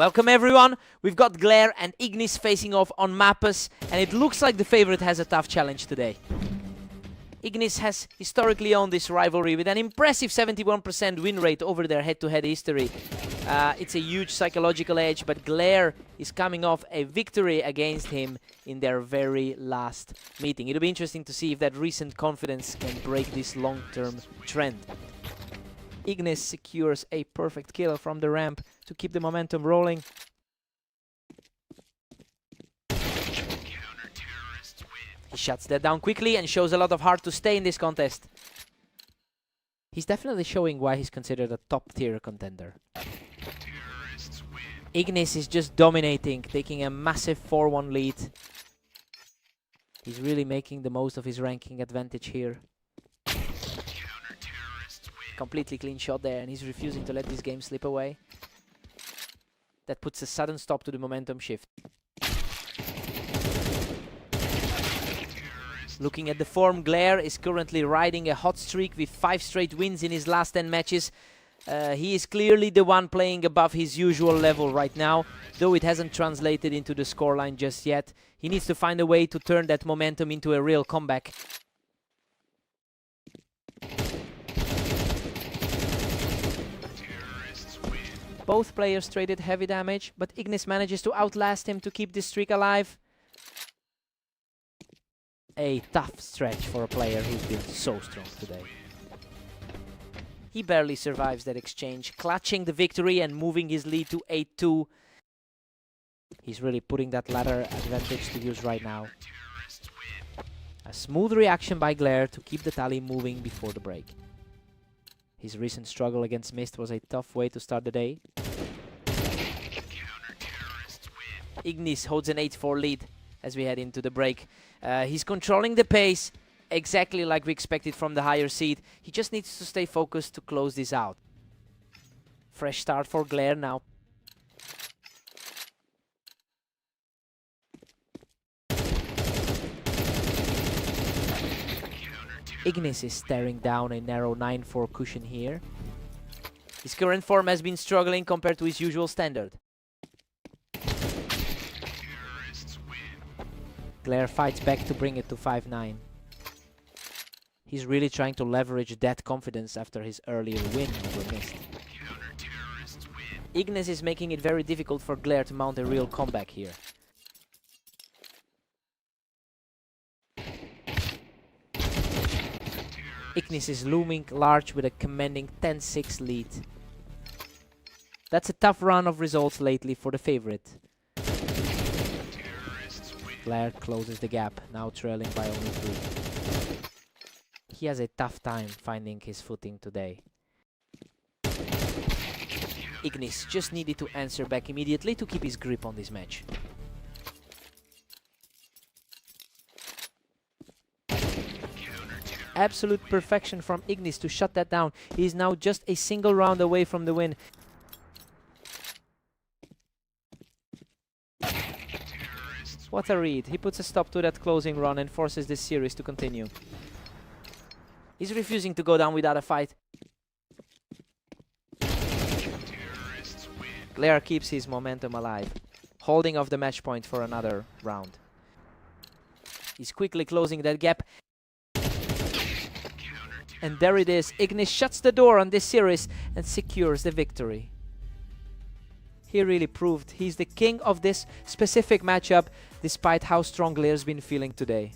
Welcome everyone, we've got Glare and Ignis facing off on Mappus, and it looks like the favorite has a tough challenge today. Ignis has historically owned this rivalry with an impressive 71% win rate over their head-to-head history. It's a huge psychological edge, but Glare is coming off a victory against him in their very last meeting. It'll be interesting to see if that recent confidence can break this long-term trend. Ignis secures a perfect kill from the ramp to keep the momentum rolling. He shuts that down quickly and shows a lot of heart to stay in this contest. He's definitely showing why he's considered a top-tier contender. Ignis is just dominating, taking a massive 4-1 lead. He's really making the most of his ranking advantage here. Completely clean shot there, and he's refusing to let this game slip away. That puts a sudden stop to the momentum shift. Looking at the form, Glare is currently riding a hot streak with 5 straight wins in his last 10 matches. He is clearly the one playing above his usual level right now, though it hasn't translated into the scoreline just yet. He needs to find a way to turn that momentum into a real comeback. Both players traded heavy damage, but Ignis manages to outlast him to keep this streak alive. A tough stretch for a player who's been so strong today. He barely survives that exchange, clutching the victory and moving his lead to 8-2. He's really putting that ladder advantage to use right now. A smooth reaction by Glare to keep the tally moving before the break. His recent struggle against Mist was a tough way to start the day. Ignis holds an 8-4 lead as we head into the break. He's controlling the pace exactly like we expected from the higher seed. He just needs to stay focused to close this out. Fresh start for Glare now. Ignis is staring down a narrow 9-4 cushion here. His current form has been struggling compared to his usual standard. Glare fights back to bring it to 5-9. He's really trying to leverage that confidence after his earlier win over Mist. Ignis is making it very difficult for Glare to mount a real comeback here. Ignis is looming large with a commanding 10-6 lead. That's a tough run of results lately for the favorite. Glare closes the gap, now trailing by only 3. He has a tough time finding his footing today. Ignis just needed to answer back immediately to keep his grip on this match. Absolute perfection from Ignis to shut that down. He is now just a single round away from the win. What a read. He puts a stop to that closing run and forces this series to continue. He's refusing to go down without a fight. Glare keeps his momentum alive, holding off the match point for another round. He's quickly closing that gap. And there it is. Ignis shuts the door on this series and secures the victory. He really proved he's the king of this specific matchup, despite how strong Glare's been feeling today.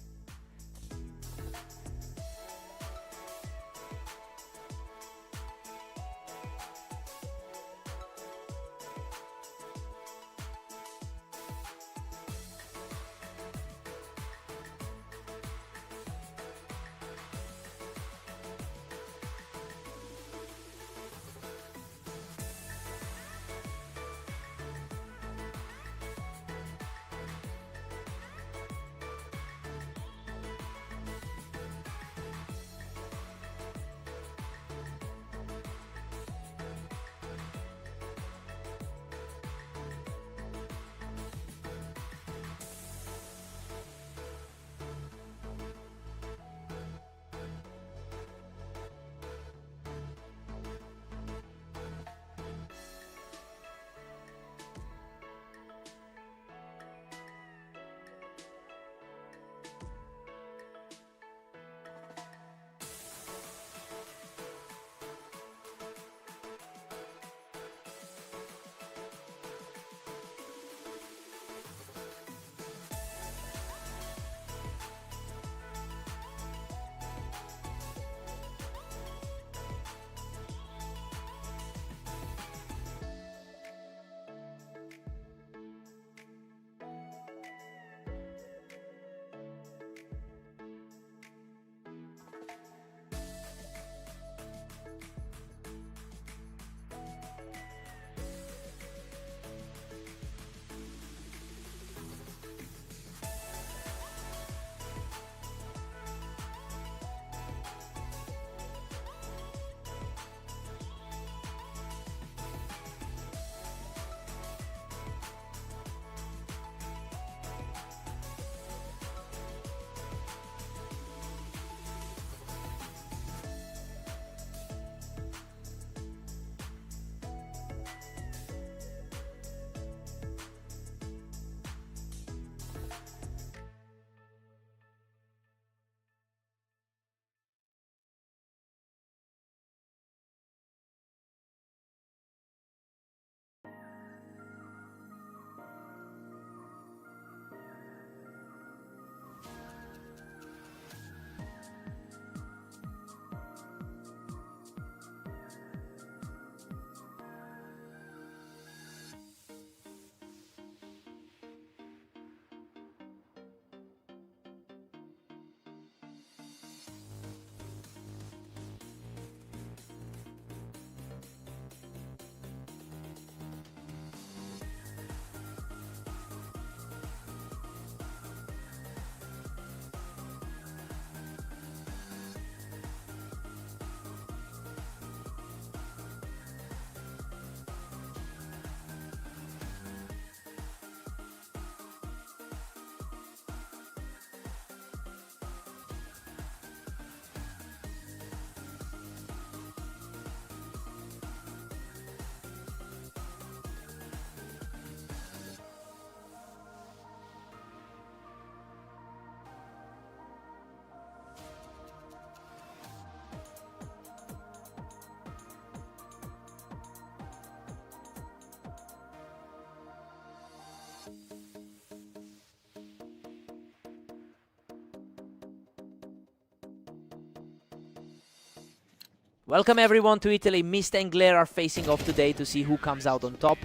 Welcome everyone to Italy. Mist and Glare are facing off today to see who comes out on top.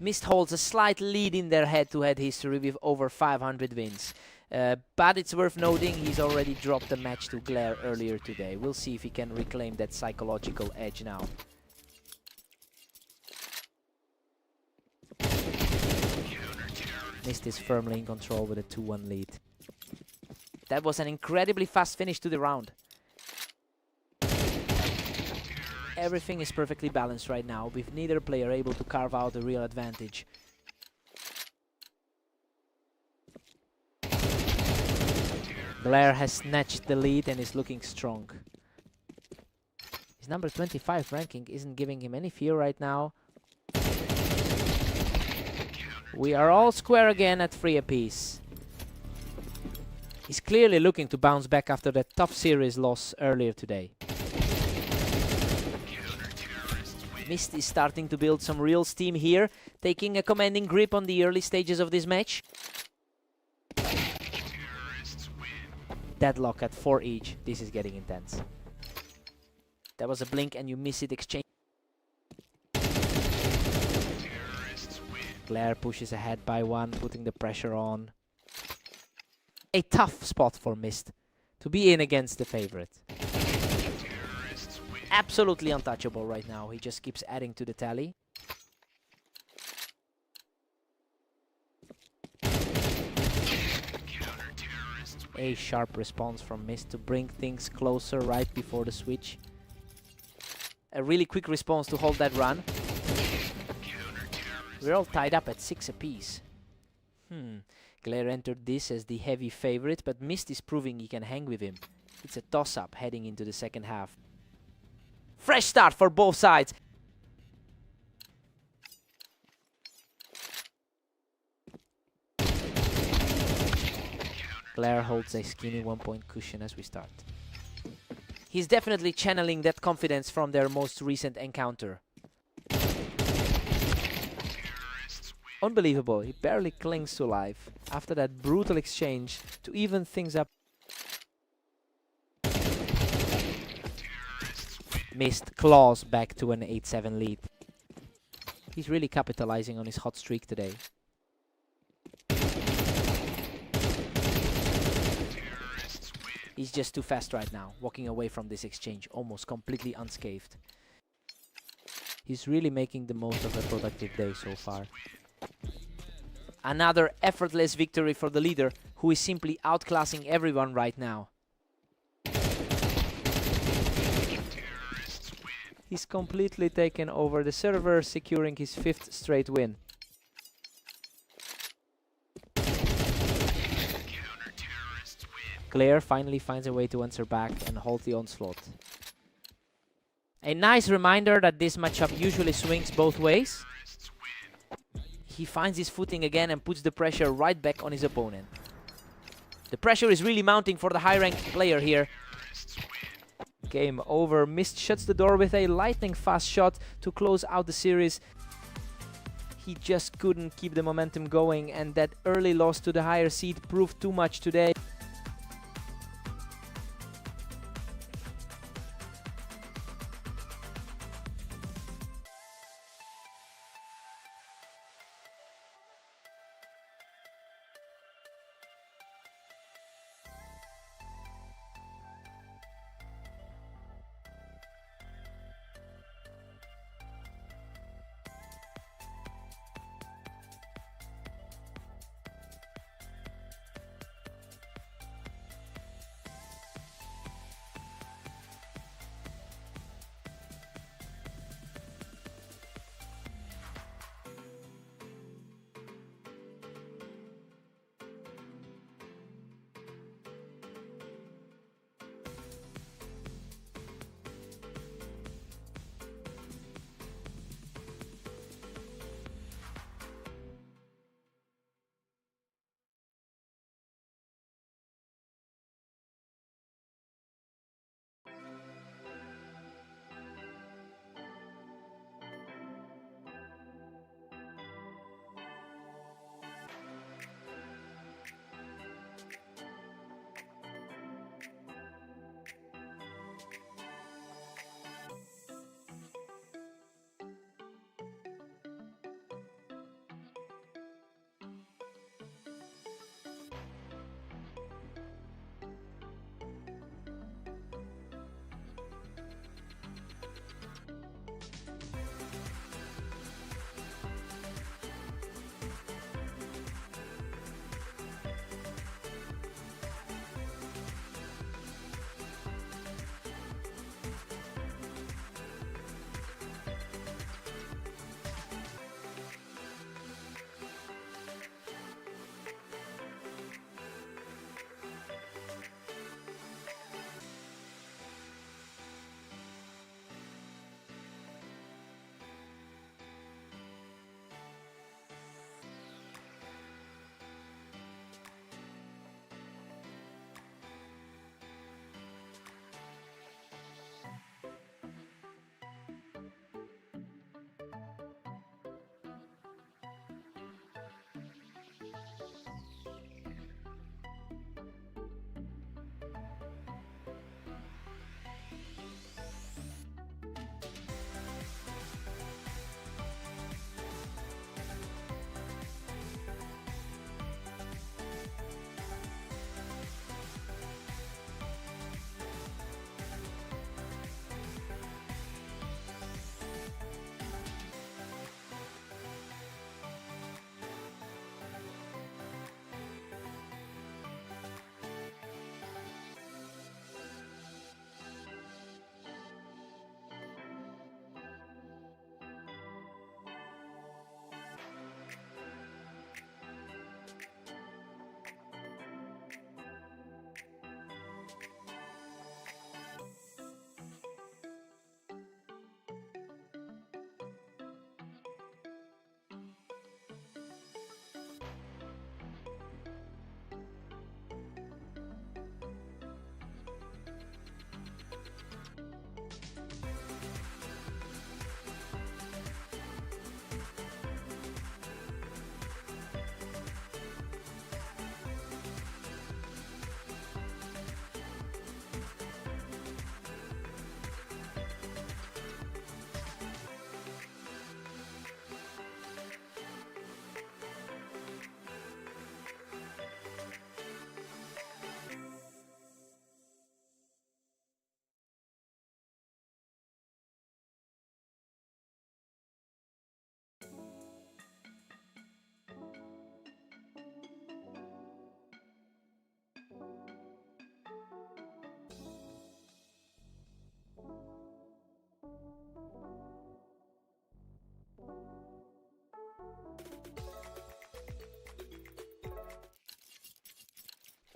Mist holds a slight lead in their head-to-head history with over 500 wins. But it's worth noting he's already dropped a match to Glare earlier today. We'll see if he can reclaim that psychological edge now. Mist is firmly in control with a 2-1 lead. That was an incredibly fast finish to the round. Everything is perfectly balanced right now, with neither player able to carve out a real advantage. Glare has snatched the lead and is looking strong. His number 25 ranking isn't giving him any fear right now. We are all square again at 3 apiece. He's clearly looking to bounce back after that tough series loss earlier today. Mist is starting to build some real steam here, taking a commanding grip on the early stages of this match. Deadlock at 4 each. This is getting intense. That was a blink and you miss it exchange. Glare pushes ahead by 1, putting the pressure on. A tough spot for Mist to be in against the favorite. Absolutely untouchable right now. He just keeps adding to the tally. A sharp response from Mist to bring things closer right before the switch. A really quick response to hold that run. We're all tied up at 6 apiece. Glare entered this as the heavy favorite, but Mist is proving he can hang with him. It's a toss-up heading into the second half. Fresh start for both sides. Glare holds a skinny 1-point cushion as we start. He's definitely channeling that confidence from their most recent encounter. Unbelievable, he barely clings to life after that brutal exchange to even things up. Mist claws back to an 8-7 lead. He's really capitalizing on his hot streak today. He's just too fast right now, walking away from this exchange almost completely unscathed. He's really making the most of a productive day so far. Another effortless victory for the leader, who is simply outclassing everyone right now. He's completely taken over the server, securing his 5th straight win. Glare finally finds a way to answer back and halt the onslaught. A nice reminder that this matchup usually swings both ways. He finds his footing again and puts the pressure right back on his opponent. The pressure is really mounting for the high-ranked player here. Game over. Mist shuts the door with a lightning fast shot to close out the series. He just couldn't keep the momentum going, and that early loss to the higher seed proved too much today.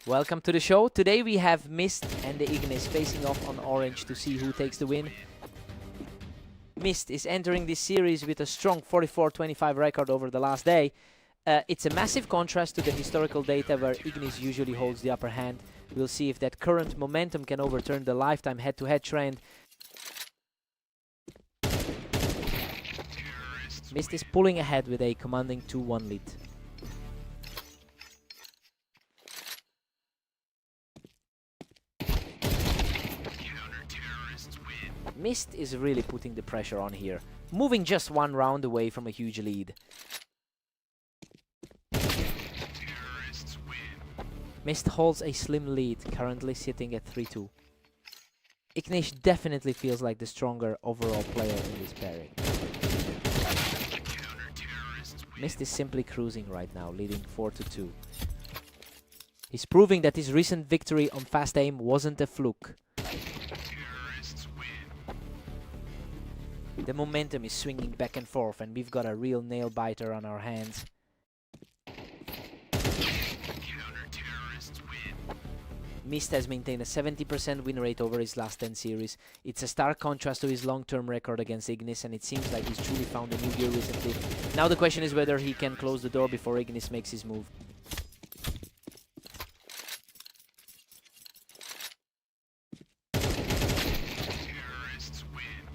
Welcome to the show. Today we have Mist and the Ignis facing off on orange to see who takes the win. Mist is entering this series with a strong 44-25 record over the last day. It's a massive contrast to the historical data where Ignis usually holds the upper hand. We'll see if that current momentum can overturn the lifetime head-to-head trend. Mist is pulling ahead with a commanding 2-1 lead. Mist is really putting the pressure on here, moving just one round away from a huge lead. Mist holds a slim lead, currently sitting at 3-2. Ignis definitely feels like the stronger overall player in this pairing. Mist is simply cruising right now, leading 4-2. He's proving that his recent victory on fast aim wasn't a fluke. The momentum is swinging back and forth, and we've got a real nail-biter on our hands. Mist has maintained a 70% win rate over his last 10 series. It's a stark contrast to his long-term record against Ignis, and it seems like he's truly found a new gear recently. Now the question is whether he can close the door before Ignis makes his move.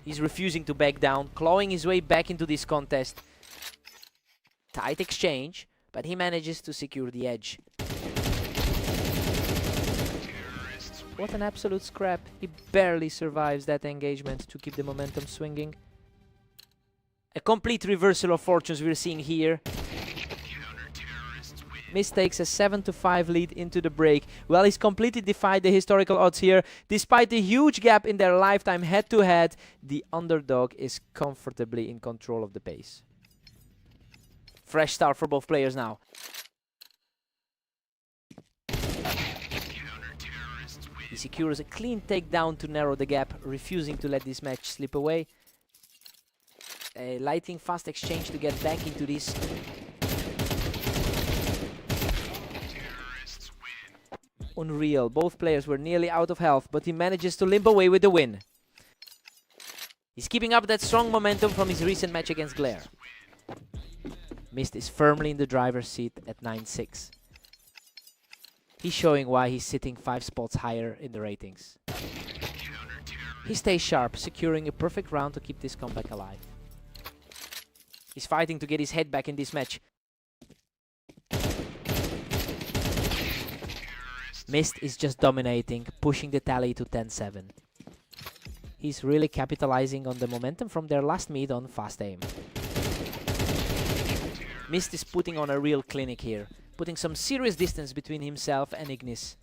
He's refusing to back down, clawing his way back into this contest. Tight exchange, but he manages to secure the edge. What an absolute scrap. He barely survives that engagement to keep the momentum swinging. A complete reversal of fortunes we're seeing here. Mist takes a 7-5 lead into the break. Well, he's completely defied the historical odds here. Despite the huge gap in their lifetime head-to-head, the underdog is comfortably in control of the pace. Fresh start for both players now. He secures a clean takedown to narrow the gap, refusing to let this match slip away. A lightning fast exchange to get back into this. Unreal. Both players were nearly out of health, but he manages to limp away with the win. He's keeping up that strong momentum from his recent match against Glare. Mist is firmly in the driver's seat at 9-6. He's showing why he's sitting 5 spots higher in the ratings. He stays sharp, securing a perfect round to keep this comeback alive. He's fighting to get his head back in this match. Mist is just dominating, pushing the tally to 10-7. He's really capitalizing on the momentum from their last meet on fast aim. Mist is putting on a real clinic here, putting some serious distance between himself and Ignis.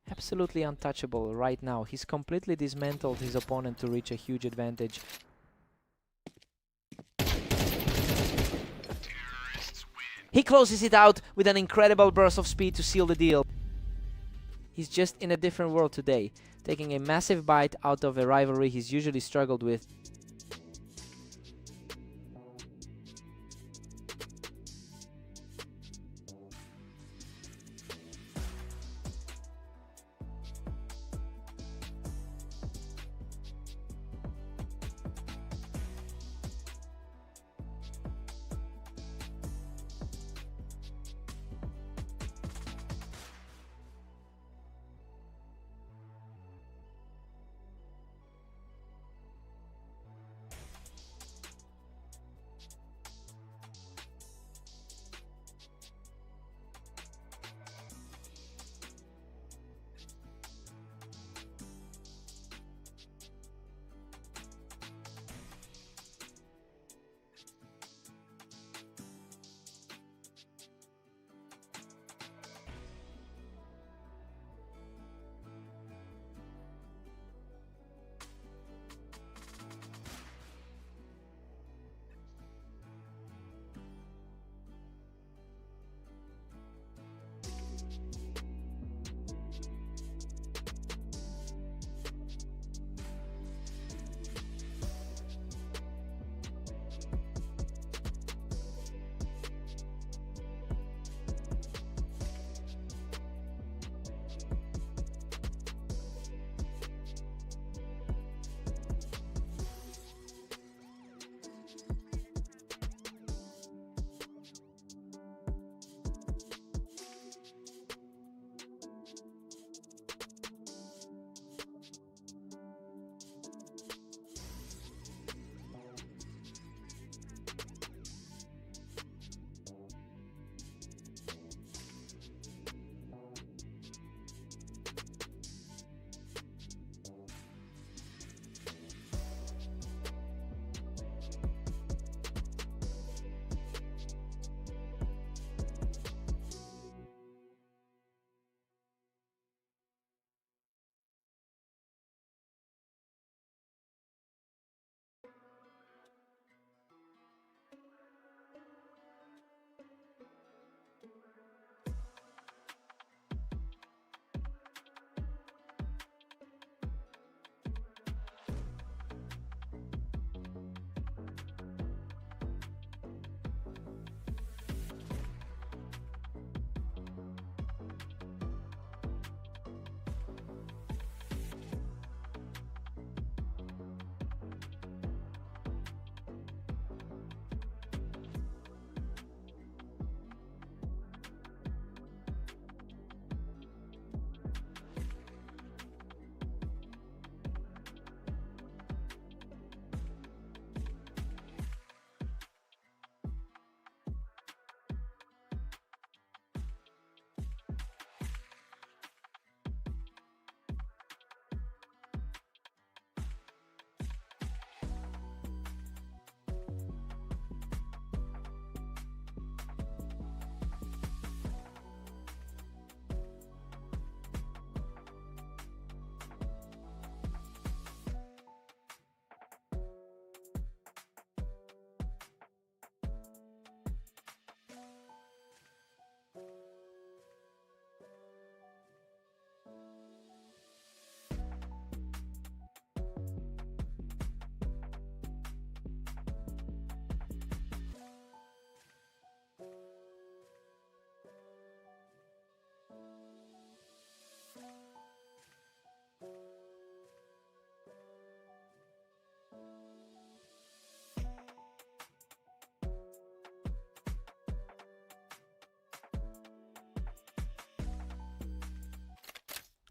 Absolutely untouchable right now. He's completely dismantled his opponent to reach a huge advantage. He closes it out with an incredible burst of speed to seal the deal. He's just in a different world today, taking a massive bite out of a rivalry he's usually struggled with.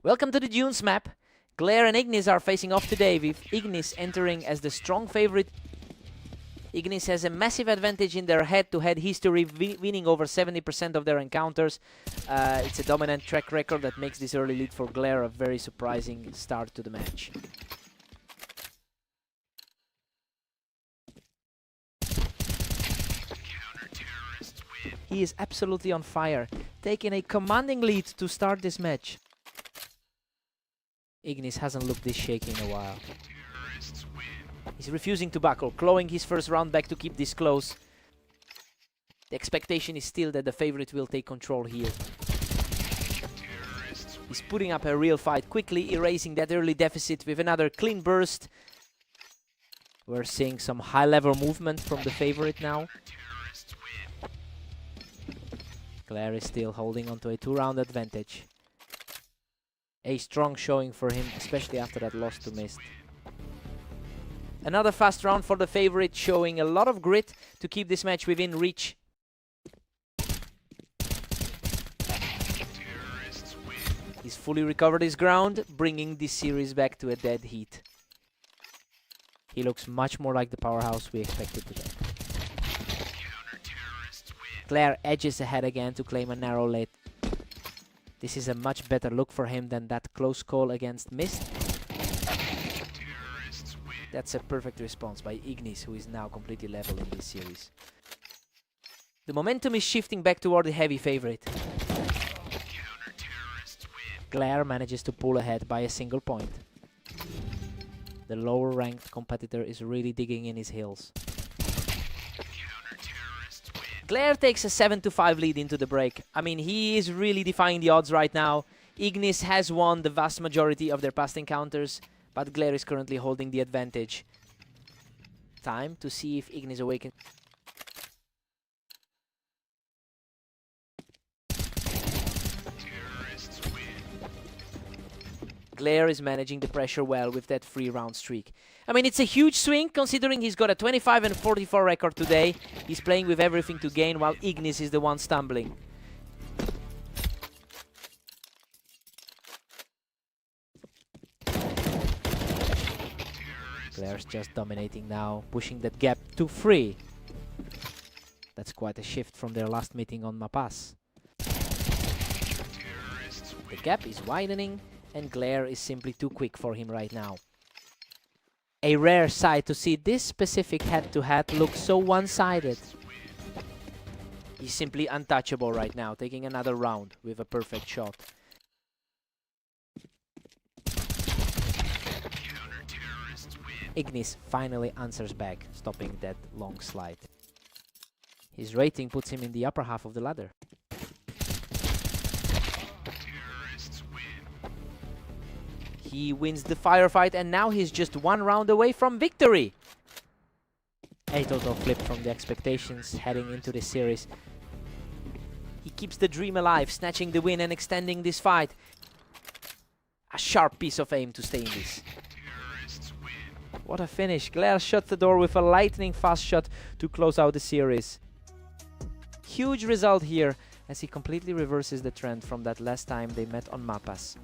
Welcome to the Dunes map. Glare and Ignis are facing off today, with Ignis entering as the strong favorite. Ignis has a massive advantage in their head-to-head history, winning over 70% of their encounters. It's a dominant track record that makes this early lead for Glare a very surprising start to the match. He is absolutely on fire, taking a commanding lead to start this match. Ignis hasn't looked this shaky in a while. He's refusing to buckle, clawing his first round back to keep this close. The expectation is still that the favorite will take control here. He's putting up a real fight, quickly erasing that early deficit with another clean burst. We're seeing some high-level movement from the favorite now. Glare is still holding on to a 2-round advantage. A strong showing for him, especially after that loss to Mist. Another fast round for the favorite, showing a lot of grit to keep this match within reach. He's fully recovered his ground, bringing this series back to a dead heat. He looks much more like the powerhouse we expected today. Glare edges ahead again to claim a narrow lead. This is a much better look for him than that close call against Mist. That's a perfect response by Ignis, who is now completely level in this series. The momentum is shifting back toward the heavy favorite. Glare manages to pull ahead by a single point. The lower ranked competitor is really digging in his heels. Glare takes a 7-5 lead into the break. I mean, he is really defying the odds right now. Ignis has won the vast majority of their past encounters, but Glare is currently holding the advantage. Time to see if Ignis awakens. Glare is managing the pressure well with that 3-round streak. I mean, it's a huge swing considering he's got a 25-44 record today. He's playing with everything to gain while Ignis is the one stumbling. Glare's just dominating now, pushing that gap to 3. That's quite a shift from their last meeting on Mapas. The gap is widening, and Glare is simply too quick for him right now. A rare sight to see this specific head-to-head look so one-sided. He's simply untouchable right now, taking another round with a perfect shot. Ignis finally answers back, stopping that long slide. His rating puts him in the upper half of the ladder. He wins the firefight, and now he's just 1 round away from victory. A total flip from the expectations heading into this series. He keeps the dream alive, snatching the win and extending this fight. A sharp piece of aim to stay in this. What a finish. Glare shuts the door with a lightning fast shot to close out the series. Huge result here, as he completely reverses the trend from that last time they met on Mapas.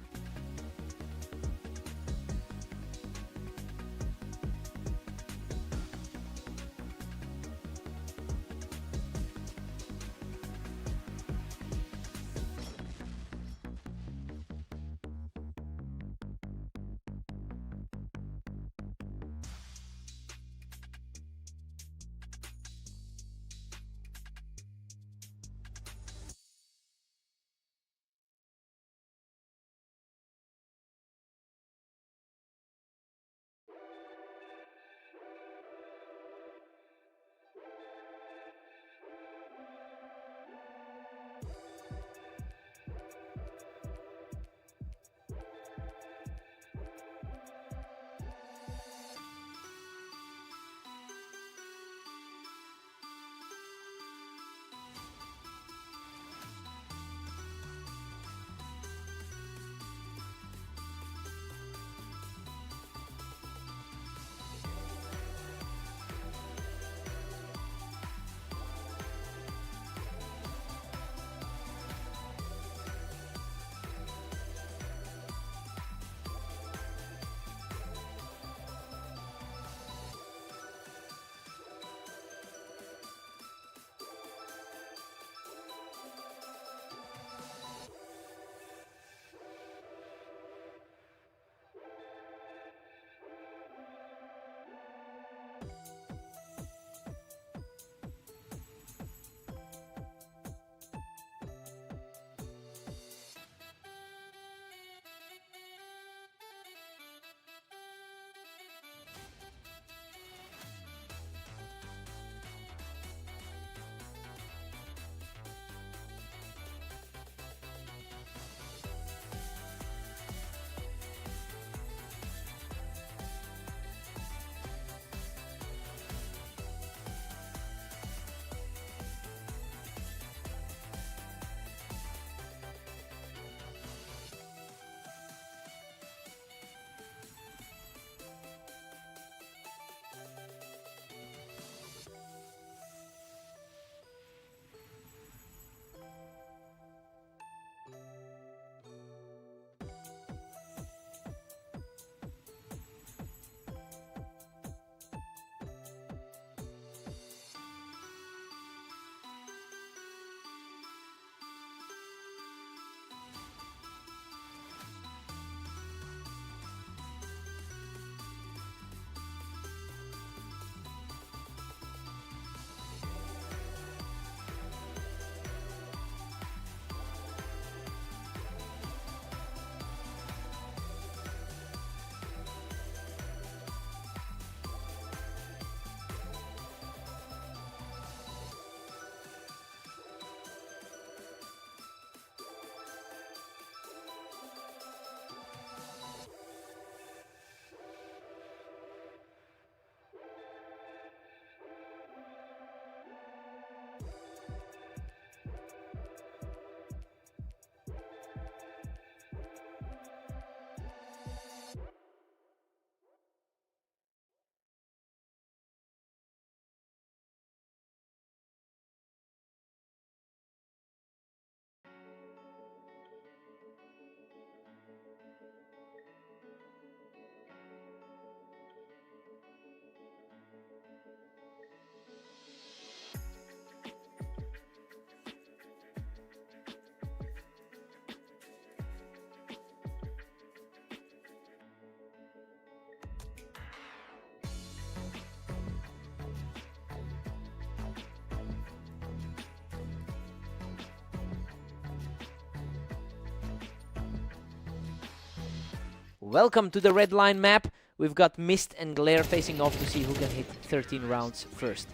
Welcome to the red line map. We've got Mist and Glare facing off to see who can hit 13 rounds first.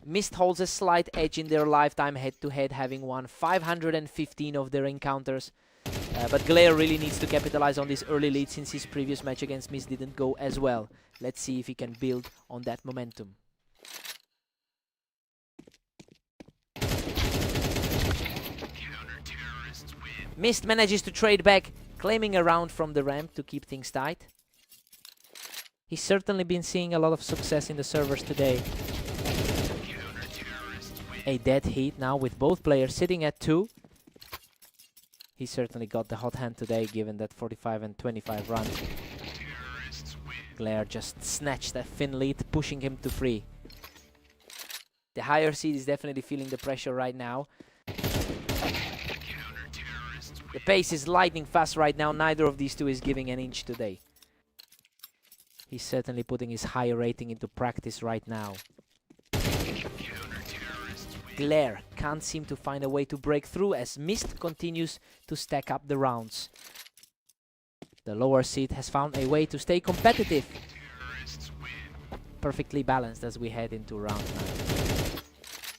Mist holds a slight edge in their lifetime head-to-head, having won 515 of their encounters. But Glare really needs to capitalize on this early lead since his previous match against Mist didn't go as well. Let's see if he can build on that momentum. Mist manages to trade back, claiming a round from the ramp to keep things tight. He's certainly been seeing a lot of success in the servers today. A dead heat now with both players sitting at 2. He certainly got the hot hand today given that 45 and 25 run. Glare just snatched that thin lead, pushing him to 3. The higher seed is definitely feeling the pressure right now. The pace is lightning fast right now. Neither of these two is giving an inch today. He's certainly putting his higher rating into practice right now. Glare can't seem to find a way to break through as Mist continues to stack up the rounds. The lower seed has found a way to stay competitive. Perfectly balanced as we head into round 9.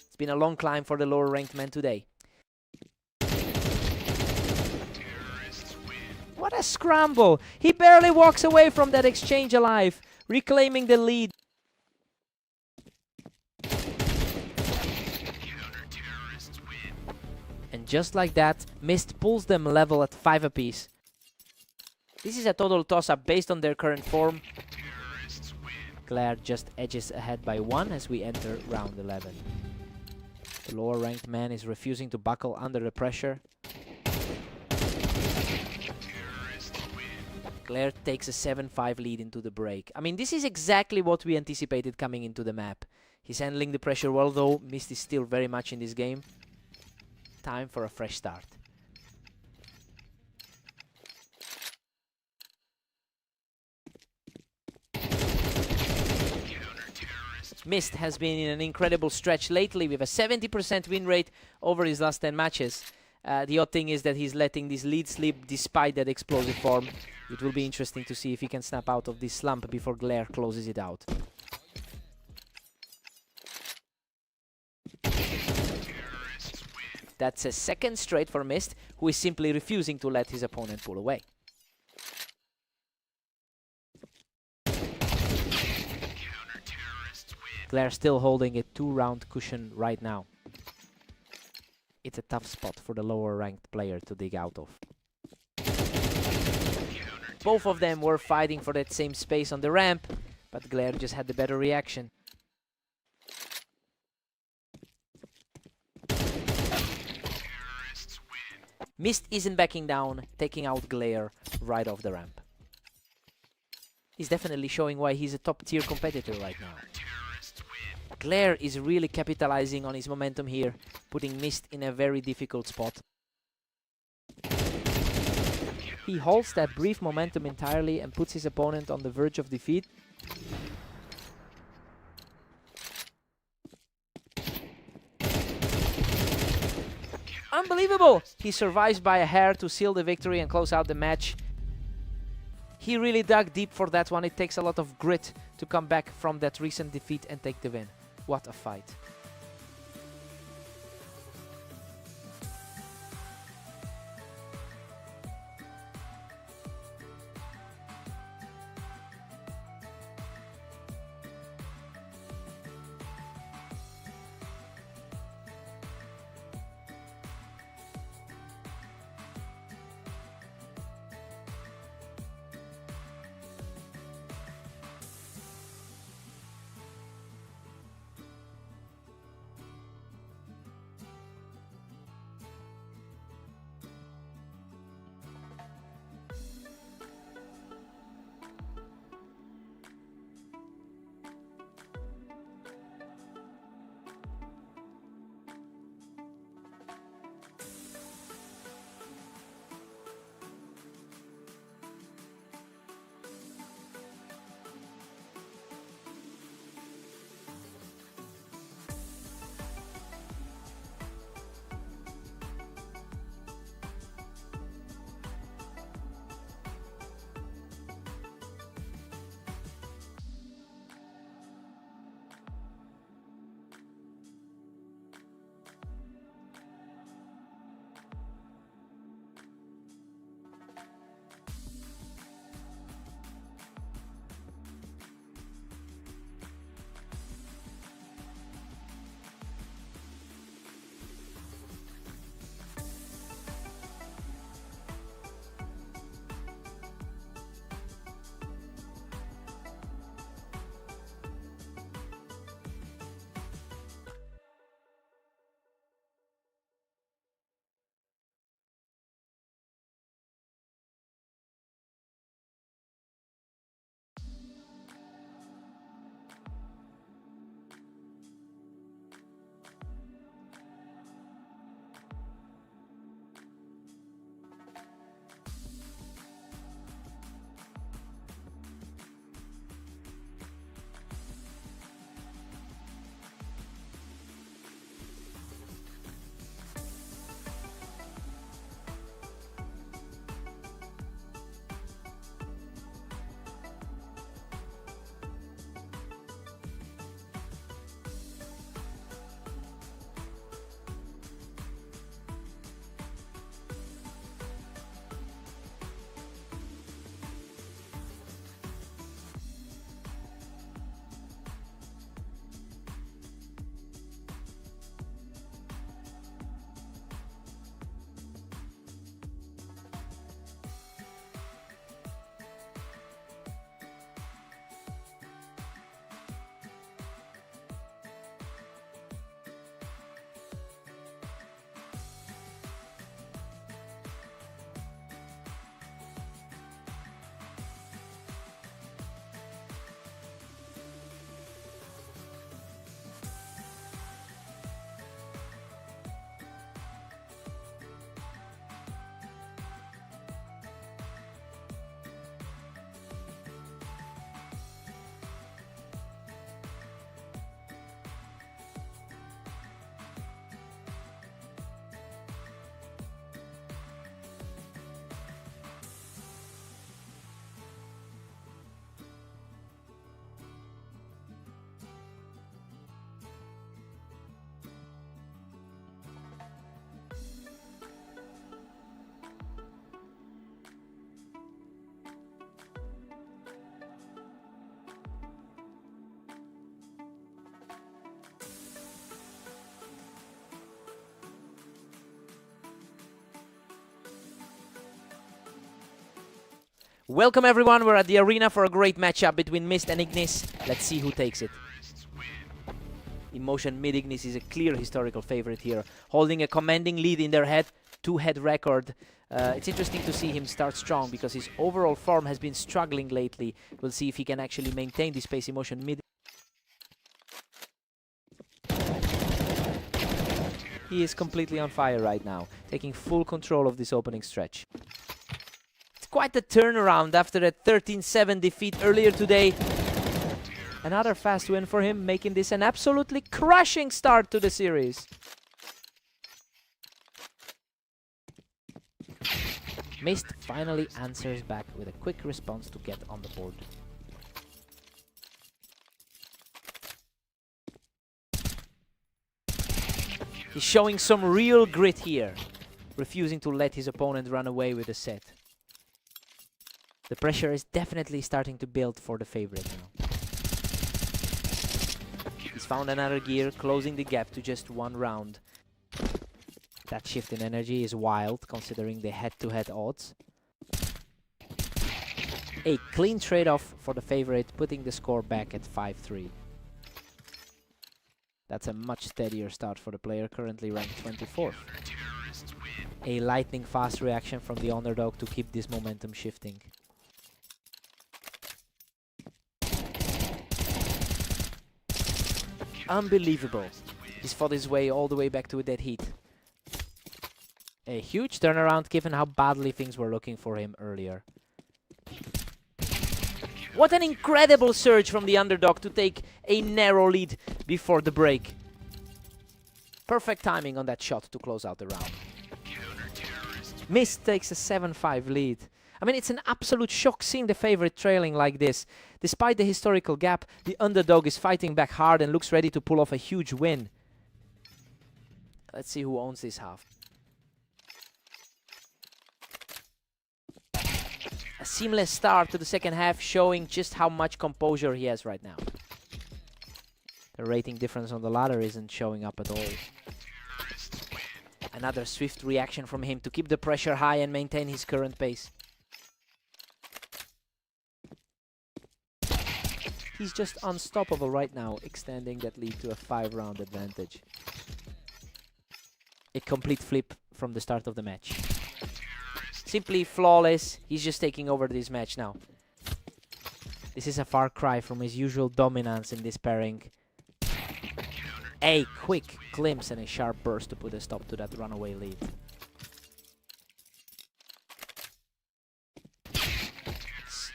It's been a long climb for the lower ranked men today. What a scramble! He barely walks away from that exchange alive, reclaiming the lead. And just like that, Mist pulls them level at 5 apiece. This is a total toss-up based on their current form. Glare just edges ahead by 1 as we enter round 11. The lower ranked man is refusing to buckle under the pressure. Glare takes a 7-5 lead into the break. I mean, this is exactly what we anticipated coming into the map. He's handling the pressure well though. Mist is still very much in this game. Time for a fresh start. Mist has been in an incredible stretch lately with a 70% win rate over his last 10 matches. The odd thing is that he's letting this lead slip despite that explosive form. It will be interesting to see if he can snap out of this slump before Glare closes it out. That's a second straight for Mist, who is simply refusing to let his opponent pull away. Glare still holding a 2-round cushion right now. It's a tough spot for the lower ranked player to dig out of. Both of them were fighting for that same space on the ramp, but Glare just had the better reaction. Mist isn't backing down, taking out Glare right off the ramp. He's definitely showing why he's a top-tier competitor right now. Glare is really capitalizing on his momentum here, putting Mist in a very difficult spot. He holds that brief momentum entirely and puts his opponent on the verge of defeat. Unbelievable! He survives by a hair to seal the victory and close out the match. He really dug deep for that one. It takes a lot of grit to come back from that recent defeat and take the win. What a fight. Welcome everyone, we're at the arena for a great matchup between Mist and Ignis. Let's see who takes it. Emotion mid Ignis is a clear historical favorite here, holding a commanding lead in their head-to-head record. It's interesting to see him start strong because his overall form has been struggling lately. We'll see if he can actually maintain this pace. Emotion mid. He is completely on fire right now, taking full control of this opening stretch. It's quite a turnaround after a 13-7 defeat earlier today. Another fast win for him, making this an absolutely crushing start to the series. Mist finally answers back with a quick response to get on the board. He's showing some real grit here, refusing to let his opponent run away with the set. The pressure is definitely starting to build for the favorite now. He's found another gear, closing the gap to just one round. That shift in energy is wild, considering the head-to-head odds. A clean trade-off for the favorite, putting the score back at 5-3. That's a much steadier start for the player, currently ranked 24th. A lightning-fast reaction from the underdog to keep this momentum shifting. Unbelievable. He's fought his way all the way back to a dead heat. A huge turnaround given how badly things were looking for him earlier. What an incredible surge from the underdog to take a narrow lead before the break. Perfect timing on that shot to close out the round. Mist takes a 7-5 lead. I mean, it's an absolute shock seeing the favorite trailing like this. Despite the historical gap, the underdog is fighting back hard and looks ready to pull off a huge win. Let's see who owns this half. A seamless start to the second half, showing just how much composure he has right now. The rating difference on the ladder isn't showing up at all. Another swift reaction from him to keep the pressure high and maintain his current pace. He's just unstoppable right now, extending that lead to a 5-round advantage. A complete flip from the start of the match. Simply flawless. He's just taking over this match now. This is a far cry from his usual dominance in this pairing. A quick glimpse and a sharp burst to put a stop to that runaway lead.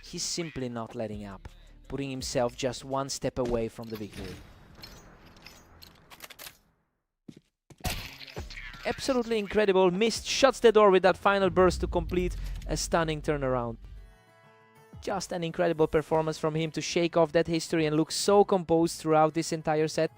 He's simply not letting up, putting himself just one step away from the victory. Absolutely incredible. Mist shuts the door with that final burst to complete a stunning turnaround. Just an incredible performance from him to shake off that history and look so composed throughout this entire set.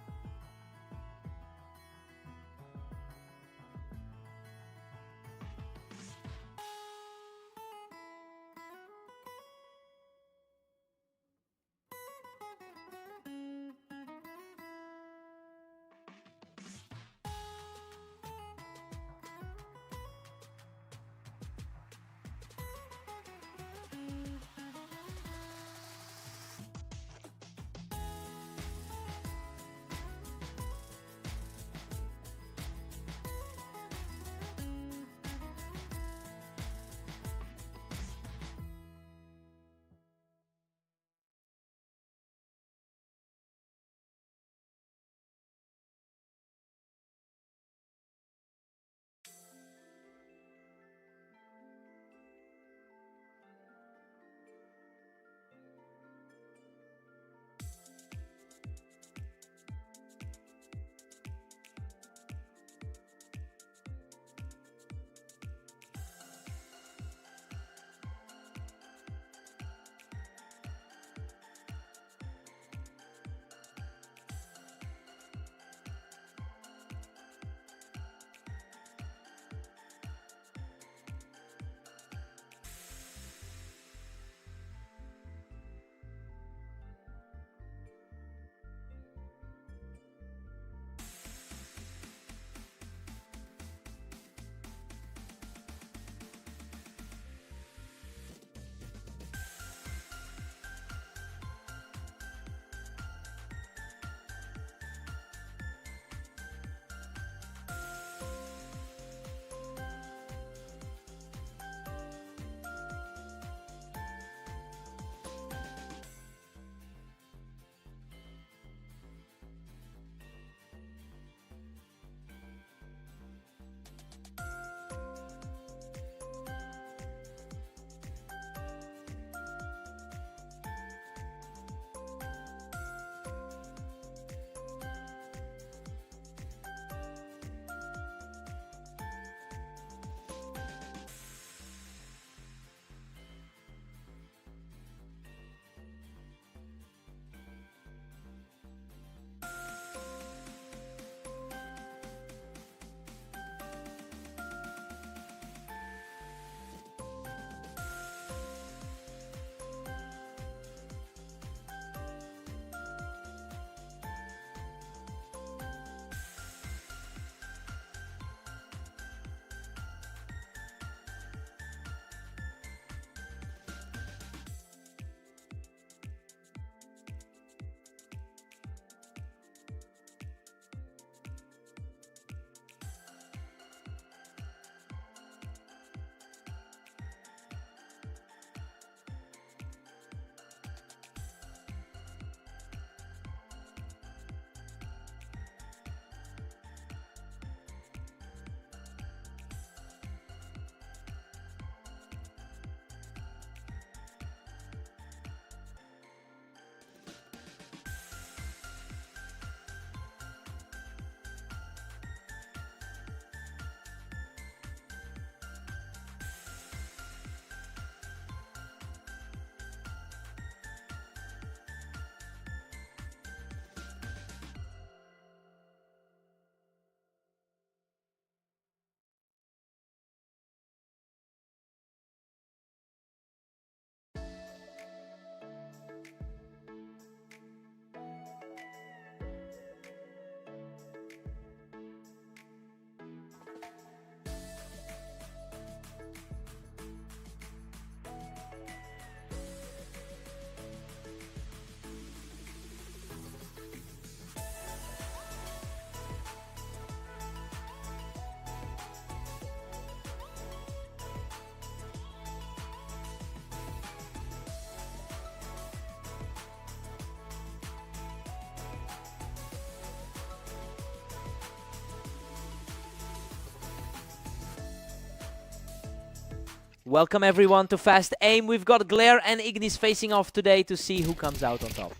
Welcome everyone to Fast Aim. We've got Glare and Ignis facing off today to see who comes out on top.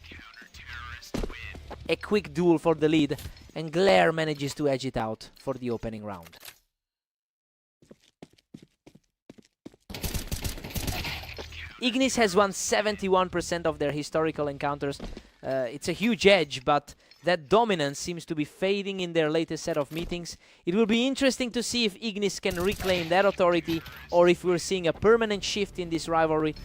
A quick duel for the lead, and Glare manages to edge it out for the opening round. Ignis has won 71% of their historical encounters. It's a huge edge, but that dominance seems to be fading in their latest set of meetings. It will be interesting to see if Ignis can reclaim that authority or if we're seeing a permanent shift in this rivalry.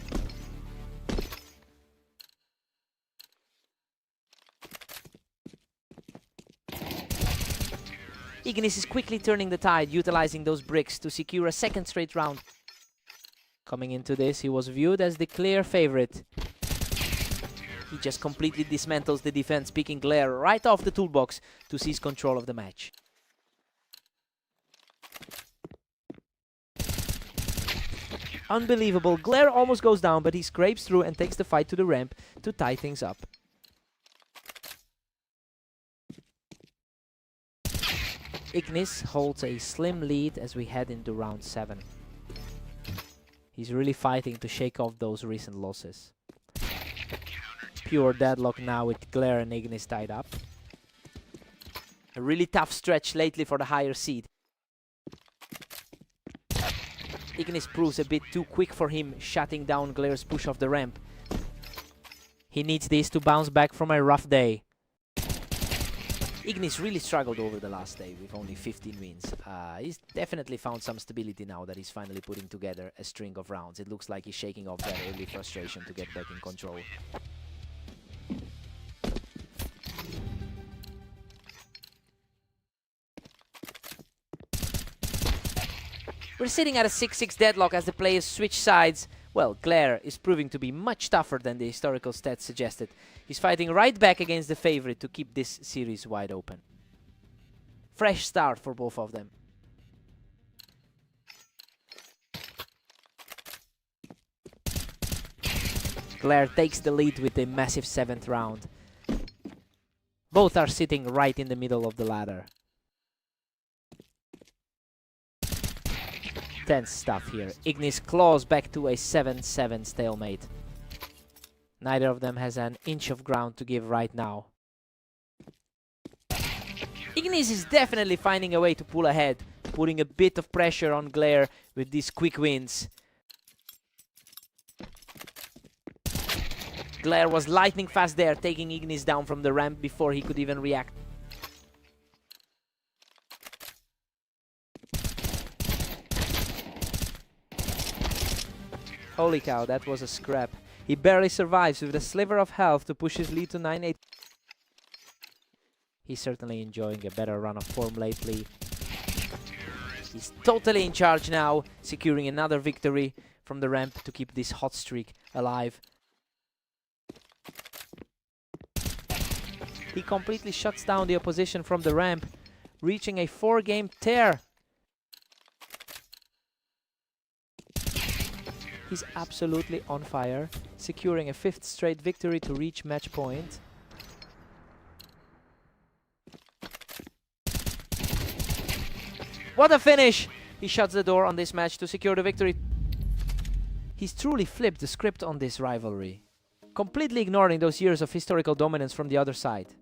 Ignis is quickly turning the tide, utilizing those bricks to secure a second straight round. Coming into this, he was viewed as the clear favorite. He just completely dismantles the defense, picking Glare right off the toolbox to seize control of the match. Unbelievable. Glare almost goes down, but he scrapes through and takes the fight to the ramp to tie things up. Ignis holds a slim lead as we head into round 7. He's really fighting to shake off those recent losses. Pure deadlock now with Glare and Ignis tied up. A really tough stretch lately for the higher seed. Ignis proves a bit too quick for him, shutting down Glare's push off the ramp. He needs this to bounce back from a rough day. Ignis really struggled over the last day with only 15 wins. He's definitely found some stability now that he's finally putting together a string of rounds. It looks like he's shaking off that early frustration to get back in control. We're sitting at a 6-6 deadlock as the players switch sides. Well, Glare is proving to be much tougher than the historical stats suggested. He's fighting right back against the favorite to keep this series wide open. Fresh start for both of them. Glare takes the lead with a massive 7th round. Both are sitting right in the middle of the ladder. Tense stuff here. Ignis claws back to a 7-7 stalemate. Neither of them has an inch of ground to give right now. Ignis is definitely finding a way to pull ahead, putting a bit of pressure on Glare with these quick wins. Glare was lightning fast there, taking Ignis down from the ramp before he could even react. Holy cow, that was a scrap. He barely survives with a sliver of health to push his lead to 9-8. He's certainly enjoying a better run of form lately. He's totally in charge now, securing another victory from the ramp to keep this hot streak alive. He completely shuts down the opposition from the ramp, reaching a 4-game tear. He's absolutely on fire, securing a 5th straight victory to reach match point. What a finish! He shuts the door on this match to secure the victory. He's truly flipped the script on this rivalry, completely ignoring those years of historical dominance from the other side.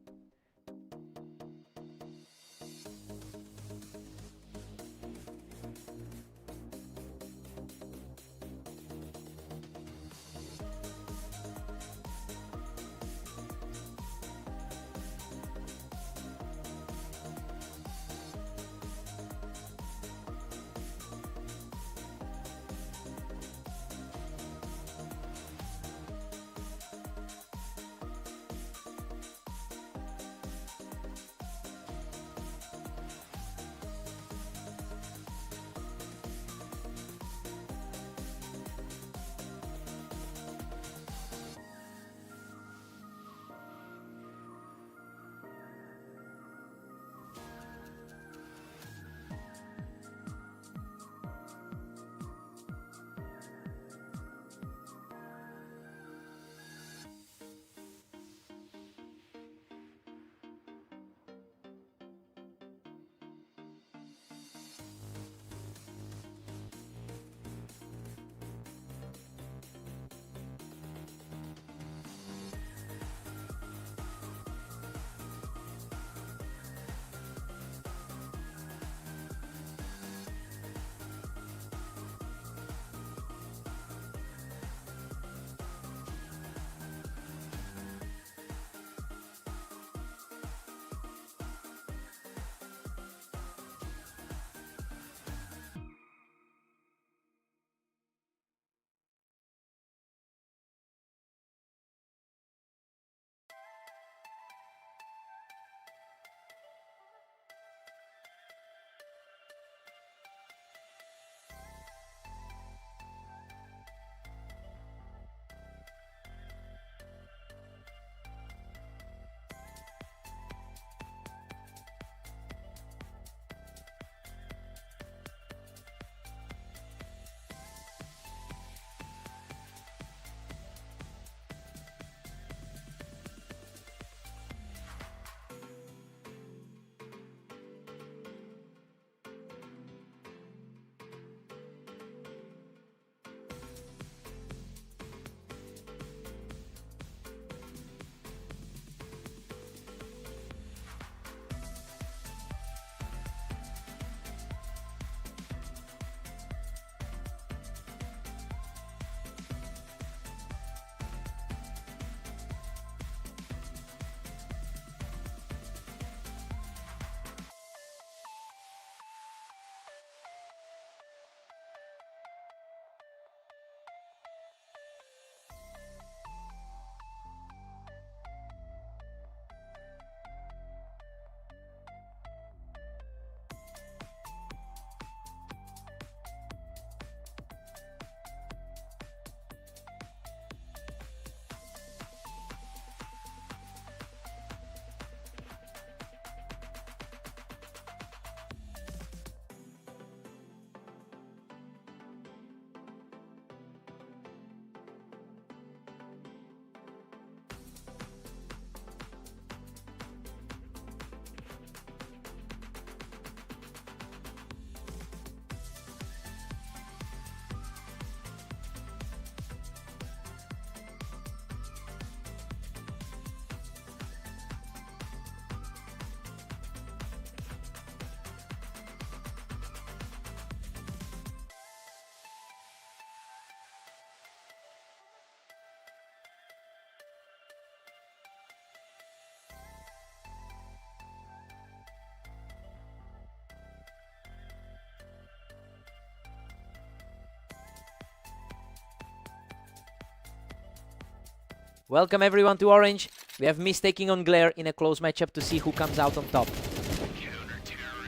Welcome everyone to Orange. We have Mist taking on Glare in a close matchup to see who comes out on top.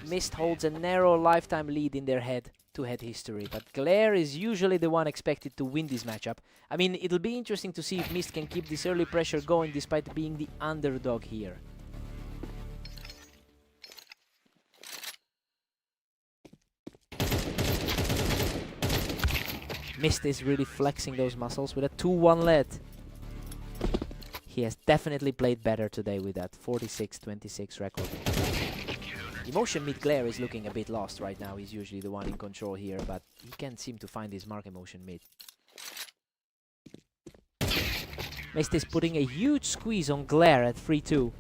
Mist holds a narrow lifetime lead in their head-to-head history, but Glare is usually the one expected to win this matchup. I mean, it'll be interesting to see if Mist can keep this early pressure going despite being the underdog here. Mist is really flexing those muscles with a 2-1 lead. He has definitely played better today with that 46-26 record. Emotion mid Glare is looking a bit lost right now. He's usually the one in control here, but he can't seem to find his mark Emotion mid. Mist is putting a huge squeeze on Glare at 3-2.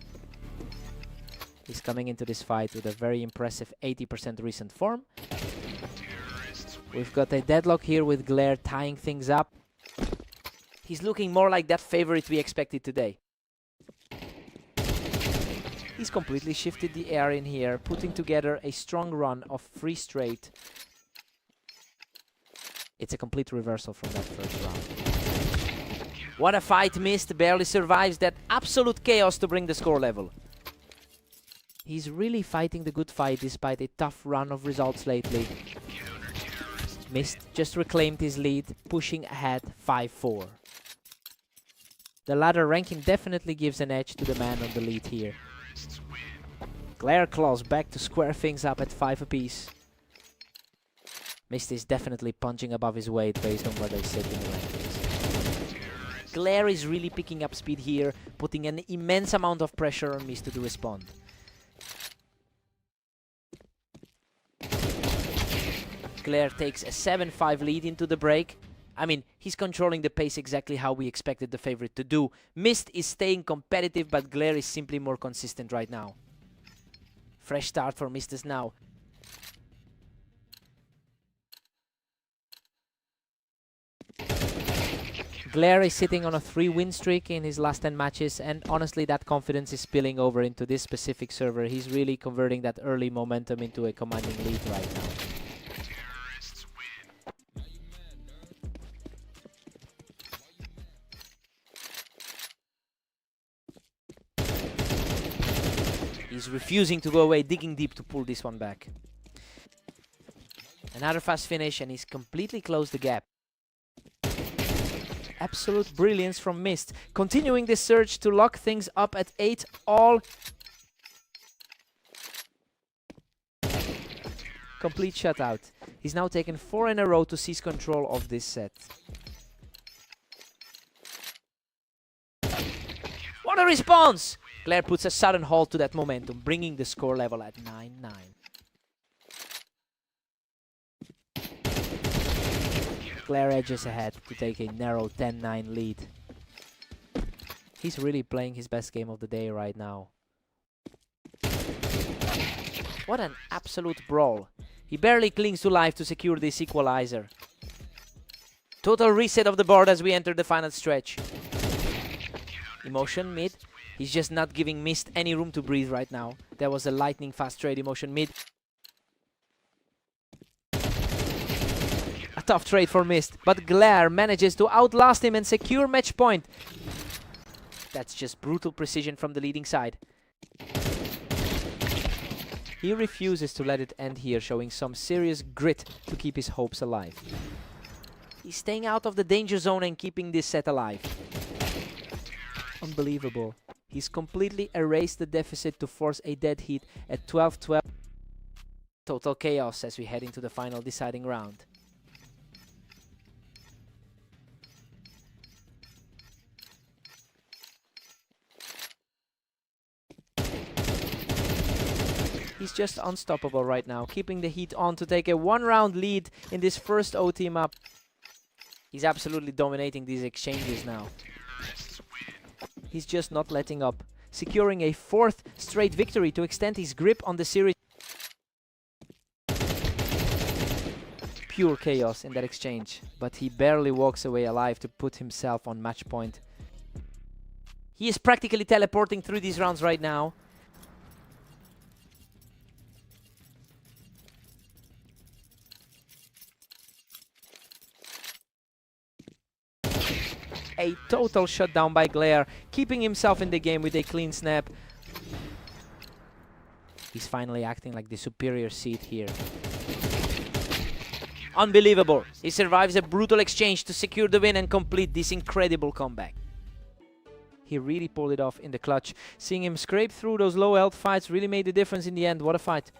He's coming into this fight with a very impressive 80% recent form. We've got a deadlock here with Glare tying things up. He's looking more like that favorite we expected today. He's completely shifted the air in here, putting together a strong run of 3 straight. It's a complete reversal from that first round. What a fight. Mist barely survives that absolute chaos to bring the score level. He's really fighting the good fight despite a tough run of results lately. Mist just reclaimed his lead, pushing ahead 5-4. The ladder ranking definitely gives an edge to the man on the lead here. Glare claws back to square things up at 5 apiece. Mist is definitely punching above his weight based on where they sit in the rankings. Glare is really picking up speed here, putting an immense amount of pressure on Mist to respond. Glare takes a 7-5 lead into the break. I mean, he's controlling the pace exactly how we expected the favorite to do. Mist is staying competitive, but Glare is simply more consistent right now. Fresh start for Mist now. Glare is sitting on a 3-win streak in his last 10 matches, and honestly that confidence is spilling over into this specific server. He's really converting that early momentum into a commanding lead right now. He's refusing to go away, digging deep to pull this one back. Another fast finish, and he's completely closed the gap. Absolute brilliance from Mist. Continuing this surge to lock things up at 8 all. Complete shutout. He's now taken 4 in a row to seize control of this set. What a response! Glare puts a sudden halt to that momentum, bringing the score level at 9-9. Glare edges ahead to take a narrow 10-9 lead. He's really playing his best game of the day right now. What an absolute brawl. He barely clings to life to secure this equalizer. Total reset of the board as we enter the final stretch. Emotion mid. He's just not giving Mist any room to breathe right now. There was a lightning fast trade. Emotion mid. A tough trade for Mist, but Glare manages to outlast him and secure match point. That's just brutal precision from the leading side. He refuses to let it end here, showing some serious grit to keep his hopes alive. He's staying out of the danger zone and keeping this set alive. Unbelievable. He's completely erased the deficit to force a dead heat at 12-12. Total chaos as we head into the final deciding round. He's just unstoppable right now, keeping the heat on to take a 1-round lead in this first O team up. He's absolutely dominating these exchanges now. He's just not letting up, securing a 4th straight victory to extend his grip on the series. Pure chaos in that exchange, but he barely walks away alive to put himself on match point. He is practically teleporting through these rounds right now. A total shutdown by Glare, keeping himself in the game with a clean snap. He's finally acting like the superior seed here. Unbelievable. He survives a brutal exchange to secure the win and complete this incredible comeback. He really pulled it off in the clutch. Seeing him scrape through those low health fights really made the difference in the end. What a fight.